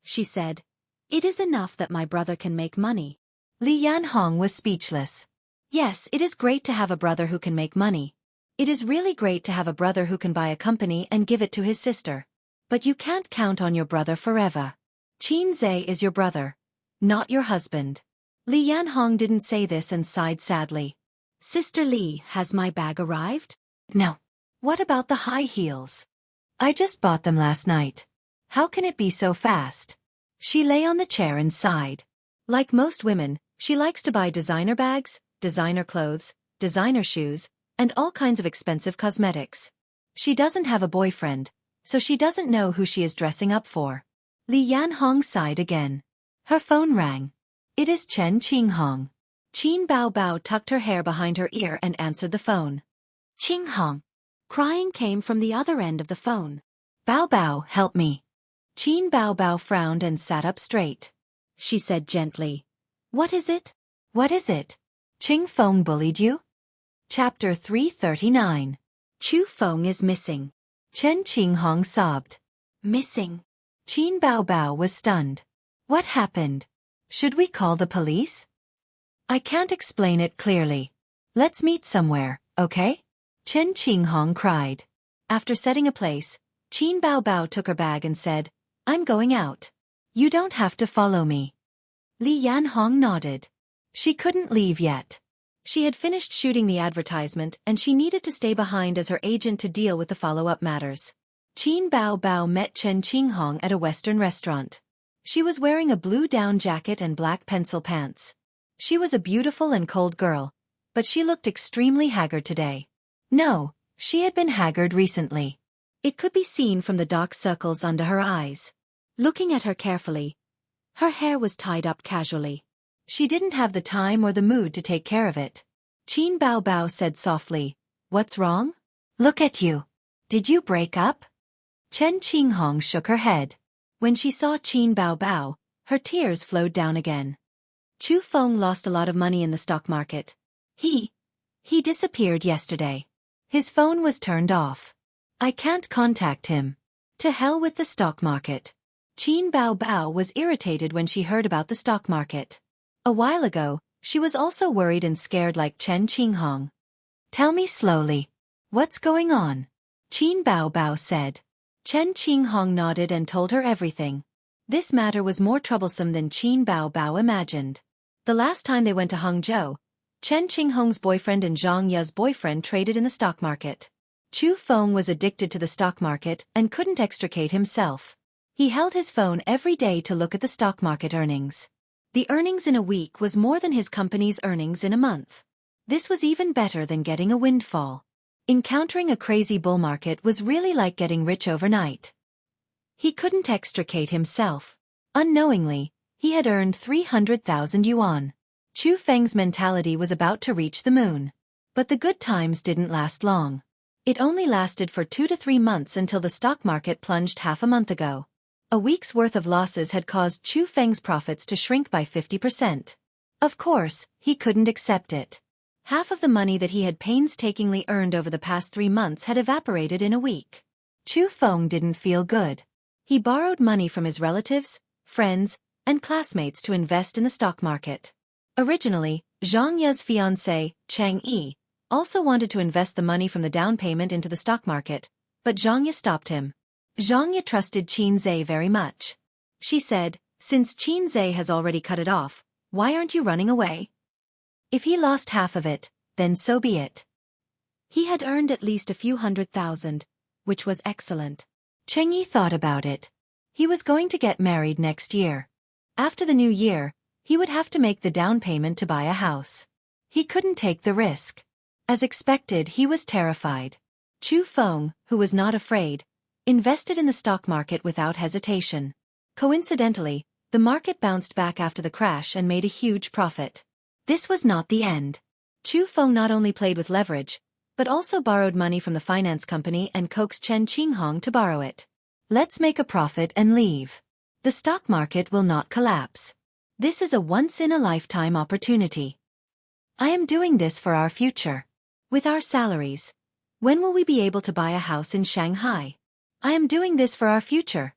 She said, "It is enough that my brother can make money." Li Yanhong was speechless. Yes, it is great to have a brother who can make money. It is really great to have a brother who can buy a company and give it to his sister. But you can't count on your brother forever. Xianxia is your brother, not your husband. Li Yanhong didn't say this and sighed sadly. Sister Li, has my bag arrived? No. What about the high heels? I just bought them last night. How can it be so fast? She lay on the chair and sighed. Like most women, she likes to buy designer bags, designer clothes, designer shoes, and all kinds of expensive cosmetics. She doesn't have a boyfriend, so she doesn't know who she is dressing up for. Li Yanhong sighed again. Her phone rang. It is Chen Qinghong. Qin Bao Bao tucked her hair behind her ear and answered the phone. Qinghong. Crying came from the other end of the phone. Bao Bao, help me. Qin Bao Bao frowned and sat up straight. She said gently. What is it? What is it? Qing Feng bullied you? Chapter 339. Chu Feng is missing. Chen Qinghong sobbed. Missing? Qin Bao Bao was stunned. What happened? Should we call the police? I can't explain it clearly. Let's meet somewhere, okay? Chen Qinghong cried. After setting a place, Qin Bao Bao took her bag and said, I'm going out. You don't have to follow me. Li Yanhong nodded. She couldn't leave yet. She had finished shooting the advertisement and she needed to stay behind as her agent to deal with the follow-up matters. Qin Bao Bao met Chen Qinghong at a Western restaurant. She was wearing a blue down jacket and black pencil pants. She was a beautiful and cold girl, but she looked extremely haggard today. No, she had been haggard recently. It could be seen from the dark circles under her eyes. Looking at her carefully, her hair was tied up casually. She didn't have the time or the mood to take care of it. Qin Bao Bao said softly, What's wrong? Look at you. Did you break up? Chen Qinghong shook her head. When she saw Qin Bao Bao, her tears flowed down again. Chu Feng lost a lot of money in the stock market. He disappeared yesterday. His phone was turned off. I can't contact him. To hell with the stock market. Qin Bao Bao was irritated when she heard about the stock market. A while ago, she was also worried and scared like Chen Qinghong. Tell me slowly. What's going on? Qin Bao Bao said. Chen Qinghong nodded and told her everything. This matter was more troublesome than Qin Bao Bao imagined. The last time they went to Hangzhou, Chen Qinghong's boyfriend and Xianxia's boyfriend traded in the stock market. Chu Feng was addicted to the stock market and couldn't extricate himself. He held his phone every day to look at the stock market earnings. The earnings in a week was more than his company's earnings in a month. This was even better than getting a windfall. Encountering a crazy bull market was really like getting rich overnight. He couldn't extricate himself. Unknowingly, he had earned 300,000 yuan. Chu Feng's mentality was about to reach the moon. But the good times didn't last long. It only lasted for 2 to 3 months until the stock market plunged half a month ago. A week's worth of losses had caused Chu Feng's profits to shrink by 50%. Of course, he couldn't accept it. Half of the money that he had painstakingly earned over the past 3 months had evaporated in a week. Chu Feng didn't feel good. He borrowed money from his relatives, friends, and classmates to invest in the stock market. Originally, Xianxia's fiancé, Chang Yi, also wanted to invest the money from the down payment into the stock market, but Xianxia stopped him. Xianxia trusted Xianxia very much. She said, Since Xianxia has already cut it off, why aren't you running away? If he lost half of it, then so be it. He had earned at least a few 100,000, which was excellent. Cheng Yi thought about it. He was going to get married next year. After the new year, he would have to make the down payment to buy a house. He couldn't take the risk. As expected, he was terrified. Chu Feng, who was not afraid, invested in the stock market without hesitation. Coincidentally, the market bounced back after the crash and made a huge profit. This was not the end. Chu Feng not only played with leverage, but also borrowed money from the finance company and coaxed Chen Qinghong to borrow it. Let's make a profit and leave. The stock market will not collapse. This is a once-in-a-lifetime opportunity. I am doing this for our future. With our salaries, when will we be able to buy a house in Shanghai? I am doing this for our future.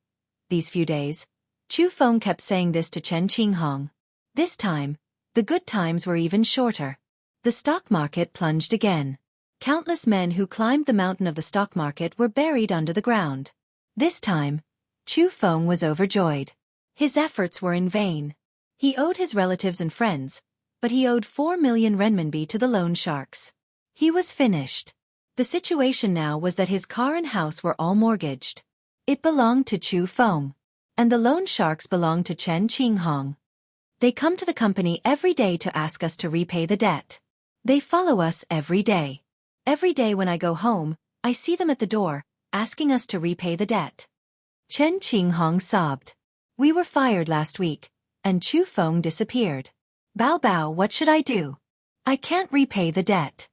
These few days, Chu Feng kept saying this to Chen Qinghong. This time, the good times were even shorter. The stock market plunged again. Countless men who climbed the mountain of the stock market were buried under the ground. This time, Chu Feng was overjoyed. His efforts were in vain. He owed his relatives and friends, but he owed 4 million renminbi to the loan sharks. He was finished. The situation now was that his car and house were all mortgaged. It belonged to Chu Feng, and the loan sharks belonged to Chen Qinghong. They come to the company every day to ask us to repay the debt. They follow us every day. Every day when I go home, I see them at the door, asking us to repay the debt. Chen Qinghong sobbed. We were fired last week, and Chu Feng disappeared. Bao Bao, what should I do? I can't repay the debt.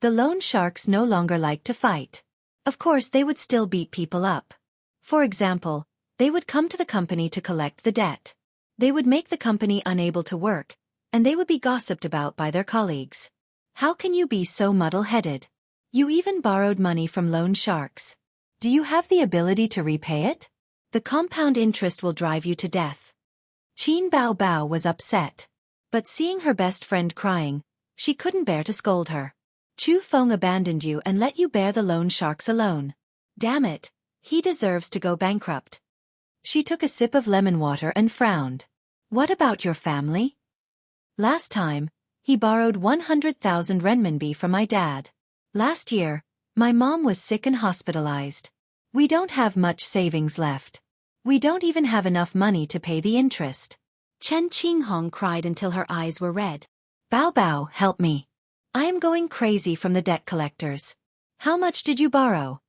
The loan sharks no longer like to fight. Of course they would still beat people up. For example, they would come to the company to collect the debt. They would make the company unable to work, and they would be gossiped about by their colleagues. How can you be so muddle-headed? You even borrowed money from loan sharks. Do you have the ability to repay it? The compound interest will drive you to death. Qin Bao Bao was upset. But seeing her best friend crying, she couldn't bear to scold her. Chu Feng abandoned you and let you bear the loan sharks alone. Damn it, he deserves to go bankrupt. She took a sip of lemon water and frowned. What about your family? Last time, he borrowed 100,000 renminbi from my dad. Last year, my mom was sick and hospitalized. We don't have much savings left. We don't even have enough money to pay the interest. Chen Qinghong cried until her eyes were red. Bao Bao, help me. I am going crazy from the debt collectors. How much did you borrow?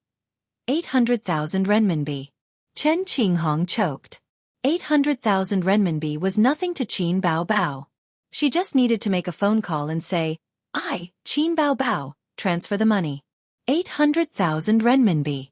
800,000 renminbi. Chen Qinghong choked. 800,000 renminbi was nothing to Qin Bao Bao. She just needed to make a phone call and say, Qin Bao Bao, transfer the money. 800,000 renminbi.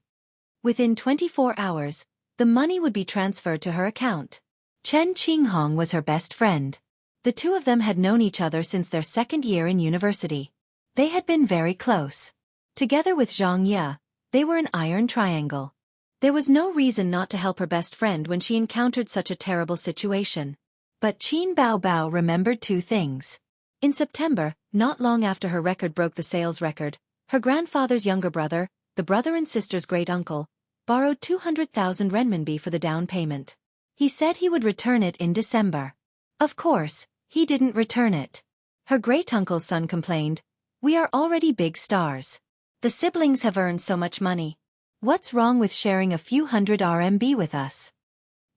Within 24 hours, the money would be transferred to her account. Chen Qinghong was her best friend. The two of them had known each other since their second year in university. They had been very close. Together with Xianxia, they were an iron triangle. There was no reason not to help her best friend when she encountered such a terrible situation. But Qin Bao Bao remembered two things. In September, not long after her record broke the sales record, her grandfather's younger brother, the brother and sister's great-uncle, borrowed 200,000 renminbi for the down payment. He said he would return it in December. Of course, he didn't return it. Her great-uncle's son complained, "We are already big stars. The siblings have earned so much money. What's wrong with sharing a few hundred RMB with us?"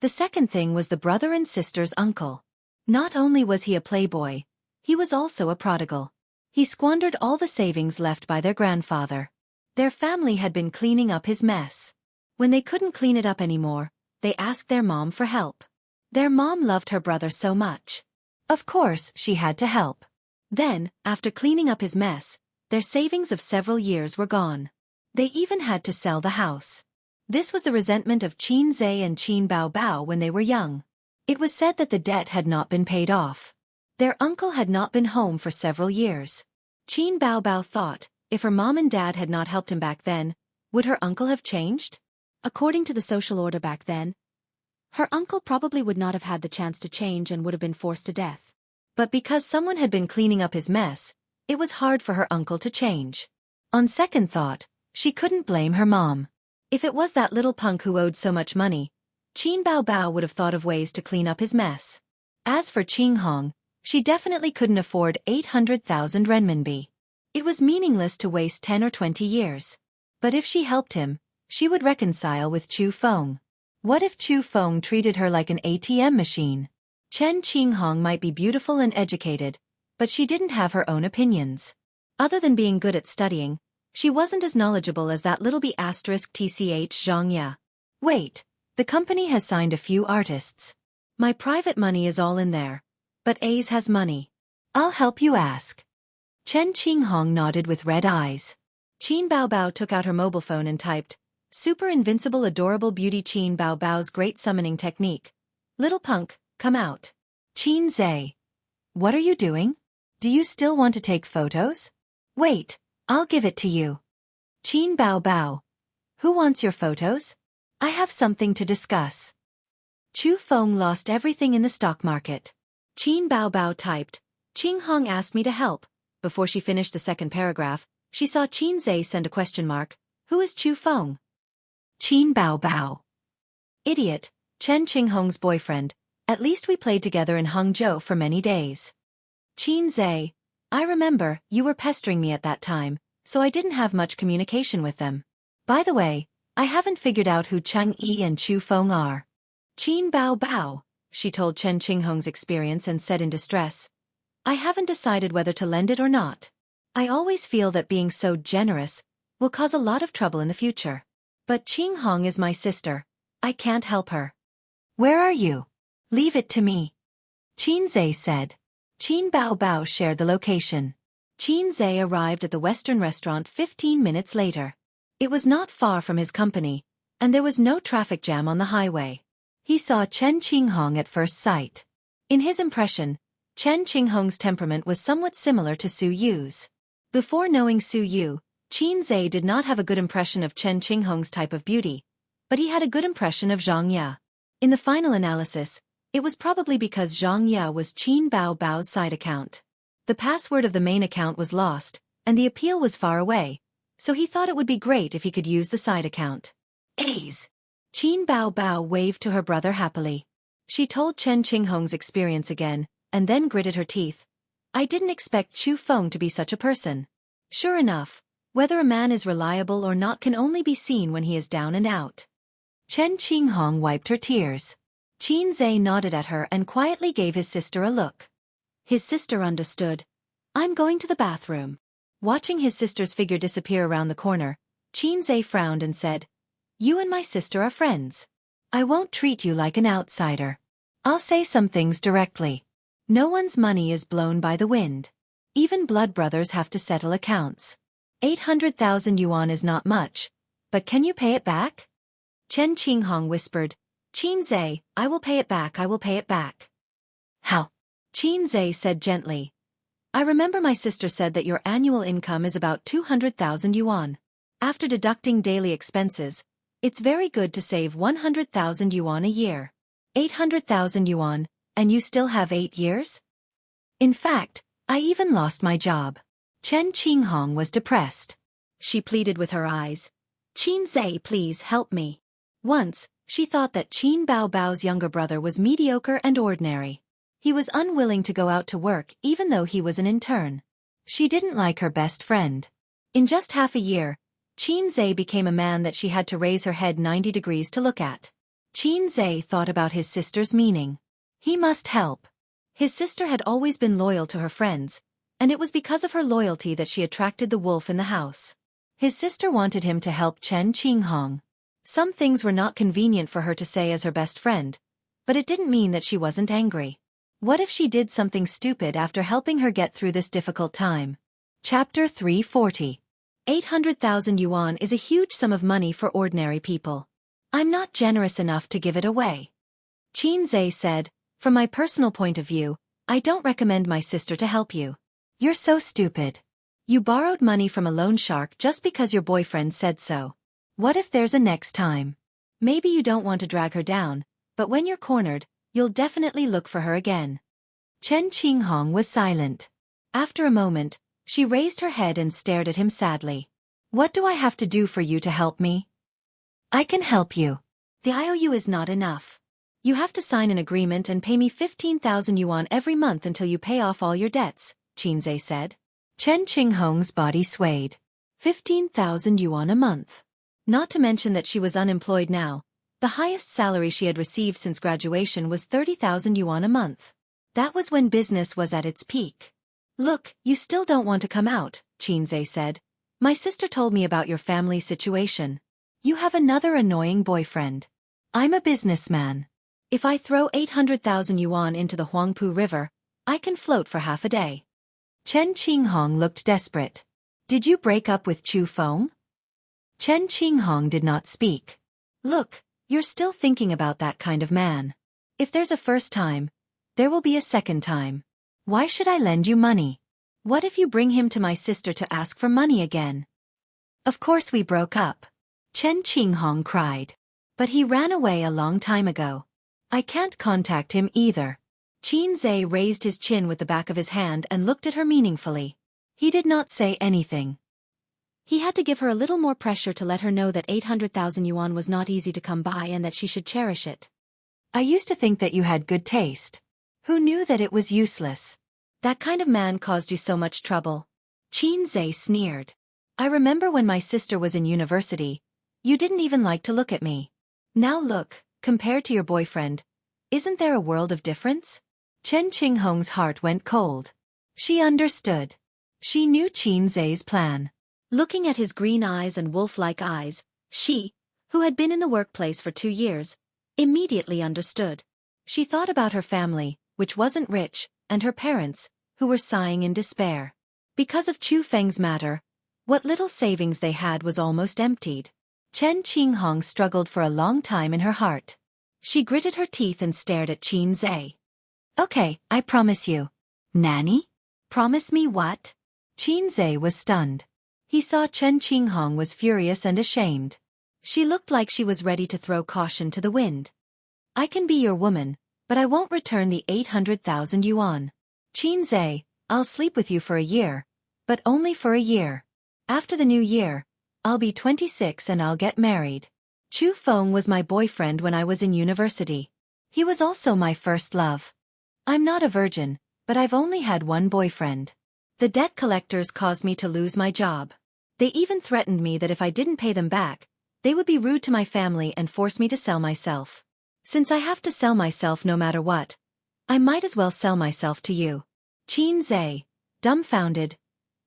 The second thing was the brother and sister's uncle. Not only was he a playboy, he was also a prodigal. He squandered all the savings left by their grandfather. Their family had been cleaning up his mess. When they couldn't clean it up anymore, they asked their mom for help. Their mom loved her brother so much. Of course, she had to help. Then, after cleaning up his mess, their savings of several years were gone. They even had to sell the house. This was the resentment of Qin Zhe and Qin Bao Bao when they were young. It was said that the debt had not been paid off. Their uncle had not been home for several years. Qin Bao Bao thought, if her mom and dad had not helped him back then, would her uncle have changed? According to the social order back then, her uncle probably would not have had the chance to change and would have been forced to death. But because someone had been cleaning up his mess, it was hard for her uncle to change. On second thought, she couldn't blame her mom. If it was that little punk who owed so much money, Qin Bao Bao would have thought of ways to clean up his mess. As for Qinghong, she definitely couldn't afford 800,000 renminbi. It was meaningless to waste 10 or 20 years. But if she helped him, she would reconcile with Chu Feng. What if Chu Feng treated her like an ATM machine? Chen Qinghong might be beautiful and educated, but she didn't have her own opinions. Other than being good at studying, she wasn't as knowledgeable as that little b*tch Xianxia. Wait, the company has signed a few artists. My private money is all in there, but A's has money. I'll help you ask. Chen Qinghong nodded with red eyes. Qin Bao Bao took out her mobile phone and typed, "Super invincible adorable beauty Qin Bao Bao's great summoning technique. Little punk, come out." Qin Zhe. What are you doing? Do you still want to take photos? Wait, I'll give it to you. Qin Bao Bao. Who wants your photos? I have something to discuss. Chu Feng lost everything in the stock market. Qin Bao Bao typed, "Qinghong asked me to help." Before she finished the second paragraph, She saw Qin Zhe send a question mark. Who is Chu Feng? Qin Bao Bao. Idiot, Chen Qinghong's boyfriend. At least we played together in Hangzhou for many days. Qin Zhe, I remember, you were pestering me at that time, so I didn't have much communication with them. By the way, I haven't figured out who Cheng Yi and Chu Feng are. Qin Bao Bao, she told Chen Qinghong's experience and said in distress. I haven't decided whether to lend it or not. I always feel that being so generous will cause a lot of trouble in the future. But Qinghong is my sister. I can't help her. Where are you? Leave it to me. Qin Zhe said. Qin Bao Bao shared the location. Qin Zhe arrived at the Western restaurant 15 minutes later. It was not far from his company, and there was no traffic jam on the highway. He saw Chen Qinghong at first sight. In his impression, Chen Qinghong's temperament was somewhat similar to Su Yu's. Before knowing Su Yu, Qin Zhe did not have a good impression of Chen Qinghong's type of beauty, but he had a good impression of Xianxia. In the final analysis, it was probably because Xianxia was Qin Bao Bao's side account. The password of the main account was lost, and the appeal was far away, so he thought it would be great if he could use the side account. A's. Qin Bao Bao waved to her brother happily. She told Chen Qinghong's experience again, and then gritted her teeth. I didn't expect Chu Feng to be such a person. Sure enough, whether a man is reliable or not can only be seen when he is down and out. Chen Qinghong wiped her tears. Qin Zhe nodded at her and quietly gave his sister a look. His sister understood. I'm going to the bathroom. Watching his sister's figure disappear around the corner, Qin Zhe frowned and said, You and my sister are friends. I won't treat you like an outsider. I'll say some things directly. No one's money is blown by the wind. Even blood brothers have to settle accounts. 800,000 yuan is not much, but can you pay it back? Chen Qinghong whispered, Qin Zhe, I will pay it back, I will pay it back. How? Qin Zhe said gently. I remember my sister said that your annual income is about 200,000 yuan. After deducting daily expenses, it's very good to save 100,000 yuan a year. 800,000 yuan, and you still have 8 years? In fact, I even lost my job. Chen Qinghong was depressed. She pleaded with her eyes. Qin Zhe, please help me. Once, she thought that Qin Bao Bao's younger brother was mediocre and ordinary. He was unwilling to go out to work even though he was an intern. She didn't like her best friend. In just half a year, Qin Zhe became a man that she had to raise her head 90 degrees to look at. Qin Zhe thought about his sister's meaning. He must help. His sister had always been loyal to her friends, and it was because of her loyalty that she attracted the wolf in the house. His sister wanted him to help Chen Qinghong. Some things were not convenient for her to say as her best friend, but it didn't mean that she wasn't angry. What if she did something stupid after helping her get through this difficult time? Chapter 340. 800,000 yuan is a huge sum of money for ordinary people. I'm not generous enough to give it away. Qin Zhe said, From my personal point of view, I don't recommend my sister to help you. You're so stupid. You borrowed money from a loan shark just because your boyfriend said so. What if there's a next time? Maybe you don't want to drag her down, but when you're cornered, you'll definitely look for her again. Chen Qinghong was silent. After a moment, she raised her head and stared at him sadly. What do I have to do for you to help me? I can help you. The IOU is not enough. You have to sign an agreement and pay me 15,000 yuan every month until you pay off all your debts, Qin Zhe said. Chen Qinghong's body swayed. 15,000 yuan a month. Not to mention that she was unemployed now. The highest salary she had received since graduation was 30,000 yuan a month. That was when business was at its peak. Look, you still don't want to come out, Qin Zhe said. My sister told me about your family situation. You have another annoying boyfriend. I'm a businessman. If I throw 800,000 yuan into the Huangpu River, I can float for half a day. Chen Qinghong looked desperate. Did you break up with Chu Feng? Chen Qinghong did not speak. Look, you're still thinking about that kind of man. If there's a first time, there will be a second time. Why should I lend you money? What if you bring him to my sister to ask for money again? Of course we broke up. Chen Qinghong cried. But he ran away a long time ago. I can't contact him either. Qin Zhe raised his chin with the back of his hand and looked at her meaningfully. He did not say anything. He had to give her a little more pressure to let her know that 800,000 yuan was not easy to come by and that she should cherish it. I used to think that you had good taste. Who knew that it was useless? That kind of man caused you so much trouble. Xianxia sneered. I remember when my sister was in university, you didn't even like to look at me. Now look, compared to your boyfriend, isn't there a world of difference? Chen Qinghong's heart went cold. She understood. She knew Xianxia's plan. Looking at his green eyes and wolf-like eyes, she, who had been in the workplace for 2 years, immediately understood. She thought about her family, which wasn't rich, and her parents, who were sighing in despair. Because of Chu Feng's matter, what little savings they had was almost emptied. Chen Qinghong struggled for a long time in her heart. She gritted her teeth and stared at Xianxia. Okay, I promise you. Nanny? Promise me what? Xianxia was stunned. He saw Chen Qinghong was furious and ashamed. She looked like she was ready to throw caution to the wind. I can be your woman, but I won't return the 800,000 yuan. Xianxia, I'll sleep with you for a year, but only for a year. After the new year, I'll be 26 and I'll get married. Chu Feng was my boyfriend when I was in university. He was also my first love. I'm not a virgin, but I've only had one boyfriend. The debt collectors caused me to lose my job. They even threatened me that if I didn't pay them back, they would be rude to my family and force me to sell myself. Since I have to sell myself no matter what, I might as well sell myself to you. Xianxia, dumbfounded.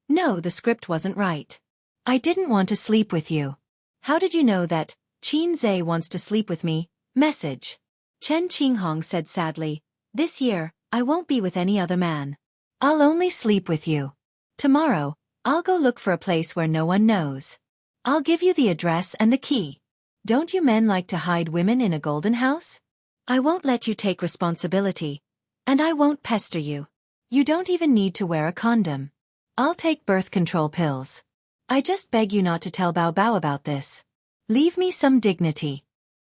No, the script wasn't right. I didn't want to sleep with you. How did you know that? Xianxia wants to sleep with me. Message. Chen Qinghong said sadly, this year, I won't be with any other man. I'll only sleep with you. Tomorrow, I'll go look for a place where no one knows. I'll give you the address and the key. Don't you men like to hide women in a golden house? I won't let you take responsibility. And I won't pester you. You don't even need to wear a condom. I'll take birth control pills. I just beg you not to tell Bao Bao about this. Leave me some dignity.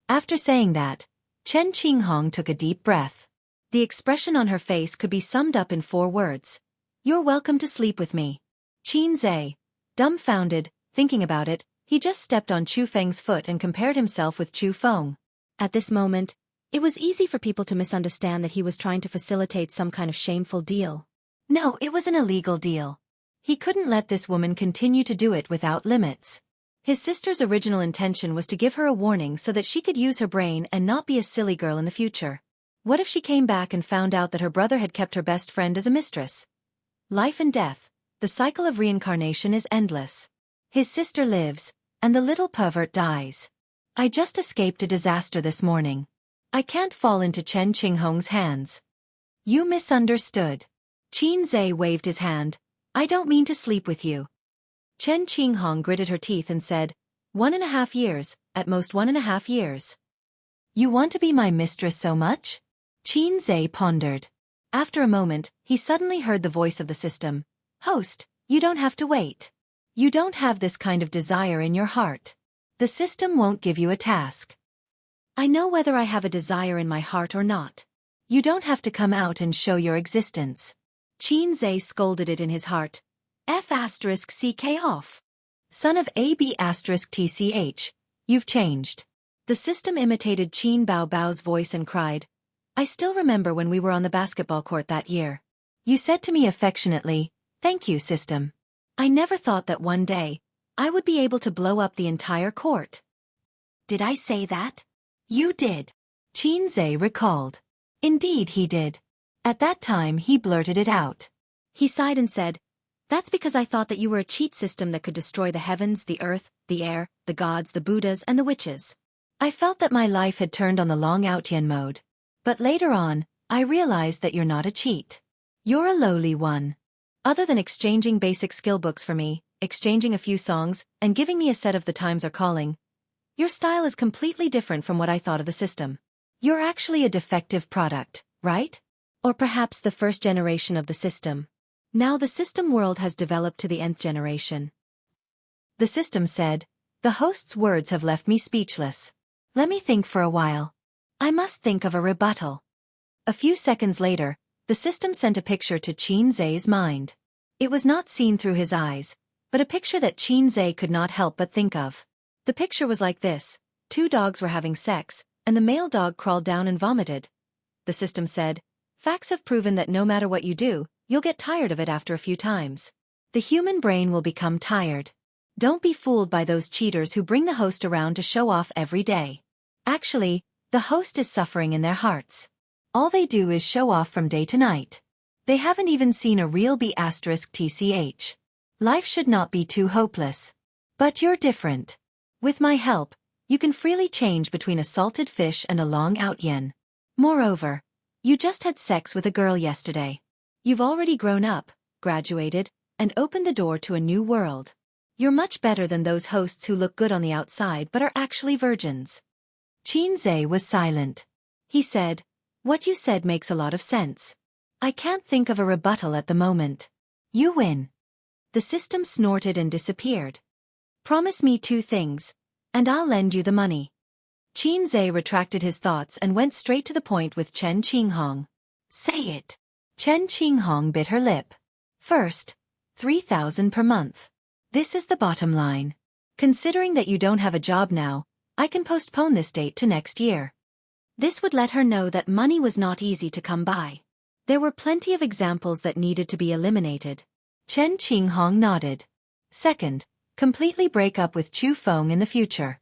After saying that, Chen Qinghong took a deep breath. The expression on her face could be summed up in 4 words. You're welcome to sleep with me. Xianxia, dumbfounded, thinking about it, he just stepped on Chu Feng's foot and compared himself with Chu Feng. At this moment, it was easy for people to misunderstand that he was trying to facilitate some kind of shameful deal. No, it was an illegal deal. He couldn't let this woman continue to do it without limits. His sister's original intention was to give her a warning so that she could use her brain and not be a silly girl in the future. What if she came back and found out that her brother had kept her best friend as a mistress? Life and death, the cycle of reincarnation is endless. His sister lives, and the little pervert dies. I just escaped a disaster this morning. I can't fall into Chen Qinghong's hands. You misunderstood. Xianxia waved his hand. I don't mean to sleep with you. Chen Qinghong gritted her teeth and said, 1.5 years, at most 1.5 years. You want to be my mistress so much? Xianxia pondered. After a moment, he suddenly heard the voice of the system. Host, you don't have to wait. You don't have this kind of desire in your heart. The system won't give you a task. I know whether I have a desire in my heart or not. You don't have to come out and show your existence. Xianxia scolded it in his heart. F***ck off. Son of AB*TCH, you've changed. The system imitated Qin Bao Bao's voice and cried. I still remember when we were on the basketball court that year. You said to me affectionately, thank you, system. I never thought that one day, I would be able to blow up the entire court. Did I say that? You did. Xianxia recalled. Indeed he did. At that time he blurted it out. He sighed and said, that's because I thought that you were a cheat system that could destroy the heavens, the earth, the air, the gods, the Buddhas, and the witches. I felt that my life had turned on the long Outyan mode. But later on, I realized that you're not a cheat. You're a lowly one. Other than exchanging basic skill books for me, exchanging a few songs, and giving me a set of The Times Are Calling, your style is completely different from what I thought of the system. You're actually a defective product, right? Or perhaps the first generation of the system. Now the system world has developed to the nth generation. The system said, the host's words have left me speechless. Let me think for a while. I must think of a rebuttal. A few seconds later, the system sent a picture to Xianxia's mind. It was not seen through his eyes, but a picture that Xianxia could not help but think of. The picture was like this: 2 dogs were having sex, and the male dog crawled down and vomited. The system said, "Facts have proven that no matter what you do, you'll get tired of it after a few times. The human brain will become tired. Don't be fooled by those cheaters who bring the host around to show off every day. Actually, the host is suffering in their hearts. All they do is show off from day to night. They haven't even seen a real B*TCH. Life should not be too hopeless. But you're different. With my help, you can freely change between a salted fish and a long-out yen. Moreover, you just had sex with a girl yesterday. You've already grown up, graduated, and opened the door to a new world. You're much better than those hosts who look good on the outside but are actually virgins." Xianxia was silent. He said, "What you said makes a lot of sense. I can't think of a rebuttal at the moment. You win." The system snorted and disappeared. "Promise me 2 things, and I'll lend you the money." Xianxia retracted his thoughts and went straight to the point with Chen Qinghong. "Say it." Chen Qinghong bit her lip. "First, 3,000 per month. This is the bottom line. Considering that you don't have a job now, I can postpone this date to next year." This would let her know that money was not easy to come by. There were plenty of examples that needed to be eliminated. Chen Qinghong nodded. "Second, completely break up with Chu Feng in the future.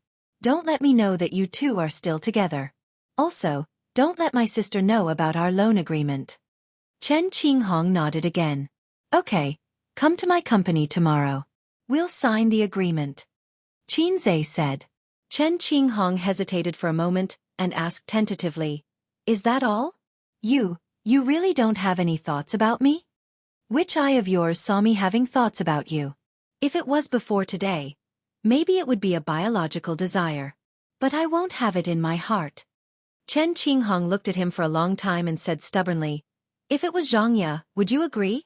Don't let me know that you two are still together. Also, don't let my sister know about our loan agreement." Chen Qinghong nodded again. "Okay, come to my company tomorrow. We'll sign the agreement." Xianxia said. Chen Qinghong hesitated for a moment and asked tentatively, "Is that all? You really don't have any thoughts about me? Which eye of yours saw me having thoughts about you? If it was before today, maybe it would be a biological desire. But I won't have it in my heart." Chen Qinghong looked at him for a long time and said stubbornly, "If it was Xianxia, would you agree?"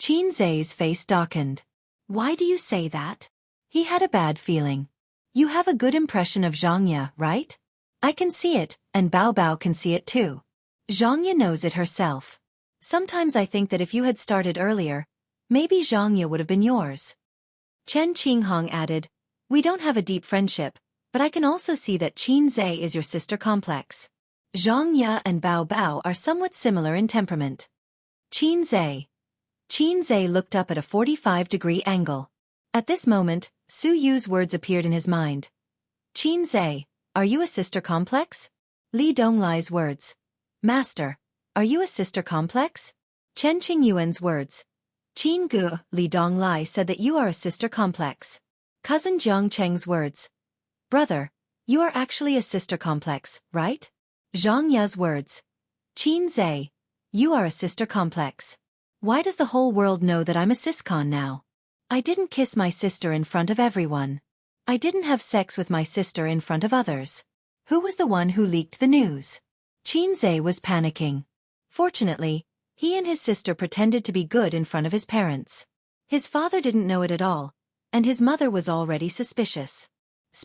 Xianxia's face darkened. "Why do you say that?" He had a bad feeling. "You have a good impression of Xianxia, right? I can see it, and Bao Bao can see it too. Xianxia knows it herself. Sometimes I think that if you had started earlier, maybe Xianxia would have been yours." Chen Qinghong added, "We don't have a deep friendship, but I can also see that Xianxia is your sister complex. Xianxia and Bao Bao are somewhat similar in temperament." Xianxia looked up at a 45-degree angle. At this moment, Su Yu's words appeared in his mind. "Xianxia, are you a sister complex?" Li Donglai's words. "Master, are you a sister complex?" Chen Qingyuan's words. "Qinggu," Li Donglai said that you are a sister complex. Cousin Jiang Cheng's words. "Brother, you are actually a sister complex, right?" Zhang Ya's words. "Xianxia, you are a sister complex. Why does the whole world know that I'm a siscon now? I didn't kiss my sister in front of everyone. I didn't have sex with my sister in front of others. Who was the one who leaked the news?" Xianxia was panicking. Fortunately, he and his sister pretended to be good in front of his parents. His father didn't know it at all, and his mother was already suspicious.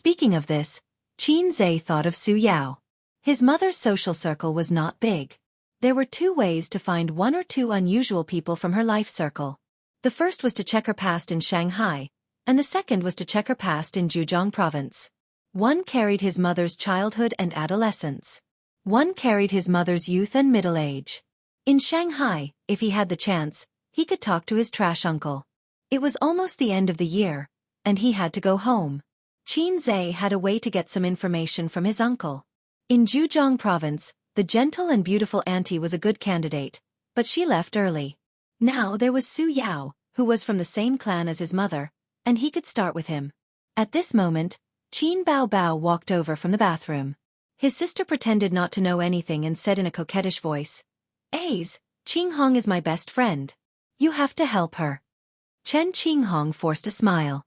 Speaking of this, Xianxia thought of Su Yao. His mother's social circle was not big. There were 2 ways to find 1 or 2 unusual people from her life circle. The first was to check her past in Shanghai, and the second was to check her past in Zhejiang province. One carried his mother's childhood and adolescence. One carried his mother's youth and middle age. In Shanghai, if he had the chance, he could talk to his trash uncle. It was almost the end of the year, and he had to go home. Xianxia had a way to get some information from his uncle. In Zhejiang province, the gentle and beautiful auntie was a good candidate, but she left early. Now there was Su Yao, who was from the same clan as his mother, and he could start with him. At this moment, Qin Bao Bao walked over from the bathroom. His sister pretended not to know anything and said in a coquettish voice, "Aze, Qinghong is my best friend. You have to help her." Chen Qinghong forced a smile.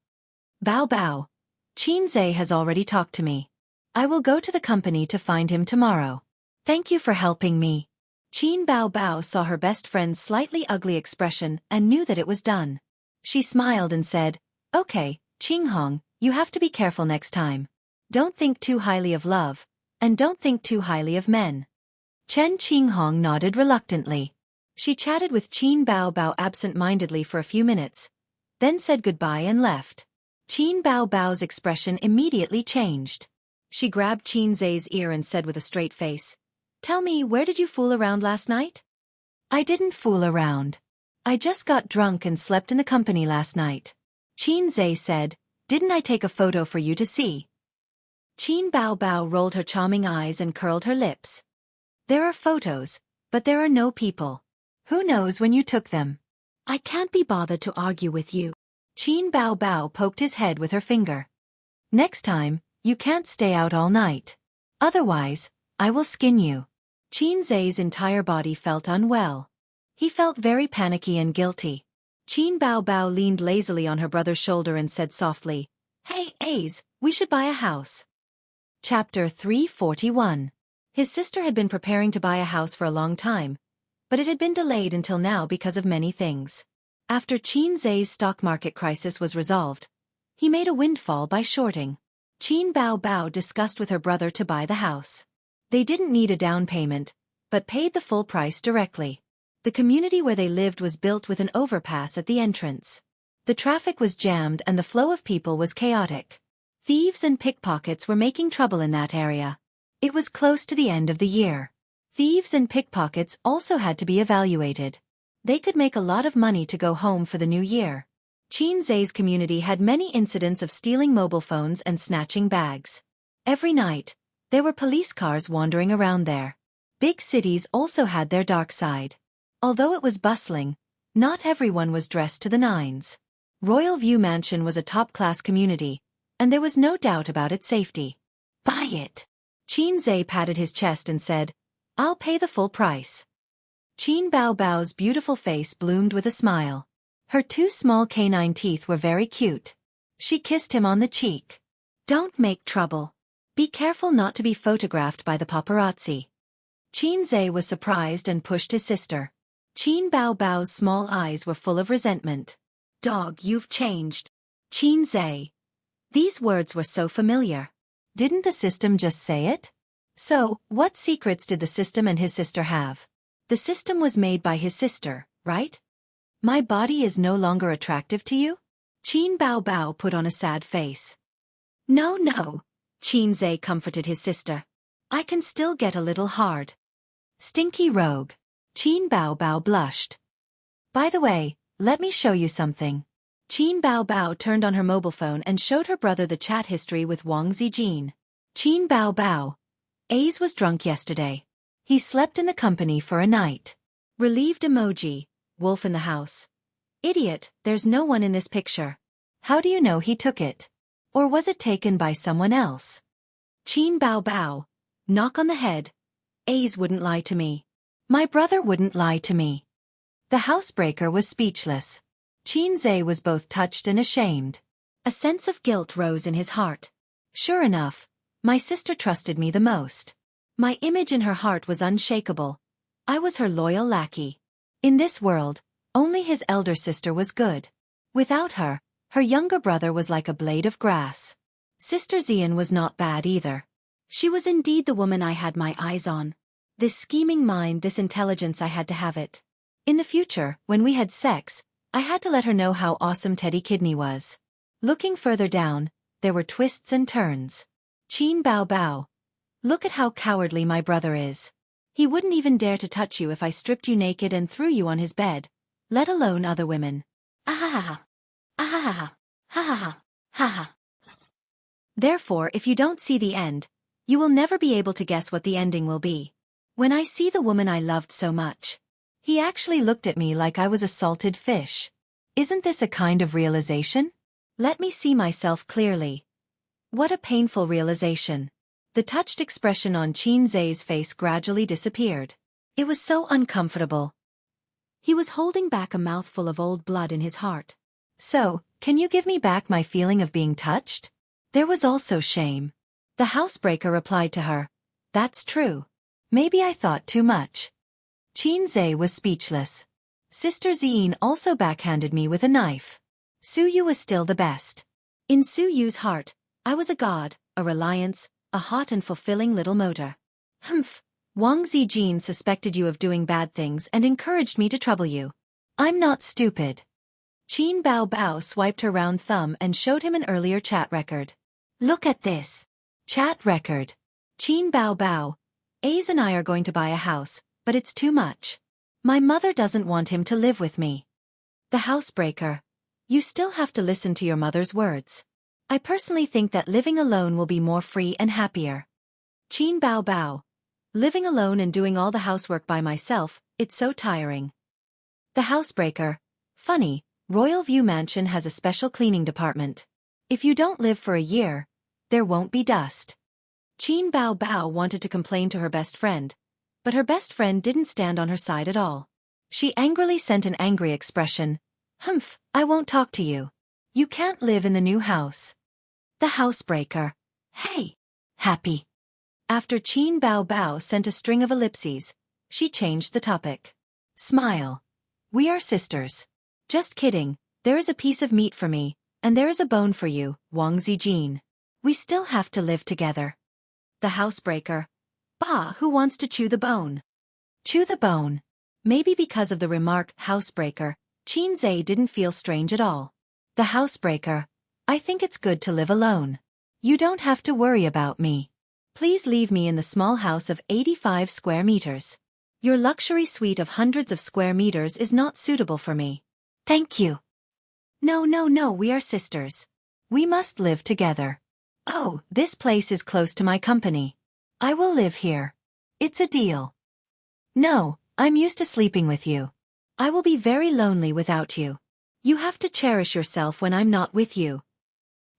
"Bao Bao, Xianxia has already talked to me. I will go to the company to find him tomorrow. Thank you for helping me." Qin Bao Bao saw her best friend's slightly ugly expression and knew that it was done. She smiled and said, "Okay, Qinghong, you have to be careful next time. Don't think too highly of love, and don't think too highly of men." Chen Qinghong nodded reluctantly. She chatted with Qin Bao Bao absent-mindedly for a few minutes. then said goodbye and left. Qin Bao Bao's expression immediately changed. She grabbed Qin Zai's ear and said with a straight face, "Tell me, where did you fool around last night?" "I didn't fool around. I just got drunk and slept in the company last night," Qin Zai said. "Didn't I take a photo for you to see?" Qin Bao Bao rolled her charming eyes and curled her lips. "There are photos, but there are no people. Who knows when you took them?" "I can't be bothered to argue with you." Qin Bao Bao poked his head with her finger. "Next time, you can't stay out all night. Otherwise, I will skin you." Qin Zai's entire body felt unwell. He felt very panicky and guilty. Qin Bao Bao leaned lazily on her brother's shoulder and said softly, "Hey, Ace, we should buy a house." Chapter 341. His sister had been preparing to buy a house for a long time, but it had been delayed until now because of many things. After Qin Zai's stock market crisis was resolved, he made a windfall by shorting. Qin Bao Bao discussed with her brother to buy the house. They didn't need a down payment, but paid the full price directly. The community where they lived was built with an overpass at the entrance. The traffic was jammed and the flow of people was chaotic. Thieves and pickpockets were making trouble in that area. It was close to the end of the year. Thieves and pickpockets also had to be evaluated. They could make a lot of money to go home for the new year. Qin Zai's community had many incidents of stealing mobile phones and snatching bags. Every night, there were police cars wandering around there. Big cities also had their dark side. Although it was bustling, not everyone was dressed to the nines. Royal View Mansion was a top-class community, and there was no doubt about its safety. "Buy it." Qin Zai patted his chest and said, "I'll pay the full price." Qin Bao Bao's beautiful face bloomed with a smile. Her two small canine teeth were very cute. She kissed him on the cheek. "Don't make trouble. Be careful not to be photographed by the paparazzi." Qin Zai was surprised and pushed his sister. Qin Bao Bao's small eyes were full of resentment. "Dog, you've changed." "Qin Zai." These words were so familiar. Didn't the system just say it? So, what secrets did the system and his sister have? The system was made by his sister, right? "My body is no longer attractive to you?" Qin Bao Bao put on a sad face. "No, no," Qin Zai comforted his sister. "I can still get a little hard." "Stinky rogue." Qin Bao Bao blushed. "By the way, let me show you something." Qin Bao Bao turned on her mobile phone and showed her brother the chat history with Wang Zijin. "Qin Bao Bao. Ace was drunk yesterday. He slept in the company for a night." Relieved emoji, wolf in the house. "Idiot, there's no one in this picture. How do you know he took it? Or was it taken by someone else?" Qin Bao Bao. Knock on the head. "Ace wouldn't lie to me. My brother wouldn't lie to me." The housebreaker was speechless. Qin Zai was both touched and ashamed. A sense of guilt rose in his heart. Sure enough, my sister trusted me the most. My image in her heart was unshakable. I was her loyal lackey. In this world, only his elder sister was good. Without her, her younger brother was like a blade of grass. Sister Xian was not bad either. She was indeed the woman I had my eyes on. This scheming mind, this intelligence, I had to have it. In the future, when we had sex, I had to let her know how awesome Teddy Kidney was. Looking further down, there were twists and turns. Qin Bao Bao. Look at how cowardly my brother is. He wouldn't even dare to touch you if I stripped you naked and threw you on his bed, let alone other women. Ah ah ah. Therefore, if you don't see the end, you will never be able to guess what the ending will be. When I see the woman I loved so much. He actually looked at me like I was a salted fish. Isn't this a kind of realization? Let me see myself clearly. What a painful realization. The touched expression on Qin Zai's face gradually disappeared. It was so uncomfortable. He was holding back a mouthful of old blood in his heart. "So, can you give me back my feeling of being touched?" There was also shame. The housebreaker replied to her, "That's true. Maybe I thought too much." Qin Zai was speechless. Sister Xian also backhanded me with a knife. Su Yu was still the best. In Su Yu's heart, I was a god, a reliance, a hot and fulfilling little motor. Humph, Wang Zijin suspected you of doing bad things and encouraged me to trouble you. I'm not stupid. Qin Bao Bao swiped her round thumb and showed him an earlier chat record. Look at this. Chat record. Qin Bao Bao. A's and I are going to buy a house, but it's too much. My mother doesn't want him to live with me. The housebreaker. You still have to listen to your mother's words. I personally think that living alone will be more free and happier. Qin Bao Bao. Living alone and doing all the housework by myself, it's so tiring. The housebreaker. Funny, Royal View Mansion has a special cleaning department. If you don't live for a year, there won't be dust. Qin Bao Bao wanted to complain to her best friend, but her best friend didn't stand on her side at all. She angrily sent an angry expression. Humph, I won't talk to you. You can't live in the new house. The housebreaker. Hey. Happy. After Qin Bao Bao sent a string of ellipses, she changed the topic. Smile. We are sisters. Just kidding, there is a piece of meat for me, and there is a bone for you, Wang Zijin. We still have to live together. The housebreaker. Bah, who wants to chew the bone? Chew the bone. Maybe because of the remark, housebreaker, Qin Zhe didn't feel strange at all. The housebreaker. I think it's good to live alone. You don't have to worry about me. Please leave me in the small house of 85 square meters. Your luxury suite of hundreds of square meters is not suitable for me. Thank you. No, we are sisters. We must live together. Oh, this place is close to my company. I will live here. It's a deal. No, I'm used to sleeping with you. I will be very lonely without you. You have to cherish yourself when I'm not with you.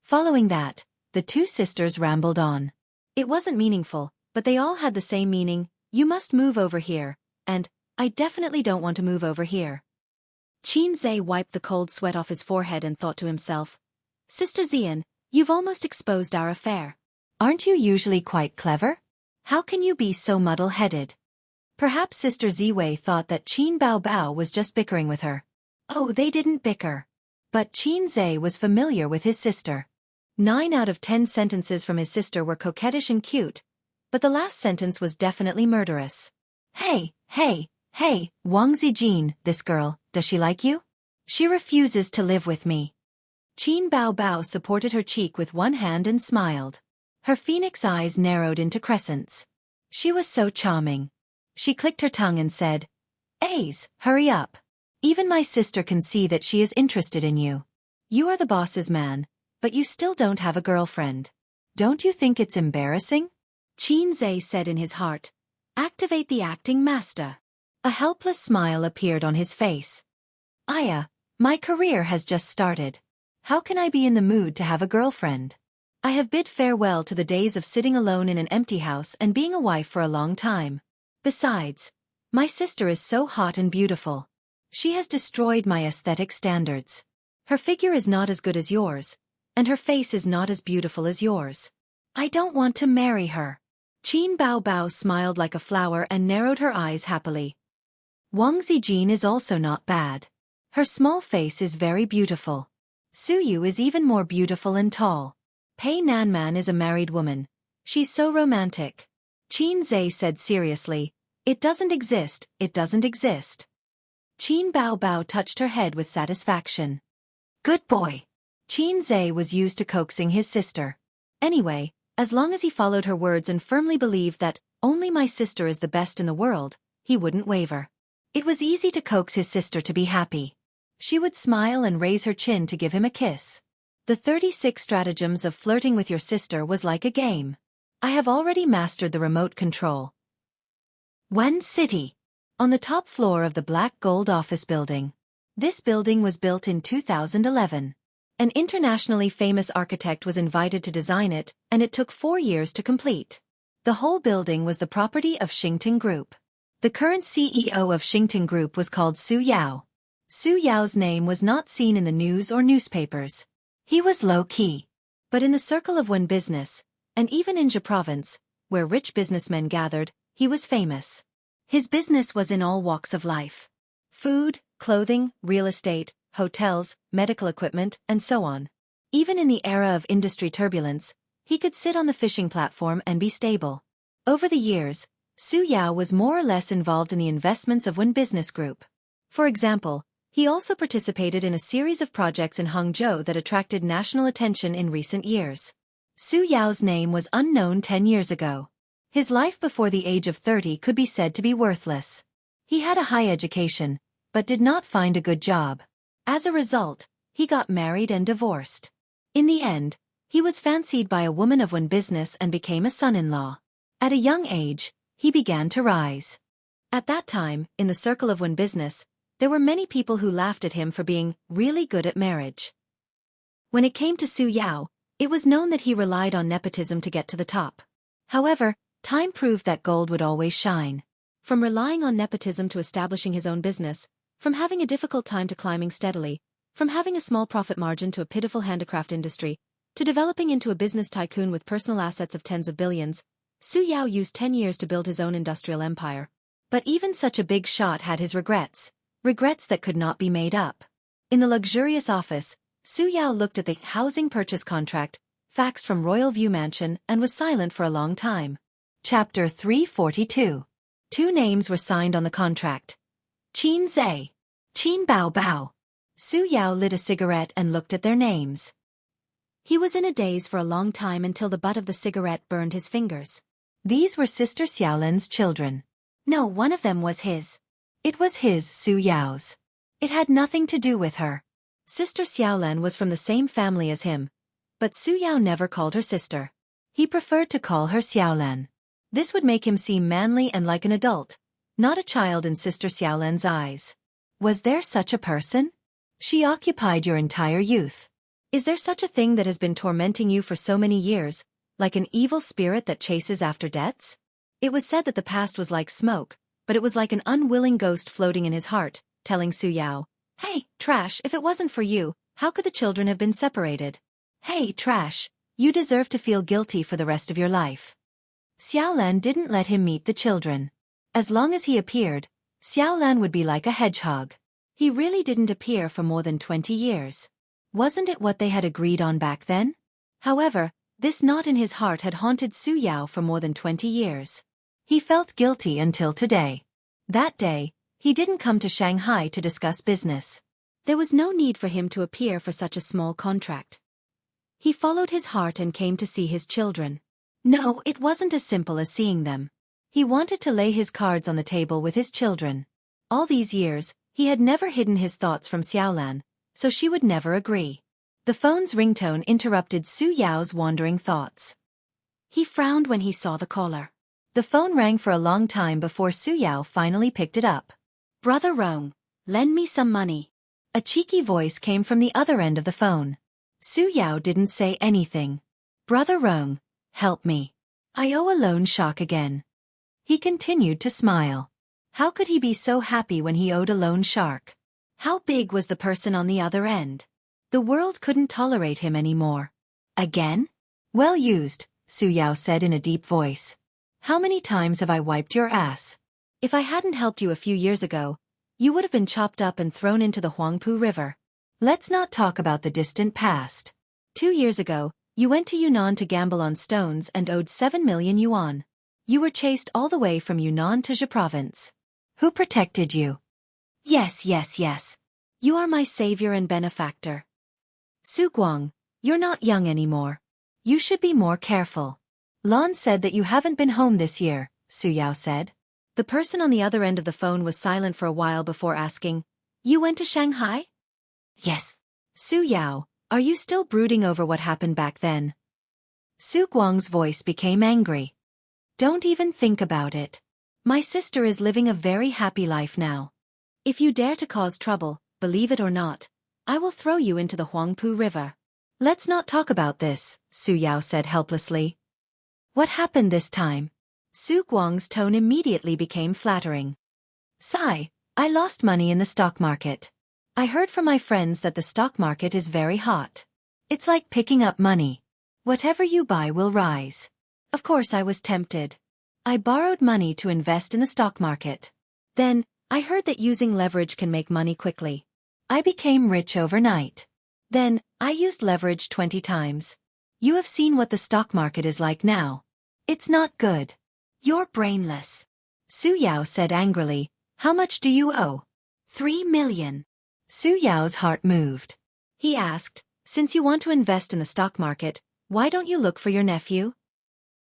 Following that, the two sisters rambled on. It wasn't meaningful, but they all had the same meaning. You must move over here, and I definitely don't want to move over here. Qin Zhe wiped the cold sweat off his forehead and thought to himself, Sister Xian, you've almost exposed our affair. Aren't you usually quite clever? How can you be so muddle-headed? Perhaps Sister Ziwei thought that Qin Bao Bao was just bickering with her. Oh, they didn't bicker. But Qin Zhe was familiar with his sister. 9 out of 10 sentences from his sister were coquettish and cute, but the last sentence was definitely murderous. Hey, Wang Zijin, this girl, does she like you? She refuses to live with me. Qin Bao Bao supported her cheek with one hand and smiled. Her phoenix eyes narrowed into crescents. She was so charming. She clicked her tongue and said, Ace, hurry up. Even my sister can see that she is interested in you. You are the boss's man, but you still don't have a girlfriend. Don't you think it's embarrassing? Qin Zhe said in his heart. Activate the acting master. A helpless smile appeared on his face. Aya, my career has just started. How can I be in the mood to have a girlfriend? I have bid farewell to the days of sitting alone in an empty house and being a wife for a long time. Besides, my sister is so hot and beautiful. She has destroyed my aesthetic standards. Her figure is not as good as yours, and her face is not as beautiful as yours. I don't want to marry her. Qin Bao Bao smiled like a flower and narrowed her eyes happily. Wang Zijin is also not bad. Her small face is very beautiful. Su Yu is even more beautiful and tall. Pei Nanman is a married woman. She's so romantic. Qin Zhe said seriously, It doesn't exist. Qin Bao Bao touched her head with satisfaction. Good boy. Qin Zhe was used to coaxing his sister. Anyway, as long as he followed her words and firmly believed that only my sister is the best in the world, he wouldn't waver. It was easy to coax his sister to be happy. She would smile and raise her chin to give him a kiss. The 36 stratagems of flirting with your sister was like a game. I have already mastered the remote control. Wen City. On the top floor of the black gold office building. This building was built in 2011. An internationally famous architect was invited to design it, and it took 4 years to complete. The whole building was the property of Xingting Group. The current CEO of Xingting Group was called Su Yao. Su Yao's name was not seen in the news or newspapers. He was low-key. But in the circle of Wen business, and even in Jia province, where rich businessmen gathered, he was famous. His business was in all walks of life. Food, clothing, real estate, hotels, medical equipment, and so on. Even in the era of industry turbulence, he could sit on the fishing platform and be stable. Over the years, Su Yao was more or less involved in the investments of Wen Business Group. For example, He also participated in a series of projects in Hangzhou that attracted national attention in recent years. Su Yao's name was unknown 10 years ago. His life before the age of 30 could be said to be worthless. He had a high education, but did not find a good job. As a result, he got married and divorced. In the end, he was fancied by a woman of Wen business and became a son-in-law. At a young age, he began to rise. At that time, in the circle of Wen business, there were many people who laughed at him for being really good at marriage. When it came to Su Yao, it was known that he relied on nepotism to get to the top. However, time proved that gold would always shine. From relying on nepotism to establishing his own business, from having a difficult time to climbing steadily, from having a small profit margin to a pitiful handicraft industry, to developing into a business tycoon with personal assets of tens of billions, Su Yao used 10 years to build his own industrial empire. But even such a big shot had his regrets that could not be made up. In the luxurious office, Su Yao looked at the housing purchase contract, faxed from Royal View Mansion, and was silent for a long time. Chapter 342. 2 names were signed on the contract. Qin Zhe. Qin Bao Bao. Su Yao lit a cigarette and looked at their names. He was in a daze for a long time until the butt of the cigarette burned his fingers. These were Sister Xiaolan's children. No, one of them was his. It was his, Su Yao's. It had nothing to do with her. Sister Xiaolan was from the same family as him, but Su Yao never called her sister. He preferred to call her Xiaolan. This would make him seem manly and like an adult, not a child in Sister Xiaolan's eyes. Was there such a person? She occupied your entire youth. Is there such a thing that has been tormenting you for so many years, like an evil spirit that chases after debts? It was said that the past was like smoke, but it was like an unwilling ghost floating in his heart, telling Su Yao, "Hey, trash, if it wasn't for you, how could the children have been separated? Hey, trash, you deserve to feel guilty for the rest of your life." Xiaolan didn't let him meet the children. As long as he appeared, Xiaolan would be like a hedgehog. He really didn't appear for more than 20 years. Wasn't it what they had agreed on back then? However, this knot in his heart had haunted Su Yao for more than 20 years. He felt guilty until today. That day, he didn't come to Shanghai to discuss business. There was no need for him to appear for such a small contract. He followed his heart and came to see his children. No, it wasn't as simple as seeing them. He wanted to lay his cards on the table with his children. All these years, he had never hidden his thoughts from Xiaolan, so she would never agree. The phone's ringtone interrupted Su Yao's wandering thoughts. He frowned when he saw the caller. The phone rang for a long time before Su Yao finally picked it up. "Brother Rong, lend me some money." A cheeky voice came from the other end of the phone. Su Yao didn't say anything. "Brother Rong, help me. I owe a loan shark again." He continued to smile. How could he be so happy when he owed a loan shark? How big was the person on the other end? The world couldn't tolerate him anymore. "Again?" "Well used," Su Yao said in a deep voice. "How many times have I wiped your ass? If I hadn't helped you a few years ago, you would have been chopped up and thrown into the Huangpu River. Let's not talk about the distant past. 2 years ago, you went to Yunnan to gamble on stones and owed 7 million yuan. You were chased all the way from Yunnan to Zhe province. Who protected you?" Yes. You are my savior and benefactor." "Su Guang, you're not young anymore. You should be more careful. Lon said that you haven't been home this year," Su Yao said. The person on the other end of the phone was silent for a while before asking, "You went to Shanghai?" "Yes." "Su Yao, are you still brooding over what happened back then?" Su Guang's voice became angry. "Don't even think about it. My sister is living a very happy life now. If you dare to cause trouble, believe it or not, I will throw you into the Huangpu River." "Let's not talk about this," Su Yao said helplessly. "What happened this time?" Su Guang's tone immediately became flattering. "Sigh, I lost money in the stock market. I heard from my friends that the stock market is very hot. It's like picking up money. Whatever you buy will rise. Of course I was tempted. I borrowed money to invest in the stock market. Then, I heard that using leverage can make money quickly. I became rich overnight. Then, I used leverage 20 times. You have seen what the stock market is like now. It's not good." "You're brainless," Su Yao said angrily. "How much do you owe?" 3 million. Su Yao's heart moved. He asked, since you want to invest in the stock market, why don't you look for your nephew?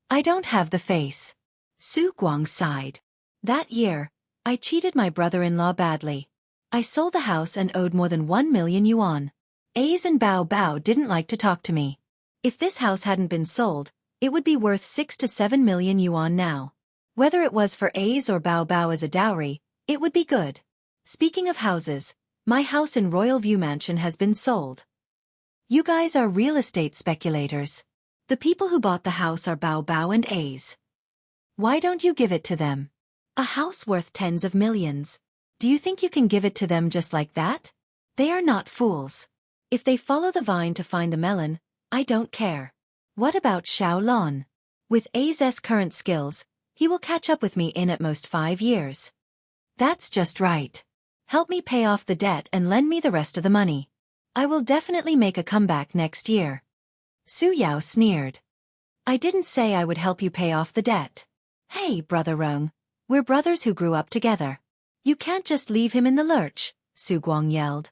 I don't have the face. Su Guang sighed. That year, I cheated my brother-in-law badly. I sold the house and owed more than 1 million yuan. A's and Bao Bao didn't like to talk to me. If this house hadn't been sold, it would be worth 6 to 7 million yuan now. Whether it was for A's or Bao Bao as a dowry, it would be good. Speaking of houses, my house in Royal View Mansion has been sold. You guys are real estate speculators. The people who bought the house are Bao Bao and A's. Why don't you give it to them? A house worth tens of millions. Do you think you can give it to them just like that? They are not fools. If they follow the vine to find the melon, I don't care. What about Xiao Lon? With A's current skills, he will catch up with me in at most 5 years. That's just right. Help me pay off the debt and lend me the rest of the money. I will definitely make a comeback next year. Su Yao sneered. I didn't say I would help you pay off the debt. Hey, Brother Rong, we're brothers who grew up together. You can't just leave him in the lurch, Su Guang yelled.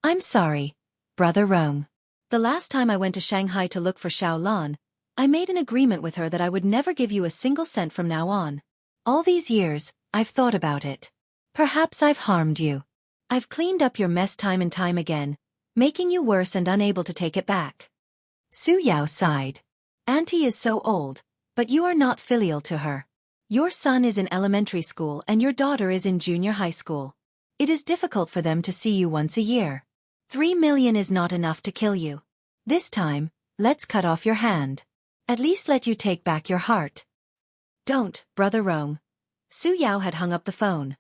I'm sorry, Brother Rong. The last time I went to Shanghai to look for Xiao Lan, I made an agreement with her that I would never give you a single cent from now on. All these years, I've thought about it. Perhaps I've harmed you. I've cleaned up your mess time and time again, making you worse and unable to take it back. Su Yao sighed. Auntie is so old, but you are not filial to her. Your son is in elementary school and your daughter is in junior high school. It is difficult for them to see you once a year. 3 million is not enough to kill you. This time, let's cut off your hand. At least let you take back your heart. Don't, Brother Rong. Su Yao had hung up the phone.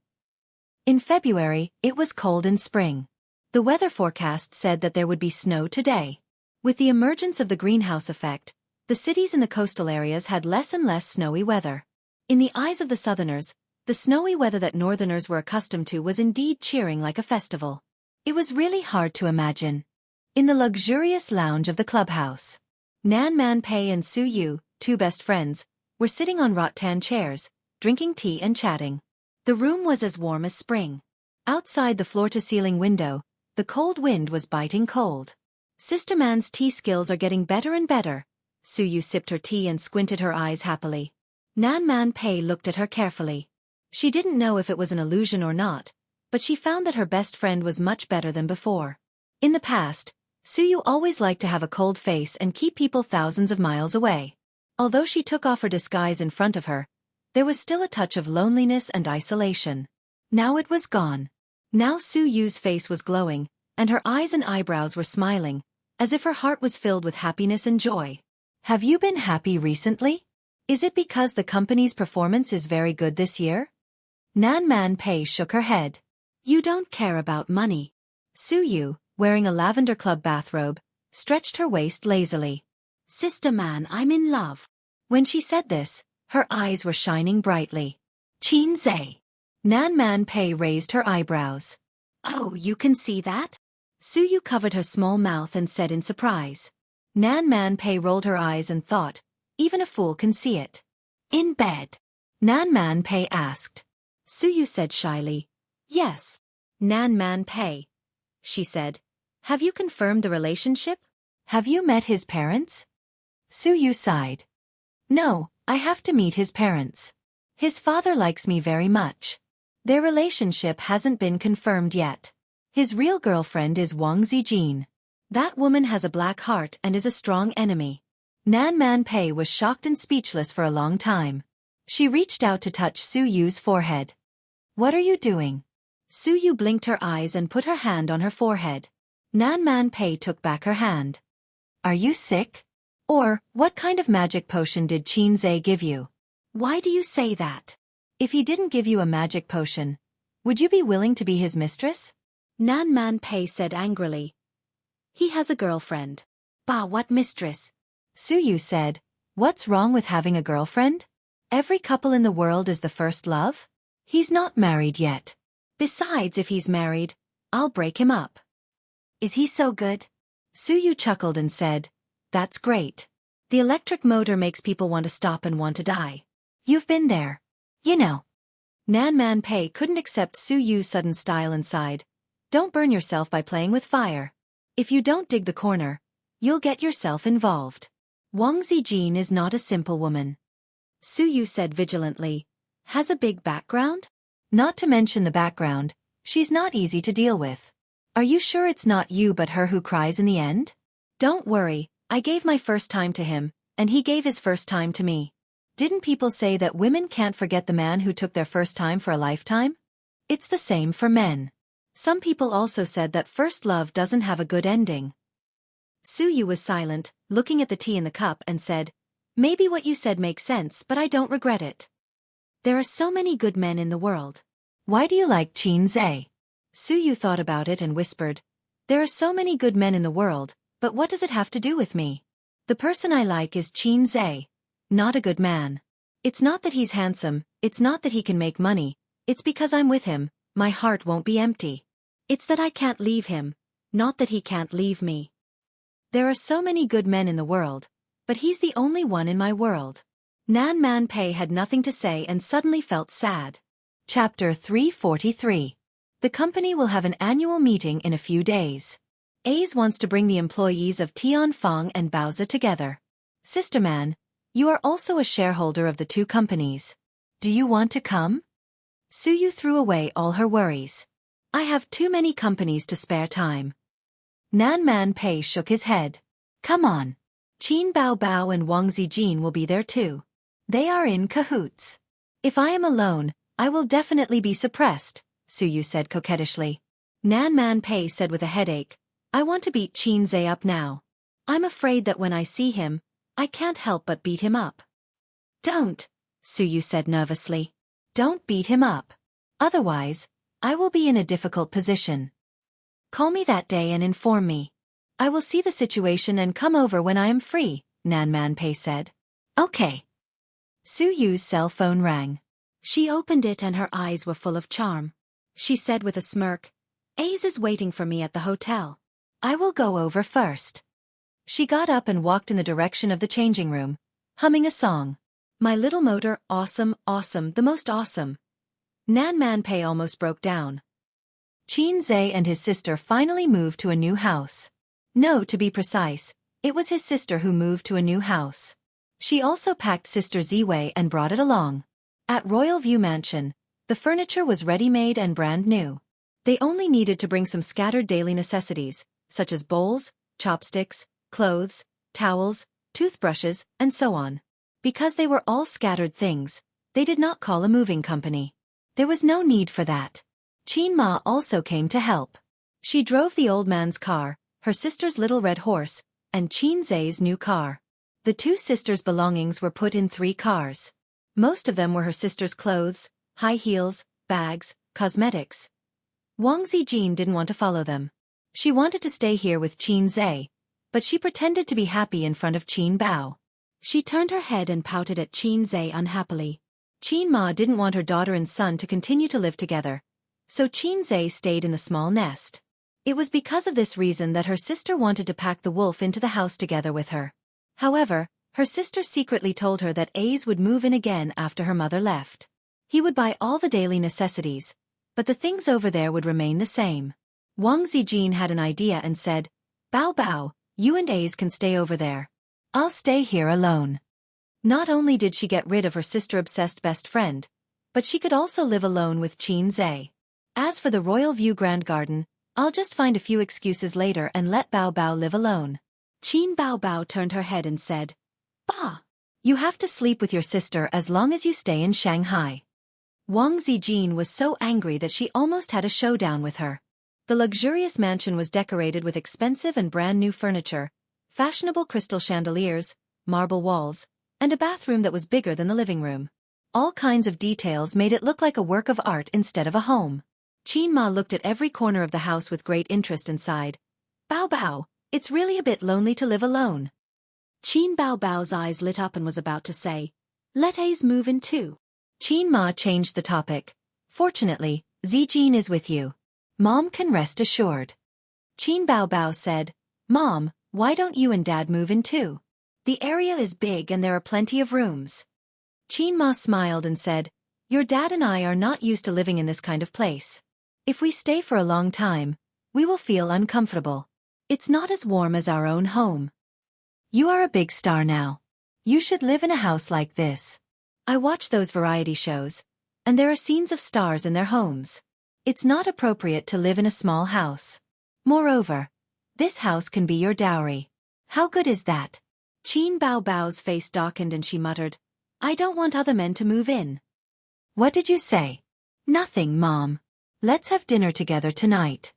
In February, it was cold in spring. The weather forecast said that there would be snow today. With the emergence of the greenhouse effect, the cities in the coastal areas had less and less snowy weather. In the eyes of the southerners, the snowy weather that northerners were accustomed to was indeed cheering like a festival. It was really hard to imagine. In the luxurious lounge of the clubhouse, Nan Man Pei and Su Yu, 2 best friends, were sitting on rattan chairs, drinking tea and chatting. The room was as warm as spring. Outside the floor-to-ceiling window, the cold wind was biting cold. Sister Man's tea skills are getting better and better. Su Yu sipped her tea and squinted her eyes happily. Nan Man Pei looked at her carefully. She didn't know if it was an illusion or not, but she found that her best friend was much better than before. In the past, Su Yu always liked to have a cold face and keep people thousands of miles away. Although she took off her disguise in front of her, there was still a touch of loneliness and isolation. Now it was gone. Now Su Yu's face was glowing, and her eyes and eyebrows were smiling, as if her heart was filled with happiness and joy. Have you been happy recently? Is it because the company's performance is very good this year? Nan Man Pei shook her head. You don't care about money. Su Yu, wearing a lavender club bathrobe, stretched her waist lazily. Sister Man, I'm in love. When she said this, her eyes were shining brightly. Xianxia. Nan Man Pei raised her eyebrows. Oh, you can see that? Su Yu covered her small mouth and said in surprise. Nan Man Pei rolled her eyes and thought, even a fool can see it. In bed? Nan Man Pei asked. Su Yu said shyly, yes. Nan Man Pei, she said, have you confirmed the relationship? Have you met his parents? Su Yu sighed. No, I have to meet his parents. His father likes me very much. Their relationship hasn't been confirmed yet. His real girlfriend is Wang Zijin. That woman has a black heart and is a strong enemy. Nan Man Pei was shocked and speechless for a long time. She reached out to touch Su Yu's forehead. What are you doing? Su Yu blinked her eyes and put her hand on her forehead. Nan Man Pei took back her hand. Are you sick? Or, what kind of magic potion did Xianxia give you? Why do you say that? If he didn't give you a magic potion, would you be willing to be his mistress? Nan Man Pei said angrily. He has a girlfriend. Bah, what mistress? Su Yu said, what's wrong with having a girlfriend? Every couple in the world is the first love. He's not married yet. Besides, if he's married, I'll break him up. Is he so good? Su Yu chuckled and said, that's great. The electric motor makes people want to stop and want to die. You've been there. You know. Nan Man Pei couldn't accept Su Yu's sudden style and sighed. Don't burn yourself by playing with fire. If you don't dig the corner, you'll get yourself involved. Wang Zijin is not a simple woman. Su Yu said vigilantly. Has a big background? Not to mention the background, she's not easy to deal with. Are you sure it's not you but her who cries in the end? Don't worry, I gave my first time to him, and he gave his first time to me. Didn't people say that women can't forget the man who took their first time for a lifetime? It's the same for men. Some people also said that first love doesn't have a good ending. Su Yu was silent, looking at the tea in the cup and said, maybe what you said makes sense but I don't regret it. There are so many good men in the world. Why do you like Xianxia? Su Yu thought about it and whispered, there are so many good men in the world, but what does it have to do with me? The person I like is Xianxia. Not a good man. It's not that he's handsome, it's not that he can make money, it's because I'm with him, my heart won't be empty. It's that I can't leave him, not that he can't leave me. There are so many good men in the world, but he's the only one in my world. Nan Man Pei had nothing to say and suddenly felt sad. Chapter 343. The company will have an annual meeting in a few days. A's wants to bring the employees of Tianfang and Baozi together. Sister Man, you are also a shareholder of the two companies. Do you want to come? Su Yu threw away all her worries. I have too many companies to spare time. Nan Man Pei shook his head. Come on. Qin Bao Bao and Wang Zijin will be there too. They are in cahoots. If I am alone, I will definitely be suppressed, Su Yu said coquettishly. Nan Man Pei said with a headache, I want to beat Xianxia up now. I'm afraid that when I see him, I can't help but beat him up. Don't, Su Yu said nervously. Don't beat him up. Otherwise, I will be in a difficult position. Call me that day and inform me. I will see the situation and come over when I am free, Nan Man Pei said. Okay. Su Yu's cell phone rang. She opened it and her eyes were full of charm. She said with a smirk, A's is waiting for me at the hotel. I will go over first. She got up and walked in the direction of the changing room, humming a song. My little motor, awesome, awesome, the most awesome. Nan Man Pei almost broke down. Xianxia and his sister finally moved to a new house. No, to be precise, it was his sister who moved to a new house. She also packed Sister Ziwei and brought it along. At Royal View Mansion, the furniture was ready-made and brand new. They only needed to bring some scattered daily necessities, such as bowls, chopsticks, clothes, towels, toothbrushes, and so on. Because they were all scattered things, they did not call a moving company. There was no need for that. Qin Ma also came to help. She drove the old man's car, her sister's little red horse, and Xianxia's new car. The two sisters' belongings were put in 3 cars. Most of them were her sister's clothes, high heels, bags, cosmetics. Wang Zijin didn't want to follow them. She wanted to stay here with Xianxia, but she pretended to be happy in front of Qin Bao. She turned her head and pouted at Xianxia unhappily. Qin Ma didn't want her daughter and son to continue to live together, so Xianxia stayed in the small nest. It was because of this reason that her sister wanted to pack the wolf into the house together with her. However, her sister secretly told her that A's would move in again after her mother left. He would buy all the daily necessities, but the things over there would remain the same. Wang Zijin had an idea and said, Bao Bao, you and A's can stay over there. I'll stay here alone. Not only did she get rid of her sister-obsessed best friend, but she could also live alone with Xianxia. As for the Royal View Grand Garden, I'll just find a few excuses later and let Bao Bao live alone. Qin Bao Bao turned her head and said, Bah! You have to sleep with your sister as long as you stay in Shanghai. Wang Zijin was so angry that she almost had a showdown with her. The luxurious mansion was decorated with expensive and brand new furniture, fashionable crystal chandeliers, marble walls, and a bathroom that was bigger than the living room. All kinds of details made it look like a work of art instead of a home. Qin Ma looked at every corner of the house with great interest and sighed. Bao Bao, it's really a bit lonely to live alone. Qin Bao Bao's eyes lit up and was about to say, Let A's move in too. Qin Ma changed the topic. Fortunately, Zijin is with you. Mom can rest assured. Qin Bao Bao said, Mom, why don't you and Dad move in too? The area is big and there are plenty of rooms. Qin Ma smiled and said, Your dad and I are not used to living in this kind of place. If we stay for a long time, We will feel uncomfortable. It's not as warm as our own home. You are a big star now. You should live in a house like this. I watch those variety shows, and there are scenes of stars in their homes. It's not appropriate to live in a small house. Moreover, this house can be your dowry. How good is that? Qin Bao's face darkened and she muttered, I don't want other men to move in. What did you say? Nothing, Mom. Let's have dinner together tonight.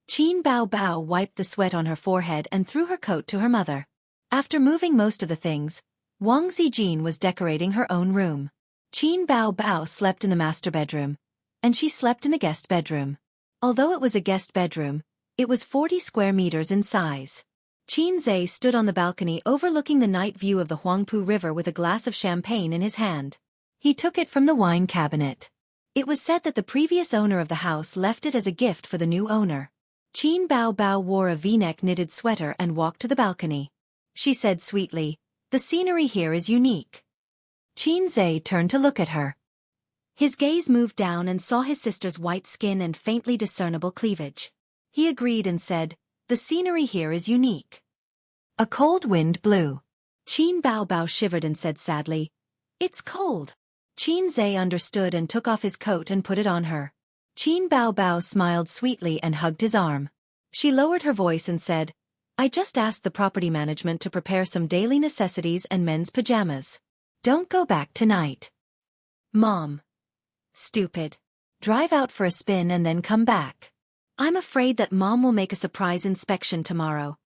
Qin Bao wiped the sweat on her forehead and threw her coat to her mother. After moving most of the things, Wang Zijin was decorating her own room. Qin Bao slept in the master bedroom, and she slept in the guest bedroom. Although it was a guest bedroom, it was 40 square meters in size. Qin Zhe stood on the balcony overlooking the night view of the Huangpu River with a glass of champagne in his hand. He took it from the wine cabinet. It was said that the previous owner of the house left it as a gift for the new owner. Qin Bao wore a V-neck knitted sweater and walked to the balcony. She said sweetly, the scenery here is unique. Qin Zhe turned to look at her. His gaze moved down and saw his sister's white skin and faintly discernible cleavage. He agreed and said, the scenery here is unique. A cold wind blew. Qin Bao shivered and said sadly, it's cold. Qin Zhe understood and took off his coat and put it on her. Qin Bao smiled sweetly and hugged his arm. She lowered her voice and said, I just asked the property management to prepare some daily necessities and men's pajamas. Don't go back tonight. Mom. Stupid. Drive out for a spin and then come back. I'm afraid that Mom will make a surprise inspection tomorrow.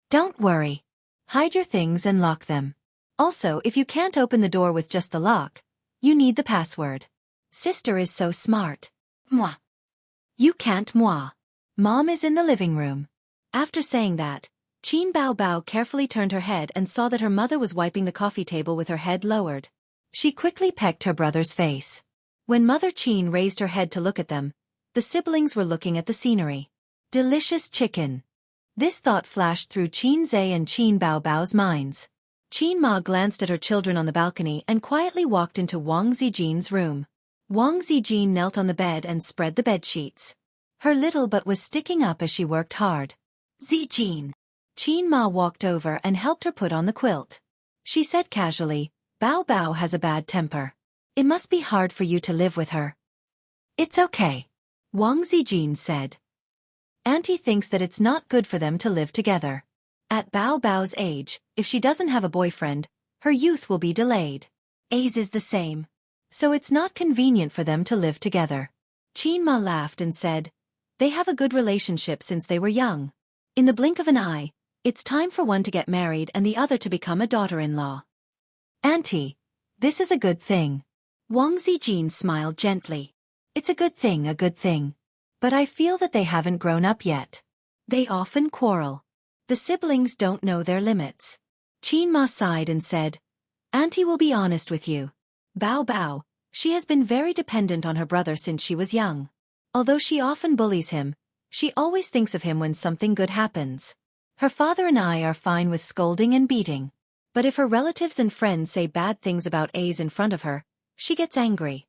Don't worry. Hide your things and lock them. Also, if you can't open the door with just the lock, you need the password. Sister is so smart. Moi. You can't moi. Mom is in the living room. After saying that, Qin Bao carefully turned her head and saw that her mother was wiping the coffee table with her head lowered. She quickly pecked her brother's face. When Mother Qin raised her head to look at them, the siblings were looking at the scenery. Delicious chicken. This thought flashed through Qin Zhe and Qin Bao's minds. Qin Ma glanced at her children on the balcony and quietly walked into Wang Zijin's room. Wang Zijin knelt on the bed and spread the bedsheets. Her little butt was sticking up as she worked hard. Zijin. Qin Ma walked over and helped her put on the quilt. She said casually, Bao has a bad temper. It must be hard for you to live with her. It's okay. Wang Zijin said. Auntie thinks that it's not good for them to live together. At Bao's age, if she doesn't have a boyfriend, her youth will be delayed. A's is the same. So it's not convenient for them to live together. Qin Ma laughed and said, they have a good relationship since they were young. In the blink of an eye, it's time for one to get married and the other to become a daughter-in-law. Auntie, this is a good thing. Wang Zijin smiled gently. It's a good thing. But I feel that they haven't grown up yet. They often quarrel. The siblings don't know their limits. Qin Ma sighed and said, Auntie will be honest with you. Bao, she has been very dependent on her brother since she was young. Although she often bullies him, she always thinks of him when something good happens. Her father and I are fine with scolding and beating. But if her relatives and friends say bad things about A's in front of her, she gets angry.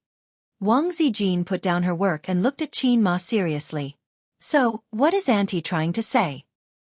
Wang Zijin put down her work and looked at Qin Ma seriously. So, what is Auntie trying to say?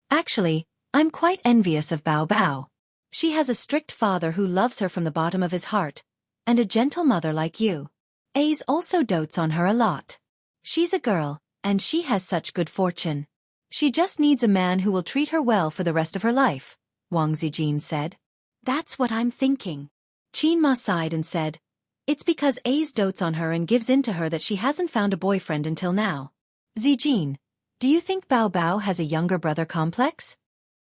Actually, I'm quite envious of Bao. She has a strict father who loves her from the bottom of his heart, and a gentle mother like you. A's also dotes on her a lot. She's a girl, and she has such good fortune. She just needs a man who will treat her well for the rest of her life, Wang Zijin said. That's what I'm thinking. Qin Ma sighed and said, it's because A's dotes on her and gives in to her that she hasn't found a boyfriend until now. Zijin, do you think Bao has a younger brother complex?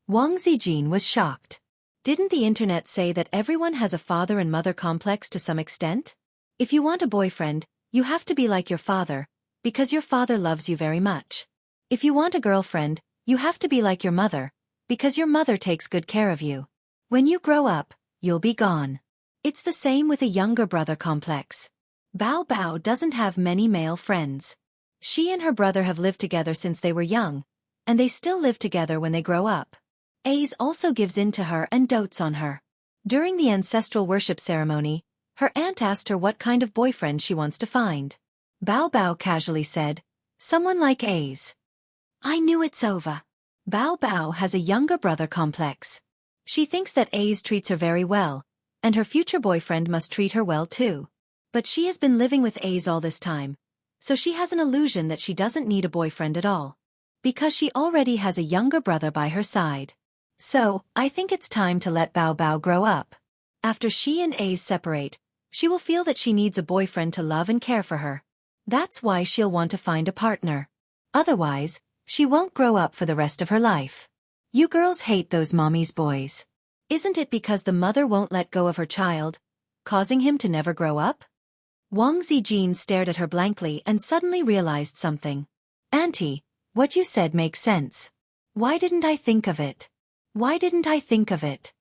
Wang Zijin was shocked. Didn't the internet say that everyone has a father and mother complex to some extent? If you want a boyfriend, you have to be like your father, because your father loves you very much. If you want a girlfriend, you have to be like your mother, because your mother takes good care of you. When you grow up, you'll be gone. It's the same with a younger brother complex. Bao doesn't have many male friends. She and her brother have lived together since they were young, and they still live together when they grow up. A's also gives in to her and dotes on her. During the ancestral worship ceremony, her aunt asked her what kind of boyfriend she wants to find. Bao casually said, someone like A's. I knew it's over. Bao Bao has a younger brother complex. She thinks that Ace treats her very well, and her future boyfriend must treat her well too. But she has been living with Ace all this time, so she has an illusion that she doesn't need a boyfriend at all, because she already has a younger brother by her side. So, I think it's time to let Bao Bao grow up. After she and Ace separate, she will feel that she needs a boyfriend to love and care for her. That's why she'll want to find a partner. Otherwise, she won't grow up for the rest of her life. You girls hate those mommy's boys. Isn't it because the mother won't let go of her child, causing him to never grow up? Wang Zijin stared at her blankly and suddenly realized something. Auntie, what you said makes sense. Why didn't I think of it? Why didn't I think of it?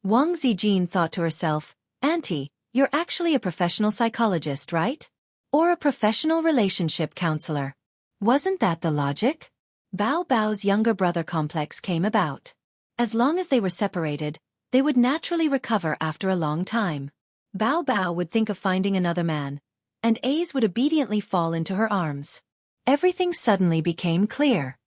Wang Zijin thought to herself, Auntie, you're actually a professional psychologist, right? Or a professional relationship counselor. Wasn't that the logic? Bao Bao's younger brother complex came about. As long as they were separated, they would naturally recover after a long time. Bao Bao would think of finding another man, and Ace would obediently fall into her arms. Everything suddenly became clear.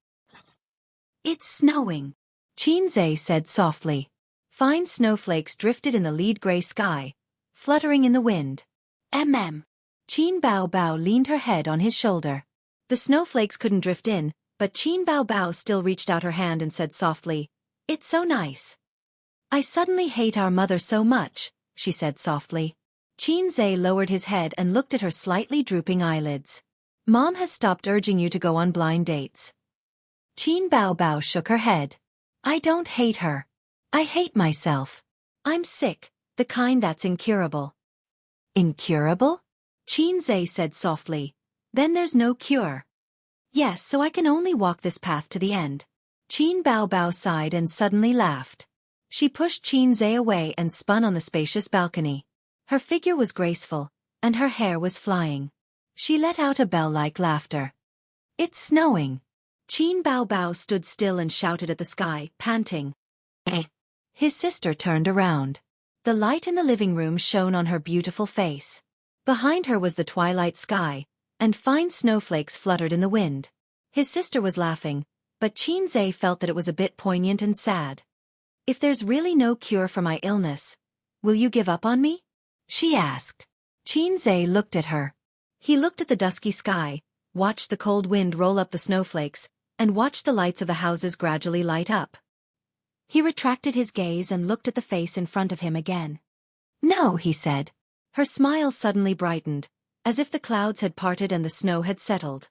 It's snowing, Xianxia said softly. Fine snowflakes drifted in the lead gray sky, fluttering in the wind. Qin Bao Bao leaned her head on his shoulder. The snowflakes couldn't drift in, but Qin Bao Bao still reached out her hand and said softly, It's so nice. I suddenly hate our mother so much, she said softly. Xianxia lowered his head and looked at her slightly drooping eyelids. Mom has stopped urging you to go on blind dates. Qin Bao Bao shook her head. I don't hate her. I hate myself. I'm sick, the kind that's incurable. Incurable? Xianxia said softly. Then there's no cure. Yes, so I can only walk this path to the end. Qin Bao Bao sighed and suddenly laughed. She pushed Xianxia away and spun on the spacious balcony. Her figure was graceful, and her hair was flying. She let out a bell-like laughter. It's snowing. Qin Bao Bao stood still and shouted at the sky, panting. His sister turned around. The light in the living room shone on her beautiful face. Behind her was the twilight sky, and fine snowflakes fluttered in the wind. His sister was laughing, but Xianxia felt that it was a bit poignant and sad. If there's really no cure for my illness, will you give up on me? She asked. Xianxia looked at her. He looked at the dusky sky, watched the cold wind roll up the snowflakes, and watched the lights of the houses gradually light up. He retracted his gaze and looked at the face in front of him again. No, he said. Her smile suddenly brightened, as if the clouds had parted and the snow had settled.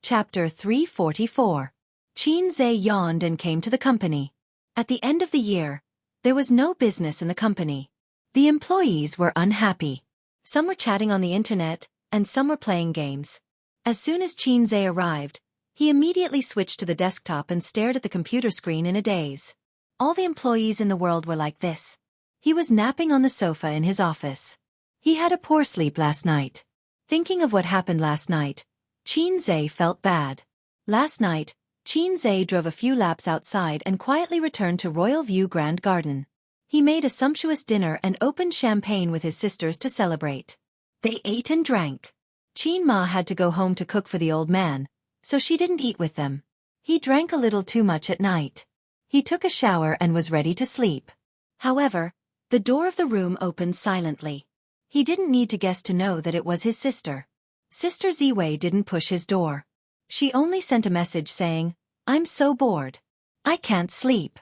Chapter 344. Xianxia yawned and came to the company. At the end of the year, there was no business in the company. The employees were unhappy. Some were chatting on the internet, and some were playing games. As soon as Xianxia arrived, he immediately switched to the desktop and stared at the computer screen in a daze. All the employees in the world were like this. He was napping on the sofa in his office. He had a poor sleep last night. Thinking of what happened last night, Xianxia felt bad. Last night, Xianxia drove a few laps outside and quietly returned to Royal View Grand Garden. He made a sumptuous dinner and opened champagne with his sisters to celebrate. They ate and drank. Qin Ma had to go home to cook for the old man, so she didn't eat with them. He drank a little too much at night. He took a shower and was ready to sleep. However, the door of the room opened silently. He didn't need to guess to know that it was his sister. Sister Ziwei didn't push his door. She only sent a message saying, I'm so bored. I can't sleep.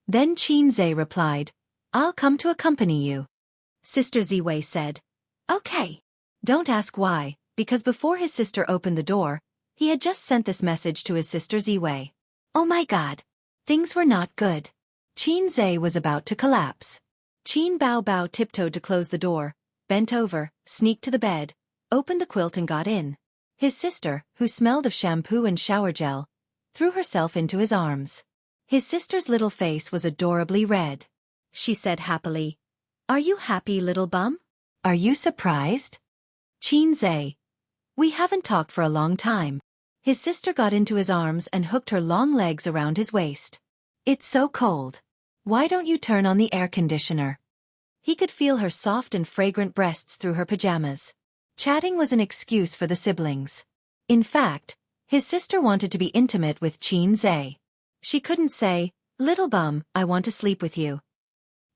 Then Xianxia replied, I'll come to accompany you. Sister Ziwei said, Okay. Don't ask why, because before his sister opened the door, he had just sent this message to his sister Ziwei. Oh my God. Things were not good. Xianxia was about to collapse. Qin Bao Bao tiptoed to close the door, bent over, sneaked to the bed, opened the quilt and got in. His sister, who smelled of shampoo and shower gel, threw herself into his arms. His sister's little face was adorably red. She said happily, Are you happy, little bum? Are you surprised? Xianxia. We haven't talked for a long time. His sister got into his arms and hooked her long legs around his waist. It's so cold. Why don't you turn on the air conditioner? He could feel her soft and fragrant breasts through her pajamas. Chatting was an excuse for the siblings. In fact, His sister wanted to be intimate with Xianxia. She couldn't say, "Little bum, I want to sleep with you."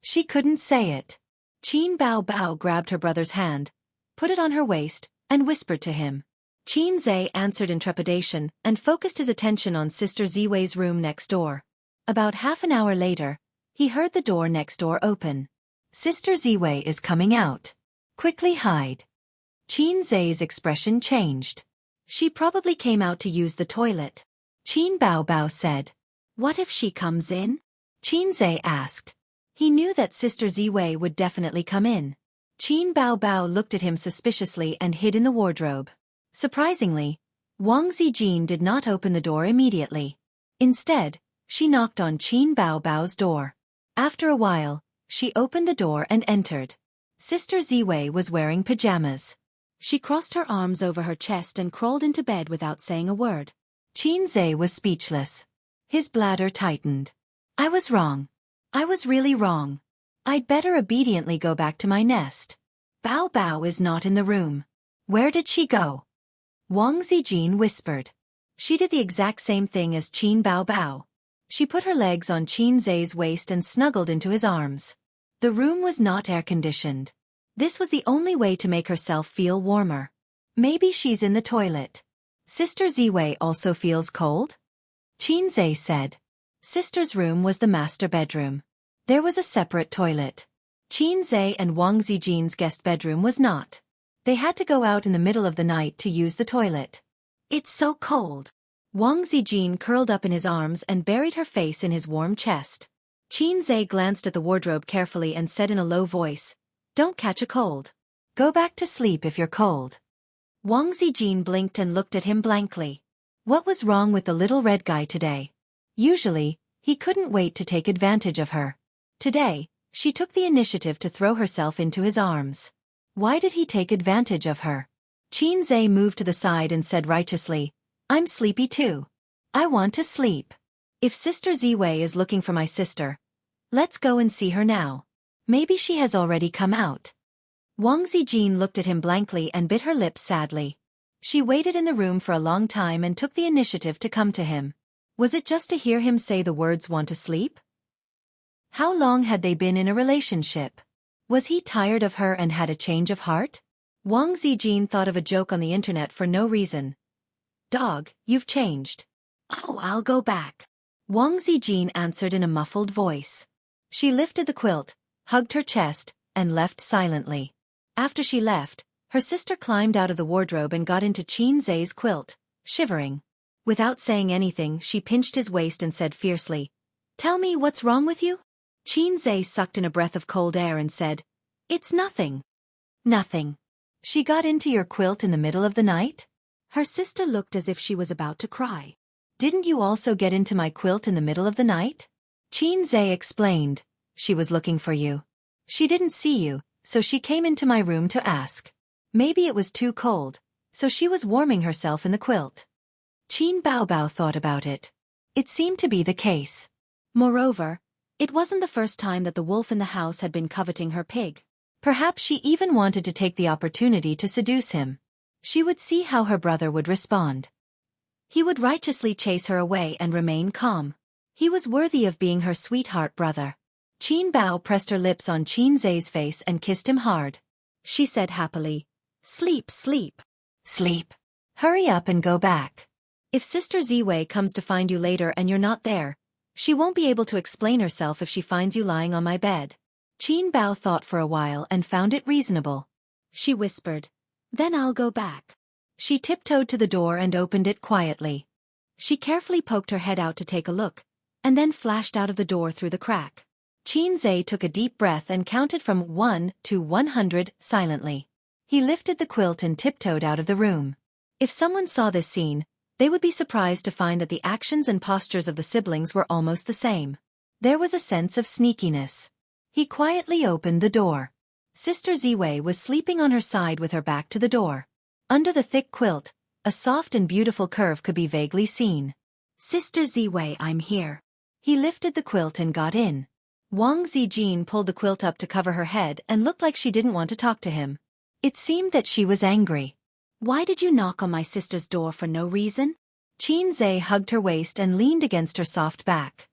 She couldn't say it. Qin Bao Bao grabbed her brother's hand, put it on her waist, and whispered to him. Xianxia answered in trepidation and focused his attention on Sister Ziwei's room next door. About half an hour later, he heard the door next door open. "Sister Ziwei is coming out. Quickly hide." Xianxia's expression changed. She probably came out to use the toilet. Qin Bao Bao said. "What if she comes in?" Xianxia asked. He knew that Sister Ziwei would definitely come in. Qin Bao Bao looked at him suspiciously and hid in the wardrobe. Surprisingly, Wang Zijin did not open the door immediately. Instead, she knocked on Qin Bao Bao's door. After a while, she opened the door and entered. Sister Ziwei was wearing pajamas. She crossed her arms over her chest and crawled into bed without saying a word. Xianxia was speechless. His bladder tightened. "I was wrong. I was really wrong. I'd better obediently go back to my nest. Bao Bao is not in the room. Where did she go?" Wang Zijin whispered. She did the exact same thing as Qin Bao Bao. She put her legs on Xianxia's waist and snuggled into his arms. The room was not air-conditioned. This was the only way to make herself feel warmer. Maybe she's in the toilet. "Sister Ziwei also feels cold?" Xianxia said. Sister's room was the master bedroom. There was a separate toilet. Xianxia and Wang Zijin's guest bedroom was not. They had to go out in the middle of the night to use the toilet. "It's so cold." Wang Zijin curled up in his arms and buried her face in his warm chest. Xianxia glanced at the wardrobe carefully and said in a low voice, "Don't catch a cold. Go back to sleep if you're cold." Wang Zijin blinked and looked at him blankly. What was wrong with the little red guy today? Usually, he couldn't wait to take advantage of her. Today, she took the initiative to throw herself into his arms. Why did he take advantage of her? Xianxia moved to the side and said righteously, "I'm sleepy too. I want to sleep. If Sister Ziwei is looking for my sister, let's go and see her now. Maybe she has already come out." Wang Zijin looked at him blankly and bit her lips sadly. She waited in the room for a long time and took the initiative to come to him. Was it just to hear him say the words "want to sleep"? How long had they been in a relationship? Was he tired of her and had a change of heart? Wang Zijin thought of a joke on the internet for no reason. "Dog, you've changed." "Oh, I'll go back." Wang Zijin answered in a muffled voice. She lifted the quilt, hugged her chest, and left silently. After she left, her sister climbed out of the wardrobe and got into Xianxia's quilt, shivering. Without saying anything, she pinched his waist and said fiercely, "Tell me what's wrong with you?" Xianxia sucked in a breath of cold air and said, "It's nothing." "Nothing. She got into your quilt in the middle of the night?" Her sister looked as if she was about to cry. "Didn't you also get into my quilt in the middle of the night?" Xianxia explained, "She was looking for you. She didn't see you, so she came into my room to ask. Maybe it was too cold, so she was warming herself in the quilt." Qin Bao Bao thought about it. It seemed to be the case. Moreover, it wasn't the first time that the wolf in the house had been coveting her pig. Perhaps she even wanted to take the opportunity to seduce him. She would see how her brother would respond. He would righteously chase her away and remain calm. He was worthy of being her sweetheart brother. Qin Bao pressed her lips on Xianxia's face and kissed him hard. She said happily, "Sleep, sleep. Sleep. Hurry up and go back. If Sister Ziwei comes to find you later and you're not there, she won't be able to explain herself if she finds you lying on my bed." Qin Bao thought for a while and found it reasonable. She whispered, "Then I'll go back." She tiptoed to the door and opened it quietly. She carefully poked her head out to take a look, and then flashed out of the door through the crack. Xianxia took a deep breath and counted from 1 to 100 silently. He lifted the quilt and tiptoed out of the room. If someone saw this scene, they would be surprised to find that the actions and postures of the siblings were almost the same. There was a sense of sneakiness. He quietly opened the door. Sister Ziwei was sleeping on her side with her back to the door. Under the thick quilt, a soft and beautiful curve could be vaguely seen. "Sister Ziwei, I'm here." He lifted the quilt and got in. Wang Zijin pulled the quilt up to cover her head and looked like she didn't want to talk to him. It seemed that she was angry. "Why did you knock on my sister's door for no reason?" Xianxia hugged her waist and leaned against her soft back.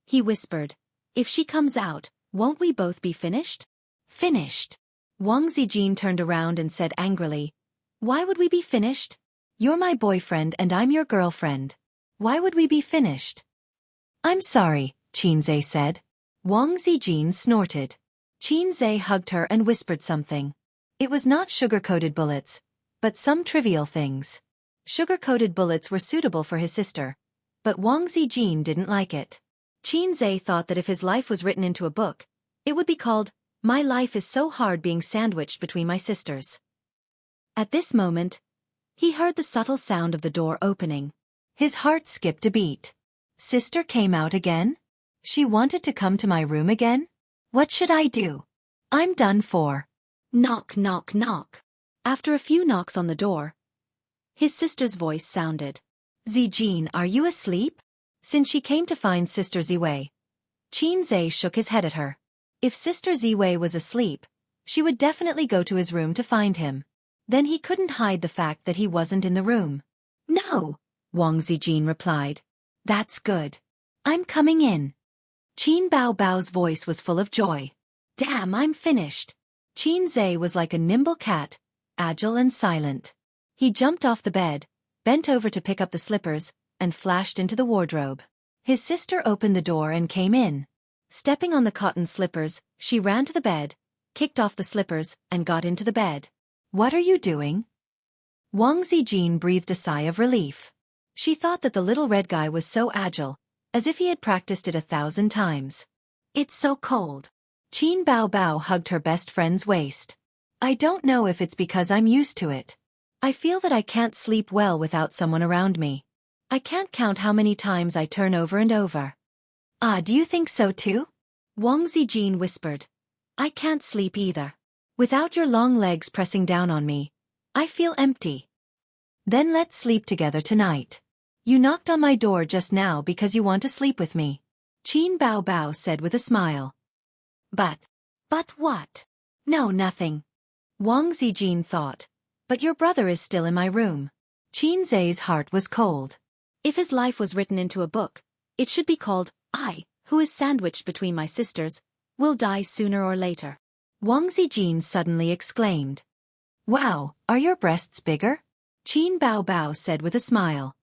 He whispered, "If she comes out, won't we both be finished?" Finished? Wang Zijin turned around and said angrily, "Why would we be finished? You're my boyfriend and I'm your girlfriend. Why would we be finished?" "I'm sorry," Xianxia said. Wang Zijin snorted. Xianxia hugged her and whispered something. It was not sugar-coated bullets, but some trivial things. Sugar-coated bullets were suitable for his sister, but Wang Zijin didn't like it. Xianxia thought that if his life was written into a book, it would be called, "My life is so hard being sandwiched between my sisters." At this moment, he heard the subtle sound of the door opening. His heart skipped a beat. Sister came out again? She wanted to come to my room again? What should I do? I'm done for. Knock, knock, knock. After a few knocks on the door, his sister's voice sounded. "Zijin, are you asleep?" Since she came to find Sister Ziwei, Xianxia shook his head at her. If Sister Ziwei was asleep, she would definitely go to his room to find him. Then he couldn't hide the fact that he wasn't in the room. "No," Wang Zijin replied. "That's good. I'm coming in." Qin Bao Bao's voice was full of joy. "Damn, I'm finished." Xianxia was like a nimble cat, agile and silent. He jumped off the bed, bent over to pick up the slippers, and flashed into the wardrobe. His sister opened the door and came in. Stepping on the cotton slippers, she ran to the bed, kicked off the slippers, and got into the bed. "What are you doing?" Wang Zijin breathed a sigh of relief. She thought that the little red guy was so agile, as if he had practiced it 1,000 times. "It's so cold." Qin Bao Bao hugged her best friend's waist. "I don't know if it's because I'm used to it. I feel that I can't sleep well without someone around me. I can't count how many times I turn over and over." "Ah, do you think so too?" Wang Zijin whispered. "I can't sleep either. Without your long legs pressing down on me, I feel empty." "Then let's sleep together tonight. You knocked on my door just now because you want to sleep with me," Qin Bao Bao said with a smile. But what?" "No, nothing." Wang Zijin thought. "But your brother is still in my room." Xianxia's heart was cold. If his life was written into a book, it should be called, "I, who is sandwiched between my sisters, will die sooner or later." Wang Zijin suddenly exclaimed. "Wow, are your breasts bigger?" Qin Bao Bao said with a smile.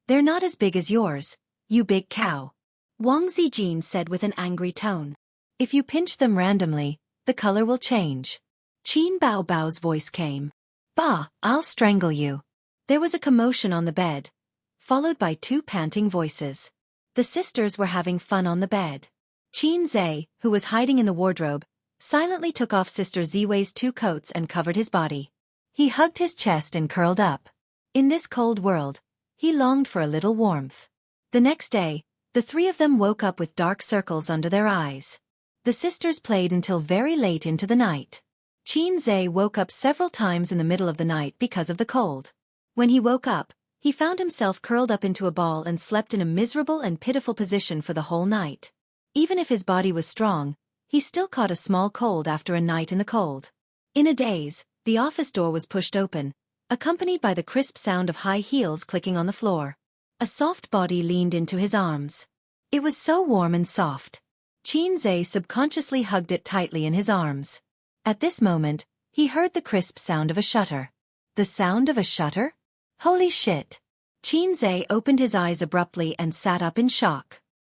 "They're not as big as yours, you big cow," Wang Zijin said with an angry tone. "If you pinch them randomly, the color will change." Qin Bao Bao's voice came. "Bah, I'll strangle you." There was a commotion on the bed, followed by 2 panting voices. The sisters were having fun on the bed. Xianxia, who was hiding in the wardrobe, silently took off Sister Ziwei's 2 coats and covered his body. He hugged his chest and curled up. In this cold world, he longed for a little warmth. The next day, the 3 of them woke up with dark circles under their eyes. The sisters played until very late into the night. Xianxia woke up several times in the middle of the night because of the cold. When he woke up, he found himself curled up into a ball and slept in a miserable and pitiful position for the whole night. Even if his body was strong, he still caught a small cold after a night in the cold. In a daze, the office door was pushed open, accompanied by the crisp sound of high heels clicking on the floor. A soft body leaned into his arms. It was so warm and soft. Xianxia subconsciously hugged it tightly in his arms. At this moment, he heard the crisp sound of a shutter. The sound of a shutter? Holy shit! Xianxia opened his eyes abruptly and sat up in shock.